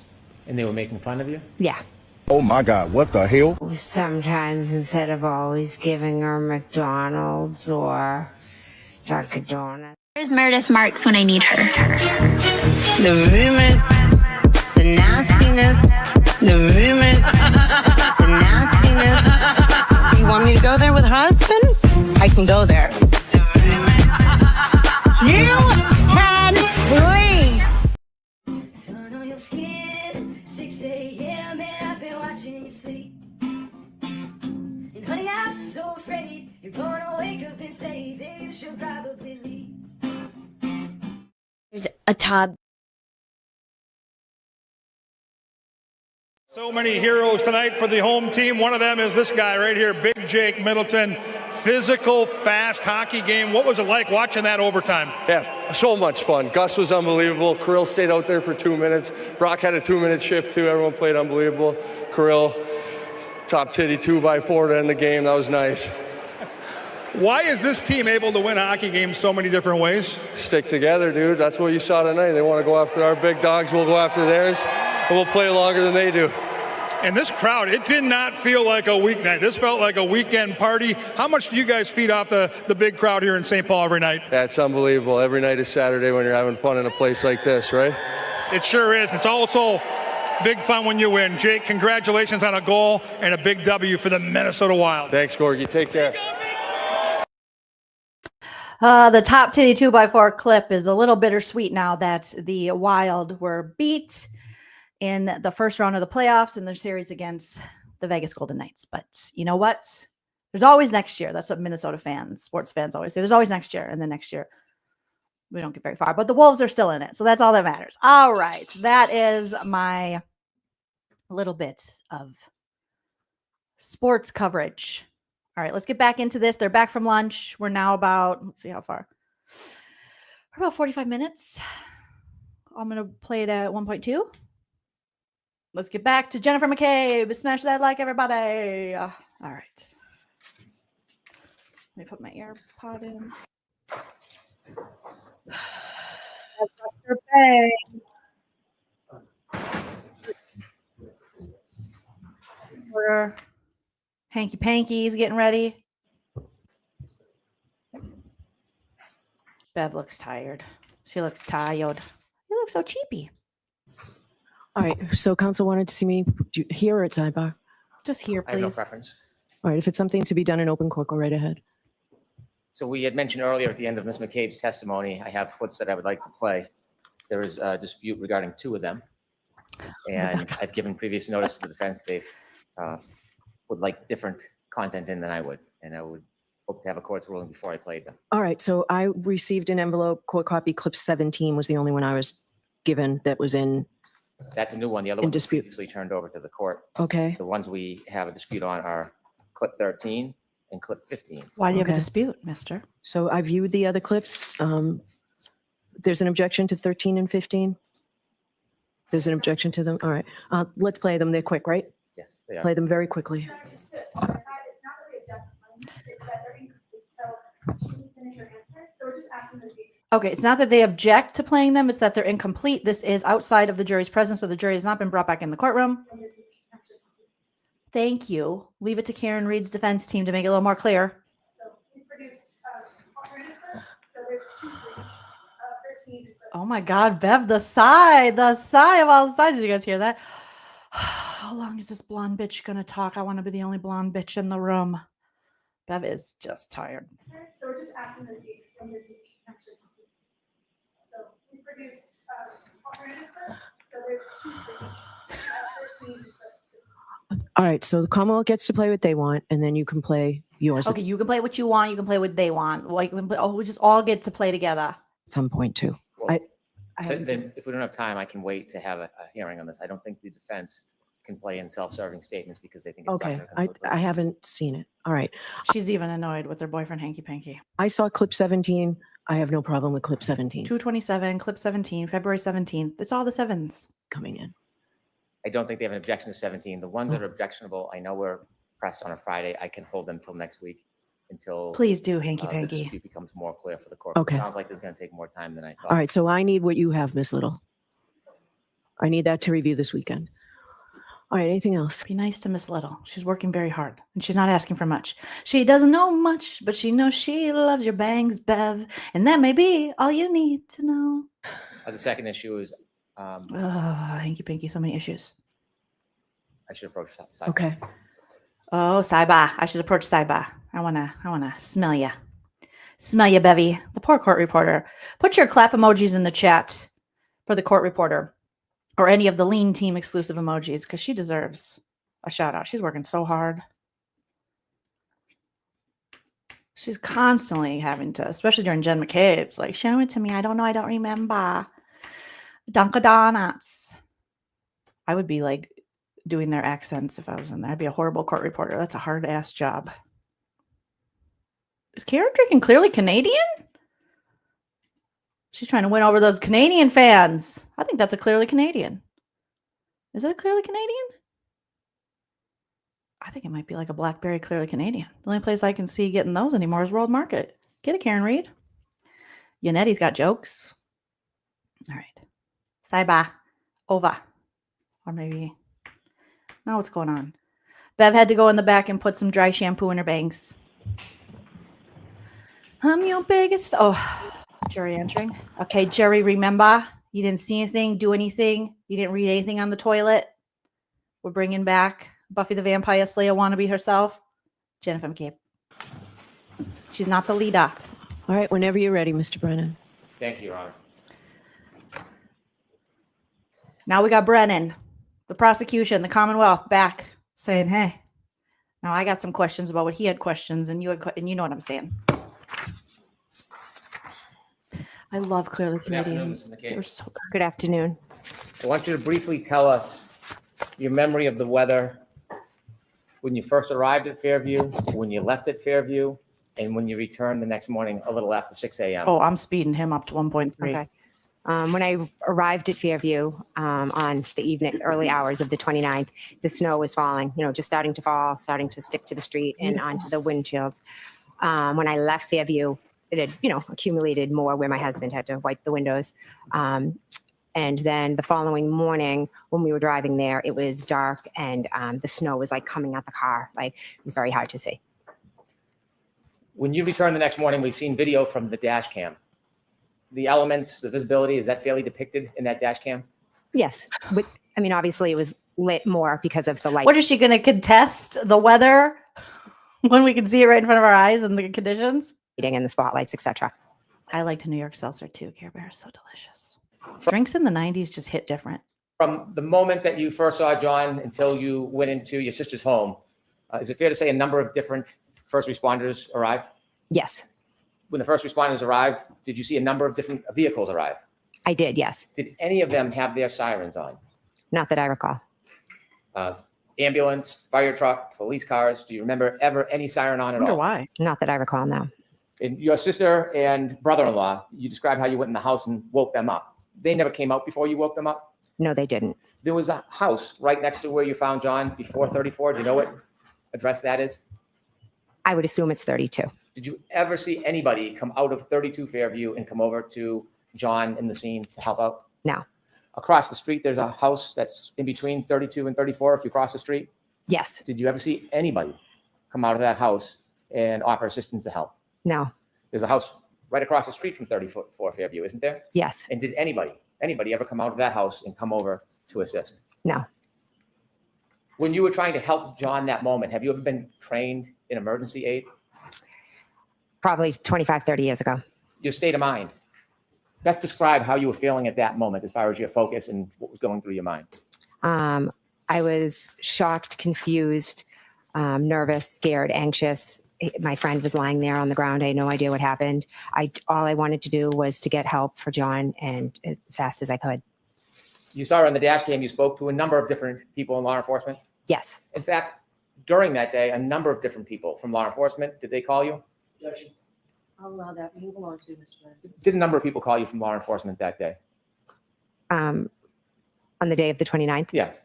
S18: And they were making fun of you?
S4: Yeah.
S6: Oh my God, what the hell?
S4: Sometimes instead of always giving her McDonald's or Dunkin' Donuts.
S17: Where's Meredith Marks when I need her?
S15: The rumors, the nastiness, the rumors, the nastiness. You want me to go there with her husband? I can go there. You can leave.
S2: Sun on your skin, 6 a.m. and I've been watching you sleep. And honey, I'm so afraid you're gonna wake up and say that you should probably leave.
S3: There's a toddler.
S19: So many heroes tonight for the home team. One of them is this guy right here, Big Jake Middleton. Physical, fast hockey game. What was it like watching that overtime?
S20: Yeah, so much fun. Gus was unbelievable. Kirill stayed out there for 2 minutes. Brock had a 2-minute shift too. Everyone played unbelievable. Kirill, top titty 2x4 to end the game. That was nice.
S19: Why is this team able to win hockey games so many different ways?
S20: Stick together, dude. That's what you saw tonight. They want to go after our big dogs. We'll go after theirs. And we'll play longer than they do.
S19: And this crowd, it did not feel like a weeknight. This felt like a weekend party. How much do you guys feed off the big crowd here in St. Paul every night?
S20: That's unbelievable. Every night is Saturday when you're having fun in a place like this, right?
S19: It sure is. It's also big fun when you win. Jake, congratulations on a goal and a big W for the Minnesota Wild.
S20: Thanks, Gorgie. Take care.
S1: The top titty 2x4 clip is a little bittersweet now that the Wild were beat in the first round of the playoffs in their series against the Vegas Golden Knights. But you know what? There's always next year. That's what Minnesota fans, sports fans always say. There's always next year. And then next year, we don't get very far. But the Wolves are still in it. So that's all that matters. All right. That is my little bit of sports coverage. All right, let's get back into this. They're back from lunch. We're now about, let's see how far. We're about 45 minutes. I'm going to play it at 1.2. Let's get back to Jennifer McCabe. Smash that like, everybody. All right. Let me put my AirPod in. We're Hanky Panky's getting ready. Bev looks tired. She looks tired. You look so cheapy.
S11: All right. So council wanted to see me here or at sidebar?
S1: Just here, please.
S18: I have no preference.
S11: All right. If it's something to be done in open court, go right ahead.
S18: So we had mentioned earlier at the end of Ms. McCabe's testimony, I have clips that I would like to play. There was a dispute regarding 2 of them. And I've given previous notice to the defense. They've would like different content in than I would. And I would hope to have a court's ruling before I played them.
S11: All right. So I received an envelope, court copy, clip 17 was the only one I was given that was in.
S18: That's a new one. The other one was previously turned over to the court.
S11: Okay.
S18: The ones we have a dispute on are clip 13 and clip 15.
S1: Why do you have a dispute, mister?
S11: So I viewed the other clips. There's an objection to 13 and 15. There's an objection to them. All right. Let's play them. They're quick, right?
S18: Yes, they are.
S11: Play them very quickly.
S10: It's not really objective. It's that they're incomplete. So
S1: Okay, it's not that they object to playing them, it's that they're incomplete. This is outside of the jury's presence, so the jury has not been brought back in the courtroom. Thank you. Leave it to Karen Read's defense team to make it a little more clear.
S10: So we produced alternative clips. So there's two for each.
S1: Oh my God, Bev, the sigh of all the sides. Did you guys hear that? How long is this blonde bitch gonna talk? I want to be the only blonde bitch in the room. Bev is just tired.
S10: So we're just asking that the extended actually complete. So we produced alternative clips. So there's two for each.
S11: All right, so the Commonwealth gets to play what they want, and then you can play yours
S1: Okay, you can play what you want. You can play what they want. Like we just all get to play together.
S11: at some point too.
S18: Well,
S11: I haven't
S18: then if we don't have time, I can wait to have a hearing on this. I don't think the defense can play in self-serving statements because they think it's
S11: Okay,
S18: not
S11: I haven't seen it. All right.
S1: She's even annoyed with her boyfriend hanky panky.
S11: I saw clip 17. I have no problem with clip 17
S1: 227, clip 17, February 17th. It's all the sevens
S11: coming in.
S18: I don't think they have an objection to 17. The ones that are objectionable, I know we're pressed on a Friday. I can hold them till next week until
S1: Please do, hanky
S18: the
S1: panky.
S18: dispute becomes more clear for the court.
S11: Okay.
S18: It sounds like this is going to take more time than I thought.
S11: All right, so I need what you have, Miss Little. I need that to review this weekend. All right, anything else?
S1: Be nice to Miss Little. She's working very hard and she's not asking for much. She doesn't know much, but she knows she loves your bangs, Bev. And that may be all you need to know.
S18: The second issue is
S1: Hanky panky, so many issues.
S18: I should approach that.
S11: Okay.
S1: Oh, Saiba. I should approach Saiba. I wanna smell ya. Smell ya, Bevy. The poor court reporter. Put your clap emojis in the chat for the court reporter. Or any of the lean team exclusive emojis, because she deserves a shout out. She's working so hard. She's constantly having to, especially during Jen McCabe's, like, show it to me. I don't know. I don't remember. Dunkin' Donuts. I would be like doing their accents if I was in there. I'd be a horrible court reporter. That's a hard ass job. Is Karen drinking clearly Canadian? She's trying to win over those Canadian fans. I think that's a clearly Canadian. Is it a clearly Canadian? I think it might be like a Blackberry clearly Canadian. The only place I can see getting those anymore is World Market. Get it, Karen Read. Yanetti's got jokes. All right. Saiba. Over. Or maybe. Now what's going on? Bev had to go in the back and put some dry shampoo in her bangs. I'm your biggest. Jerry entering. Okay, Jerry, remember, you didn't see anything, do anything. You didn't read anything on the toilet. We're bringing back Buffy the Vampire Slayer wannabe herself, Jennifer McCabe. She's not the leader.
S11: All right, whenever you're ready, Mr. Brennan.
S18: Thank you, Your Honor.
S1: Now we got Brennan, the prosecution, the Commonwealth back saying, hey, now I got some questions about what he had questions and you know what I'm saying. I love clearly Canadians. They're so good.
S4: Good afternoon.
S18: I want you to briefly tell us your memory of the weather when you first arrived at Fairview, when you left at Fairview, and when you returned the next morning a little after 6 a.m.
S1: Oh, I'm speeding him up to 1.3.
S4: Okay. When I arrived at Fairview on the early hours of the 29th, the snow was falling, just starting to fall, starting to stick to the street and onto the windshields. When I left Fairview, it had, accumulated more where my husband had to wipe the windows. And then the following morning when we were driving there, it was dark and the snow was like coming at the car. Like it was very hard to see.
S18: When you returned the next morning, we've seen video from the dash cam. The elements, the visibility, is that fairly depicted in that dash cam?
S4: Yes. But, obviously it was lit more because of the light.
S1: What is she going to contest the weather when we can see it right in front of our eyes and the conditions?
S4: And the spotlights, etc.
S1: I liked New York Seltzer too. Care Bear is so delicious. Drinks in the 90s just hit different.
S18: From the moment that you first saw John until you went into your sister's home, is it fair to say a number of different first responders arrived?
S4: Yes.
S18: When the first responders arrived, did you see a number of different vehicles arrive?
S4: I did, yes.
S18: Did any of them have their sirens on?
S4: Not that I recall.
S18: Ambulance, fire truck, police cars. Do you remember ever any siren on at all?
S1: Why?
S4: Not that I recall, no.
S18: And your sister and brother-in-law, you described how you went in the house and woke them up. They never came out before you woke them up?
S4: No, they didn't.
S18: There was a house right next to where you found John before 34. Do you know what address that is?
S4: I would assume it's 32.
S18: Did you ever see anybody come out of 32 Fairview and come over to John in the scene to help out?
S4: No.
S18: Across the street, there's a house that's in between 32 and 34 if you cross the street.
S4: Yes.
S18: Did you ever see anybody come out of that house and offer assistance to help?
S4: No.
S18: There's a house right across the street from 34 Fairview, isn't there?
S4: Yes.
S18: And did anybody ever come out of that house and come over to assist?
S4: No.
S18: When you were trying to help John that moment, have you ever been trained in emergency aid?
S4: Probably 25, 30 years ago.
S18: Your state of mind. Best describe how you were feeling at that moment as far as your focus and what was going through your mind.
S4: I was shocked, confused, nervous, scared, anxious. My friend was lying there on the ground. I had no idea what happened. All I wanted to do was to get help for John, and as fast as I could.
S18: You saw on the dash cam, you spoke to a number of different people in law enforcement.
S4: Yes.
S18: In fact, during that day, a number of different people from law enforcement, did they call you?
S9: Objection. I'll allow that. Move along to Mr. Brown.
S18: Did a number of people call you from law enforcement that day?
S4: On the day of the 29th?
S18: Yes.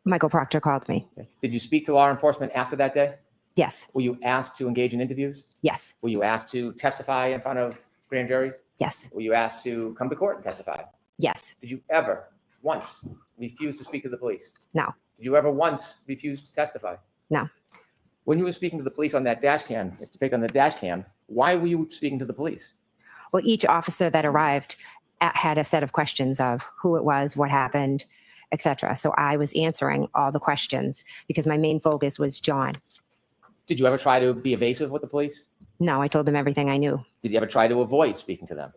S4: Michael Proctor called me.
S18: Did you speak to law enforcement after that day?
S4: Yes.
S18: Were you asked to engage in interviews?
S4: Yes.
S18: Were you asked to testify in front of grand juries?
S4: Yes.
S18: Were you asked to come to court and testify?
S4: Yes.
S18: Did you ever once refuse to speak to the police?
S4: No.
S18: Did you ever once refuse to testify?
S4: No.
S18: When you were speaking to the police on that dash cam, it's depicted on the dash cam, why were you speaking to the police?
S4: Well, each officer that arrived had a set of questions of who it was, what happened, etc. So I was answering all the questions because my main focus was John.
S18: Did you ever try to be evasive with the police?
S4: No, I told them everything I knew.
S18: Did you ever try to avoid speaking to them?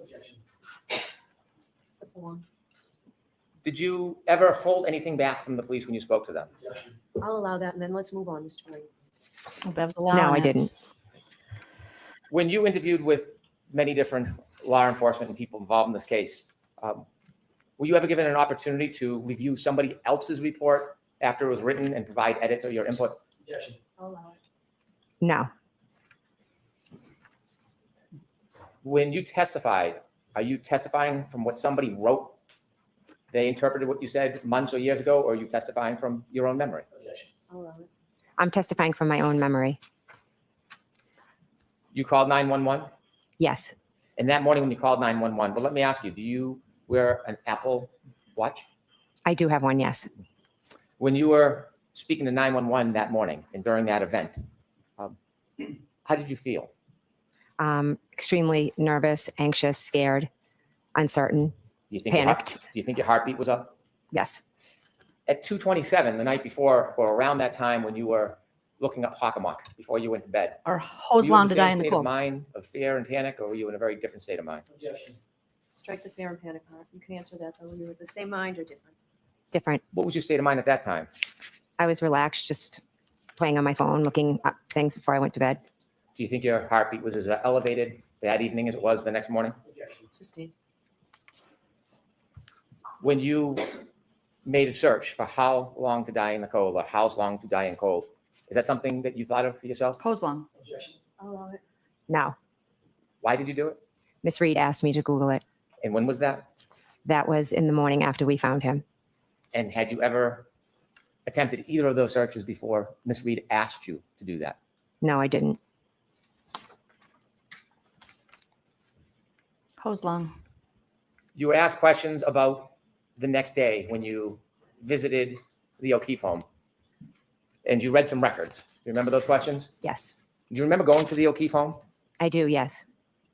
S18: Did you ever hold anything back from the police when you spoke to them?
S9: I'll allow that, and then let's move on, Mr. Brown.
S1: Bev's
S4: No,
S1: allowing
S4: I
S1: it.
S4: didn't.
S18: When you interviewed with many different law enforcement and people involved in this case, were you ever given an opportunity to review somebody else's report after it was written and provide edits or your input?
S9: I'll allow it.
S4: No.
S18: When you testified, are you testifying from what somebody wrote? They interpreted what you said months or years ago, or are you testifying from your own memory?
S9: I'll allow it.
S4: I'm testifying from my own memory.
S18: You called 911?
S4: Yes.
S18: And that morning when you called 911, but let me ask you, do you wear an Apple Watch?
S4: I do have one, yes.
S18: When you were speaking to 911 that morning and during that event, how did you feel?
S4: Extremely nervous, anxious, scared, uncertain,
S18: Do you think
S4: panicked.
S18: do you think your heartbeat was up?
S4: Yes.
S18: At 2:27 the night before, or around that time when you were looking up Hockamock before you went to bed,
S1: Or
S18: were
S1: hose
S18: you
S1: long
S18: in
S1: to
S18: the
S1: die
S18: same
S1: in the
S18: state
S1: cold.
S18: of mind of fear and panic, or were you in a very different state of mind?
S9: Strike the fear and panic part. You can answer that, though. You were the same mind or different?
S4: Different.
S18: What was your state of mind at that time?
S4: I was relaxed, just playing on my phone, looking up things before I went to bed.
S18: Do you think your heartbeat was as elevated that evening as it was the next morning?
S9: Sustained.
S18: When you made a search for how long to die in the cold or how long to die in cold, is that something that you thought of for yourself?
S1: Hose long.
S9: I'll allow it.
S4: No.
S18: Why did you do it?
S4: Miss Reed asked me to Google it.
S18: And when was that?
S4: That was in the morning after we found him.
S18: And had you ever attempted either of those searches before Miss Reed asked you to do that?
S4: No, I didn't.
S1: Hose long.
S18: You were asked questions about the next day when you visited the O'Keefe home and you read some records. You remember those questions?
S4: Yes.
S18: Do you remember going to the O'Keefe home?
S4: I do, yes.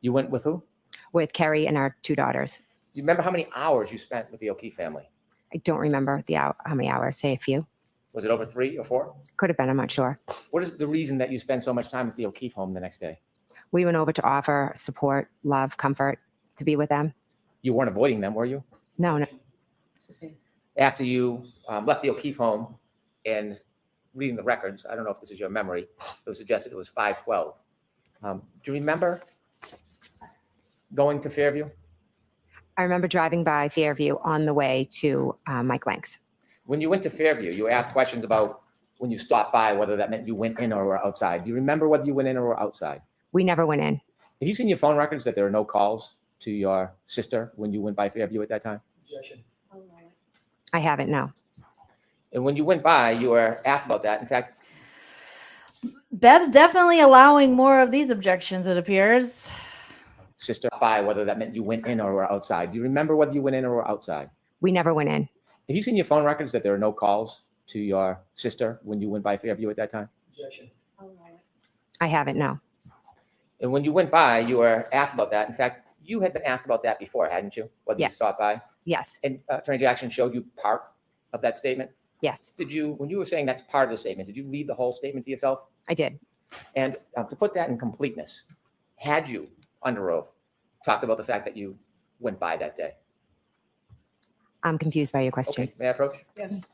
S18: You went with who?
S4: With Carrie and our 2 daughters.
S18: Do you remember how many hours you spent with the O'Keefe family?
S4: I don't remember how many hours, say a few.
S18: Was it over 3 or 4?
S4: Could have been, I'm not sure.
S18: What is the reason that you spent so much time at the O'Keefe home the next day?
S4: We went over to offer support, love, comfort, to be with them.
S18: You weren't avoiding them, were you?
S4: No, no.
S9: Sustained.
S18: After you left the O'Keefe home and reading the records, I don't know if this is your memory, it was suggested it was 5:12. Do you remember going to Fairview?
S4: I remember driving by Fairview on the way to Mike Lank's.
S18: When you went to Fairview, you were asked questions about when you stopped by, whether that meant you went in or were outside. Do you remember whether you went in or were outside?
S4: We never went in.
S18: Have you seen your phone records that there are no calls to your sister when you went by Fairview at that time?
S9: I'll allow it.
S4: I haven't, no.
S18: And when you went by, you were asked about that. In fact,
S1: Bev's definitely allowing more of these objections, it appears.
S18: Sister by, whether that meant you went in or were outside. Do you remember whether you went in or were outside?
S4: We never went in.
S18: Have you seen your phone records that there are no calls to your sister when you went by Fairview at that time?
S4: I haven't, no.
S18: And when you went by, you were asked about that. In fact, you had been asked about that before, hadn't you? Whether
S4: Yeah.
S18: you stopped by?
S4: Yes.
S18: And Attorney Jackson showed you part of that statement?
S4: Yes.
S18: Did you, when you were saying that's part of the statement, did you read the whole statement to yourself?
S4: I did.
S18: And to put that in completeness, had you, under oath, talked about the fact that you went by that day?
S4: I'm confused by your question.
S18: Okay, may I approach?
S9: Yes.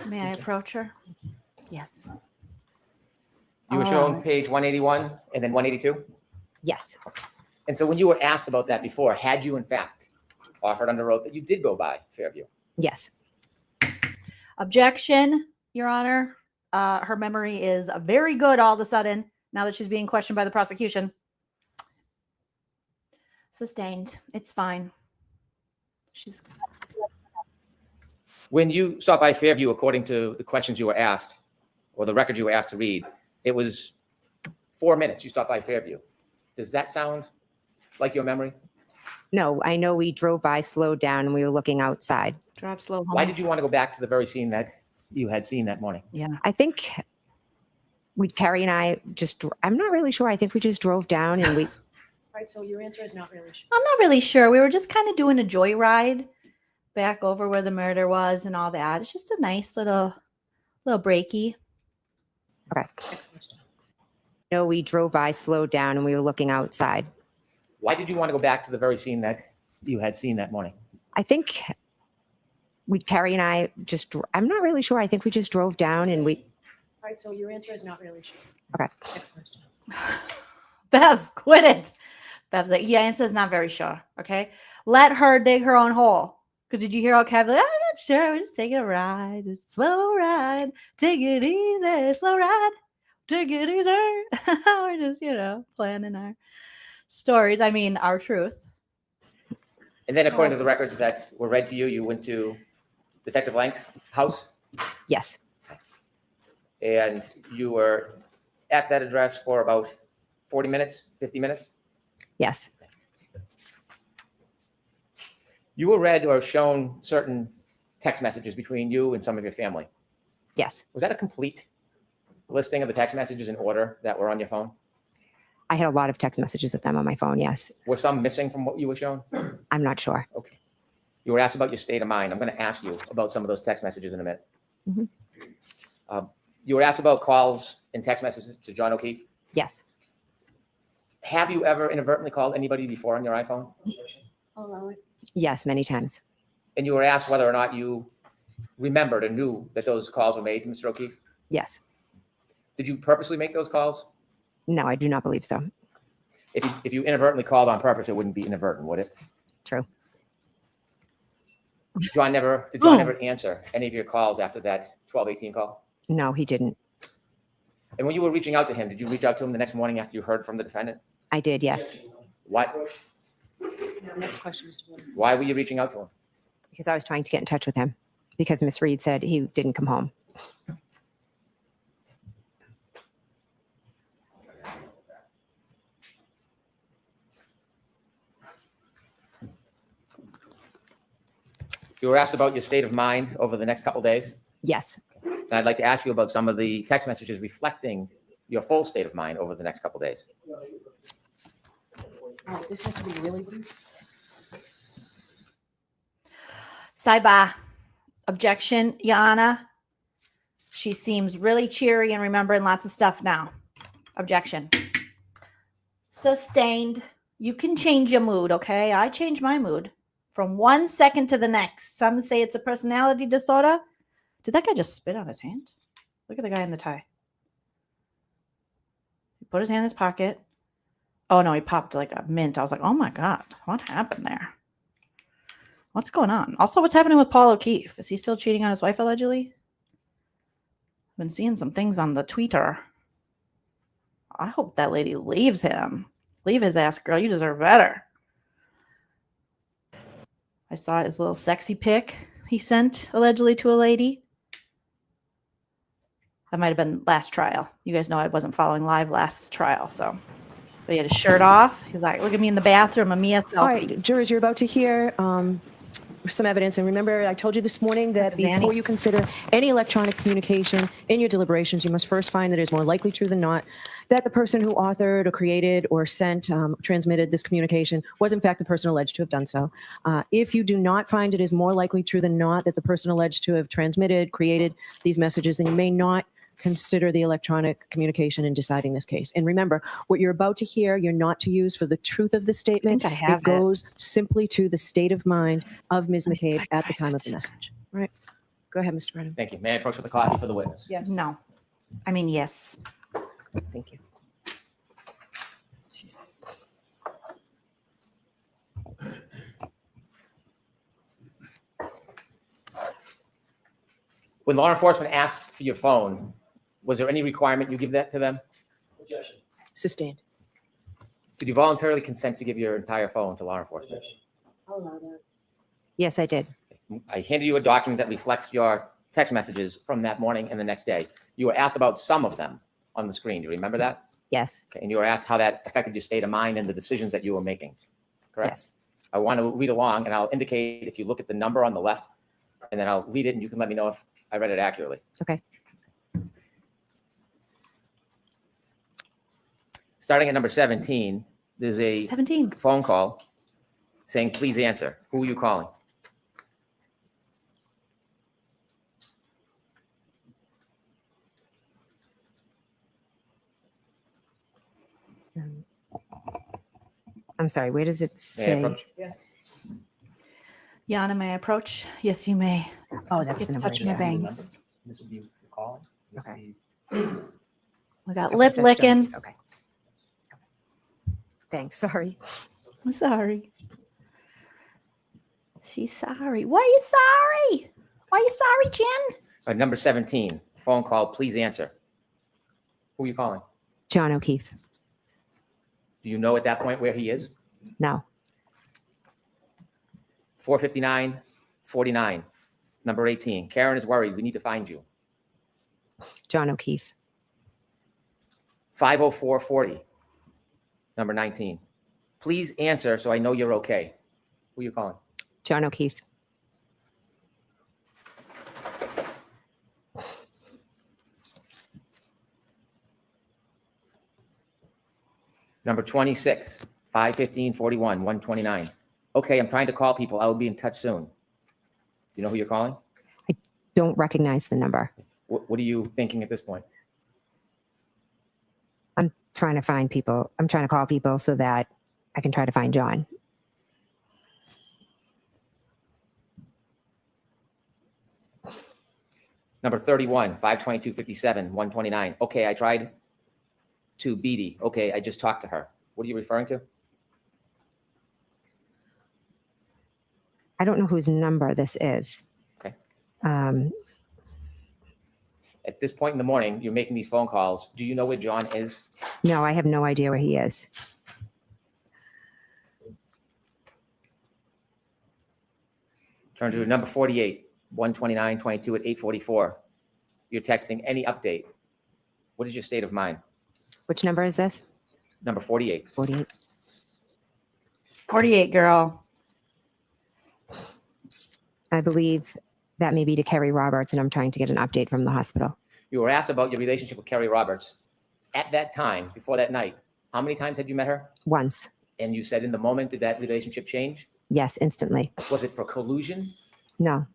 S1: May I approach her? Yes.
S18: You were shown page 181 and then 182?
S4: Yes.
S18: And so when you were asked about that before, had you in fact offered under oath that you did go by Fairview?
S4: Yes.
S1: Objection, Your Honor. Her memory is very good all of a sudden now that she's being questioned by the prosecution. Sustained. It's fine. She's.
S18: When you stopped by Fairview, according to the questions you were asked or the record you were asked to read, it was 4 minutes you stopped by Fairview. Does that sound like your memory?
S4: No, I know we drove by, slowed down, and we were looking outside.
S1: Drive slow home.
S18: Why did you want to go back to the very scene that you had seen that morning?
S1: Yeah.
S4: I think Carrie and I just, I'm not really sure. I think we just drove down and we.
S9: All right, so your answer is not really sure.
S1: I'm not really sure. We were just kind of doing a joyride back over where the murder was and all that. It's just a nice little breaky.
S4: Okay. No, we drove by, slowed down, and we were looking outside.
S18: Why did you want to go back to the very scene that you had seen that morning?
S4: I think Carrie and I just, I'm not really sure. I think we just drove down and we.
S9: All right, so your answer is not really sure.
S4: Okay.
S9: Next question.
S1: Bev, quit it. Bev's like, yeah, answer's not very sure. Okay. Let her dig her own hole. Because did you hear how Kev, like, I'm not sure. We're just taking a ride. It's a slow ride. Take it easy. Slow ride. Take it easy. We're just, planning our stories. I mean, our truth.
S18: And then according to the records that were read to you, you went to Detective Lang's house?
S4: Yes.
S18: And you were at that address for about 40 minutes, 50 minutes?
S4: Yes.
S18: You were read or shown certain text messages between you and some of your family.
S4: Yes.
S18: Was that a complete listing of the text messages in order that were on your phone?
S4: I had a lot of text messages with them on my phone. Yes.
S18: Were some missing from what you were shown?
S4: I'm not sure.
S18: Okay. You were asked about your state of mind. I'm going to ask you about some of those text messages in a minute.
S4: Mhm.
S18: You were asked about calls and text messages to John O'Keefe.
S4: Yes.
S18: Have you ever inadvertently called anybody before on your iPhone?
S9: Allow it.
S4: Yes, many times.
S18: And you were asked whether or not you remembered or knew that those calls were made to Mr. O'Keefe?
S4: Yes.
S18: Did you purposely make those calls?
S4: No, I do not believe so.
S18: If you inadvertently called on purpose, it wouldn't be inadvertent, would it?
S4: True.
S18: Did John ever answer any of your calls after that 1218 call?
S4: No, he didn't.
S18: And when you were reaching out to him, did you reach out to him the next morning after you heard from the defendant?
S4: I did, yes.
S18: What?
S9: Next question, Mr. Wood.
S18: Why were you reaching out to him?
S4: Because I was trying to get in touch with him because Miss Reed said he didn't come home.
S18: You were asked about your state of mind over the next couple of days.
S4: Yes.
S18: And I'd like to ask you about some of the text messages reflecting your full state of mind over the next couple of days.
S9: All right, this has to be really brief.
S1: Sidebar. Objection, Yana. She seems really cheery and remembering lots of stuff now. Objection. Sustained. You can change your mood, okay? I change my mood from 1 second to the next. Some say it's a personality disorder. Did that guy just spit on his hand? Look at the guy in the tie. He put his hand in his pocket. Oh, no, he popped like a mint. I was like, oh, my God. What happened there? What's going on? Also, what's happening with Paul O'Keefe? Is he still cheating on his wife, allegedly? I've been seeing some things on the Twitter. I hope that lady leaves him. Leave his ass, girl. You deserve better. I saw his little sexy pic he sent allegedly to a lady. That might have been last trial. You guys know I wasn't following live last trial, so. But he had his shirt off. He's like, look at me in the bathroom, a Mia selfie.
S11: All right, jurors, you're about to hear some evidence. And remember, I told you this morning that before you consider any electronic communication in your deliberations, you must first find that it is more likely true than not that the person who authored or created or sent, transmitted this communication was in fact the person alleged to have done so. If you do not find it is more likely true than not that the person alleged to have transmitted, created these messages, then you may not consider the electronic communication in deciding this case. And remember, what you're about to hear, you're not to use for the truth of the statement. It goes simply to the state of mind of Ms. McCabe at the time of the message. All right. Go ahead, Mr. Brennan.
S18: Thank you. May I approach with a copy for the witness?
S11: Yes.
S1: No. I mean, yes.
S11: Thank you.
S18: When law enforcement asks for your phone, was there any requirement you give that to them?
S11: Objection. Sustained.
S18: Did you voluntarily consent to give your entire phone to law enforcement?
S11: I'll allow that.
S4: Yes, I did.
S18: I handed you a document that reflects your text messages from that morning and the next day. You were asked about some of them on the screen. Do you remember that?
S4: Yes.
S18: Okay. And you were asked how that affected your state of mind and the decisions that you were making. Correct?
S4: Yes.
S18: I want to read along, and I'll indicate if you look at the number on the left, and then I'll read it, and you can let me know if I read it accurately.
S4: Okay.
S18: Starting at number 17, there's a
S1: 17
S18: phone call saying, please answer. Who are you calling?
S4: I'm sorry, where does it
S18: May I
S4: say?
S18: approach?
S11: Yes.
S1: Yana, may I approach? Yes, you may.
S4: Oh, that's
S1: Get
S4: the
S1: to
S4: number.
S1: touch my bangs.
S18: This would be calling.
S4: Okay.
S1: We got
S4: Okay,
S1: lip
S4: so it's John
S1: licking.
S4: Keefe. Okay. Thanks. Sorry.
S1: I'm sorry. She's sorry. Why are you sorry? Why are you sorry, Jen?
S18: Number 17, phone call, please answer. Who are you calling?
S4: John O'Keefe.
S18: Do you know at that point where he is?
S4: No.
S18: 459-49, number 18. Karen is worried. We need to find you.
S4: John O'Keefe.
S18: 504-40, number 19. Please answer so I know you're okay. Who are you calling?
S4: John O'Keefe.
S18: Number 26, 515-41, 129. Okay, I'm trying to call people. I will be in touch soon. Do you know who you're calling?
S4: I don't recognize the number.
S18: What are you thinking at this point?
S4: I'm trying to find people. I'm trying to call people so that I can try to find John.
S18: Number 31, 522-57, 129. Okay, I tried to Beatty. Okay, I just talked to her. What are you referring to?
S4: I don't know whose number this is.
S18: Okay.
S4: Um,
S18: At this point in the morning, you're making these phone calls. Do you know where John is?
S4: no, I have no idea where he is.
S18: Turn to number 48, 129-22 at 8:44. You're texting any update. What is your state of mind?
S4: Which number is this?
S18: Number 48.
S4: 48.
S1: 48, girl.
S4: I believe that may be to Kerry Roberts, and I'm trying to get an update from the hospital.
S18: You were asked about your relationship with Kerry Roberts. At that time, before that night, how many times had you met her?
S4: Once.
S18: And you said in the moment, did that relationship change?
S4: Yes, instantly.
S18: Was it for collusion?
S4: No.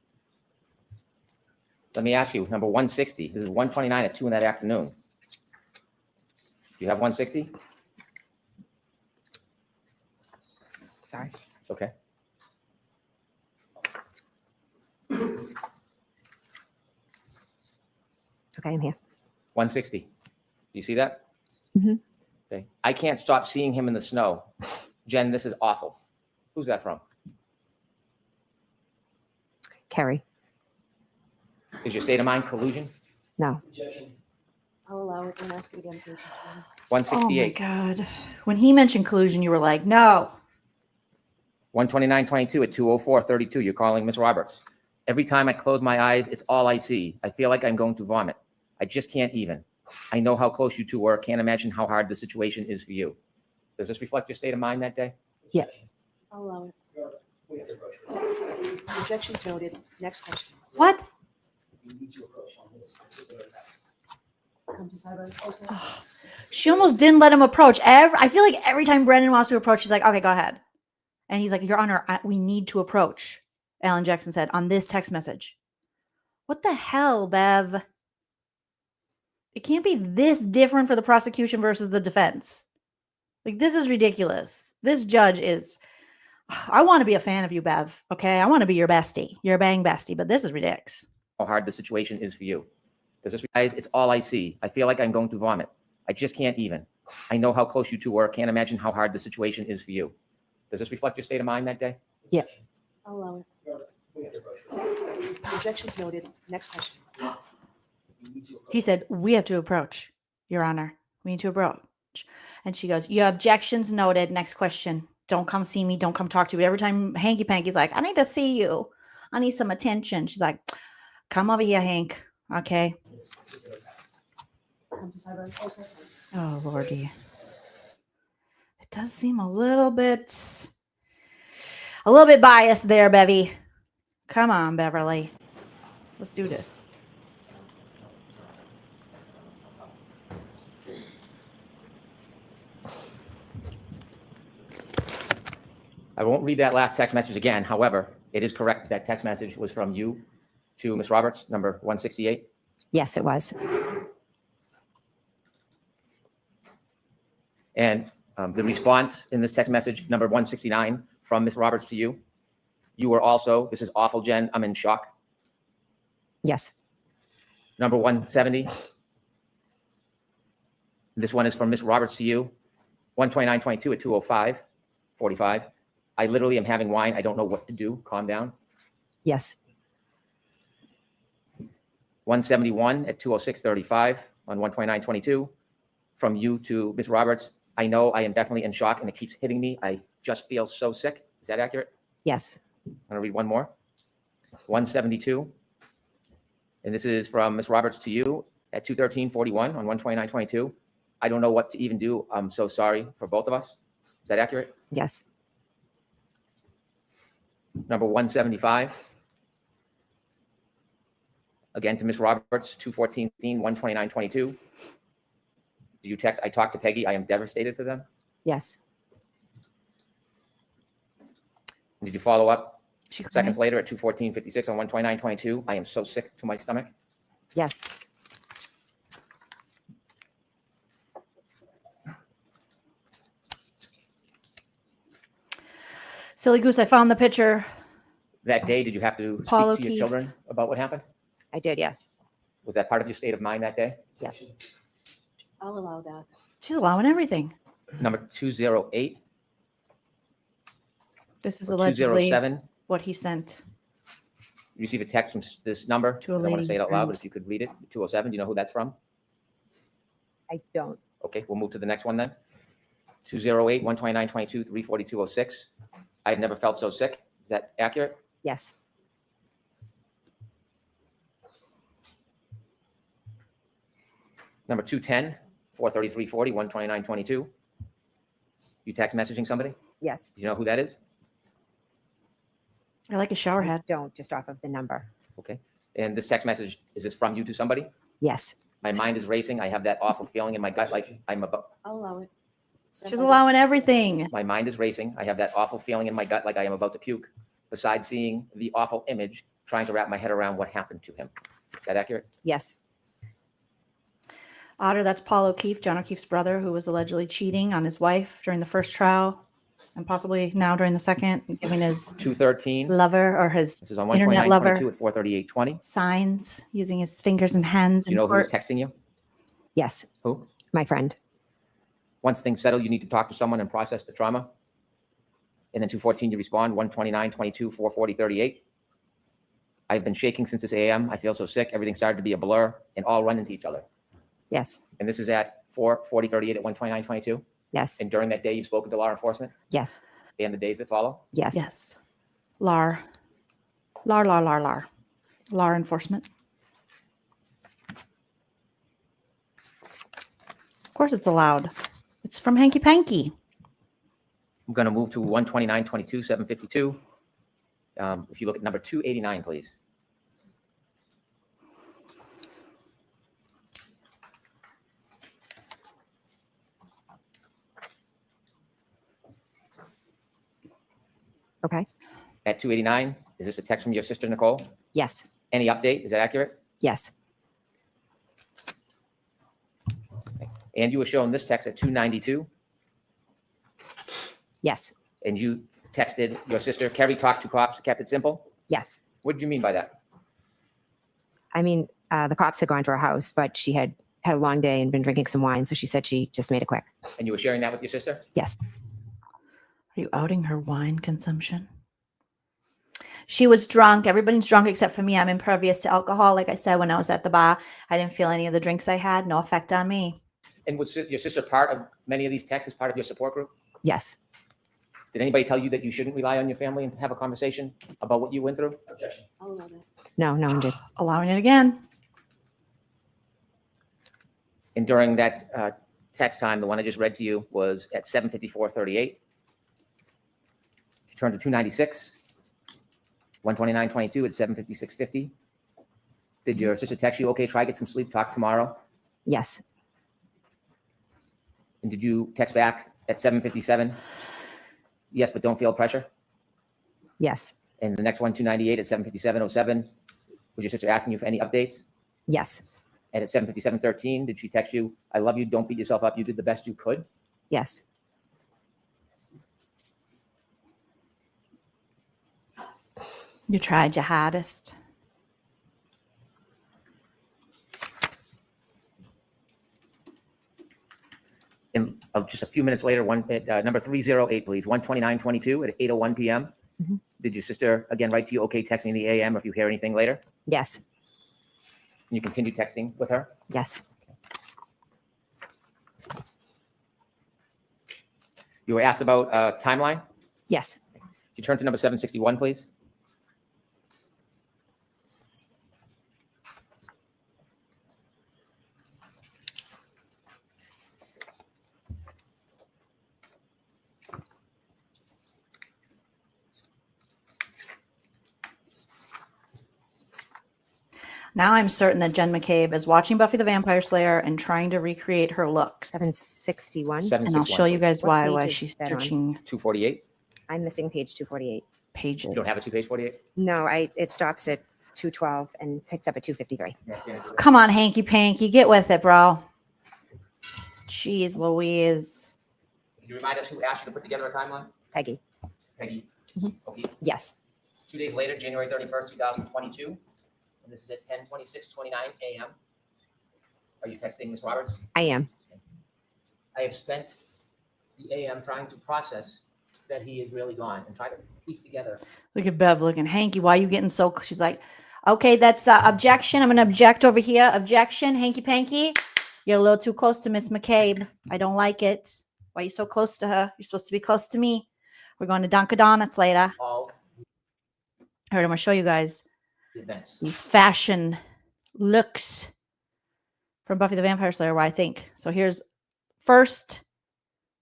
S18: Let me ask you, number 160. This is 129 at 2 in that afternoon. Do you have 160?
S4: Sorry.
S18: It's okay.
S4: Okay, I'm here.
S18: 160. Do you see that?
S4: Mm-hmm.
S18: Okay. I can't stop seeing him in the snow. Jen, this is awful. Who's that from?
S4: Kerry.
S18: Is your state of mind collusion?
S4: No.
S11: I'll allow it and ask it again, please.
S18: 168.
S1: Oh my God. When he mentioned collusion, you were like, no.
S18: 129:22 at 2:04:32. You're calling Miss Roberts. Every time I close my eyes, it's all I see. I feel like I'm going to vomit. I just can't even. I know how close you two were. Can't imagine how hard the situation is for you. Does this reflect your state of mind that day?
S11: Yeah. I'll allow it. Objections noted. Next question.
S1: What?
S9: Come decide on the person.
S1: She almost didn't let him approach. I feel like every time Brendan wants to approach, she's like, okay, go ahead. And he's like, Your Honor, we need to approach, Alan Jackson said on this text message. What the hell, Bev? It can't be this different for the prosecution versus the defense. Like, this is ridiculous. This judge is, I want to be a fan of you, Bev. Okay. I want to be your bestie, your bang bestie, but this is ridiculous.
S18: How hard the situation is for you. Does this guys? It's all I see. I feel like I'm going to vomit. I just can't even. I know how close you two were. Can't imagine how hard the situation is for you. Does this reflect your state of mind that day?
S11: Yeah. I'll allow it. Objections noted. Next question.
S1: He said, we have to approach, Your Honor. We need to approach. And she goes, your objections noted. Next question. Don't come see me. Don't come talk to me. Every time Hanky Panky's like, I need to see you. I need some attention. She's like, come over here, Hank. Okay.
S9: Come decide on the person.
S1: Oh, Lordy. It does seem a little bit biased there, Bevy. Come on, Beverly. Let's do this.
S18: I won't read that last text message again. However, it is correct that text message was from you to Miss Roberts, number 168.
S4: Yes, it was.
S18: And the response in this text message, number 169, from Miss Roberts to you, you were also, this is awful, Jen, I'm in shock.
S4: Yes.
S18: Number 170, this one is from Miss Roberts to you, 129:22 at 2:05:45. I literally am having wine. I don't know what to do. Calm down.
S4: Yes.
S18: 171 at 2:06:35 on 129:22 from you to Miss Roberts. I know I am definitely in shock and it keeps hitting me. I just feel so sick. Is that accurate?
S4: Yes.
S18: I'm going to read one more. 172. And this is from Miss Roberts to you at 2:13:41 on 129:22. I don't know what to even do. I'm so sorry for both of us. Is that accurate?
S4: Yes.
S18: Number 175. Again to Miss Roberts, 2:14, 129:22. Did you text, I talked to Peggy, I am devastated for them?
S4: Yes.
S18: Did you follow up seconds later at 2:14:56 on 129:22? I am so sick to my stomach.
S4: Yes.
S1: Silly goose, I found the picture.
S18: That day, did you have to
S1: Paul
S18: speak to your children about what happened?
S4: I did, yes.
S18: Was that part of your state of mind that day?
S4: Yeah.
S11: I'll allow that.
S1: She's allowing everything.
S18: Number 208.
S1: This is
S18: or
S1: allegedly
S18: 207.
S1: what he sent.
S18: You receive a text from this number.
S1: To a
S18: I don't want
S1: lady
S18: to say it out loud,
S1: friend.
S18: but if you could read it, 207. Do you know who that's from?
S4: I don't.
S18: Okay, we'll move to the next one then. 208, 129:22, 3:42:06. I've never felt so sick. Is that accurate?
S4: Yes.
S18: Number 210, 4:33:40, 129:22. You text messaging somebody?
S4: Yes.
S18: Do you know who that is?
S1: I like a shower
S4: I
S1: head.
S4: don't, just off of the number.
S18: Okay. And this text message, is this from you to somebody?
S4: Yes.
S18: My mind is racing. I have that awful feeling in my gut, like I'm about.
S11: I'll allow it.
S1: She's allowing everything.
S18: My mind is racing. I have that awful feeling in my gut, like I am about to puke. Besides seeing the awful image, trying to wrap my head around what happened to him. Is that accurate?
S4: Yes.
S1: Otter, that's Paul O'Keefe, John O'Keefe's brother, who was allegedly cheating on his wife during the first trial and possibly now during the second, giving his
S18: 213.
S1: lover or his
S18: This is on
S1: internet lover
S18: 129:22 at 4:38:20.
S1: signs using his fingers and hands.
S18: Do you know who was texting you?
S4: Yes.
S18: Who?
S4: My friend.
S18: Once things settle, you need to talk to someone and process the trauma. And then 214, you respond, 129:22, 4:40:38. I've been shaking since this AM. I feel so sick. Everything started to be a blur and all run into each other.
S4: Yes.
S18: And this is at 4:40:38 at 129:22.
S4: Yes.
S18: And during that day, you've spoken to law enforcement.
S4: Yes.
S18: and the days that follow?
S4: Yes.
S1: Yes. LAR. LAR, LAR, LAR, LAR. LAR enforcement. Of course it's allowed. It's from Hanky Panky.
S18: I'm going to move to 12922, 752. If you look at number 289, please.
S4: Okay.
S18: At 289, is this a text from your sister, Nicole?
S4: Yes.
S18: Any update? Is that accurate?
S4: Yes.
S18: Okay. And you were shown this text at 292,
S4: Yes.
S18: and you texted your sister, Kerry talked to cops, kept it simple?
S4: Yes.
S18: What did you mean by that?
S4: I mean, the cops had gone to her house, but she had had a long day and been drinking some wine, so she said she just made it quick.
S18: And you were sharing that with your sister?
S4: Yes.
S1: Are you outing her wine consumption? She was drunk. Everybody's drunk except for me. I'm impervious to alcohol. Like I said, when I was at the bar, I didn't feel any of the drinks I had. No effect on me.
S18: And was your sister part of many of these texts as part of your support group?
S4: Yes.
S18: Did anybody tell you that you shouldn't rely on your family and have a conversation about what you went through? Objection.
S10: I'll allow that.
S4: No, no one did.
S1: Allowing it again.
S18: And during that text time, the one I just read to you was at 7:54:38. If you turn to 296, 129:22 at 7:56:50. Did your sister text you, okay, try get some sleep, talk tomorrow?
S4: Yes.
S18: And did you text back at 7:57? Yes, but don't feel pressure?
S4: Yes.
S18: And the next one, 298 at 7:57:07. Was your sister asking you for any updates?
S4: Yes.
S18: And at 7:57:13, did she text you, I love you, don't beat yourself up, you did the best you could?
S4: Yes.
S1: You tried your hardest.
S18: And just a few minutes later, number 308, please, 129:22 at 8:01 p.m.
S4: Mhm.
S18: Did your sister again write to you, okay, text me in the AM if you hear anything later?
S4: Yes.
S18: And you continue texting with her?
S4: Yes.
S18: You were asked about timeline?
S4: Yes.
S18: If you turn to number 761, please.
S1: Now I'm certain that Jen McCabe is watching Buffy the Vampire Slayer and trying to recreate her looks.
S4: 761.
S1: And I'll show you guys
S4: What
S1: why
S4: page
S1: while
S4: is
S1: she's
S4: that on?
S1: searching
S18: 248?
S4: I'm missing page 248.
S1: pages.
S18: You don't have a page 48?
S4: No, it stops at 212 and picks up at 253.
S1: Come on, Hanky Panky, get with it, bro. Jeez Louise.
S18: Can you remind us who asked you to put together a timeline?
S4: Peggy.
S18: Peggy. Okay.
S4: Yes.
S18: 2 days later, January 31st, 2022. And this is at 10:26:29 a.m. Are you texting Ms. Roberts?
S4: I am.
S18: I have spent the AM trying to process that he is really gone and try to piece together.
S1: Look at Bev looking. Hanky, why are you getting so... She's like, okay, that's objection. I'm going to object over here. Objection, Hanky Panky. You're a little too close to Miss McCabe. I don't like it. Why are you so close to her? You're supposed to be close to me. We're going to Dunkin' Donuts later.
S18: All
S1: All right, I'm going to show you guys
S18: the events.
S1: these fashion looks from Buffy the Vampire Slayer, what I think. So here's first,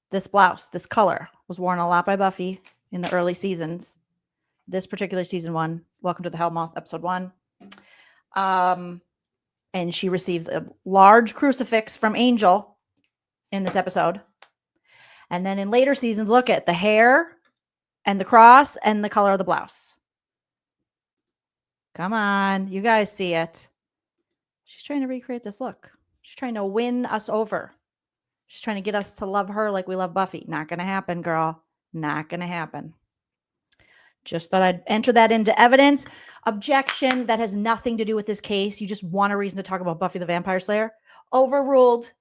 S1: this blouse, this color was worn a lot by Buffy in the early seasons. This particular season 1, Welcome to the Hellmouth, episode 1. And she receives a large crucifix from Angel in this episode. And then in later seasons, look at the hair and the cross and the color of the blouse. Come on, you guys see it. She's trying to recreate this look. She's trying to win us over. She's trying to get us to love her like we love Buffy. Not going to happen, girl. Not going to happen. Just thought I'd enter that into evidence. Objection. That has nothing to do with this case. You just want a reason to talk about Buffy the Vampire Slayer. Overruled.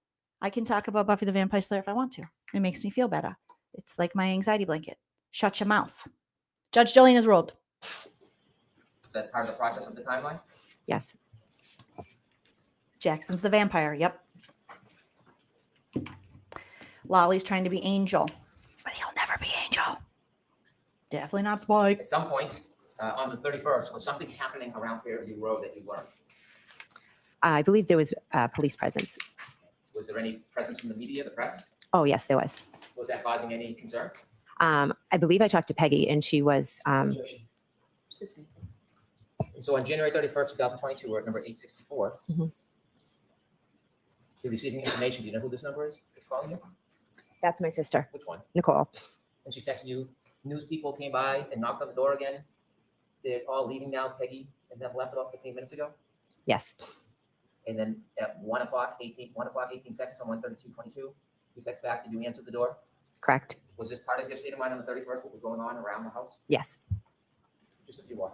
S1: I can talk about Buffy the Vampire Slayer if I want to. It makes me feel better. It's like my anxiety blanket. Shut your mouth. Judge Joleen is ruled.
S18: Is that part of the process of the timeline?
S4: Yes.
S1: Jackson's the vampire. Yep. Lolly's trying to be Angel, but he'll never be Angel. Definitely not Spike.
S18: At some point on the 31st, was something happening around Fairview Road that you learned?
S21: I believe there was police presence.
S18: Was there any presence from the media, the press?
S21: Oh, yes, there was.
S18: Was that causing any concern?
S21: I believe I talked to Peggy, and she was.
S18: And so on January 31st, 2022, we're at number 864.
S21: Mhm.
S18: You're receiving information. Do you know who this number is that's calling you?
S21: That's my sister.
S18: Which one?
S21: Nicole.
S18: And she's texting you, news people came by and knocked on the door again. They're all leaving now, Peggy and them left about 15 minutes ago.
S21: Yes.
S18: And then at 1 o'clock, 18 seconds on 1:32:22, you text back, did you answer the door?
S21: Correct.
S18: Was this part of your state of mind on the 31st, what was going on around the house?
S21: Yes.
S18: Just a few more.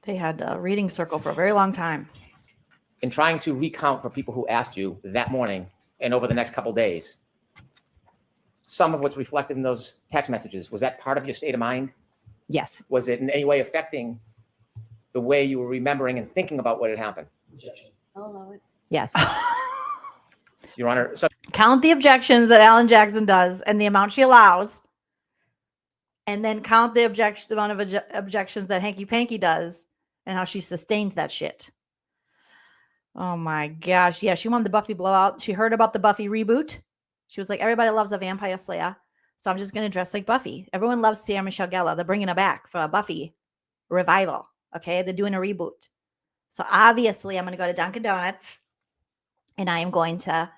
S1: They had a reading circle for a very long time.
S18: In trying to recount for people who asked you that morning and over the next couple days, some of what's reflected in those text messages, was that part of your state of mind?
S21: Yes.
S18: Was it in any way affecting the way you were remembering and thinking about what had happened?
S9: I'll allow it.
S21: Yes.
S18: Your Honor, so
S1: Count the objections that Alan Jackson does and the amount she allows, and then count the amount of objections that Hanky Panky does and how she sustains that shit. Oh my gosh. Yeah, she wanted the Buffy blowout. She heard about the Buffy reboot. She was like, everybody loves a vampire slayer, so I'm just going to dress like Buffy. Everyone loves Sarah Michelle Gellar. They're bringing her back for a Buffy revival. Okay, they're doing a reboot. So obviously, I'm going to go to Dunkin' Donuts, and I am going to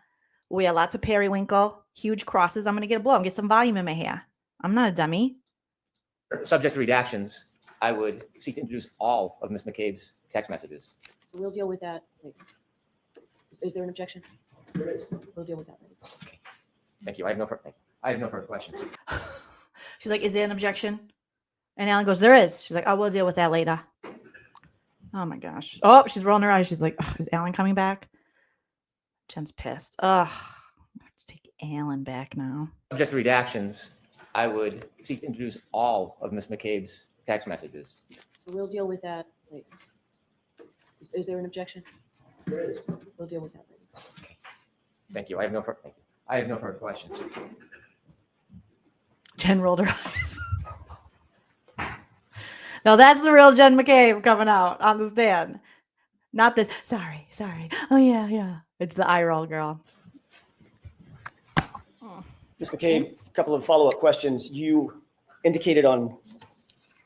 S1: wear lots of periwinkle, huge crosses. I'm going to get a blow and get some volume in my hair. I'm not a dummy.
S18: subject to redactions, I would seek to introduce all of Ms. McCabe's text messages.
S9: So we'll deal with that later. Is there an objection?
S18: There is.
S9: We'll deal with that later.
S18: Thank you. I have no further questions.
S1: She's like, is there an objection? And Alan goes, there is. She's like, oh, we'll deal with that later. Oh my gosh. Oh, she's rolling her eyes. She's like, oh, is Alan coming back? Jen's pissed. Ugh. I have to take Alan back now.
S18: Subject to redactions, I would seek to introduce all of Ms. McCabe's text messages.
S9: So we'll deal with that later. Is there an objection?
S18: There is.
S9: We'll deal with that later.
S18: Thank you. I have no further questions.
S1: Jen rolled her eyes. Now that's the real Jen McCabe coming out on the stand. Not this, sorry. Oh, yeah. It's the eye roll girl.
S8: Ms. McCabe, a couple of follow-up questions. You indicated on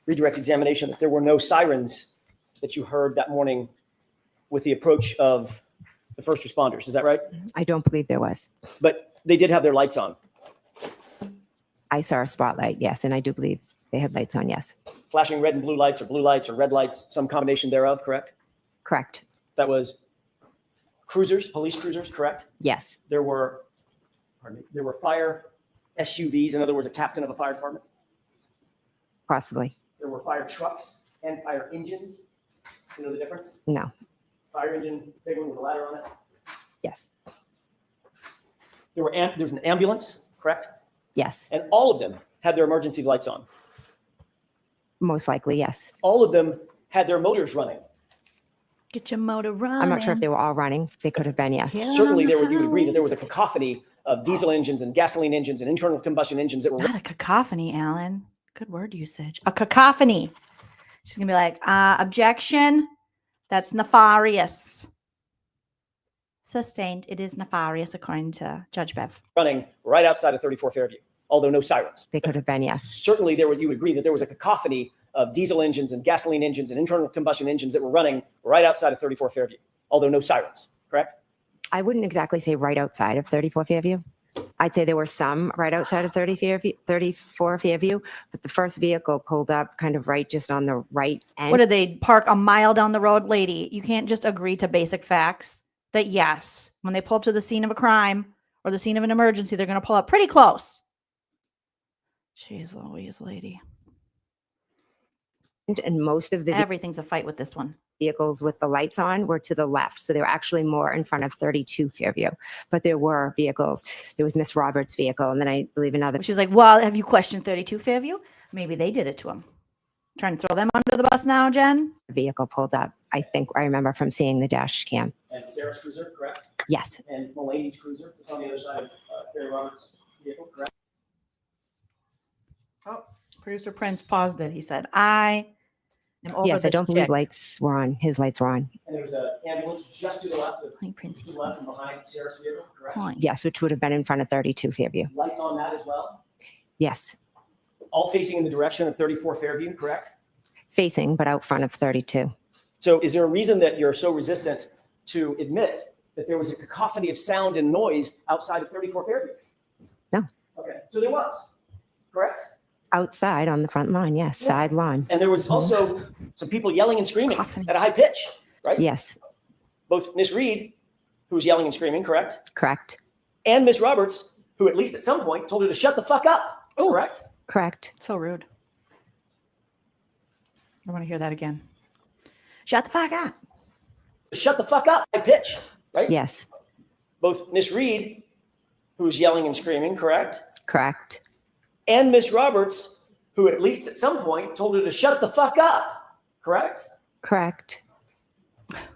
S8: redirect examination that there were no sirens that you heard that morning with the approach of the first responders. Is that right?
S21: I don't believe there was.
S8: But they did have their lights on.
S21: I saw a spotlight, yes, and I do believe they had lights on, yes.
S8: Flashing red and blue lights or red lights, some combination thereof, correct?
S21: Correct.
S8: That was cruisers, police cruisers, correct?
S21: Yes.
S8: There were fire SUVs, in other words, a captain of a fire department.
S21: Possibly.
S8: There were fire trucks and fire engines. You know the difference?
S21: No.
S8: Fire engine, big one with a ladder on it.
S21: Yes.
S8: There's an ambulance, correct?
S21: Yes.
S8: And all of them had their emergency lights on.
S21: Most likely, yes.
S8: All of them had their motors running.
S1: Get your motor running.
S21: I'm not sure if they were all running. They could have been, yes.
S1: Yeah.
S8: Certainly, you would agree that there was a cacophony of diesel engines and gasoline engines and internal combustion engines that were.
S1: Not a cacophony, Alan. Good word usage. A cacophony. She's going to be like, objection. That's nefarious. Sustained. It is nefarious, according to Judge Bev.
S8: Running right outside of 34 Fairview, although no sirens.
S21: They could have been, yes.
S8: Certainly, you would agree that there was a cacophony of diesel engines and gasoline engines and internal combustion engines that were running right outside of 34 Fairview, although no sirens, correct?
S21: I wouldn't exactly say right outside of 34 Fairview. I'd say there were some right outside of 34 Fairview, but the first vehicle pulled up kind of right just on the right end.
S1: What did they park a mile down the road? Lady, you can't just agree to basic facts that yes, when they pull up to the scene of a crime or the scene of an emergency, they're going to pull up pretty close. Jeez Louise, lady.
S21: And most of the
S1: everything's a fight with this one.
S21: vehicles with the lights on were to the left. So they were actually more in front of 32 Fairview. But there were vehicles. There was Miss Roberts' vehicle, and then I believe another.
S1: She's like, well, have you questioned 32 Fairview? Maybe they did it to him. Trying to throw them under the bus now, Jen?
S21: Vehicle pulled up. I think I remember from seeing the dash cam.
S8: And Sarah's cruiser, correct?
S21: Yes.
S8: And Mulaney's cruiser, it's on the other side of Karen Roberts' vehicle, correct?
S1: Oh, producer Prince paused it. He said, I am over
S21: Yes, I
S1: this
S21: don't believe
S1: chick.
S21: lights were on. His lights were on.
S8: And there was an ambulance just to the left of,
S1: Hi, Prince.
S8: to the left and behind Sarah's vehicle, correct?
S1: Hi.
S21: Yes, which would have been in front of 32 Fairview.
S8: Lights on that as well?
S21: Yes.
S8: All facing in the direction of 34 Fairview, correct?
S21: Facing, but out front of 32.
S8: So is there a reason that you're so resistant to admit that there was a cacophony of sound and noise outside of 34 Fairview?
S21: No.
S8: Okay, so there was, correct?
S21: Outside on the front lawn, yes, side lawn.
S8: And there was also some people yelling and screaming at a high pitch, right?
S21: Yes,
S8: Both Miss Read, who was yelling and screaming, correct?
S21: correct,
S8: And Miss Roberts, who at least at some point told her to shut the fuck up, correct?
S21: correct.
S1: So rude. I want to hear that again. Shut the fuck up.
S8: Shut the fuck up, high pitch, right?
S21: Yes,
S8: Both Miss Read, who was yelling and screaming, correct?
S21: correct.
S8: And Miss Roberts, who at least at some point told her to shut the fuck up, correct?
S21: Correct.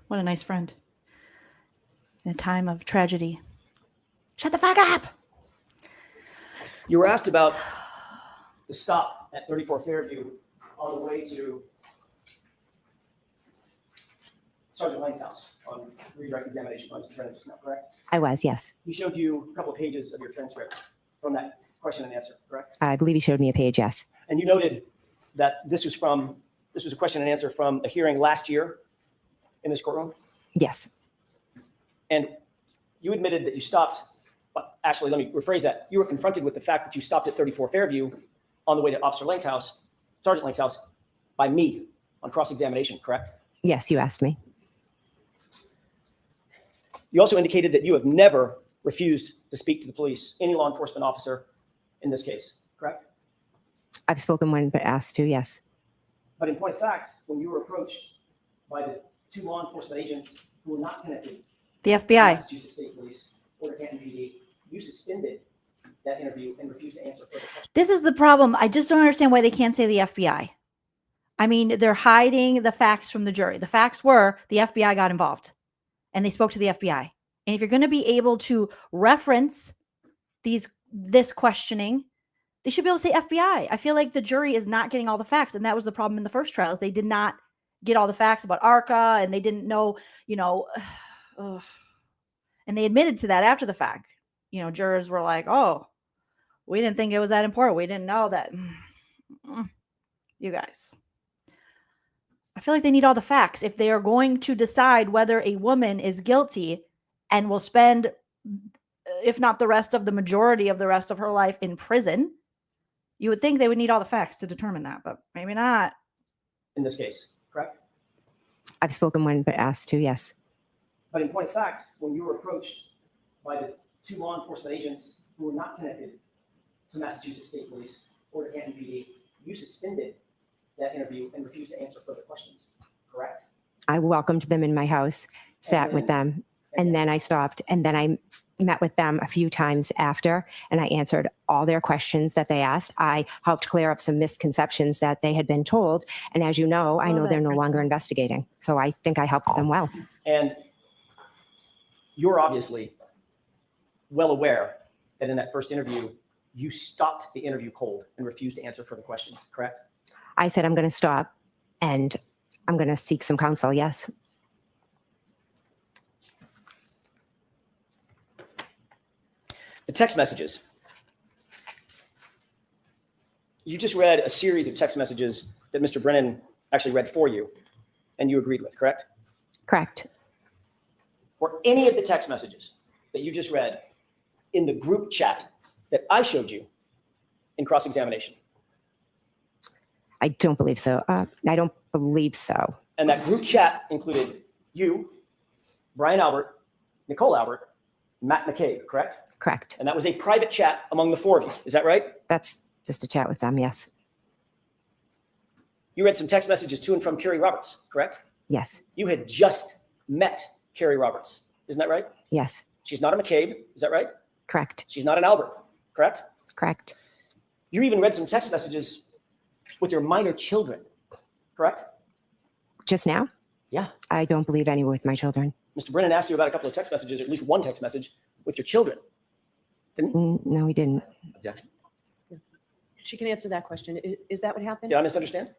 S1: What a nice friend. In a time of tragedy. Shut the fuck up.
S8: You were asked about the stop at 34 Fairview on the way to Sergeant Lang's house on redirect examination by Mr. Brennan just now, correct?
S21: I was, yes.
S8: He showed you a couple of pages of your transcript from that question and answer, correct?
S21: I believe he showed me a page, yes.
S8: And you noted that this was a question and answer from a hearing last year in this courtroom.
S21: Yes,
S8: And you admitted that you stopped, actually, let me rephrase that. You were confronted with the fact that you stopped at 34 Fairview on the way to Officer Lang's house, Sergeant Lang's house, by me on cross-examination, correct?
S21: yes, you asked me.
S8: You also indicated that you have never refused to speak to the police, any law enforcement officer in this case, correct?
S21: I've spoken when but asked to, yes.
S8: But in point of fact, when you were approached by the two law enforcement agents who were not connected
S1: The
S8: to
S1: FBI.
S8: Massachusetts State Police or the Canton PD, you suspended that interview and refused to answer further questions.
S1: This is the problem. I just don't understand why they can't say the FBI. I mean, they're hiding the facts from the jury. The facts were the FBI got involved and they spoke to the FBI. And if you're going to be able to reference this questioning, they should be able to say FBI. I feel like the jury is not getting all the facts. And that was the problem in the first trials. They did not get all the facts about ARCA and they didn't know, and they admitted to that after the fact. Jurors were like, oh, we didn't think it was that important. We didn't know that. You guys. I feel like they need all the facts. If they are going to decide whether a woman is guilty and will spend, if not the majority of the rest of her life in prison, you would think they would need all the facts to determine that, but maybe not.
S8: In this case, correct?
S21: I've spoken when but asked to, yes.
S8: But in point of fact, when you were approached by the two law enforcement agents who were not connected to Massachusetts State Police or the Canton PD, you suspended that interview and refused to answer further questions, correct?
S21: I welcomed them in my house, sat with them, and then I stopped. And then I met with them a few times after, and I answered all their questions that they asked. I helped clear up some misconceptions that they had been told. And as you know, I know they're no longer investigating. So I think I helped them well.
S8: And you're obviously well aware that in that first interview, you stopped the interview cold and refused to answer further questions, correct?
S21: I said, I'm going to stop and I'm going to seek some counsel. Yes.
S8: The text messages. You just read a series of text messages that Mr. Brennan actually read for you and you agreed with, correct?
S21: Correct.
S8: Were any of the text messages that you just read in the group chat that I showed you in cross-examination?
S21: I don't believe so. I don't believe so.
S8: And that group chat included you, Brian Albert, Nicole Albert, Matt McCabe, correct?
S21: Correct.
S8: And that was a private chat among the four of you. Is that right?
S21: That's just a chat with them. Yes.
S8: You read some text messages to and from Carrie Roberts, correct?
S21: Yes.
S8: You had just met Carrie Roberts. Isn't that right?
S21: Yes.
S8: She's not a McCabe. Is that right?
S21: Correct.
S8: She's not an Albert. Correct?
S21: It's correct.
S8: You even read some text messages with your minor children. Correct?
S21: Just now?
S8: Yeah.
S21: I don't believe any with my children.
S8: Mr. Brennan asked you about a couple of text messages, or at least one text message with your children.
S21: No, he didn't.
S8: Objection.
S11: She can answer that question. Is that what happened?
S8: Did I misunderstand?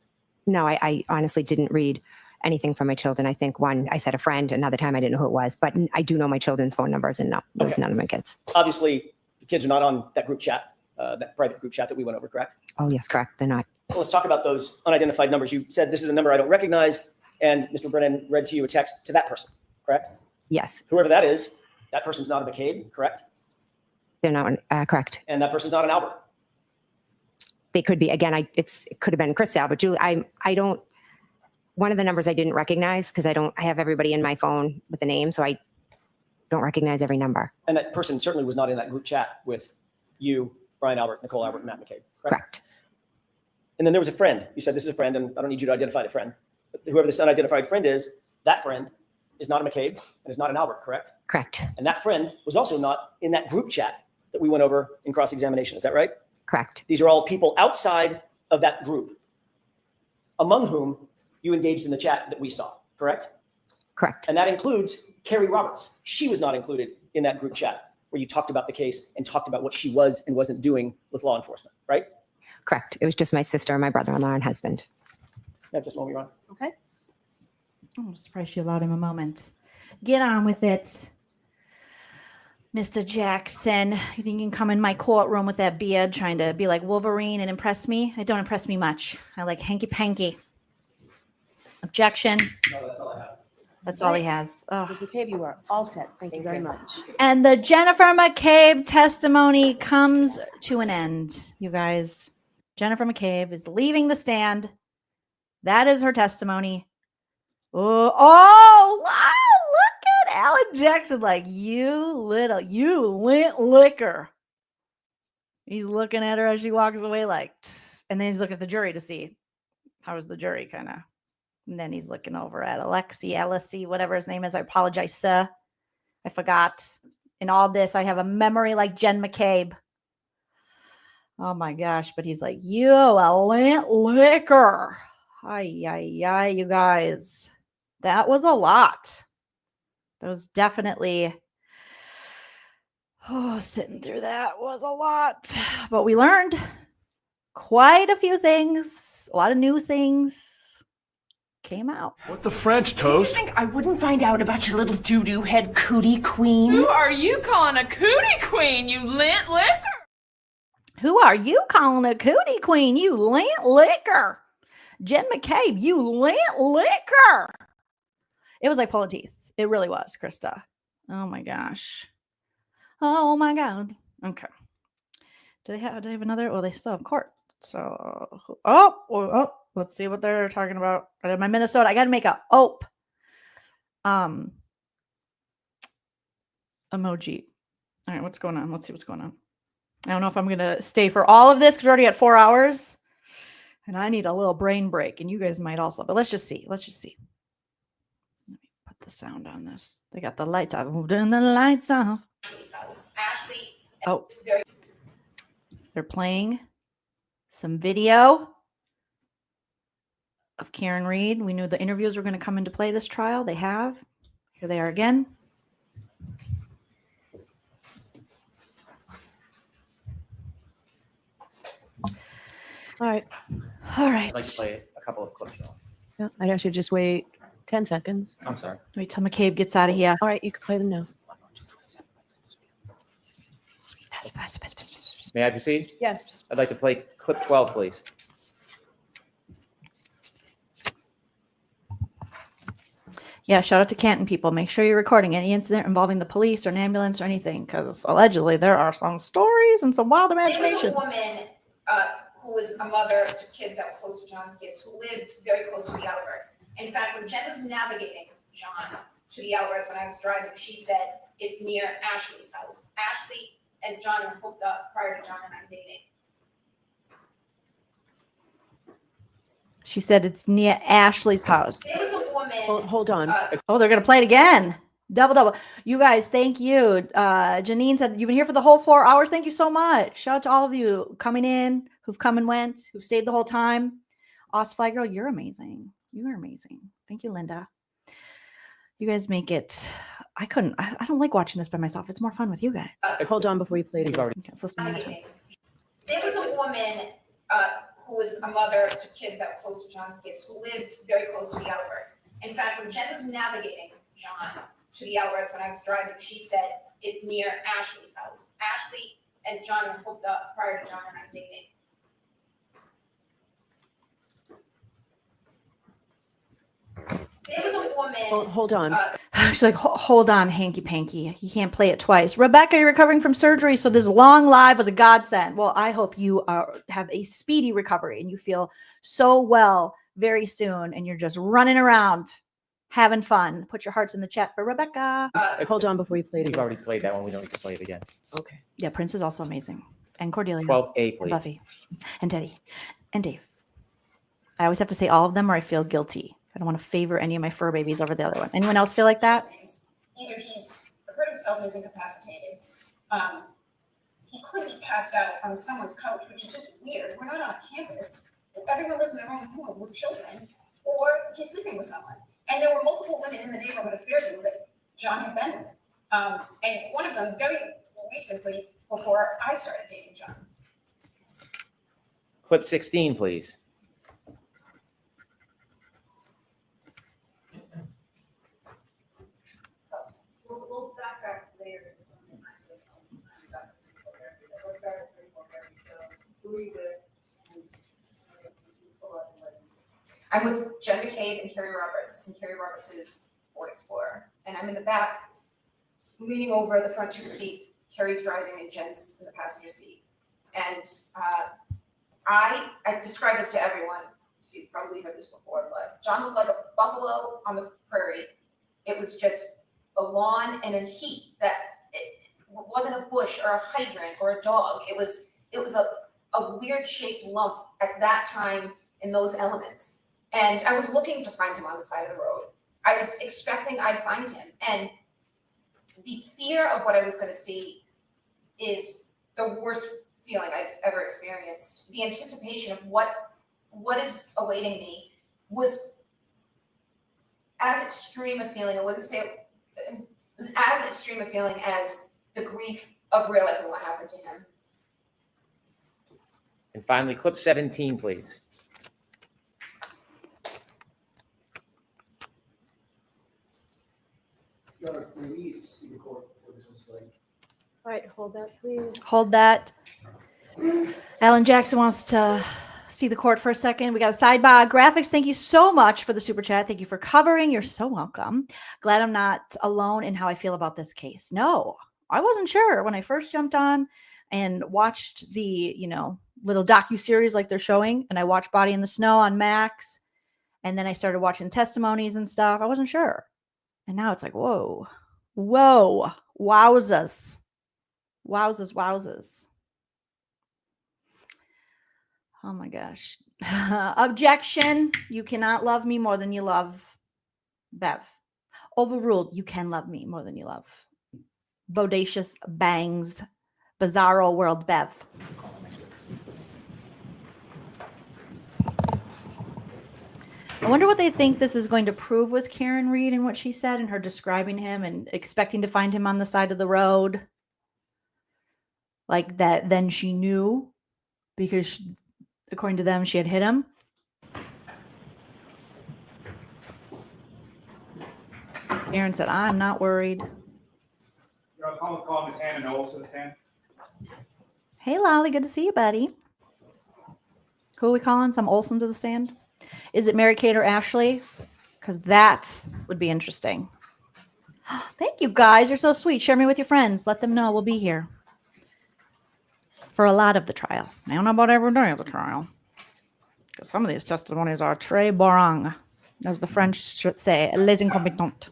S21: No, I honestly didn't read anything from my children. I think one, I said a friend, another time I didn't know who it was, but I do know my children's phone numbers, and no, it was none of my kids.
S8: Obviously, the kids are not on that group chat, that private group chat that we went over, correct?
S21: Oh, yes, correct. They're not.
S8: Well, let's talk about those unidentified numbers. You said this is a number I don't recognize, and Mr. Brennan read to you a text to that person, correct?
S21: Yes.
S8: Whoever that is, that person's not a McCabe, correct?
S21: They're not correct.
S8: And that person's not an Albert.
S21: They could be. Again, it could have been Christelle, but Julie, I don't. One of the numbers I didn't recognize because I have everybody in my phone with the name, so I don't recognize every number.
S8: And that person certainly was not in that group chat with you, Brian Albert, Nicole Albert, and Matt McCabe,
S21: correct?
S8: And then there was a friend. You said this is a friend, and I don't need you to identify the friend. But whoever this unidentified friend is, that friend is not a McCabe and is not an Albert, correct?
S21: Correct.
S8: And that friend was also not in that group chat that we went over in cross-examination. Is that right?
S21: Correct.
S8: These are all people outside of that group, among whom you engaged in the chat that we saw, correct?
S21: Correct.
S8: And that includes Carrie Roberts. She was not included in that group chat where you talked about the case and talked about what she was and wasn't doing with law enforcement, right?
S21: Correct. It was just my sister, my brother-in-law, and husband.
S8: Yeah, just one more on.
S11: Okay.
S1: I'm surprised she allowed him a moment. Get on with it, Mr. Jackson. You think you can come in my courtroom with that beard trying to be like Wolverine and impress me? It don't impress me much. I like hanky-panky. Objection.
S8: No, that's all I have.
S1: That's all he has. Oh.
S11: Ms. McCabe, you are all set. Thank you very much.
S1: And the Jennifer McCabe testimony comes to an end, you guys. Jennifer McCabe is leaving the stand. That is her testimony. Oh, look at Alan Jackson like, you lint liquor. He's looking at her as she walks away like, and then he's looking at the jury to see how is the jury kind of. And then he's looking over at Alessi, whatever his name is. I apologize, sir. I forgot. In all this, I have a memory like Jen McCabe. Oh my gosh. But he's like, you a lint liquor. Ay, you guys. That was a lot. That was definitely, sitting through that was a lot. But we learned quite a few things, a lot of new things came out.
S6: What the French toast?
S7: Did you think I wouldn't find out about your little doo-doo head cootie queen?
S22: Who are you calling a cootie queen, you lint liquor?
S1: Who are you calling a cootie queen, you lint liquor? Jen McCabe, you lint liquor. It was like pulling teeth. It really was, Krista. Oh my gosh. Oh my God. Okay. Do they have another? Well, they still have court. So, let's see what they're talking about. My Minnesota. I got to make a emoji. All right, what's going on? Let's see what's going on. I don't know if I'm going to stay for all of this because we're already at 4 hours. And I need a little brain break. And you guys might also. But let's just see. Let me put the sound on this. They got the lights off. Turn the lights off.
S22: Ashley.
S1: Oh. They're playing some video of Karen Read. We knew the interviews were going to come into play this trial. They have. Here they are again.
S11: All right.
S18: I'd like to play a couple of clips.
S11: Yeah, I'd actually just wait 10 seconds.
S18: I'm sorry.
S1: Wait till McCabe gets out of here.
S11: All right, you can play them now.
S18: May I proceed?
S11: Yes.
S18: I'd like to play clip 12, please.
S1: Yeah, shout out to Canton people. Make sure you're recording any incident involving the police or an ambulance or anything, because allegedly there are some stories and some wild imaginations.
S23: There was a woman who was a mother to kids that were close to John's kids who lived very close to the Alberts. In fact, when Jen was navigating John to the Alberts when I was driving, she said it's near Ashley's house. Ashley and John are hooked up prior to John and I dating.
S1: She said it's near Ashley's house.
S23: There was a woman.
S11: Hold on.
S1: Oh, they're going to play it again. Double. You guys, thank you. Janine said, you've been here for the whole 4 hours. Thank you so much. Shout out to all of you coming in, who've come and went, who've stayed the whole time. Fly Girl, you're amazing. You are amazing. Thank you, Linda. You guys make it. I don't like watching this by myself. It's more fun with you guys.
S11: Hold on before you play it again.
S1: Okay, let's listen to it.
S23: There was a woman who was a mother to kids that were close to John's kids, who lived very close to the outskirts. In fact, when Jen was navigating John to the outskirts when I was driving, she said it's near Ashley's house. Ashley and John were hooked up prior to John and I dating. There was a woman.
S11: Hold on.
S1: She's like, hold on, hanky panky. You can't play it twice. Rebecca, you're recovering from surgery, so this long live was a godsend. Well, I hope you have a speedy recovery and you feel so well very soon and you're just running around having fun. Put your hearts in the chat for Rebecca.
S11: Hold on before you play it
S18: We've
S11: again.
S18: already played that one. We don't need to play it again.
S11: Okay.
S1: Yeah, Prince is also amazing. And Cordelia.
S18: 12A,
S1: And
S18: please.
S1: Buffy. And Teddy. And Dave. I always have to say all of them or I feel guilty. I don't want to favor any of my fur babies over the other one. Anyone else feel like that?
S23: Either he's hurt himself and is incapacitated. He could be passed out on someone's couch, which is just weird. We're not on a campus. Everyone lives in their own home with children, or he's sleeping with someone. And there were multiple women in the neighborhood of Fairview that John had been with. And one of them very recently before I started dating John.
S18: Clip 16, please.
S10: We'll backtrack later. Let's start at 3, 4, 30. So who are you with?
S23: I'm with Jen McCabe and Carrie Roberts, and Carrie Roberts is Ford Explorer. And I'm in the back, leaning over the front 2 seats. Carrie's driving and Jen's in the passenger seat. And I describe this to everyone, so you've probably heard this before, but John looked like a buffalo on the prairie. It was just a lawn and a heat that it wasn't a bush or a hydrant or a dog. It was a weird shaped lump at that time in those elements. And I was looking to find him on the side of the road. I was expecting I'd find him. And the fear of what I was going to see is the worst feeling I've ever experienced. The anticipation of what is awaiting me was as extreme a feeling. I wouldn't say it was as extreme a feeling as the grief of realizing what happened to him.
S18: And finally, clip 17, please.
S11: All right, hold that, please.
S1: Hold that. Alan Jackson wants to see the court for a second. We got a sidebar. Graphics, thank you so much for the super chat. Thank you for covering. You're so welcome. Glad I'm not alone in how I feel about this case. No, I wasn't sure when I first jumped on and watched the, little docu-series like they're showing. And I watched Body in the Snow on Max. And then I started watching testimonies and stuff. I wasn't sure. And now it's like, whoa, wowzers. Wowzers. Oh my gosh. Objection. You cannot love me more than you love Bev. Overruled. You can love me more than you love Bodacious Bangs. Bizarro World Bev. I wonder what they think this is going to prove with Karen Read and what she said and her describing him and expecting to find him on the side of the road. Like that, then she knew because according to them, she had hit him. Karen said, I'm not worried.
S12: Call Miss Hannah Knowles to the stand.
S1: Hey, Lolly, good to see you, buddy. Who are we calling? Some Olsen to the stand? Is it Mary Kate or Ashley? Because that would be interesting. Thank you, guys. You're so sweet. Share me with your friends. Let them know we'll be here for a lot of the trial. I don't know about every day of the trial. Because some of these testimonies are très boring. As the French should say, les incompetents.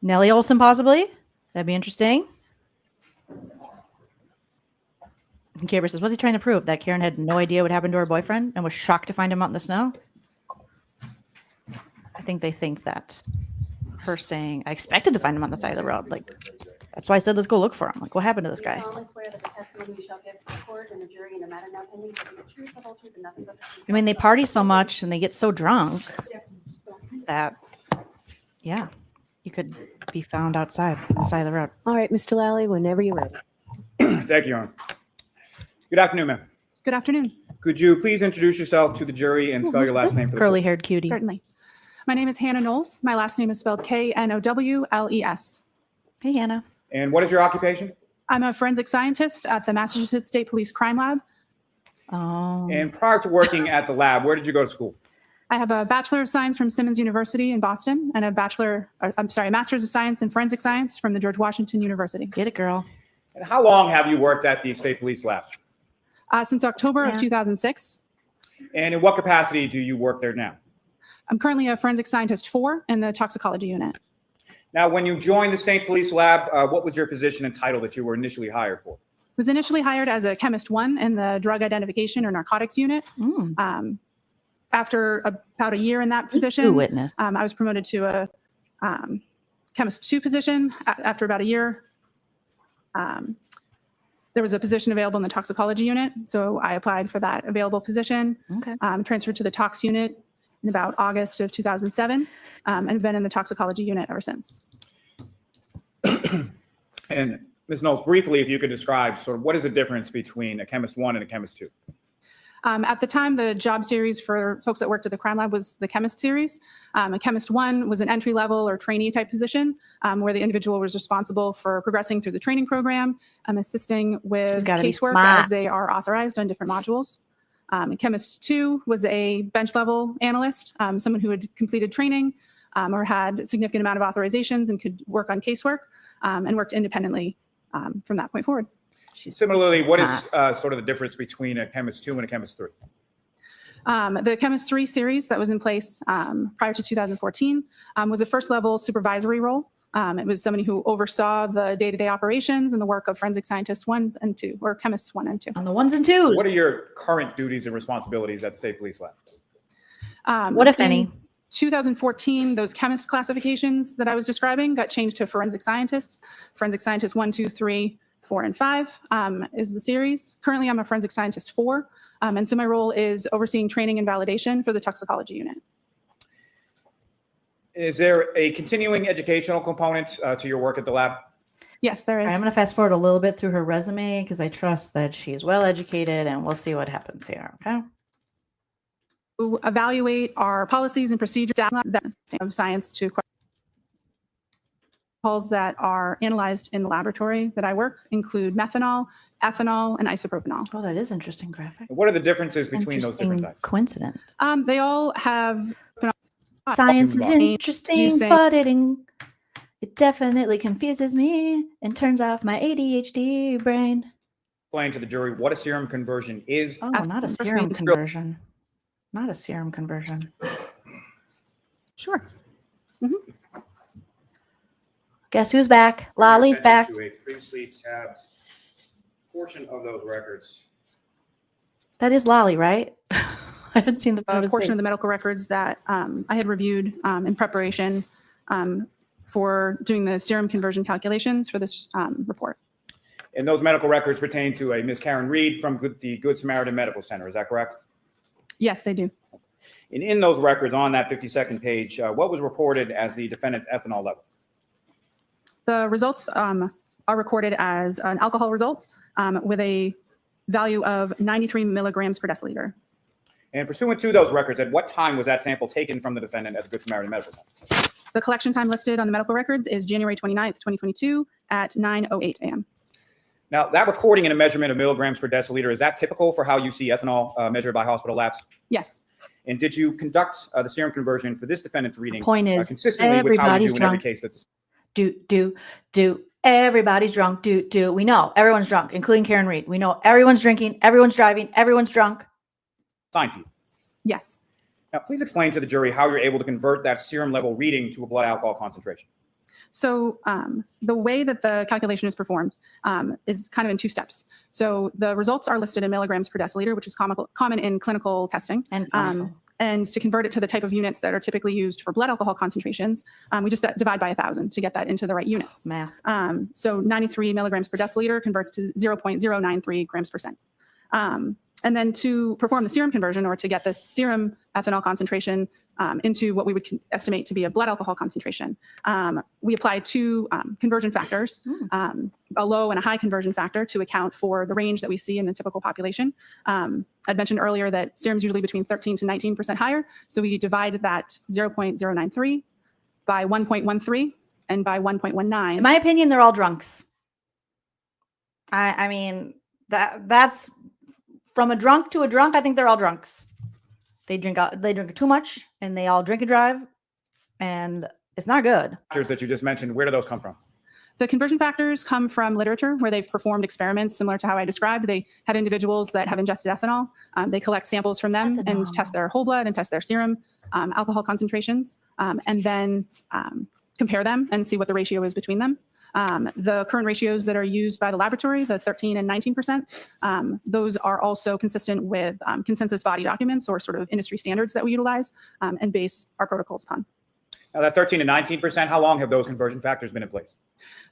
S1: Nellie Olsen, possibly. That'd be interesting. Gabriel says, what's he trying to prove? That Karen had no idea what happened to her boyfriend and was shocked to find him out in the snow? I think they think that her saying, I expected to find him on the side of the road. Like, that's why I said, let's go look for him. Like, what happened to this guy? I mean, they party so much and they get so drunk that, yeah, you could be found outside on the side of the road.
S11: All right, Mr. Lally, whenever you're ready.
S12: Thank you, Your Honor. Good afternoon, ma'am.
S13: Good afternoon.
S12: Could you please introduce yourself to the jury and spell your last name for the court?
S1: Curly-haired cutie.
S13: Certainly. My name is Hannah Knowles. My last name is spelled Knowles.
S1: Hey, Hannah.
S12: And what is your occupation?
S13: I'm a forensic scientist at the Massachusetts State Police Crime Lab.
S1: Oh.
S12: And prior to working at the lab, where did you go to school?
S13: I have a Bachelor of Science from Simmons University in Boston and a Master's of Science in Forensic Science from the George Washington University.
S1: Get it, girl.
S12: And how long have you worked at the State Police Lab?
S13: Since October of 2006.
S12: And in what capacity do you work there now?
S13: I'm currently a Forensic Scientist 4 in the Toxicology Unit.
S12: Now, when you joined the State Police Lab, what was your position and title that you were initially hired for?
S13: Was initially hired as a Chemist 1 in the Drug Identification or Narcotics Unit. After about a year in that position,
S1: witness.
S13: I was promoted to a Chemist 2 position. After about a year, there was a position available in the Toxicology Unit, so I applied for that available position.
S1: Okay.
S13: Transferred to the Tox Unit in about August of 2007, and have been in the Toxicology Unit ever since.
S12: And Ms. Knowles, briefly, if you could describe sort of what is the difference between a Chemist 1 and a Chemist 2?
S13: At the time, the job series for folks that worked at the crime lab was the Chemist series. A Chemist 1 was an entry level or trainee type position where the individual was responsible for progressing through the training program, assisting with casework as they are authorized on different modules. Chemist 2 was a bench level analyst, someone who had completed training or had a significant amount of authorizations and could work on casework and worked independently from that point forward.
S12: Similarly, what is sort of the difference between a Chemist 2 and a Chemist 3?
S13: The Chemist 3 series that was in place prior to 2014 was a first level supervisory role. It was somebody who oversaw the day-to-day operations and the work of forensic scientists 1 and 2, or chemists 1 and 2.
S1: On the 1s and 2s.
S12: What are your current duties and responsibilities at the State Police Lab?
S1: What, if any?
S13: 2014, those chemist classifications that I was describing got changed to forensic scientists. Forensic scientists 1, 2, 3, 4, and 5 is the series. Currently, I'm a forensic scientist 4, and so my role is overseeing training and validation for the toxicology unit.
S12: Is there a continuing educational component to your work at the lab?
S13: Yes, there is.
S1: I'm going to fast forward a little bit through her resume because I trust that she's well educated, and we'll see what happens here. Okay.
S13: To evaluate our policies and procedures of science to protocols that are analyzed in the laboratory that I work include methanol, ethanol, and isopropanol.
S1: Oh, that is interesting graphic.
S12: What are the differences between those different types?
S1: Coincidence.
S13: They all have
S1: science is interesting, but it definitely confuses me and turns off my ADHD brain.
S12: Explain to the jury what a serum conversion is.
S1: Oh, not a serum conversion. Not a serum conversion.
S13: Sure.
S1: Guess who's back? Lolly's back.
S12: To a previously tabbed portion of those records.
S1: That is Lolly, right? I haven't seen the
S13: portion of the medical records that I had reviewed in preparation for doing the serum conversion calculations for this report.
S12: And those medical records pertain to a Ms. Karen Read from the Good Samaritan Medical Center. Is that correct?
S13: Yes, they do.
S12: And in those records on that 52nd page, what was reported as the defendant's ethanol level?
S13: The results are recorded as an alcohol result with a value of 93 milligrams per deciliter.
S12: And pursuant to those records, at what time was that sample taken from the defendant at the Good Samaritan Medical Center?
S13: The collection time listed on the medical records is January 29th, 2022 at 9:08 a.m.
S12: Now, that recording and a measurement of milligrams per deciliter, is that typical for how you see ethanol measured by hospital labs?
S13: Yes.
S12: And did you conduct the serum conversion for this defendant's reading
S1: Point is,
S12: consistently with how you do in every case that's
S1: everybody's drunk. We know everyone's drunk, including Karen Read. We know everyone's drinking, everyone's driving, everyone's drunk.
S12: Signed to you?
S13: Yes.
S12: Now, please explain to the jury how you're able to convert that serum level reading to a blood alcohol concentration.
S13: So the way that the calculation is performed is kind of in two steps. So the results are listed in milligrams per deciliter, which is common in clinical testing. And to convert it to the type of units that are typically used for blood alcohol concentrations, we just divide by 1,000 to get that into the right units.
S1: Math.
S13: So 93 milligrams per deciliter converts to 0.093 grams per cent. And then to perform the serum conversion, or to get this serum ethanol concentration into what we would estimate to be a blood alcohol concentration, we apply two conversion factors, a low and a high conversion factor, to account for the range that we see in the typical population. I'd mentioned earlier that serum's usually between 13 to 19% higher, so we divide that 0.093 by 1.13 and by 1.19.
S1: In my opinion, they're all drunks. I mean, that's from a drunk to a drunk. I think they're all drunks. They drink too much, and they all drink and drive, and it's not good.
S12: Factors that you just mentioned, where do those come from?
S13: The conversion factors come from literature where they've performed experiments similar to how I described. They have individuals that have ingested ethanol. They collect samples from them and test their whole blood and test their serum alcohol concentrations, and then compare them and see what the ratio is between them. The current ratios that are used by the laboratory, the 13 and 19%, those are also consistent with consensus body documents, or sort of industry standards that we utilize and base our protocols upon.
S12: Now, that 13 and 19%, how long have those conversion factors been in place?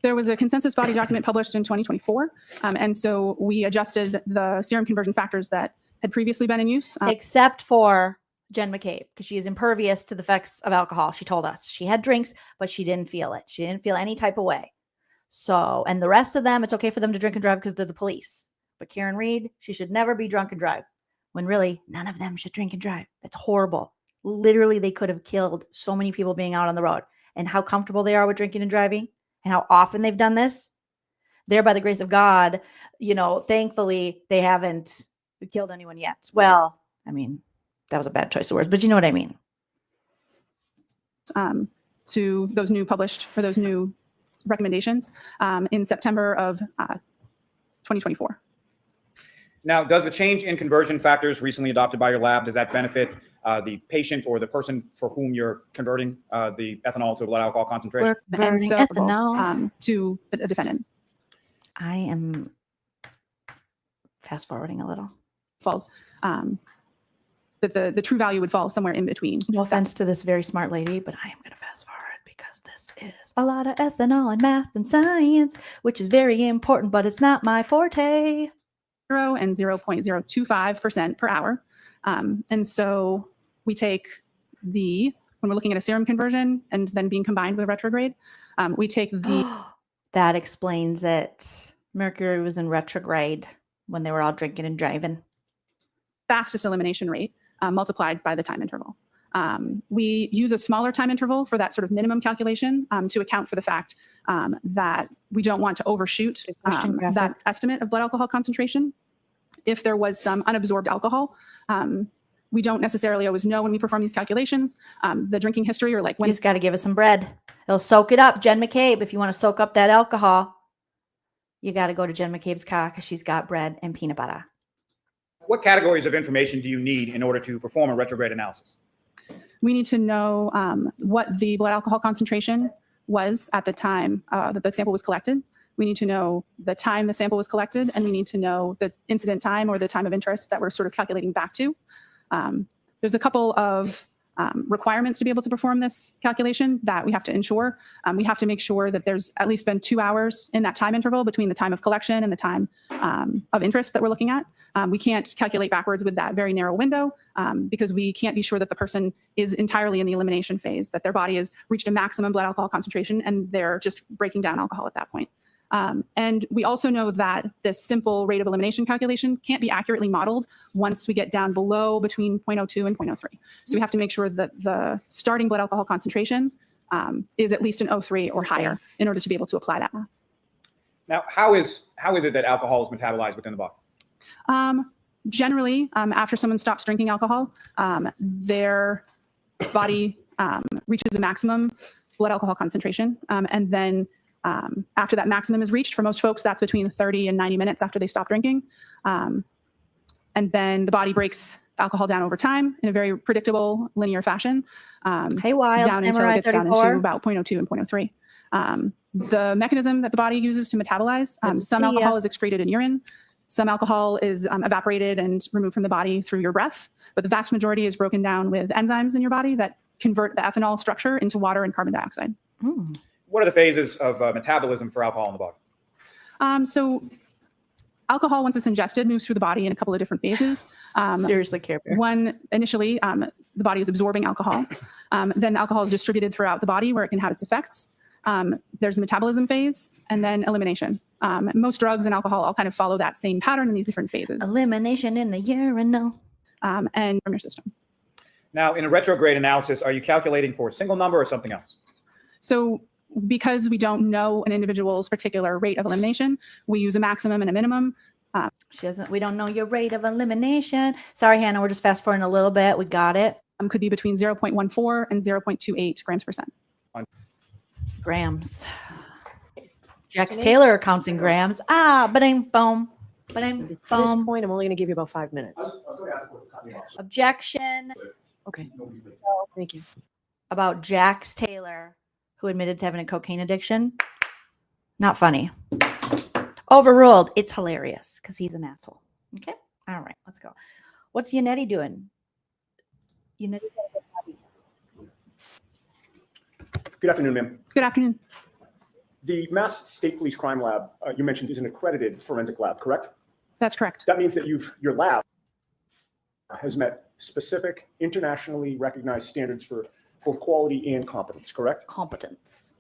S13: There was a consensus body document published in 2024, and so we adjusted the serum conversion factors that had previously been in use.
S1: Except for Jen McCabe, because she is impervious to the effects of alcohol. She told us she had drinks, but she didn't feel it. She didn't feel any type of way. So, and the rest of them, it's okay for them to drink and drive because they're the police. But Karen Read, she should never be drunk and drive, when really none of them should drink and drive. That's horrible. Literally, they could have killed so many people being out on the road. And how comfortable they are with drinking and driving, and how often they've done this. There, by the grace of God, thankfully, they haven't killed anyone yet. Well, I mean, that was a bad choice of words, but you know what I mean.
S13: To those new recommendations in September of 2024.
S12: Now, does the change in conversion factors recently adopted by your lab, does that benefit the patient or the person for whom you're converting the ethanol to blood alcohol concentration?
S1: We're converting ethanol
S13: to a defendant.
S1: I am fast forwarding a little.
S13: Falls. That the true value would fall somewhere in between.
S1: No offense to this very smart lady, but I am going to fast forward because this is a lot of ethanol and math and science, which is very important, but it's not my forte.
S13: 0 and 0.025% per hour. And so we take when we're looking at a serum conversion and then being combined with retrograde, we take
S1: that explains it. Mercury was in retrograde when they were all drinking and driving.
S13: Fastest elimination rate multiplied by the time interval. We use a smaller time interval for that sort of minimum calculation to account for the fact that we don't want to overshoot that estimate of blood alcohol concentration. If there was some unabsorbed alcohol, we don't necessarily always know when we perform these calculations, the drinking history, or like when.
S1: You just got to give us some bread. It'll soak it up. Jen McCabe, if you want to soak up that alcohol, you got to go to Jen McCabe's car because she's got bread and peanut butter.
S12: What categories of information do you need in order to perform a retrograde analysis?
S13: We need to know what the blood alcohol concentration was at the time that the sample was collected. We need to know the time the sample was collected, and we need to know the incident time, or the time of interest that we're sort of calculating back to. There's a couple of requirements to be able to perform this calculation that we have to ensure. We have to make sure that there's at least been 2 hours in that time interval between the time of collection and the time of interest that we're looking at. We can't calculate backwards with that very narrow window because we can't be sure that the person is entirely in the elimination phase, that their body has reached a maximum blood alcohol concentration and they're just breaking down alcohol at that point. And we also know that this simple rate of elimination calculation can't be accurately modeled once we get down below between 0.02 and 0.03. So we have to make sure that the starting blood alcohol concentration is at least an 0.03 or higher in order to be able to apply that math.
S12: Now, how is it that alcohol is metabolized within the body?
S13: Generally, after someone stops drinking alcohol, their body reaches a maximum blood alcohol concentration. And then after that maximum is reached, for most folks, that's between 30 and 90 minutes after they stop drinking. And then the body breaks alcohol down over time in a very predictable linear fashion.
S1: Hey, Wild,
S13: down until it gets down into about 0.02 and 0.03. The mechanism that the body uses to metabolize, some alcohol is excreted in urine, some alcohol is evaporated and removed from the body through your breath, but the vast majority is broken down with enzymes in your body that convert the ethanol structure into water and carbon dioxide.
S12: What are the phases of metabolism for alcohol in the body?
S13: So alcohol, once it's ingested, moves through the body in a couple of different phases.
S1: Seriously, Care Bear.
S13: One, initially, the body is absorbing alcohol. Then alcohol is distributed throughout the body where it can have its effects. There's the metabolism phase and then elimination. Most drugs and alcohol all kind of follow that same pattern in these different phases.
S1: Elimination in the urinal.
S13: And from your system.
S12: Now, in a retrograde analysis, are you calculating for a single number or something else?
S13: So because we don't know an individual's particular rate of elimination, we use a maximum and a minimum.
S1: We don't know your rate of elimination. Sorry, Hannah, we're just fast forwarding a little bit. We got it.
S13: Could be between 0.14 and 0.28 grams percent.
S1: Grams. Jax Taylor counts in grams. Ba-ding, boom. Ba-ding,
S11: At this
S1: boom.
S11: point, I'm only going to give you about 5 minutes.
S1: Objection.
S11: Okay. Thank you.
S1: About Jax Taylor, who admitted to having a cocaine addiction. Not funny. Overruled. It's hilarious because he's an asshole. Okay. All right. Let's go. What's Yannetti doing? Yannetti.
S8: Good afternoon, ma'am.
S13: Good afternoon.
S8: The Mass State Police Crime Lab you mentioned is an accredited forensic lab, correct?
S13: That's correct.
S8: That means that your lab has met specific internationally recognized standards for both quality and competence, correct?
S1: Competence.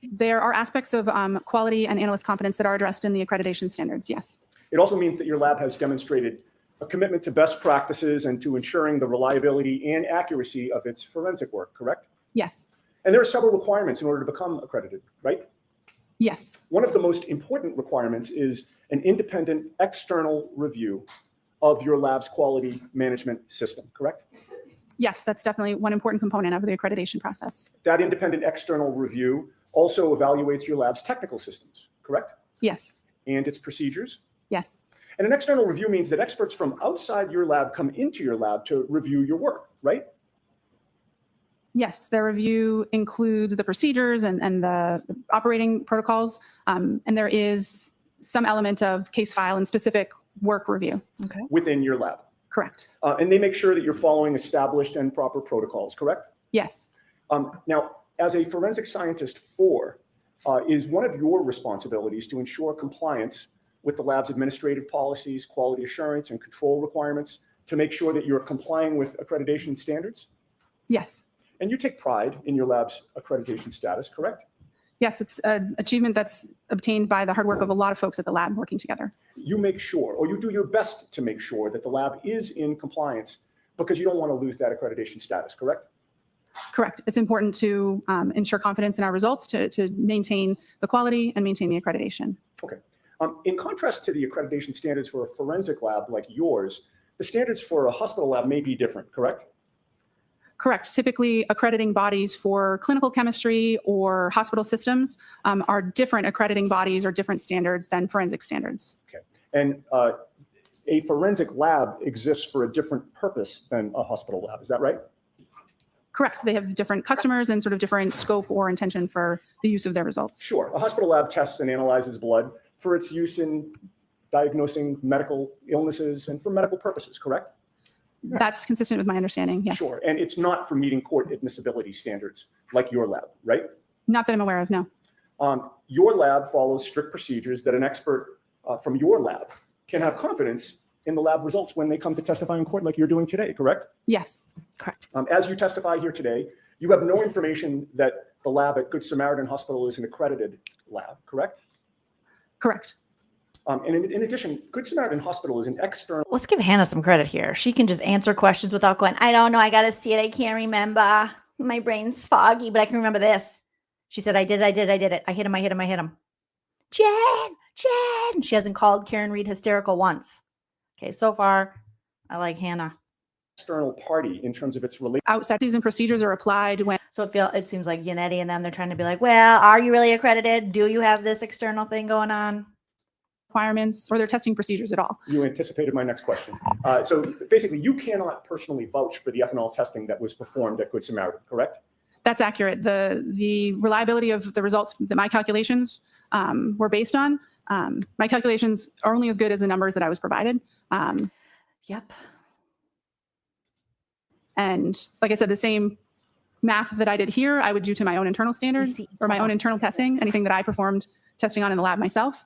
S13: There are aspects of quality and analyst competence that are addressed in the accreditation standards, yes.
S8: It also means that your lab has demonstrated a commitment to best practices and to ensuring the reliability and accuracy of its forensic work, correct?
S13: Yes.
S8: And there are several requirements in order to become accredited, right?
S13: Yes.
S8: One of the most important requirements is an independent external review of your lab's quality management system, correct?
S13: Yes, that's definitely one important component of the accreditation process.
S8: That independent external review also evaluates your lab's technical systems, correct?
S13: Yes.
S8: And its procedures?
S13: Yes.
S8: And an external review means that experts from outside your lab come into your lab to review your work, right?
S13: Yes, their review includes the procedures and the operating protocols, and there is some element of case file and specific work review.
S1: Okay.
S8: Within your lab.
S13: Correct.
S8: And they make sure that you're following established and proper protocols, correct?
S13: Yes.
S8: Now, as a forensic scientist 4, is one of your responsibilities to ensure compliance with the lab's administrative policies, quality assurance, and control requirements to make sure that you're complying with accreditation standards?
S13: Yes.
S8: And you take pride in your lab's accreditation status, correct?
S13: Yes, it's an achievement that's obtained by the hard work of a lot of folks at the lab working together.
S8: You make sure, or you do your best to make sure that the lab is in compliance because you don't want to lose that accreditation status, correct?
S13: Correct. It's important to ensure confidence in our results, to maintain the quality and maintain the accreditation.
S8: Okay. In contrast to the accreditation standards for a forensic lab like yours, the standards for a hospital lab may be different, correct?
S13: Correct. Typically, accrediting bodies for clinical chemistry or hospital systems are different accrediting bodies or different standards than forensic standards.
S8: Okay. And a forensic lab exists for a different purpose than a hospital lab. Is that right?
S13: Correct. They have different customers and sort of different scope or intention for the use of their results.
S8: Sure. A hospital lab tests and analyzes blood for its use in diagnosing medical illnesses and for medical purposes, correct?
S13: That's consistent with my understanding, yes.
S8: Sure. And it's not for meeting court admissibility standards like your lab, right?
S13: Not that I'm aware of, no.
S8: Your lab follows strict procedures that an expert from your lab can have confidence in the lab results when they come to testify in court like you're doing today, correct?
S13: Yes, correct.
S8: As you testify here today, you have no information that the lab at Good Samaritan Hospital is an accredited lab, correct?
S13: Correct.
S8: And in addition, Good Samaritan Hospital is an external.
S1: Let's give Hannah some credit here. She can just answer questions without going, I don't know. I got to see it. I can't remember. My brain's foggy, but I can remember this. She said, I did it. I hit him. Jen. She hasn't called Karen Read hysterical once. Okay, so far, I like Hannah.
S8: External party in terms of its relationship.
S13: Outside and procedures are applied when.
S1: So it seems like Yannetti and them, they're trying to be like, well, are you really accredited? Do you have this external thing going on?
S13: Requirements or their testing procedures at all.
S8: You anticipated my next question. So basically, you cannot personally vouch for the ethanol testing that was performed at Good Samaritan, correct?
S13: That's accurate. The reliability of the results that my calculations were based on, my calculations are only as good as the numbers that I was provided.
S1: Yep.
S13: And like I said, the same math that I did here, I would do to my own internal standards or my own internal testing, anything that I performed testing on in the lab myself.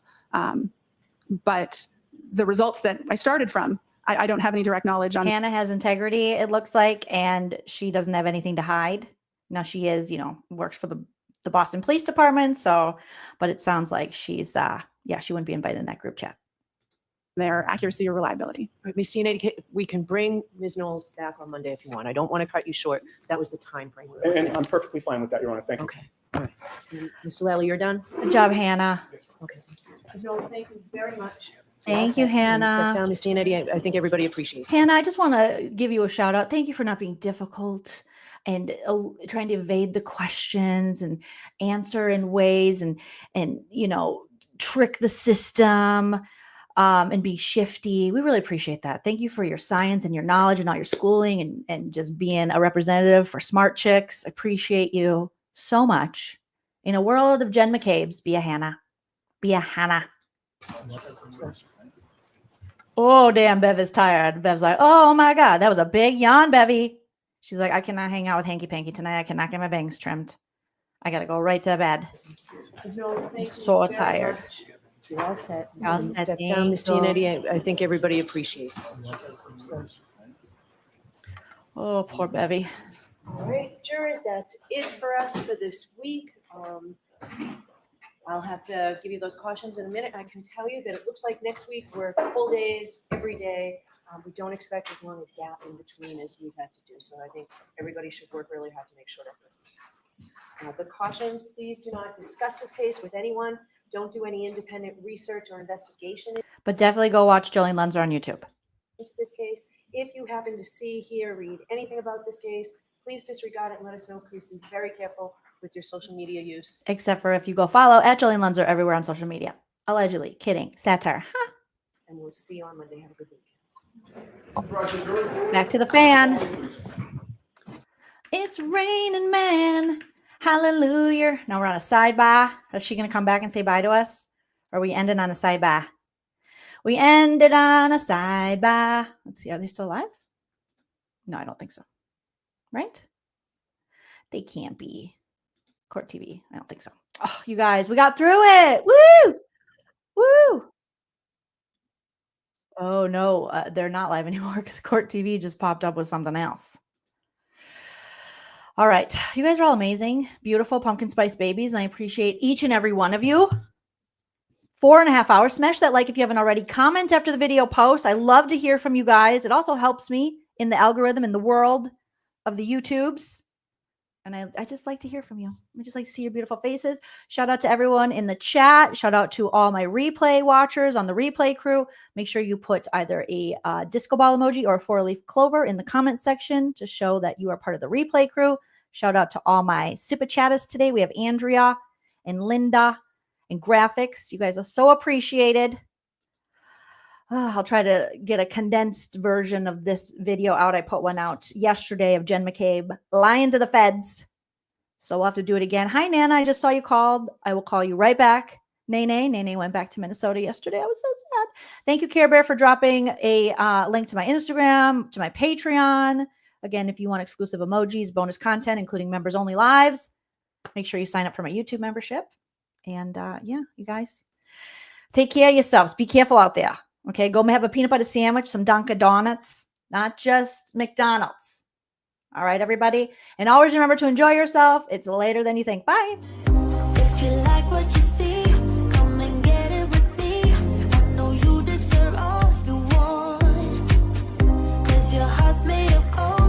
S13: But the results that I started from, I don't have any direct knowledge on.
S1: Hannah has integrity, it looks like, and she doesn't have anything to hide. Now she is, works for the Boston Police Department. So, but it sounds like she's, she wouldn't be invited in that group chat.
S13: Their accuracy or reliability.
S11: All right, Ms. Giannetti, we can bring Ms. Knowles back on Monday if you want. I don't want to cut you short. That was the time frame.
S12: And I'm perfectly fine with that, Your Honor. Thank you.
S11: Okay. All right. Mr. Lally, you're done?
S1: Good job, Hannah.
S11: Okay. Ms. Knowles, thank you very much.
S1: Thank you, Hannah.
S11: Step down, Ms. Giannetti. I think everybody appreciates it.
S1: Hannah, I just want to give you a shout out. Thank you for not being difficult and trying to evade the questions and answer in ways and trick the system and be shifty. We really appreciate that. Thank you for your science and your knowledge and all your schooling and just being a representative for smart chicks. I appreciate you so much. In a world of Jen McCabe's, be a Hannah. Be a Hannah. Oh, damn, Bev is tired. Bev's like, oh my God, that was a big yawn, Bevy. She's like, I cannot hang out with Hanky Panky tonight. I cannot get my bangs trimmed. I got to go right to bed. I'm so tired.
S11: You're all set.
S1: You're all set.
S11: Step down, Ms. Giannetti. I think everybody appreciates it.
S1: Oh, poor Bevy.
S11: All right, jurors, that's it for us for this week. I'll have to give you those cautions in a minute. I can tell you that it looks like next week we're full days every day. We don't expect as long a gap in between as we've had to do. So I think everybody should work really hard to make sure that doesn't happen. The cautions, please do not discuss this case with anyone. Don't do any independent research or investigation
S1: But definitely go watch Joleen Lunzer on YouTube.
S11: into this case. If you happen to see, hear, read anything about this case, please disregard it and let us know. Please be very careful with your social media use.
S1: Except for if you go follow at Joleen Lunzer everywhere on social media. Allegedly. Kidding. Satire. Huh.
S11: And we'll see you on Monday. Have a good week.
S1: Back to the fan. It's raining, man. Hallelujah. Now we're on a sidebar. Is she going to come back and say bye to us? Or are we ending on a sidebar? We ended on a sidebar. Let's see. Are they still alive? No, I don't think so. Right? They can't be. Court TV. I don't think so. Oh, you guys, we got through it. Woo! Woo! Oh, no. They're not live anymore because Court TV just popped up with something else. All right. You guys are all amazing. Beautiful pumpkin spice babies. And I appreciate each and every one of you. 4.5 hours. Smash that like if you haven't already. Comment after the video post. I love to hear from you guys. It also helps me in the algorithm, in the world of the YouTubes. And I just like to hear from you. I just like to see your beautiful faces. Shout out to everyone in the chat. Shout out to all my replay watchers on the replay crew. Make sure you put either a disco ball emoji or a 4-leaf clover in the comment section to show that you are part of the replay crew. Shout out to all my Sippa chatters today. We have Andrea and Linda and graphics. You guys are so appreciated. I'll try to get a condensed version of this video out. I put one out yesterday of Jen McCabe lying to the feds. So we'll have to do it again. Hi, Nana. I just saw you called. I will call you right back. Nene went back to Minnesota yesterday. I was so sad. Thank you, Care Bear, for dropping a link to my Instagram, to my Patreon. Again, if you want exclusive emojis, bonus content, including members only lives, make sure you sign up for my YouTube membership. And yeah, you guys, take care of yourselves. Be careful out there. Okay, go have a peanut butter sandwich, some Dunkin' Donuts, not just McDonald's. All right, everybody. And always remember to enjoy yourself. It's later than you think. Bye.
S2: If you like what you see, come and get it with me. I know you deserve all you want. 'Cause your heart's made of gold.